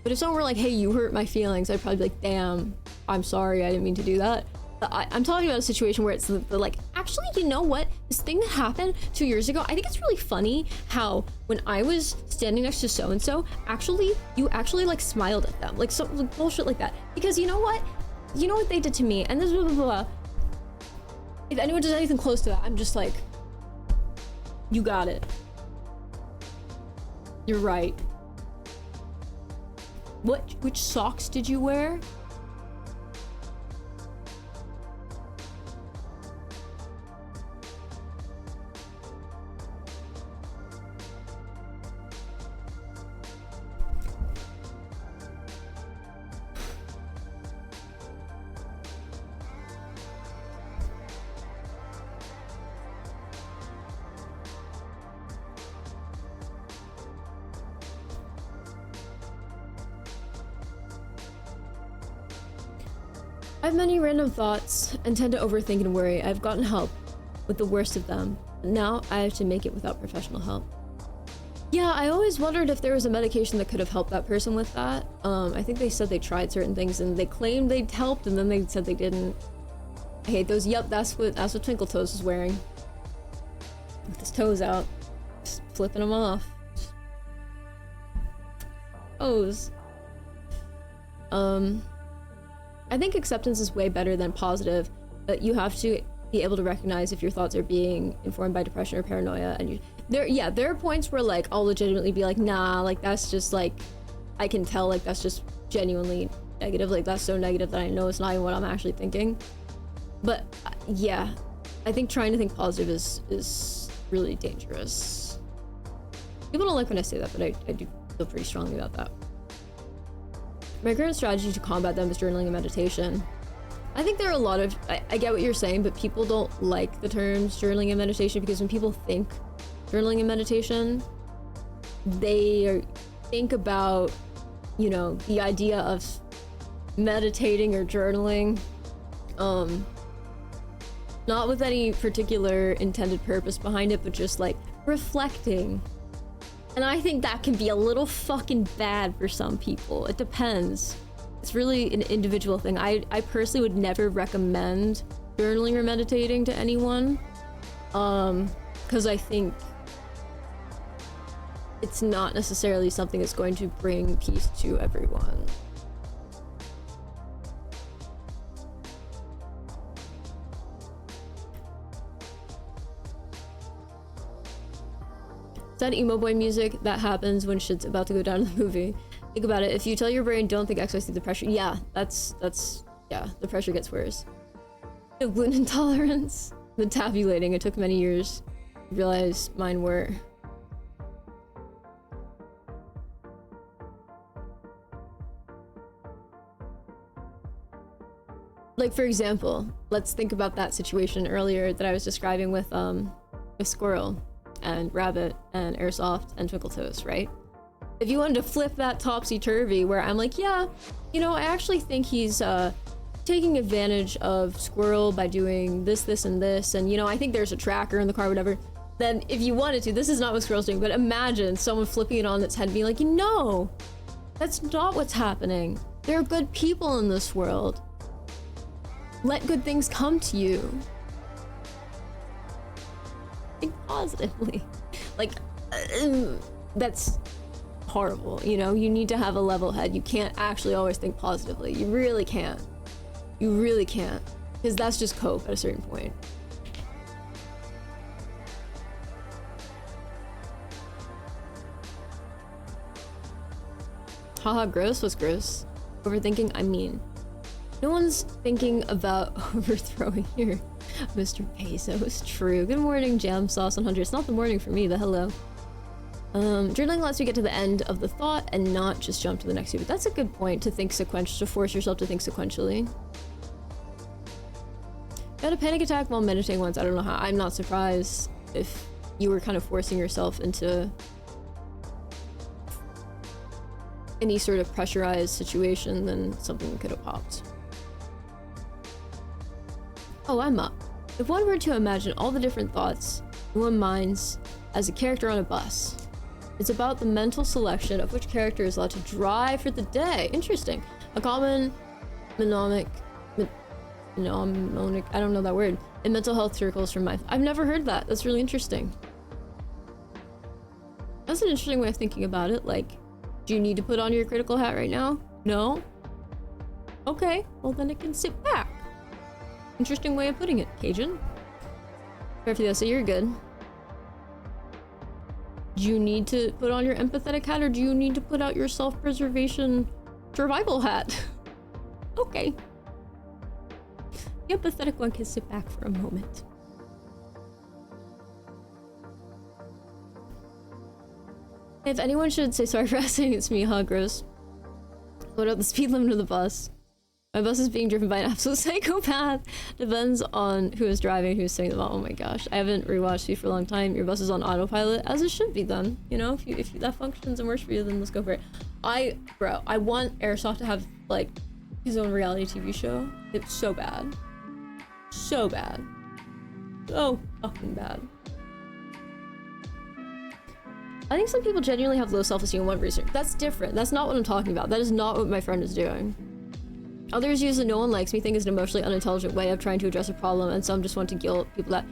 But if someone were like, hey, you hurt my feelings, I'd probably be like, damn, I'm sorry, I didn't mean to do that. But I'm talking about a situation where it's the like, actually, you know what? This thing that happened 2 years ago, I think it's really funny how when I was standing next to so-and-so, actually, you actually like smiled at them. Like some like, bullshit like that. Because you know what? You know what they did to me? And this blah, blah, blah. If anyone does anything close to that, I'm just like, you got it. You're right. Which socks did you wear? I have many random thoughts and tend to overthink and worry. I've gotten help with the worst of them. Now I have to make it without professional help. Yeah, I always wondered if there was a medication that could have helped that person with that. I think they said they tried certain things and they claimed they'd helped and then they said they didn't. I hate those. Yep, that's what Twinkle Toes is wearing. With his toes out. Just flipping them off. Toes. I think acceptance is way better than positive, but you have to be able to recognize if your thoughts are being informed by depression or paranoia. And there are points where like I'll legitimately be like, nah, like that's just like, I can tell like that's just genuinely negative. Like that's so negative that I know it's not even what I'm actually thinking. But yeah, I think trying to think positive is really dangerous. People don't like when I say that, but I do feel pretty strongly about that. My current strategy to combat them is journaling and meditation. I think there are a lot of, I get what you're saying, but people don't like the terms journaling and meditation because when people think journaling and meditation, they think about, you know, the idea of meditating or journaling, not with any particular intended purpose behind it, but just like reflecting. And I think that can be a little fucking bad for some people. It depends. It's really an individual thing. I personally would never recommend journaling or meditating to anyone. Because I think it's not necessarily something that's going to bring peace to everyone. That emo boy music that happens when shit's about to go down in the movie. Think about it. If you tell your brain don't think XYZ, the pressure, yeah, that's yeah, the pressure gets worse. No gluten intolerance. The tabulating, it took many years to realize mine were. Like for example, let's think about that situation earlier that I was describing with Squirrel and Rabbit and Airsoft and Twinkle Toes, right? If you wanted to flip that topsy-turvy where I'm like, yeah, you know, I actually think he's taking advantage of Squirrel by doing this, this, and this, and you know, I think there's a tracker in the car, whatever, then if you wanted to, this is not what Squirrel's doing, but imagine someone flipping it on its head and being like, no, that's not what's happening. There are good people in this world. Let good things come to you. Think positively. Like, that's horrible, you know? You need to have a level head. You can't actually always think positively. You really can't. You really can't. Because that's just cope at a certain point. Haha, gross was gross. Overthinking, I mean. No one's thinking about overthrowing your Mr. Bezos. True. Good morning, Jam Sauce 100. It's not the morning for me, the hello. Journaling lets you get to the end of the thought and not just jump to the next one. That's a good point, to think sequentially, to force yourself to think sequentially. I had a panic attack while meditating once. I don't know how. I'm not surprised if you were kind of forcing yourself into any sort of pressurized situation, then something could have popped. Oh, I'm up. If one were to imagine all the different thoughts in one's minds as a character on a bus, it's about the mental selection of which character is allowed to drive for the day. Interesting. A common mnemonic, I don't know that word, in mental health circles from my... I've never heard that. That's really interesting. That's an interesting way of thinking about it. Like, do you need to put on your critical hat right now? No? Okay, well then it can sit back. Interesting way of putting it, Cajun. Perfect, you're good. Do you need to put on your empathetic hat, or do you need to put out your self-preservation survival hat? Okay. The empathetic one can sit back for a moment. If anyone should say sorry for asking, it's me, Hugros. What about the speed limit of the bus? My bus is being driven by an absolute psychopath. Depends on who is driving, who's saying about. Oh my gosh, I haven't rewatched Speed for a long time. Your bus is on autopilot, as it should be then. You know, if that functions and works for you, then let's go for it. I want Airsoft to have like his own reality TV show. It's so bad. So bad. So fucking bad. I think some people genuinely have low self-esteem and want research. That's different. That's not what I'm talking about. That is not what my friend is doing. Others use the "no one likes me" thing as an emotionally unintelligent way of trying to address a problem, and some just want to guilt people that...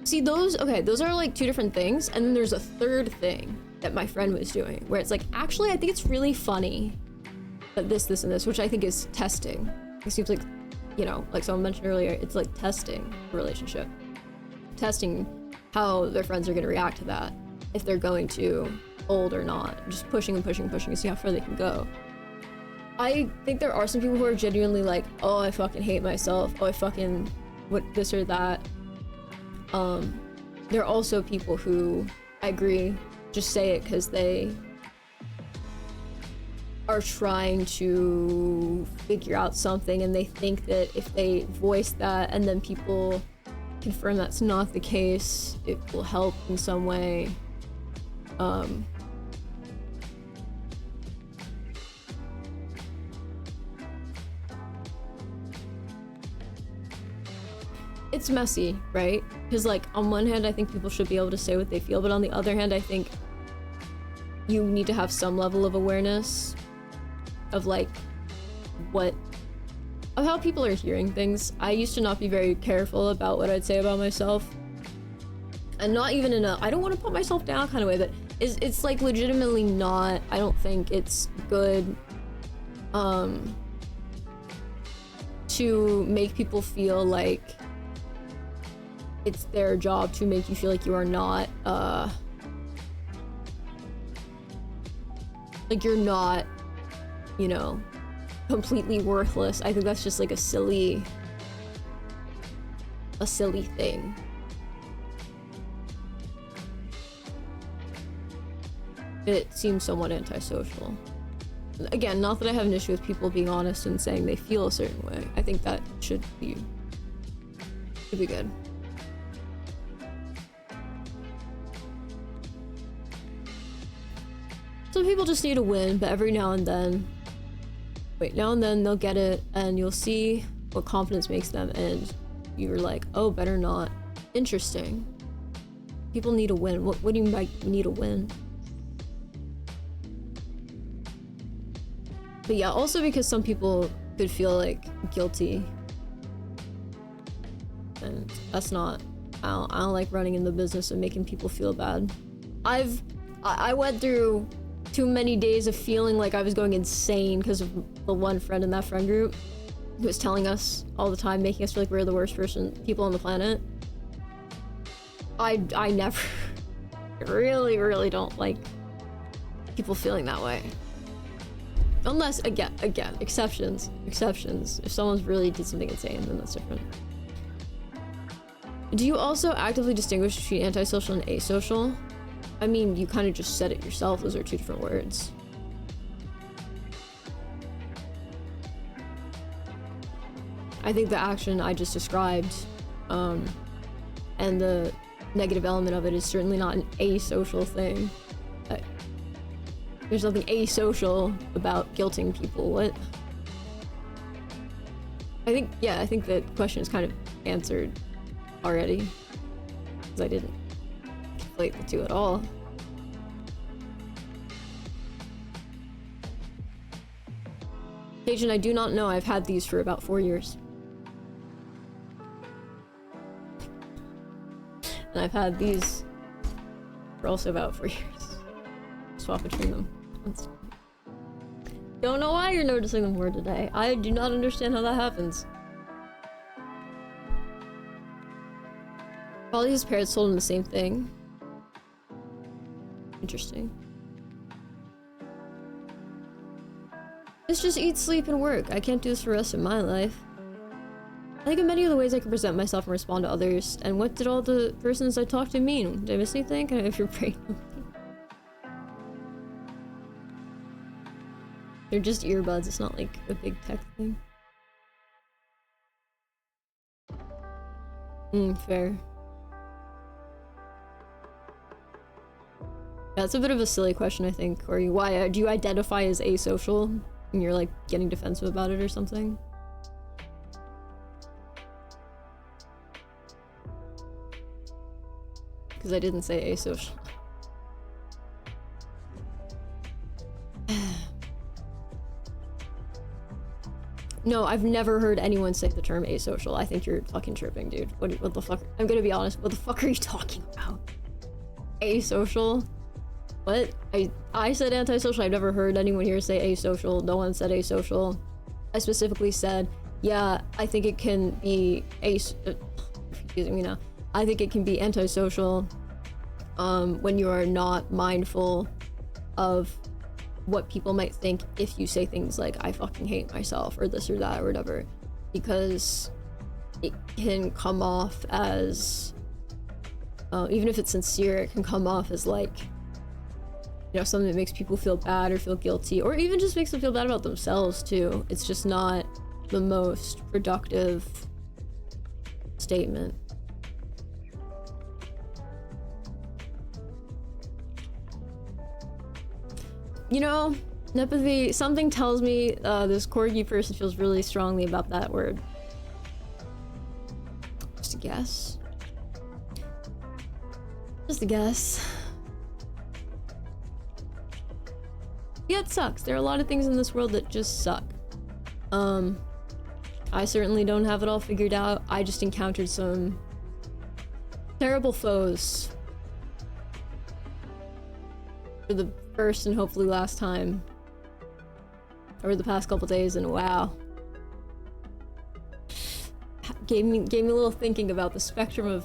See, those are like two different things, and then there's a third thing that my friend was doing, where it's like, actually, I think it's really funny that this, and this, which I think is testing. It seems like, you know, like someone mentioned earlier, it's like testing a relationship. Testing how their friends are going to react to that, if they're going to hold or not. Just pushing and pushing and pushing to see how far they can go. I think there are some people who are genuinely like, oh, I fucking hate myself. Oh, I fucking what this or that. There are also people who, I agree, just say it because they are trying to figure out something, and they think that if they voice that and then people confirm that's not the case, it will help in some way. It's messy, right? Because like on one hand I think people should be able to say what they feel, but on the other hand I think you need to have some level of awareness of like of how people are hearing things. I used to not be very careful about what I'd say about myself, and not even in a I don't want to put myself down kind of way, but it's like legitimately not, I don't think it's good to make people feel like it's their job to make you feel like you are not like you're not, you know, completely worthless. I think that's just like a silly thing. It seems somewhat antisocial. Again, not that I have an issue with people being honest and saying they feel a certain way. I think that should be good. Some people just need a win, but every now and then they'll get it, and you'll see what confidence makes them, and you're like, oh, better not. Interesting. People need a win. What do you mean by need a win? But yeah, also because some people could feel like guilty, and that's not, I don't like running in the business of making people feel bad. I went through too many days of feeling like I was going insane because of the one friend in that friend group who was telling us all the time, making us feel like we were the worst people on the planet. I never really don't like people feeling that way. Unless, again, exceptions. If someone's really did something insane, then that's different. Do you also actively distinguish between antisocial and asocial? I mean, you kind of just said it yourself. Those are two different words. I think the action I just described, and the negative element of it is certainly not an asocial thing. There's nothing asocial about guilting people. What? I think the question is kind of answered already. Because I didn't conflate the two at all. Cajun, I do not know. I've had these for about 4 years. And I've had these for also about 4 years. Swap between them. Don't know why you're noticing them more today. I do not understand how that happens. Probably his parents told him the same thing. Interesting. It's just eat, sleep, and work. I can't do this for the rest of my life. I think of many other ways I can present myself and respond to others. And what did all the persons I talked to mean? Did I miss anything? Can I have your brain? They're just earbuds. It's not like a big tech thing. Fair. That's a bit of a silly question, I think. Or why do you identify as asocial? And you're like getting defensive about it or something? Because I didn't say asocial. No, I've never heard anyone say the term asocial. I think you're fucking tripping, dude. What the fuck? I'm gonna be honest. What the fuck are you talking about? Asocial? What? I said antisocial. I've never heard anyone here say asocial. No one said asocial. I specifically said, yeah, I think it can be confusing me now. I think it can be antisocial when you are not mindful of what people might think if you say things like, I fucking hate myself, or this or that, or whatever. Because it can come off as, even if it's sincere, it can come off as like, you know, something that makes people feel bad or feel guilty, or even just makes them feel bad about themselves too. It's just not the most productive statement. You know, Nepathy, something tells me this corgi person feels really strongly about that word. Just a guess. Just a guess. Yeah, it sucks. There are a lot of things in this world that just suck. I certainly don't have it all figured out. I just encountered some terrible foes for the first and hopefully last time over the past couple days, and wow, gave me a little thinking about the spectrum of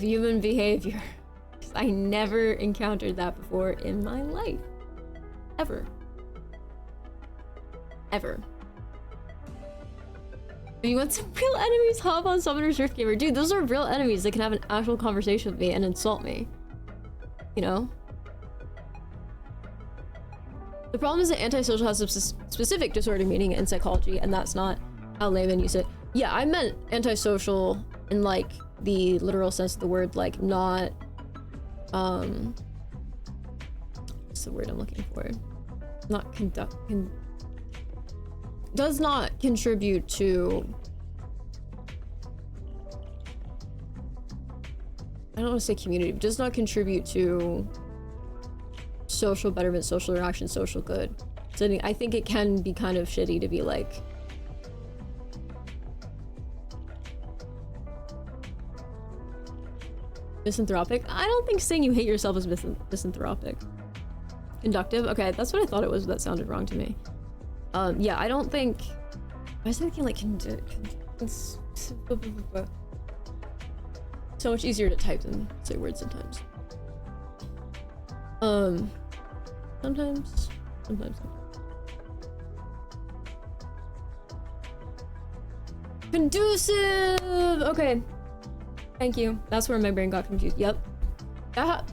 human behavior. I never encountered that before in my life. Ever. If you want some real enemies, hop on Summoner's Rift Gamer. Dude, those are real enemies that can have an actual conversation with me and insult me. You know? The problem is that antisocial has a specific disorder meaning in psychology, and that's not how laymen use it. Yeah, I meant antisocial in like the literal sense of the word, like not what's the word I'm looking for? Not does not contribute to, I don't want to say community, but does not contribute to social betterment, social interaction, social good. So I think it can be kind of shitty to be like, misanthropic. I don't think saying you hate yourself is misanthropic. Inductive? Okay, that's what I thought it was, but that sounded wrong to me. Yeah, I don't think... I was thinking like... so much easier to type than say words sometimes. Sometimes. Conducive! Okay. Thank you. That's where my brain got confused. Yep.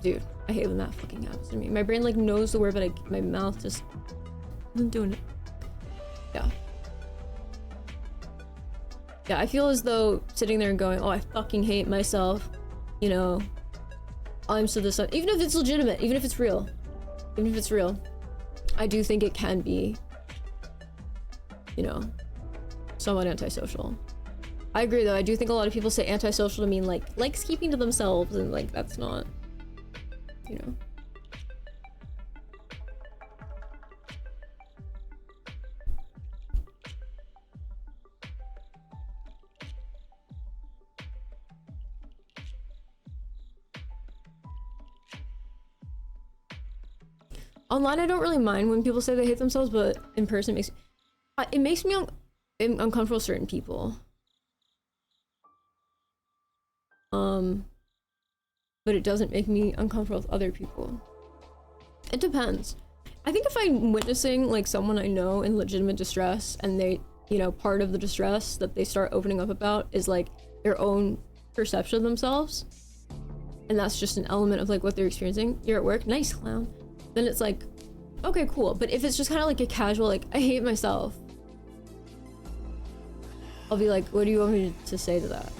Dude, I hate when that fucking happens to me. My brain like knows the word, but my mouth just isn't doing it. Yeah, I feel as though sitting there and going, oh, I fucking hate myself, you know, I'm so this, even if it's legitimate, even if it's real, even if it's real, I do think it can be, you know, somewhat antisocial. I agree though, I do think a lot of people say antisocial to mean like likes keeping to themselves, and like that's not, you know. Online, I don't really mind when people say they hate themselves, but in person it makes me uncomfortable with certain people. But it doesn't make me uncomfortable with other people. It depends. I think if I'm witnessing like someone I know in legitimate distress, and they, you know, part of the distress that they start opening up about is like their own perception of themselves, and that's just an element of like what they're experiencing. You're at work, nice clown. Then it's like, okay, cool. But if it's just kind of like a casual, like, I hate myself, I'll be like, what do you want me to say to that?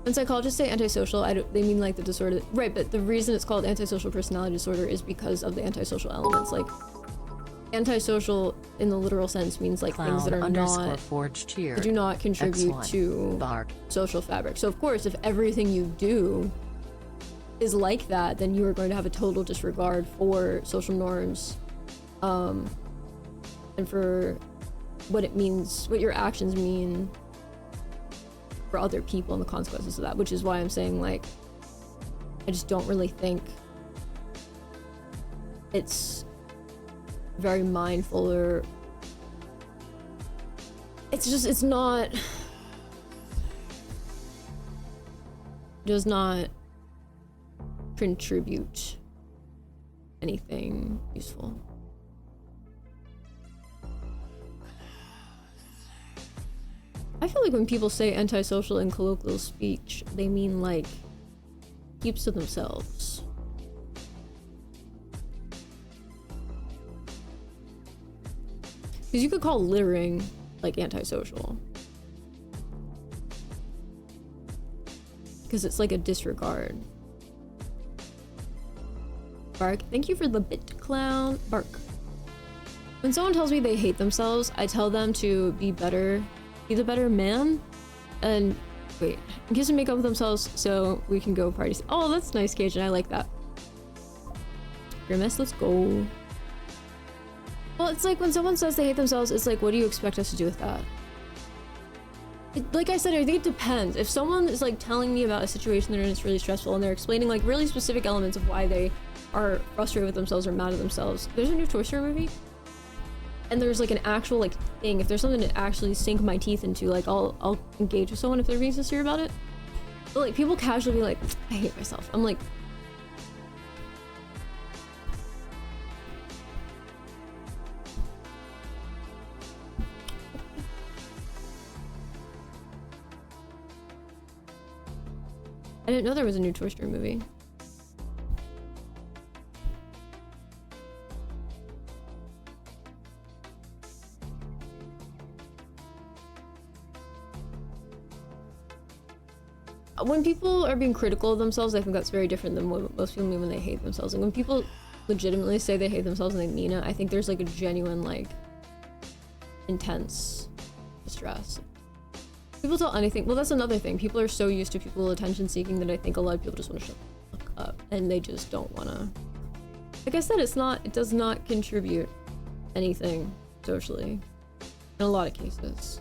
When psychologists say antisocial, they mean like the disorder, right? But the reason it's called antisocial personality disorder is because of the antisocial elements. Like, antisocial in the literal sense means like things that are not, do not contribute to social fabric. So of course, if everything you do is like that, then you are going to have a total disregard for social norms, and for what it means, what your actions mean for other people and the consequences of that, which is why I'm saying like, I just don't really think it's very mindful, or it's not, does not contribute anything useful. I feel like when people say antisocial in colloquial speech, they mean like keeps to themselves. Because you could call littering like antisocial, because it's like a disregard. Bark, thank you for the bit clown. Bark. When someone tells me they hate themselves, I tell them to be better, be the better man, and wait, kiss and make up with themselves so we can go parties. Oh, that's nice, Cajun. I like that. Grimace, let's go. Well, it's like when someone says they hate themselves, it's like, what do you expect us to do with that? Like I said, I think it depends. If someone is like telling me about a situation they're in that's really stressful, and they're explaining like really specific elements of why they are frustrated with themselves or mad at themselves. There's a new Toy Story movie, and there's like an actual like thing. If there's something to actually sink my teeth into, like I'll engage with someone if they're being sincere about it. But like people casually be like, I hate myself. I'm like, I didn't know there was a new Toy Story movie. When people are being critical of themselves, I think that's very different than what most people mean when they hate themselves. And when people legitimately say they hate themselves and they mean it, I think there's like a genuine, like, intense distress. People tell anything. Well, that's another thing. People are so used to people attention seeking that I think a lot of people just want to shut the fuck up, and they just don't want to. Like I said, it does not contribute anything socially in a lot of cases.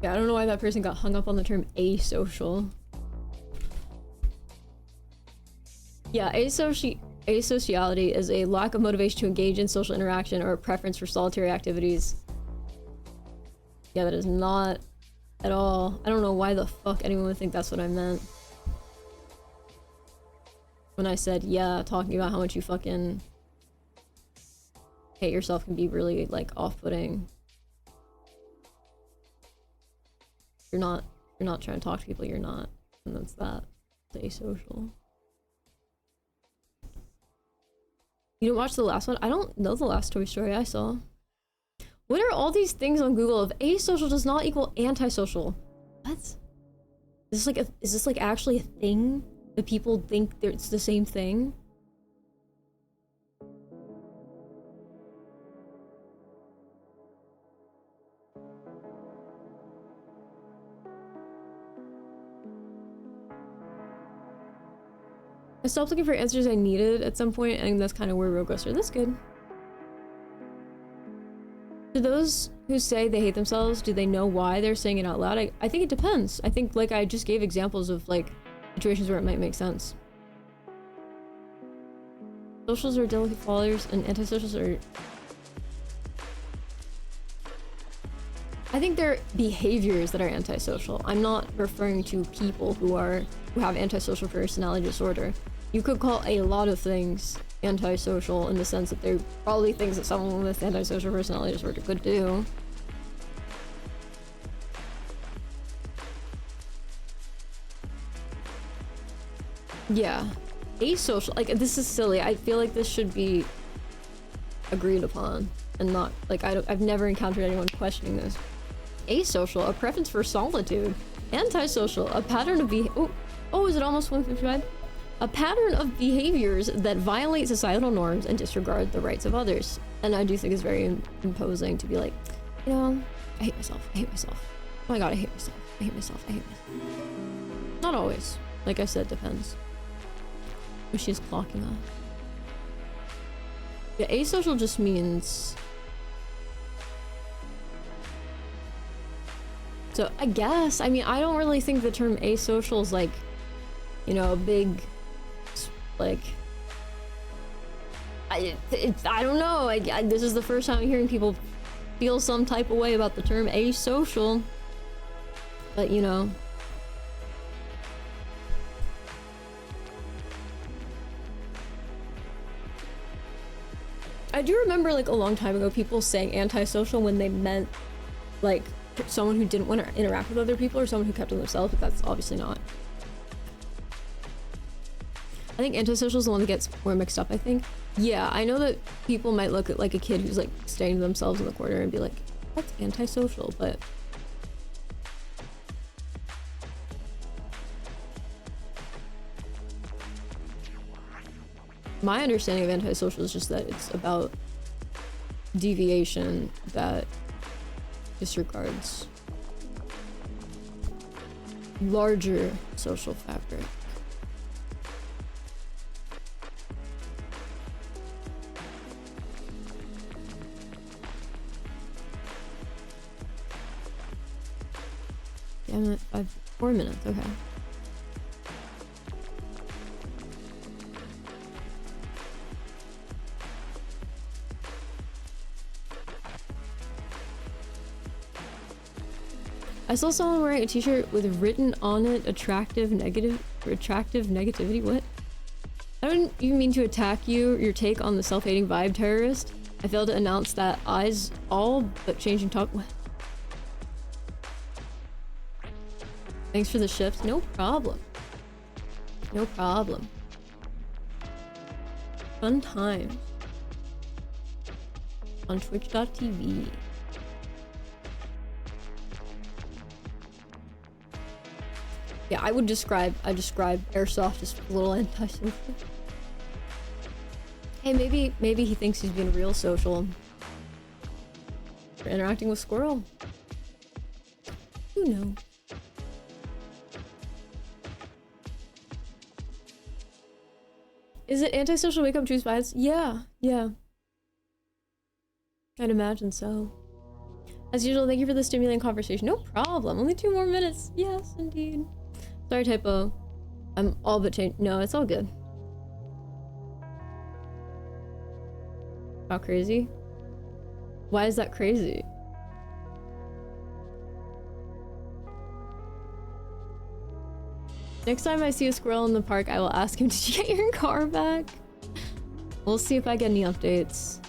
Yeah, I don't know why that person got hung up on the term asocial. Yeah, asociality is a lack of motivation to engage in social interaction or a preference for solitary activities. Yeah, that is not at all. I don't know why the fuck anyone would think that's what I meant when I said, yeah, talking about how much you fucking hate yourself can be really, like, off-putting. You're not trying to talk to people, you're not. And that's that. It's asocial. You didn't watch the last one? I don't know the last Toy Story I saw. What are all these things on Google of asocial does not equal antisocial? What? Is this like actually a thing that people think it's the same thing? I stopped looking for answers I needed at some point, and that's kind of where Real Ghosts are. That's good. To those who say they hate themselves, do they know why they're saying it out loud? I think it depends. I think, like, I just gave examples of, like, situations where it might make sense. Socials are delicate followers, and antisocials are... I think they're behaviors that are antisocial. I'm not referring to people who have antisocial personality disorder. You could call a lot of things antisocial in the sense that they're probably things that someone with antisocial personality disorder could do. Yeah. Asocial, like, this is silly. I feel like this should be agreed upon and not, like, I've never encountered anyone questioning this. Asocial, a preference for solitude. Antisocial, a pattern of is it almost 155? A pattern of behaviors that violate societal norms and disregard the rights of others. And I do think it's very imposing to be like, you know, I hate myself, I hate myself. Oh my god, I hate myself, I hate myself, I hate myself. Not always. Like I said, depends. But she's clocking off. Yeah, asocial just means... So, I guess, I mean, I don't really think the term asocial is like, you know, a big, like, I don't know, this is the first time I'm hearing people feel some type of way about the term asocial, but, you know. I do remember, like, a long time ago, people saying antisocial when they meant, like, someone who didn't want to interact with other people or someone who kept to themselves, but that's obviously not. I think antisocial is the one that gets more mixed up, I think. Yeah, I know that people might look at, like, a kid who's, like, staying to themselves in the corner and be like, that's antisocial, but... My understanding of antisocial is just that it's about deviation that disregards larger social fabric. Damn it, 4 minutes, okay. I saw someone wearing a t-shirt with written on it retractive negativity. What? I don't even mean to attack you, your take on the self-hating vibe terrorist. I failed to announce that eyes all but changing talk. What? Thanks for the shift. No problem. No problem. Fun times. On twitch.tv. Yeah, I describe Airsoft as a little anti-social. Hey, maybe he thinks he's being real social for interacting with Squirrel. Who knows? Is it antisocial wake up choose vibes? Yeah. I'd imagine so. As usual, thank you for the stimulating conversation. No problem. Only 2 more minutes. Yes, indeed. Sorry, typo. I'm all but changed. No, it's all good. How crazy? Why is that crazy? Next time I see a squirrel in the park, I will ask him, did you get your car back? We'll see if I get any updates.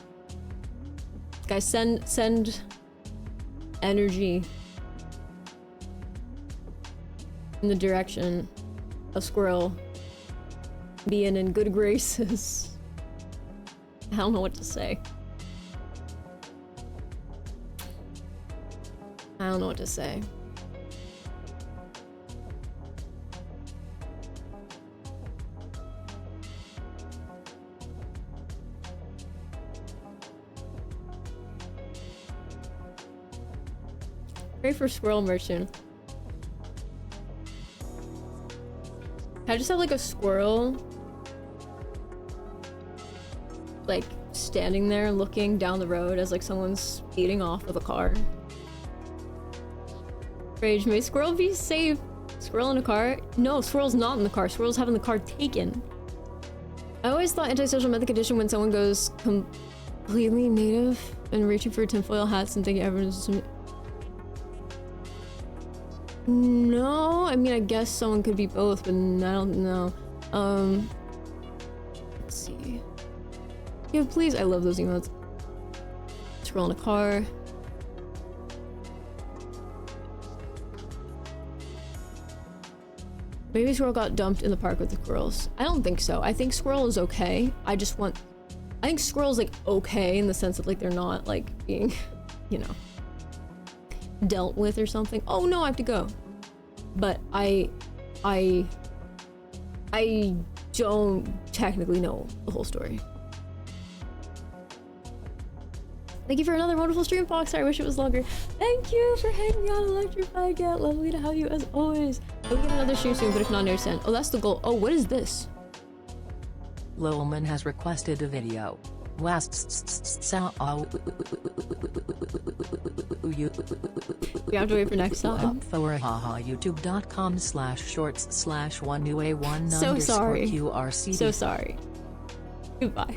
Guys, send energy in the direction of Squirrel being in good graces. I don't know what to say. I don't know what to say. Pray for squirrel merchant. I just have like a squirrel like standing there looking down the road as like someone's speeding off with a car. Rage, may squirrel be safe? Squirrel in a car? No, squirrel's not in the car. Squirrel's having the car taken. I always thought antisocial meant the condition when someone goes completely native and reaching for tinfoil hats and thinking everyone's... No, I mean, I guess someone could be both, but I don't know. Let's see. Yeah, please, I love those emotes. Squirrel in a car. Maybe Squirrel got dumped in the park with the squirrels. I don't think so. I think Squirrel is okay. I think Squirrel's like okay in the sense that like they're not like being, you know, dealt with or something. Oh no, I have to go. But I don't technically know the whole story. Thank you for another wonderful stream, Fox. I wish it was longer. Thank you for hanging out, Electrified Cat. Lovely to have you as always. We'll get another stream soon, but if not, understand. Oh, that's the goal. Oh, what is this? Lowman has requested a video. We have to wait for next time. For youtube.com/shorts/1UA1 so sorry. QRC. So sorry. Goodbye.